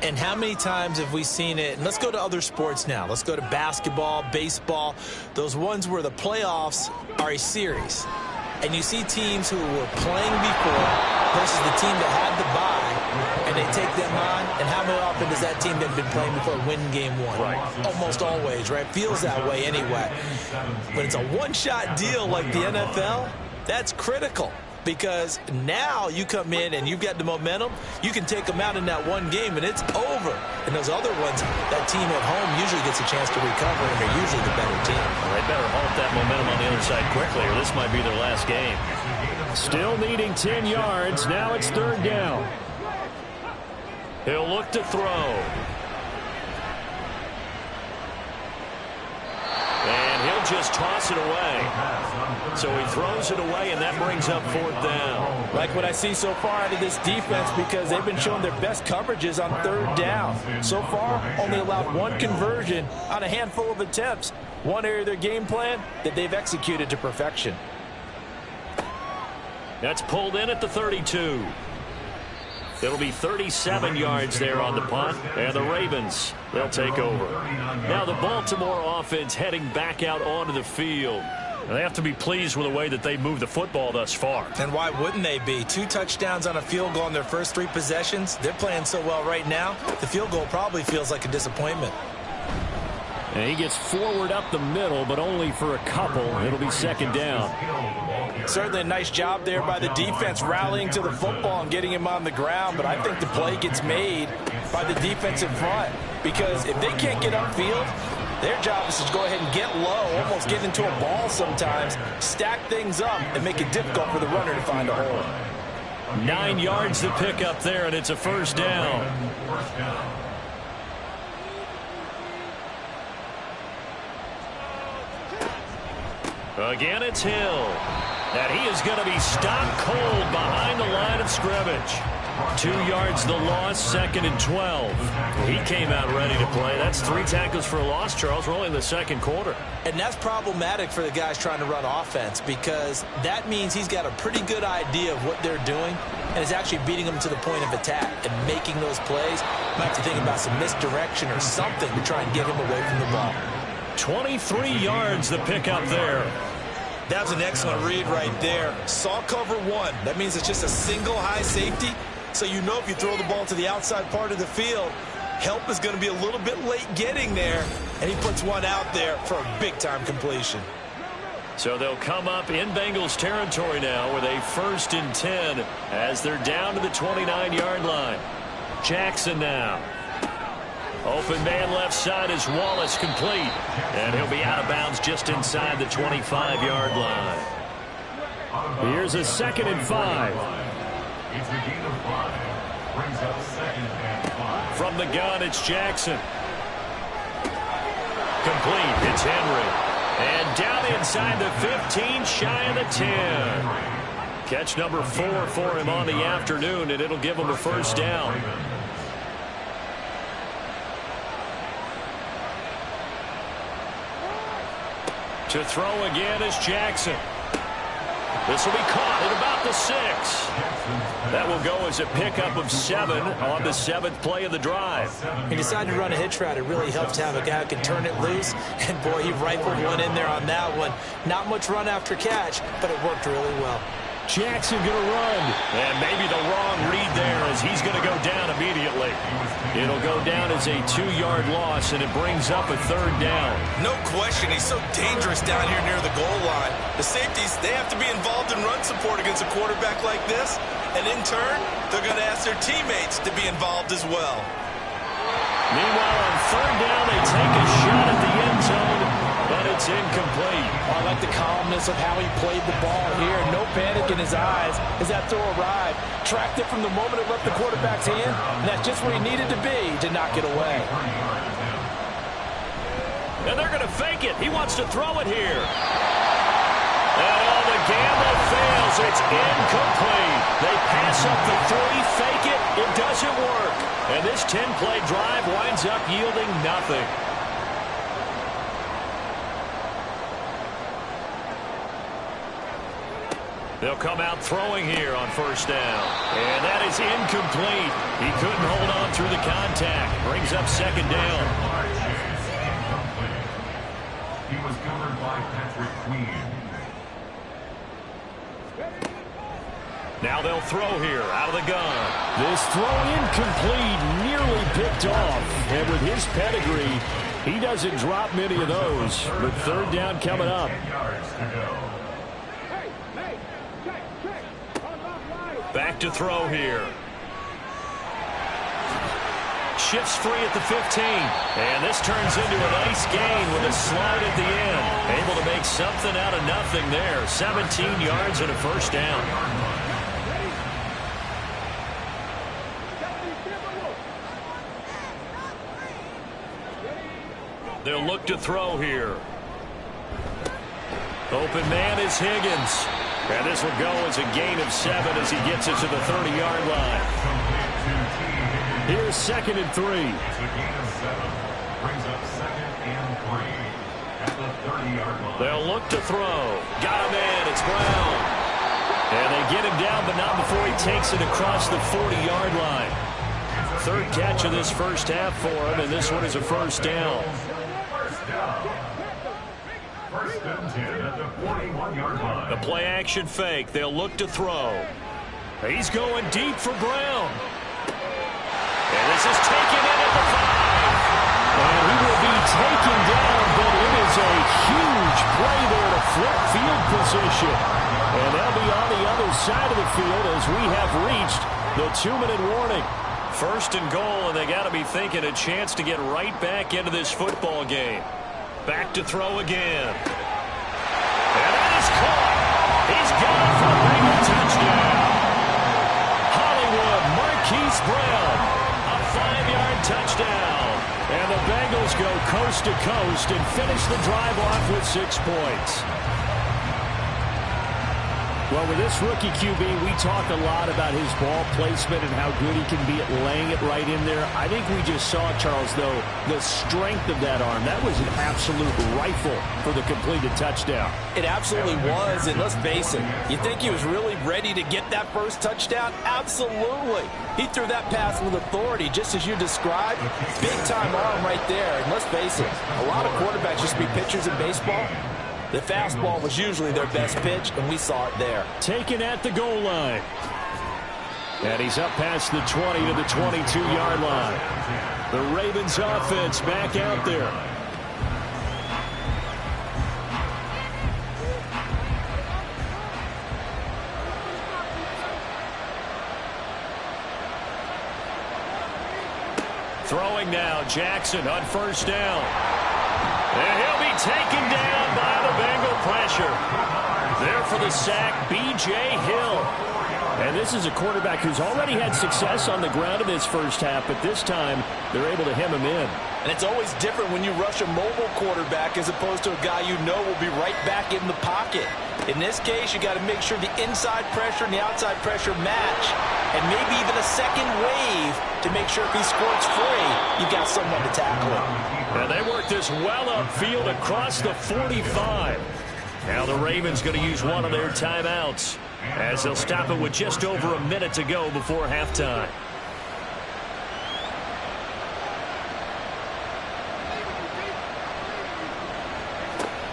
And how many times have we seen it? And let's go to other sports now. Let's go to basketball, baseball, those ones where the playoffs are a series. And you see teams who were playing before versus the team that had the bye, and they take them on. And how often does that team that had been playing before win game one? Right. Almost always, right? Feels that way anyway. When it's a one-shot deal like the NFL, that's critical. Because now you come in and you've got the momentum, you can take them out in that one game and it's over. And those other ones, that team at home usually gets a chance to recover and they're usually the better team. Well, they better halt that momentum on the other side quickly or this might be their last game. Still needing 10 yards. Now it's 3rd down. He'll look to throw. just toss it away. So he throws it away, and that brings up 4th down. Like what I see so far out of this defense, because they've been showing their best coverages on 3rd down. So far, only allowed 1 conversion on a handful of attempts. One area of their game plan that they've executed to perfection. That's pulled in at the 32. It'll be 37 yards there on the punt, and the Ravens, they'll take over. Now the Baltimore offense heading back out onto the field. They have to be pleased with the way that they moved the football thus far. And why wouldn't they be? 2 touchdowns on a field goal in their first 3 possessions. They're playing so well right now, the field goal probably feels like a disappointment. And he gets forward up the middle, but only for a couple. It'll be 2nd down. Certainly a nice job there by the defense rallying to the football and getting him on the ground, but I think the play gets made by the defensive front, because if they can't get upfield, their job is to go ahead and get low, almost get into a ball sometimes, stack things up, and make it difficult for the runner to find a hole. 9 yards to pick up there, and it's a 1st down. Again, it's Hill. And he is going to be stopped cold behind the line of scrimmage. 2 yards the loss, 2nd and 12. He came out ready to play. That's 3 tackles for a loss, Charles. We're only in the 2nd quarter. And that's problematic for the guys trying to run offense, because that means he's got a pretty good idea of what they're doing and is actually beating them to the point of attack and making those plays. Might have to think about some misdirection or something to try and get him away from the ball. 23 yards the pickup there. That's an excellent read right there. Saw cover 1. That means it's just a single high safety. So you know if you throw the ball to the outside part of the field, help is going to be a little bit late getting there. And he puts one out there for a big-time completion. So they'll come up in Bengals territory now with a 1st and 10 as they're down to the 29-yard line. Jackson now. Open man left side is Wallace, complete. And he'll be out of bounds just inside the 25-yard line. Here's a 2nd and 5. It's a gain of 5. Brings up 2nd and 5. From the gun, it's Jackson. Complete. It's Henry. And down inside the 15, shy of the 10. Catch number 4 for him on the afternoon, and it'll give him a 1st down. To throw again is Jackson. This will be caught at about the 6. That will go as a pickup of 7 on the 7th play of the drive. He decided to run a hitch route. It really helped to have a guy who can turn it loose. And, boy, he rifled one in there on that one. Not much run after catch, but it worked really well. Jackson going to run. And maybe the wrong read there, as he's going to go down immediately. It'll go down as a 2-yard loss, and it brings up a 3rd down. No question. He's so dangerous down here near the goal line. The safeties, they have to be involved in run support against a quarterback like this. And in turn, they're going to ask their teammates to be involved as well. Meanwhile, on 3rd down, they take a shot at the end zone, but it's incomplete. I like the calmness of how he played the ball here. No panic in his eyes as that throw arrived. Tracked it from the moment it left the quarterback's hand, and that's just where he needed to be to knock it away. And they're going to fake it. He wants to throw it here. And the gamble fails. It's incomplete. They pass up the 3, fake it. It doesn't work. And this 10-play drive winds up yielding nothing. They'll come out throwing here on 1st down. And that is incomplete. He couldn't hold on through the contact. Brings up 2nd down. He was covered by Patrick Queen. Now they'll throw here out of the gun. This throw incomplete, nearly picked off. And with his pedigree, he doesn't drop many of those. But 3rd down coming up. 10 yards to go. Back to throw here. Shifts free at the 15. And this turns into a nice gain with a slide at the end. Able to make something out of nothing there. 17 yards and a 1st down. They'll look to throw here. Open man is Higgins. And this will go as a gain of 7 as he gets it to the 30-yard line. Here's 2nd and 3. It's a gain of 7. Brings up 2nd and 3 at the 30-yard line. They'll look to throw. Got a man. It's Brown. And they get him down, but not before he takes it across the 40-yard line. 3rd catch of this first half for him, and this one is a first down. First and 10 at the 41-yard line. The play action fake. They'll look to throw. He's going deep for Brown. And this is taken in at the 5. And he will be taken down, but it is a huge play there to flip field position. And they'll be on the other side of the field as we have reached the 2-minute warning. 1st and goal, and they got to be thinking a chance to get right back into this football game. Back to throw again. And that is caught. He's got it for a Bengal touchdown. Hollywood Marquise Brown, a 5-yard touchdown. And the Bengals go coast to coast and finish the drive off with 6 points. Well, with this rookie QB, we talk a lot about his ball placement and how good he can be at laying it right in there. I think we just saw, Charles, though, the strength of that arm. That was an absolute rifle for the completed touchdown. It absolutely was, and let's face it, you think he was really ready to get that first touchdown? Absolutely. He threw that pass with authority, just as you described. Big-time arm right there, and let's face it, a lot of quarterbacks used to be pitchers in baseball. The fastball was usually their best pitch, and we saw it there. Taken at the goal line. And he's up past the 20 to the 22-yard line. The Ravens offense back out there. Throwing now, Jackson on 1st down. And he'll be taken down by the Bengal pressure. There for the sack, B.J. Hill. And this is a quarterback who's already had success on the ground in this first half, but this time they're able to hem him in. And it's always different when you rush a mobile quarterback as opposed to a guy you know will be right back in the pocket. In this case, you got to make sure the inside pressure and the outside pressure match, and maybe even a second wave to make sure if he squirts free, you got someone to tackle him. And they work this well upfield across the 45. Now the Ravens going to use one of their timeouts as they'll stop it with just over a minute to go before halftime.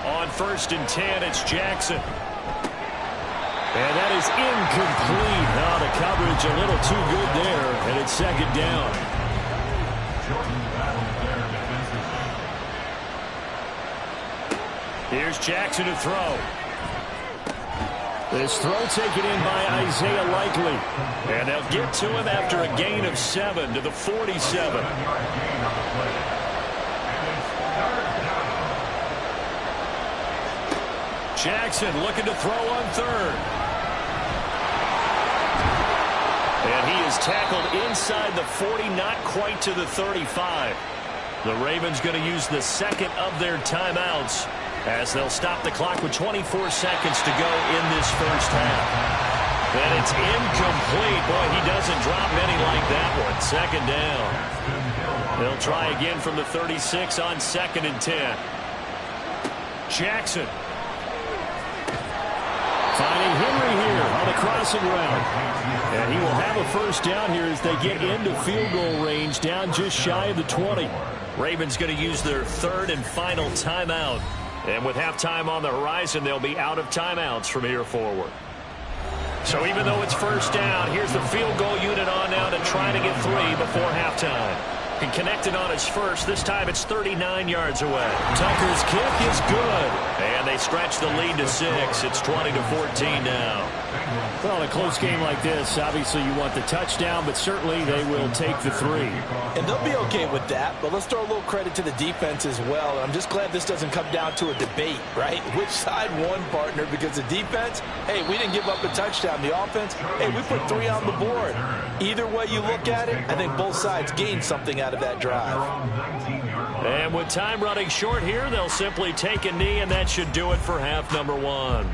On 1st and 10, it's Jackson. And that is incomplete. Now the coverage a little too good there, and it's 2nd down. Here's Jackson to throw. This throw taken in by Isaiah Likely. And they'll get to him after a gain of 7 to the 47. Jackson looking to throw on 3rd. And he is tackled inside the 40, not quite to the 35. The Ravens going to use the 2nd of their timeouts as they'll stop the clock with 24 seconds to go in this first half. And it's incomplete. Boy, he doesn't drop many like that one. 2nd down. They'll try again from the 36 on 2nd and 10. Jackson. Finding Henry here on the crossing route. And he will have a first down here as they get into field goal range, down just shy of the 20. Ravens going to use their 3rd and final timeout. And with halftime on the horizon, they'll be out of timeouts from here forward. So even though it's first down, here's the field goal unit on now to try to get 3 before halftime. And connected on his first. This time it's 39 yards away. Tucker's kick is good. And they stretch the lead to 6. It's 20-14 now. Well, in a close game like this, obviously you want the touchdown, but certainly they will take the 3. And they'll be okay with that, but let's throw a little credit to the defense as well. I'm just glad this doesn't come down to a debate, right? Which side won, partner? Because the defense, hey, we didn't give up a touchdown. The offense, hey, we put 3 on the board. Either way you look at it, I think both sides gained something out of that drive. And with time running short here, they'll simply take a knee, and that should do it for half number one.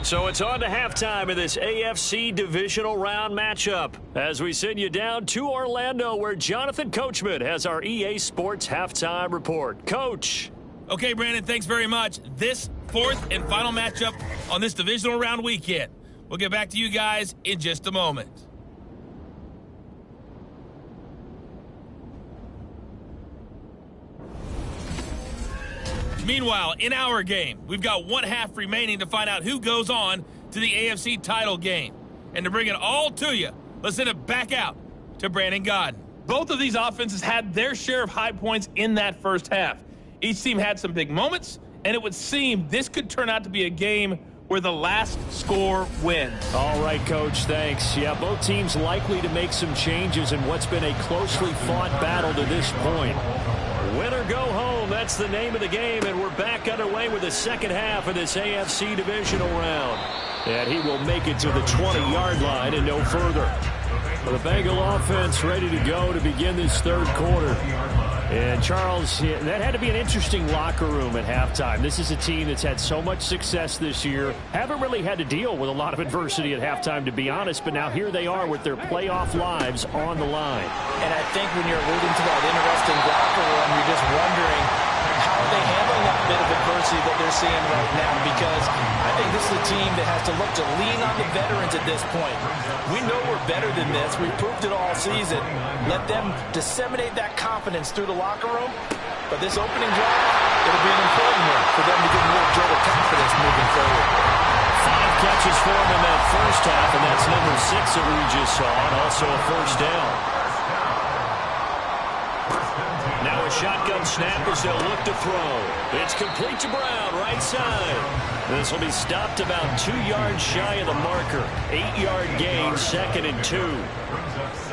So it's on to halftime of this AFC divisional round matchup as we send you down to Orlando, where Jonathan Coachman has our EA Sports halftime report. Coach. Okay, Brandon, thanks very much. This fourth and final matchup on this divisional round weekend. We'll get back to you guys in just a moment. Meanwhile, in our game, we've got one half remaining to find out who goes on to the AFC title game. And to bring it all to you, let's send it back out to Brandon Godden. Both of these offenses had their share of high points in that first half. Each team had some big moments, and it would seem this could turn out to be a game where the last score wins. All right, Coach, thanks. Yeah, both teams likely to make some changes in what's been a closely fought battle to this point. Win or go home, that's the name of the game, and we're back underway with the second half of this AFC divisional round. And he will make it to the 20-yard line and no further. The Bengal offense ready to go to begin this third quarter. And, Charles, that had to be an interesting locker room at halftime. This is a team that's had so much success this year. Haven't really had to deal with a lot of adversity at halftime, to be honest, but now here they are with their playoff lives on the line. And I think when you're alluding to that interesting locker room, you're just wondering how are they handling that bit of adversity that they're seeing right now, because I think this is a team that has to look to lean on the veterans at this point. We know we're better than this. We've proved it all season. Let them disseminate that confidence through the locker room. But this opening drive, it'll be an important one for them to get more jolt of confidence moving forward. 5 catches for him in that first half, and that's number 6 that we just saw, and also a first down. Now a shotgun snap as they'll look to throw. It's complete to Brown, right side. This will be stopped about 2 yards shy of the marker. 8-yard gain, 2nd and 2.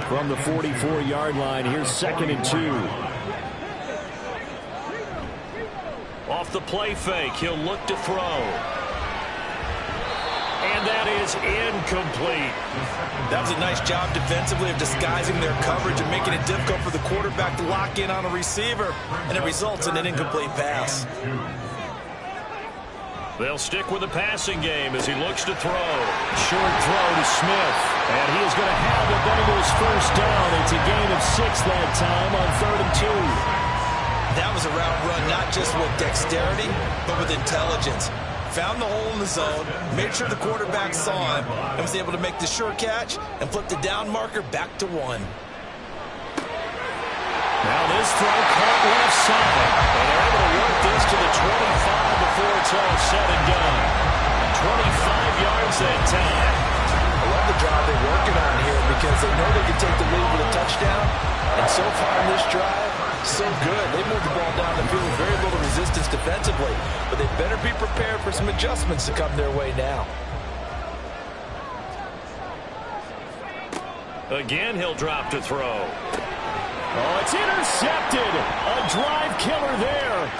From the 44-yard line, here's 2nd and 2. Off the play fake, he'll look to throw. And that is incomplete. That was a nice job defensively of disguising their coverage and making it difficult for the quarterback to lock in on a receiver, and it results in an incomplete pass. They'll stick with the passing game as he looks to throw. Short throw to Smith. And he is going to have it then into his first down. It's a gain of 6 that time on 3rd and 2. That was a route run not just with dexterity, but with intelligence. Found the hole in the zone, made sure the quarterback saw him, and was able to make the sure catch and flip the down marker back to 1. Now this throw caught left side. And they're able to work this to the 25 before it's all said and done. 25 yards that time. I love the drive they're working on here because they know they can take the lead with a touchdown. And so far in this drive, so good. They moved the ball down the field with very little resistance defensively. But they better be prepared for some adjustments to come their way now. Again, he'll drop to throw. Oh, it's intercepted. A drive killer there.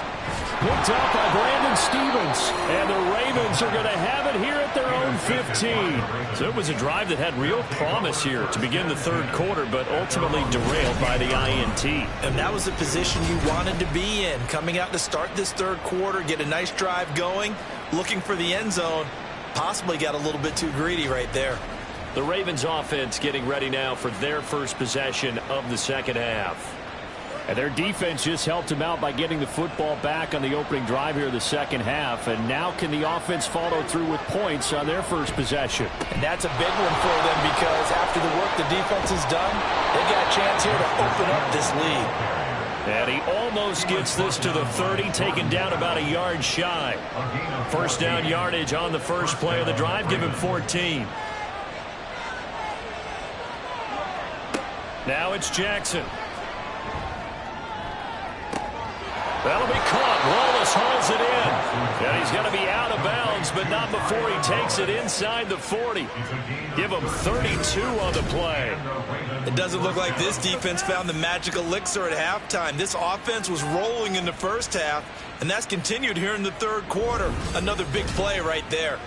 Picked up by Brandon Stevens. And the Ravens are going to have it here at their own 15. So it was a drive that had real promise here to begin the third quarter, but ultimately derailed by the INT. And that was the position you wanted to be in. Coming out to start this third quarter, get a nice drive going, looking for the end zone. Possibly got a little bit too greedy right there. The Ravens offense getting ready now for their first possession of the second half. And their defense just helped them out by getting the football back on the opening drive here of the second half. And now can the offense follow through with points on their first possession? And that's a big one for them because after the work the defense has done, they got a chance here to open up this lead. And he almost gets this to the 30, taken down about a yard shy. First down yardage on the first play of the drive, give him 14. Now it's Jackson. That'll be caught. Wallace hauls it in. And he's going to be out of bounds, but not before he takes it inside the 40. Give him 32 on the play. It doesn't look like this defense found the magic elixir at halftime. This offense was rolling in the first half, and that's continued here in the third quarter. Another big play right there.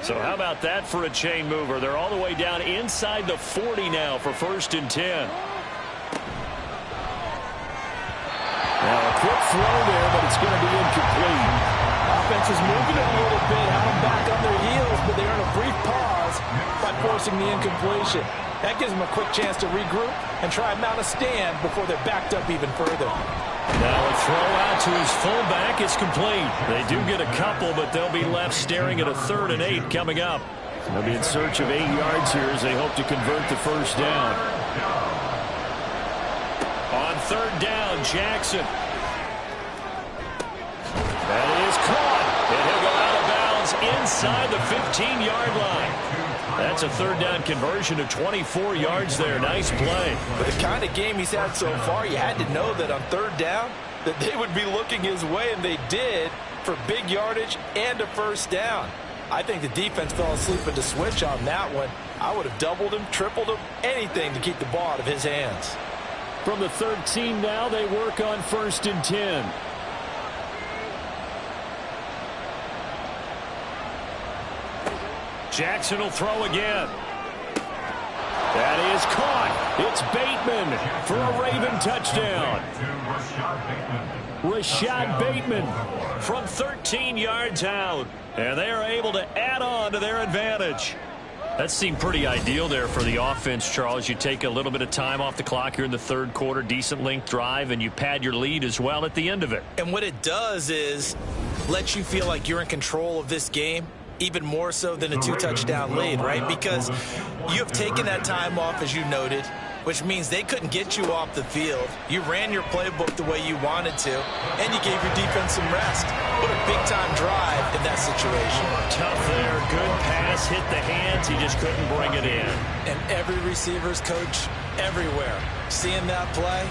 So how about that for a chain mover? They're all the way down inside the 40 now for 1st and 10. throw there, but it's going to be incomplete. Offense is moving a little bit, had them back on their heels, but they earn a brief pause by forcing the incompletion. That gives them a quick chance to regroup and try and mount a stand before they're backed up even further. Now a throw out to his fullback is complete. They do get a couple, but they'll be left staring at a 3rd and 8 coming up. They'll be in search of 8 yards here as they hope to convert the first down. On 3rd down, Jackson. That is caught. And he'll go out of bounds inside the 15-yard line. That's a 3rd down conversion of 24 yards there. Nice play. But the kind of game he's had so far, you had to know that on 3rd down that they would be looking his way, and they did, for big yardage and a first down. I think the defense fell asleep at the switch on that one. I would have doubled him, tripled him, anything to keep the ball out of his hands. From the 13 now, they work on 1st and 10. Jackson will throw again. That is caught. It's Bateman for a Raven touchdown. Rashad Bateman from 13 yards out. And they are able to add on to their advantage. That seemed pretty ideal there for the offense, Charles. You take a little bit of time off the clock here in the 3rd quarter, decent length drive, and you pad your lead as well at the end of it. And what it does is let you feel like you're in control of this game, even more so than a 2-touchdown lead, right? Because you have taken that time off, as you noted, which means they couldn't get you off the field. You ran your playbook the way you wanted to, and you gave your defense some rest. What a big-time drive in that situation. Tough there. Good pass. Hit the hands. He just couldn't bring it in. And every receiver's coach everywhere, seeing that play,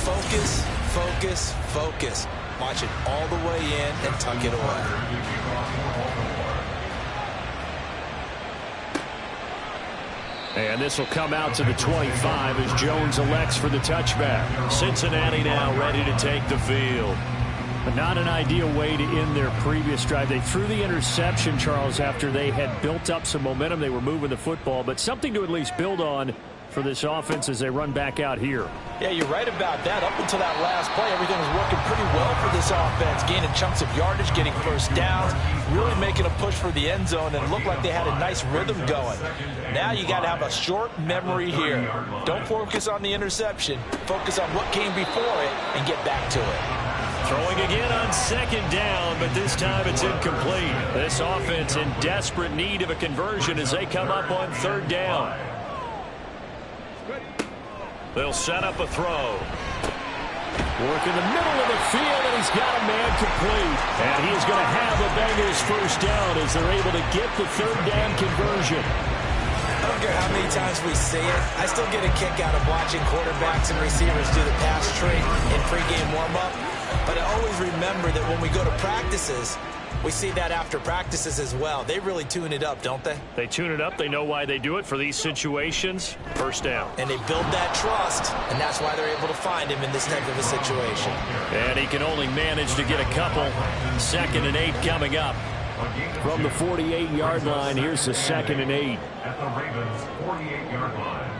focus, focus, focus. Watch it all the way in and tuck it away. And this will come out to the 25 as Jones elects for the touchback. Cincinnati now ready to take the field. But not an ideal way to end their previous drive. They threw the interception, Charles, after they had built up some momentum. They were moving the football, but something to at least build on for this offense as they run back out here. Yeah, you're right about that. Up until that last play, everything was working pretty well for this offense, gaining chunks of yardage, getting first downs, really making a push for the end zone, and it looked like they had a nice rhythm going. Now you got to have a short memory here. Don't focus on the interception. Focus on what came before it and get back to it. Throwing again on 2nd down, but this time it's incomplete. This offense in desperate need of a conversion as they come up on 3rd down. They'll set up a throw. Work in the middle of the field, and he's got a man complete. And he's going to have the Bengals first down as they're able to get the 3rd down conversion. I don't care how many times we see it. I still get a kick out of watching quarterbacks and receivers do the pass trade in pregame warm-up. But I always remember that when we go to practices, we see that after practices as well. They really tune it up, don't they? They tune it up. They know why they do it for these situations. First down. And they build that trust, and that's why they're able to find him in this type of a situation. And he can only manage to get a couple. 2nd and 8 coming up. From the 48-yard line, here's the 2nd and 8. At the Ravens' 48-yard line.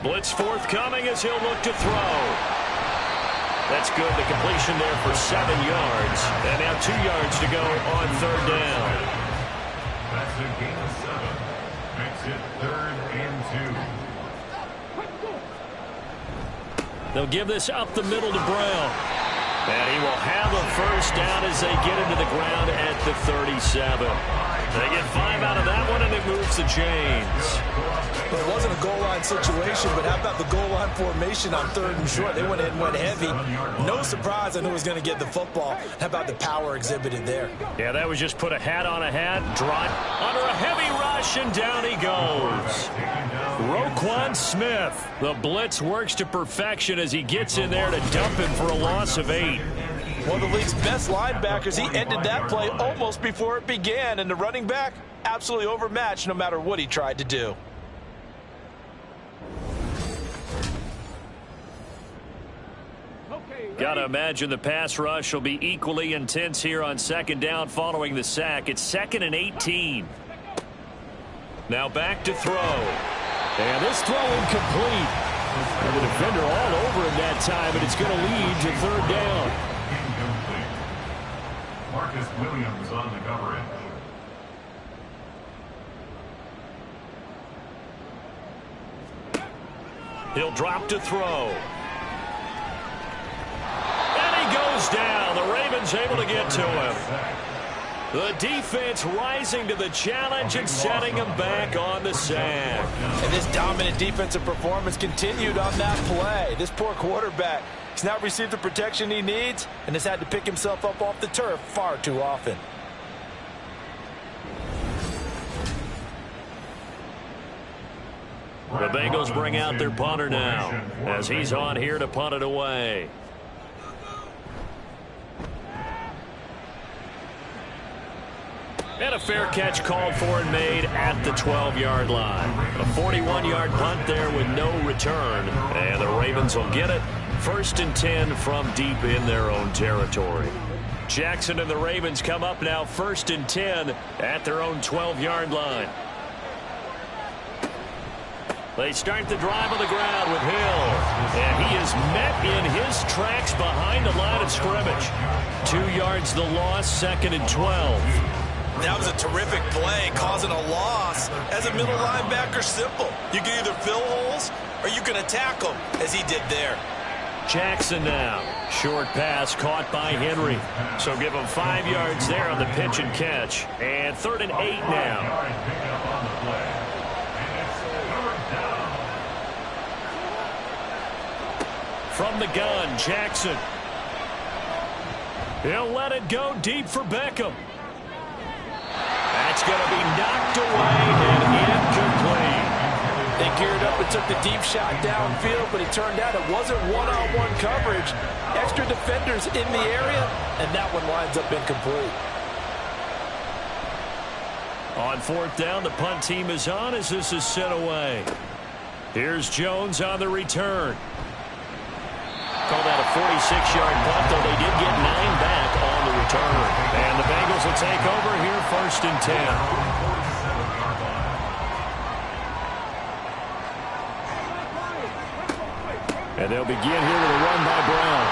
Blitz forthcoming as he'll look to throw. That's good. The completion there for 7 yards. And now 2 yards to go on 3rd down. That's a gain of 7. Makes it 3rd and 2. They'll give this up the middle to Brown. And he will have a first down as they get into the ground at the 37. They get 5 out of that one, and it moves the chains. Well, it wasn't a goal line situation, but how about the goal line formation on 3rd and short? They went in, went heavy. No surprise on who was going to get the football. How about the power exhibited there? Yeah, that was just put a hat on a hat, drive under a heavy rush, and down he goes. Roquan Smith. The blitz works to perfection as he gets in there to dump him for a loss of 8. One of the league's best linebackers. He ended that play almost before it began, and the running back absolutely overmatched no matter what he tried to do. Got to imagine the pass rush will be equally intense here on 2nd down following the sack. It's 2nd and 18. Now back to throw. And this throw incomplete. And the defender all over him that time, and it's going to lead to third down. Incomplete. Marcus Williams on the coverage. He'll drop to throw. And he goes down. The Ravens able to get to him. The defense rising to the challenge and setting him back on the sack. And this dominant defensive performance continued on that play. This poor quarterback, he's not received the protection he needs and has had to pick himself up off the turf far too often. The Bengals bring out their punter now as he's on here to punt it away. And a fair catch called for and made at the 12-yard line. A 41-yard punt there with no return. And the Ravens will get it. 1st and 10 from deep in their own territory. Jackson and the Ravens come up now 1st and 10 at their own 12-yard line. They start the drive on the ground with Hill. And he is met in his tracks behind the line of scrimmage. 2 yards the loss, 2nd and 12. That was a terrific play, causing a loss. As a middle linebacker, simple. You can either fill holes or you can attack them, as he did there. Jackson now. Short pass caught by Henry. So give him 5 yards there on the pitch and catch. And 3rd and 8 now. From the gun, Jackson. He'll let it go deep for Beckham. That's going to be knocked away and incomplete. They geared up and took the deep shot downfield, but it turned out it wasn't one-on-one coverage. Extra defenders in the area, and that one winds up incomplete. On 4th down, the punt team is on as this is sent away. Here's Jones on the return. Call that a 46-yard punt, though they did get 9 back on the return. And the Bengals will take over here 1st and 10. And they'll begin here with a run by Brown.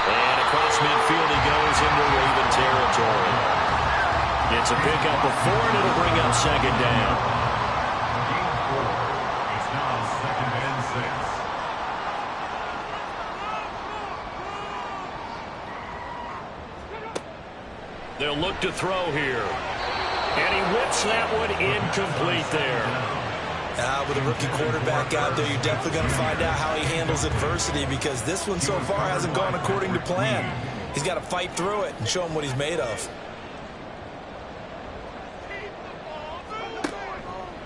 And across midfield he goes into Raven territory. It's a pickup of 4, and it'll bring up 2nd down. It's now 2nd and 6. They'll look to throw here. And he whips that one incomplete there. With a rookie quarterback out there, you're definitely going to find out how he handles adversity, because this one so far hasn't gone according to plan. He's got to fight through it and show him what he's made of.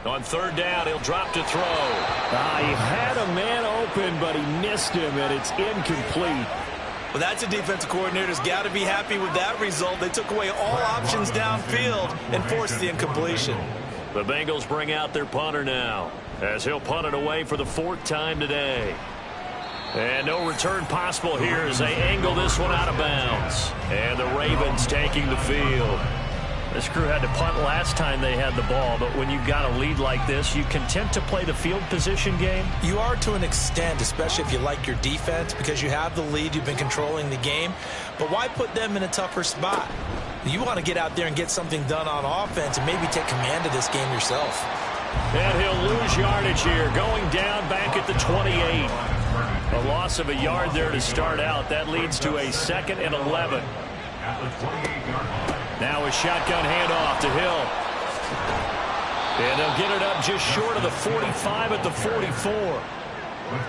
On 3rd down, he'll drop to throw. He had a man open, but he missed him, and it's incomplete. Well, that's a defensive coordinator's got to be happy with that result. They took away all options downfield and forced the incompletion. The Bengals bring out their punter now as he'll punt it away for the 4th time today. And no return possible here as they angle this one out of bounds. And the Ravens taking the field. This crew had to punt last time they had the ball, but when you've got a lead like this, you content to play the field position game? You are to an extent, especially if you like your defense, because you have the lead, you've been controlling the game. But why put them in a tougher spot? You want to get out there and get something done on offense and maybe take command of this game yourself. And he'll lose yardage here, going down back at the 28. A loss of a yard there to start out. That leads to a 2nd and 11. Now a shotgun handoff to Hill. And they'll get it up just short of the 45 at the 44.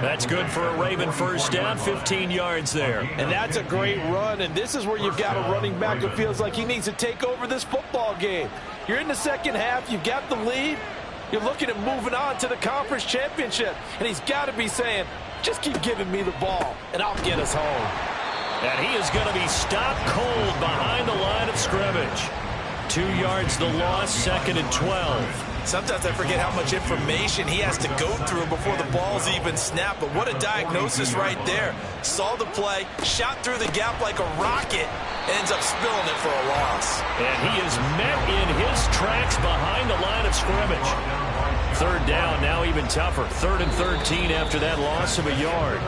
That's good for a Raven 1st down, 15 yards there. And that's a great run, and this is where you've got a running back who feels like he needs to take over this football game. You're in the 2nd half, you've got the lead, you're looking at moving on to the conference championship, and he's got to be saying, just keep giving me the ball, and I'll get us home. And he is going to be stopped cold behind the line of scrimmage. 2 yards the loss, 2nd and 12. Sometimes I forget how much information he has to go through before the ball's even snapped. But what a diagnosis right there. Saw the play, shot through the gap like a rocket, ends up spilling it for a loss. And he is met in his tracks behind the line of scrimmage. third down, now even tougher. 3rd and 13 after that loss of a yard.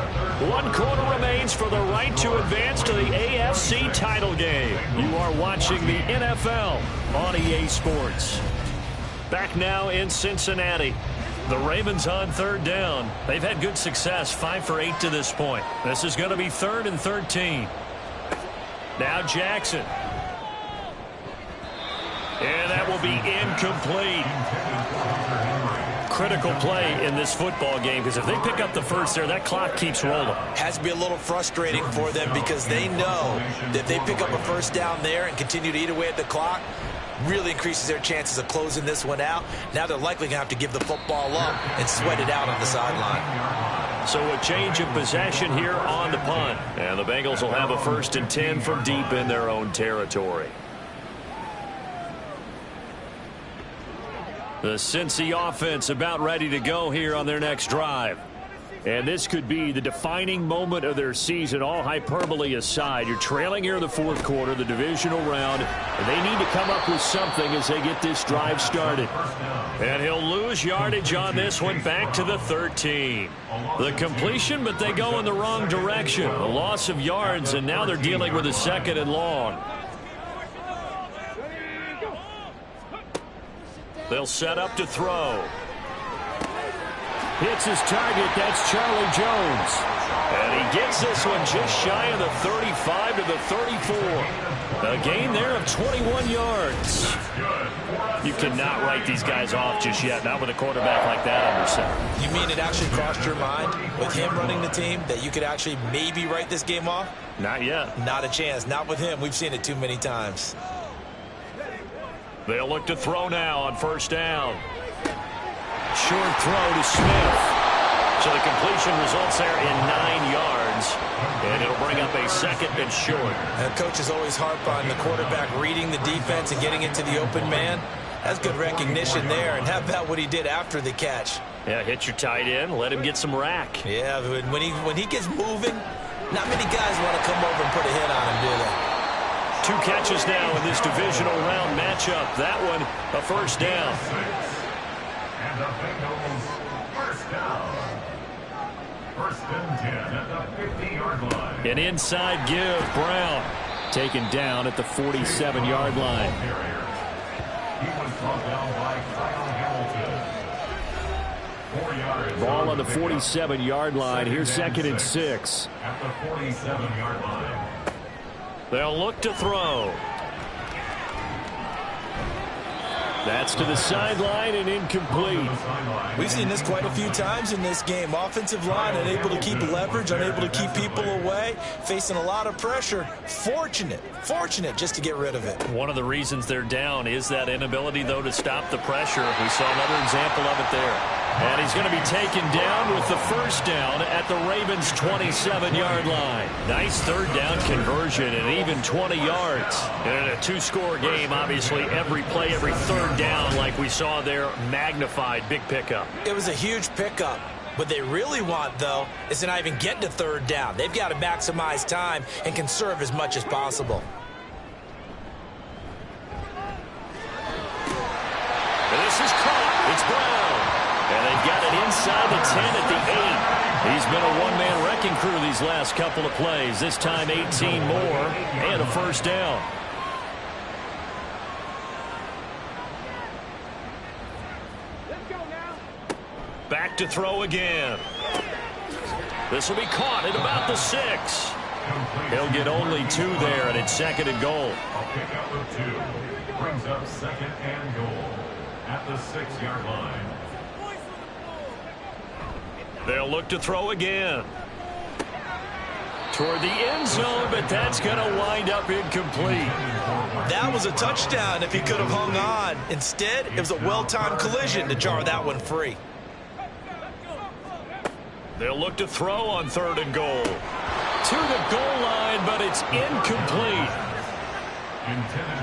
1 quarter remains for the right to advance to the AFC title game. You are watching the NFL on EA Sports. Back now in Cincinnati. The Ravens on 3rd down. They've had good success, 5 for 8 to this point. This is going to be 3rd and 13. Now Jackson. And that will be incomplete. Critical play in this football game, because if they pick up the first there, that clock keeps rolling. Has to be a little frustrating for them because they know that if they pick up a first down there and continue to eat away at the clock, really increases their chances of closing this one out. Now they're likely going to have to give the football up and sweat it out on the sideline. So a change of possession here on the punt. And the Bengals will have a 1st and 10 from deep in their own territory. The Cincy offense about ready to go here on their next drive. And this could be the defining moment of their season, all hyperbole aside. You're trailing here in the 4th quarter, the divisional round, and they need to come up with something as they get this drive started. And he'll lose yardage on this one, back to the 13. The completion, but they go in the wrong direction. A loss of yards, and now they're dealing with a 2nd and long. They'll set up to throw. Hits his target. That's Charlie Jones. And he gets this one just shy of the 35 to the 34. A gain there of 21 yards. You cannot write these guys off just yet, not with a quarterback like that under center. You mean it actually crossed your mind with him running the team that you could actually maybe write this game off? Not yet. Not a chance. Not with him. We've seen it too many times. They'll look to throw now on 1st down. Short throw to Smith. So the completion results there in 9 yards. And it'll bring up a 2nd and short. And coaches always harp on the quarterback reading the defense and getting into the open man. That's good recognition there. And how about what he did after the catch? Yeah, hit your tight end. Let him get some rack. Yeah, when he gets moving, not many guys want to come over and put a hit on him, do they? 2 catches now in this divisional round matchup. That one, a 1st down. And the Bengals, 1st down. 1st and 10 at the 50-yard line. An inside give. Brown taken down at the 47-yard line. He was brought down by Kyle Hamilton. 4 yards. Ball on the 47-yard line. Here's 2nd and 6. At the 47-yard line. They'll look to throw. That's to the sideline and incomplete. We've seen this quite a few times in this game. Offensive line unable to keep leverage, unable to keep people away, facing a lot of pressure. Fortunate just to get rid of it. One of the reasons they're down is that inability, though, to stop the pressure. We saw another example of it there. And he's going to be taken down with the 1st down at the Ravens' 27-yard line. Nice 3rd down conversion and even 20 yards. And in a 2-score game, obviously, every play, every 3rd down, like we saw there, magnified. Big pickup. It was a huge pickup. What they really want, though, is to not even get to 3rd down. They've got to maximize time and conserve as much as possible. And this is caught. It's Brown. And they've got it inside the 10 at the 8. He's been a one-man wrecking crew these last couple of plays. This time 18 more and a 1st down. Back to throw again. This will be caught at about the 6. He'll get only 2 there, and it's 2nd and goal. A pickup of 2 brings up 2nd and goal at the 6-yard line. They'll look to throw again. Toward the end zone, but that's going to wind up incomplete. That was a touchdown if he could have hung on. Instead, it was a well-timed collision to jar that one free. They'll look to throw on 3rd and goal. To the goal line, but it's incomplete.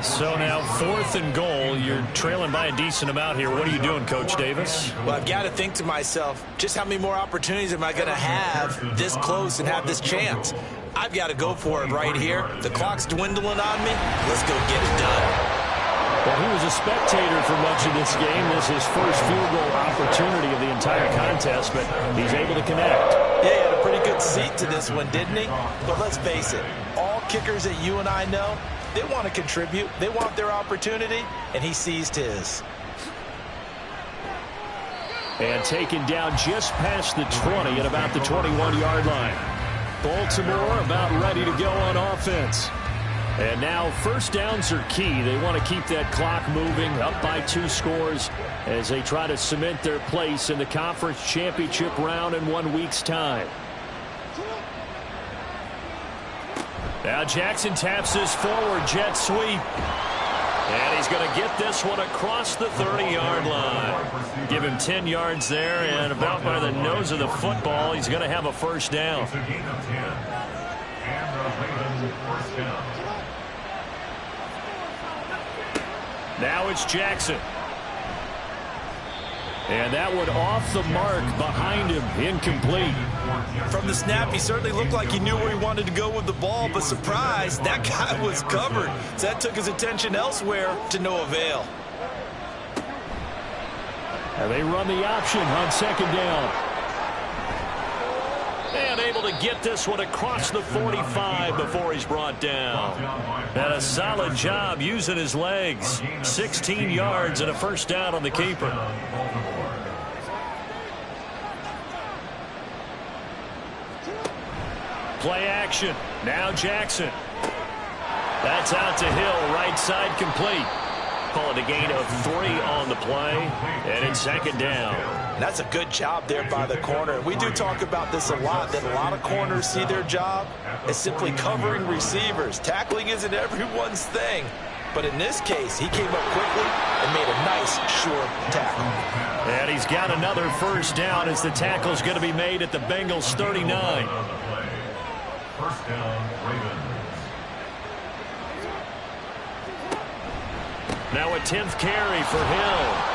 So now 4th and goal. You're trailing by a decent amount here. What are you doing, Coach Davis? Well, I've got to think to myself, just how many more opportunities am I going to have this close and have this chance? I've got to go for it right here. The clock's dwindling on me. Let's go get it done. Well, he was a spectator for much of this game. This is his first field goal opportunity of the entire contest, but he's able to connect. Yeah, he had a pretty good seat to this one, didn't he? But let's face it, all kickers that you and I know, they want to contribute. They want their opportunity, and he seized his. And taken down just past the 20 at about the 21-yard line. Baltimore about ready to go on offense. And now first downs are key. They want to keep that clock moving, up by 2 scores as they try to cement their place in the conference championship round in 1 week's time. Now Jackson taps his forward jet sweep. And he's going to get this one across the 30-yard line. Give him 10 yards there, and about by the nose of the football, he's going to have a first down. It's a gain of 10. And the Ravens first down. Now it's Jackson. And that one off the mark behind him, incomplete. From the snap, he certainly looked like he knew where he wanted to go with the ball, but surprise, that guy was covered. So that took his attention elsewhere to no avail. And they run the option on second down. And able to get this one across the 45 before he's brought down. And a solid job using his legs. 16 yards and a first down on the keeper. Play action. Now Jackson. That's out to Hill. Right side complete. Call it a gain of 3 on the play. And it's second down. That's a good job there by the corner. We do talk about this a lot, that a lot of corners see their job as simply covering receivers. Tackling isn't everyone's thing. But in this case, he came up quickly and made a nice, short tackle. And he's got another first down as the tackle's going to be made at the Bengals 39. First down, Ravens. Now a 10th carry for Hill.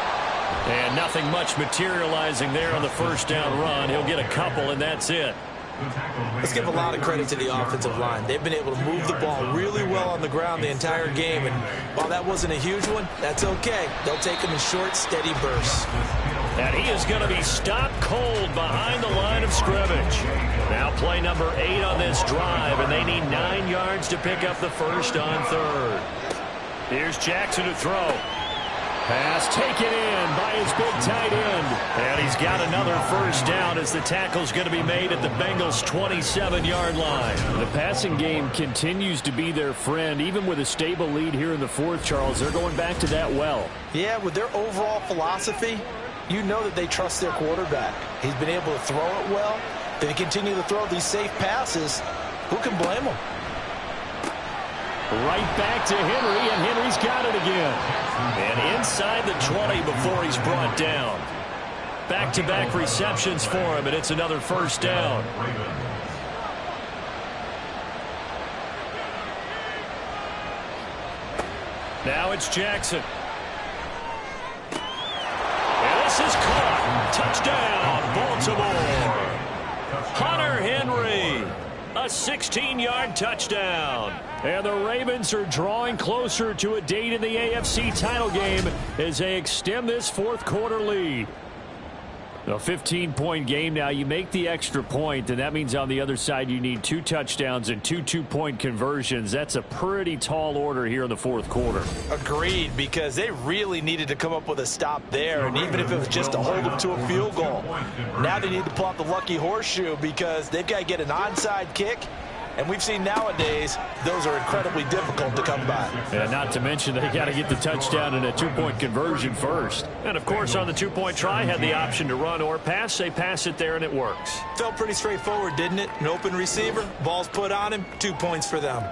And nothing much materializing there on the first down run. He'll get a couple, and that's it. Let's give a lot of credit to the offensive line. They've been able to move the ball really well on the ground the entire game. And while that wasn't a huge one, that's okay. They'll take them in short, steady bursts. And he is going to be stopped cold behind the line of scrimmage. Now play number 8 on this drive, and they need 9 yards to pick up the first on third. Here's Jackson to throw. Pass taken in by his big tight end. And he's got another first down as the tackle's going to be made at the Bengals' 27-yard line. The passing game continues to be their friend. Even with a stable lead here in the fourth, Charles, they're going back to that well. Yeah, with their overall philosophy, you know that they trust their quarterback. He's been able to throw it well. They continue to throw these safe passes. Who can blame them? Right back to Henry, and Henry's got it again. And inside the 20 before he's brought down. Back-to-back receptions for him, and it's another first down. Now it's Jackson. And this is caught. Touchdown, Baltimore. Hunter Henry. A 16-yard touchdown. And the Ravens are drawing closer to a date in the AFC title game as they extend this fourth quarter lead. A 15-point game now. You make the extra point, and that means on the other side you need 2 touchdowns and 2 two-point conversions. That's a pretty tall order here in the fourth quarter. Agreed, because they really needed to come up with a stop there, and even if it was just to hold them to a field goal. Now they need to pull out the lucky horseshoe because they've got to get an onside kick. And we've seen nowadays those are incredibly difficult to come by. And not to mention they got to get the touchdown and a 2-point conversion first. And, of course, on the 2-point try, had the option to run or pass. They pass it there, and it works. Felt pretty straightforward, didn't it? An open receiver, ball's put on him, 2 points for them.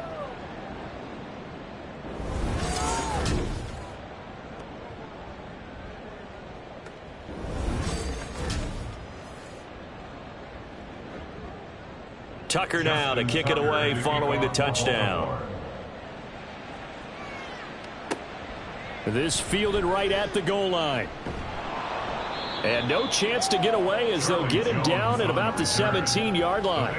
Tucker now to kick it away following the touchdown. This fielded right at the goal line. And no chance to get away as they'll get him down at about the 17-yard line.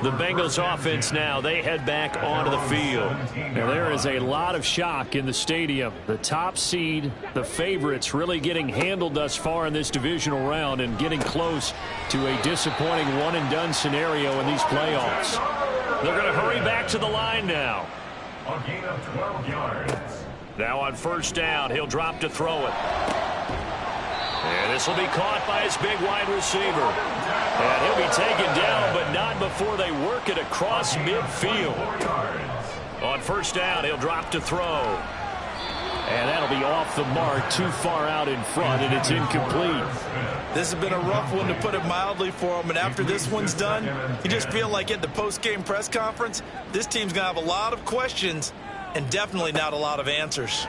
The Bengals offense now, they head back onto the field. Now there is a lot of shock in the stadium. The top seed, the favorites, really getting handled thus far in this divisional round and getting close to a disappointing one-and-done scenario in these playoffs. They're going to hurry back to the line now. A gain of 12 yards. Now on first down, he'll drop to throw it. And this will be caught by his big wide receiver. And he'll be taken down, but not before they work it across midfield. On first down, he'll drop to throw. And that'll be off the mark, too far out in front, and it's incomplete. This has been a rough one, to put it mildly, for him. And after this one's done, you just feel like at the post-game press conference, this team's going to have a lot of questions and definitely not a lot of answers.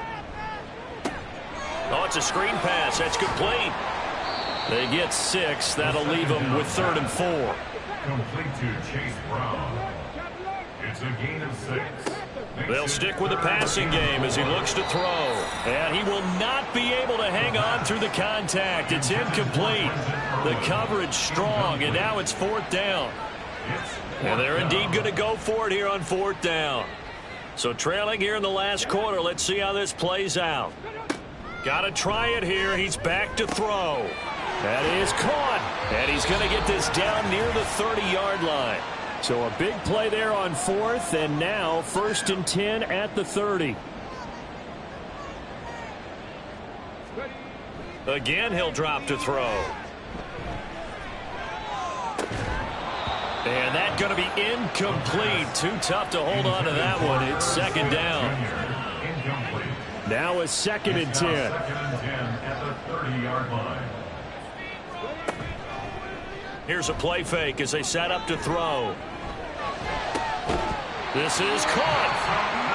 Oh, it's a screen pass. That's complete. They get 6. That'll leave them with 3rd and 4. Complete to Chase Brown. It's a gain of 6. They'll stick with the passing game as he looks to throw. And he will not be able to hang on through the contact. It's incomplete. The coverage strong, and now it's 4th down. And they're indeed going to go for it here on 4th down. So trailing here in the last quarter, let's see how this plays out. Got to try it here. He's back to throw. That is caught. And he's going to get this down near the 30-yard line. So a big play there on 4th, and now 1st and 10 at the 30. Again, he'll drop to throw. And that's going to be incomplete. Too tough to hold on to that one. It's 2nd down. Now a 2nd and 10. 2nd and 10 at the 30-yard line. Here's a play fake as they set up to throw. This is caught.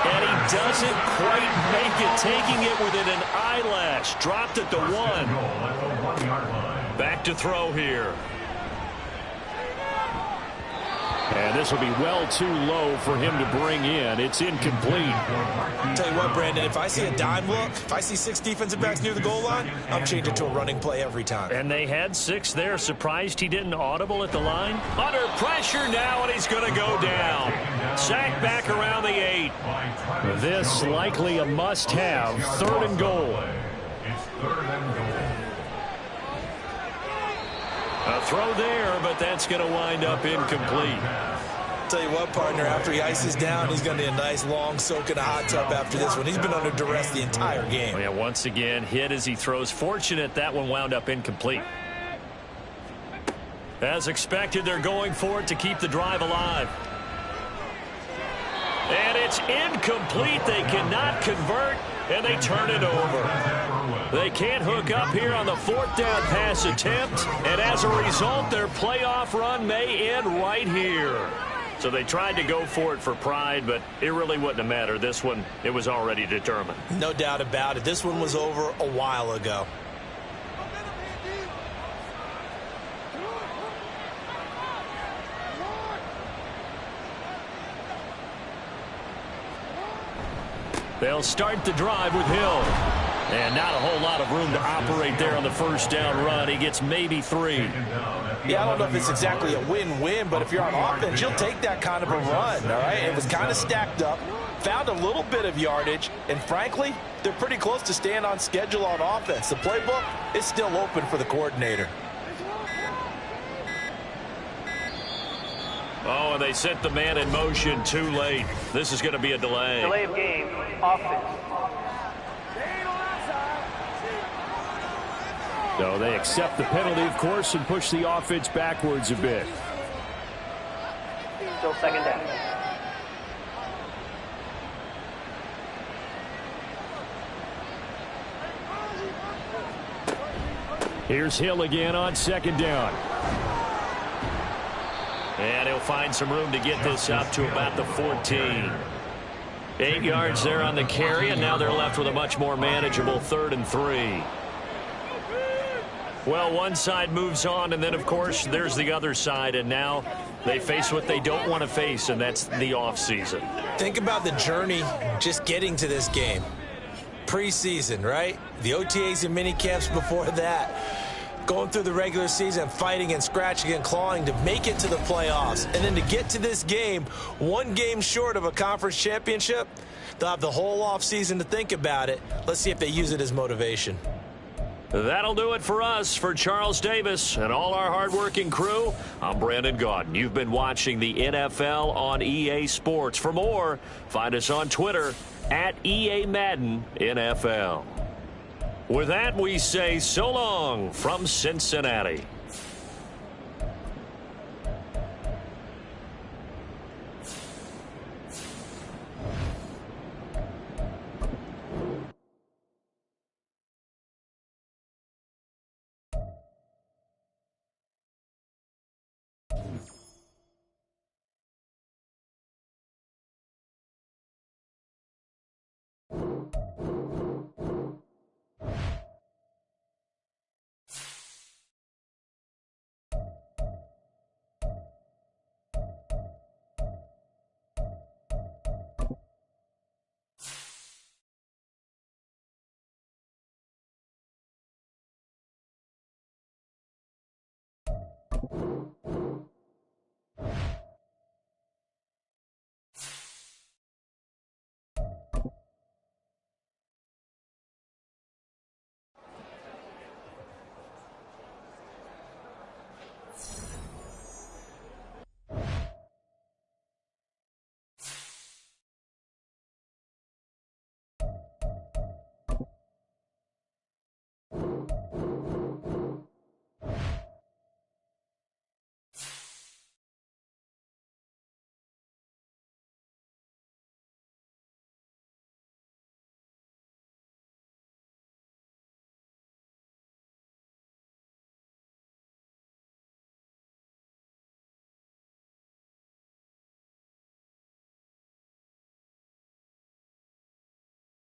And he doesn't quite make it, taking it within an eyelash. Dropped at the 1. Back to throw here. And this will be well too low for him to bring in. It's incomplete. Tell you what, Brandon, if I see a dime look, if I see 6 defensive backs near the goal line, I'm changing to a running play every time. And they had 6 there. Surprised he didn't audible at the line. Under pressure now, and he's going to go down. Sacked back around the 8. This likely a must-have. 3rd and goal. It's 3rd and goal. A throw there, but that's going to wind up incomplete. Tell you what, partner, after he ices down, he's going to need a nice long soak in a hot tub after this one. He's been under duress the entire game. Oh, yeah, once again, hit as he throws. Fortunate that one wound up incomplete. As expected, they're going for it to keep the drive alive. And it's incomplete. They cannot convert, and they turn it over. They can't hook up here on the 4th down pass attempt, and as a result, their playoff run may end right here. So they tried to go for it for pride, but it really wouldn't have mattered. This one, it was already determined. No doubt about it. This one was over a while ago. They'll start the drive with Hill. And not a whole lot of room to operate there on the 1st down run. He gets maybe 3. Yeah, I don't know if it's exactly a win-win, but if you're on offense, you'll take that kind of a run, all right? It was kind of stacked up, found a little bit of yardage, and frankly, they're pretty close to staying on schedule on offense. The playbook is still open for the coordinator. Oh, and they set the man in motion too late. This is going to be a delay. Delay of game, offense. So they accept the penalty, of course, and push the offense backwards a bit. Still 2nd down. Here's Hill again on 2nd down. And he'll find some room to get this up to about the 14. 8 yards there on the carry, and now they're left with a much more manageable 3rd and 3. Well, one side moves on, and then, of course, there's the other side, and now they face what they don't want to face, and that's the offseason. Think about the journey just getting to this game. Preseason, right? The OTAs and mini camps before that. going through the regular season, fighting and scratching and clawing to make it to the playoffs. And then to get to this game, one game short of a conference championship, they'll have the whole offseason to think about it. Let's see if they use it as motivation. That'll do it for us. For Charles Davis and all our hardworking crew, I'm Brandon Gaudin. You've been watching the NFL on EA Sports. For more, find us on Twitter at EA Madden NFL. With that, we say so long from Cincinnati.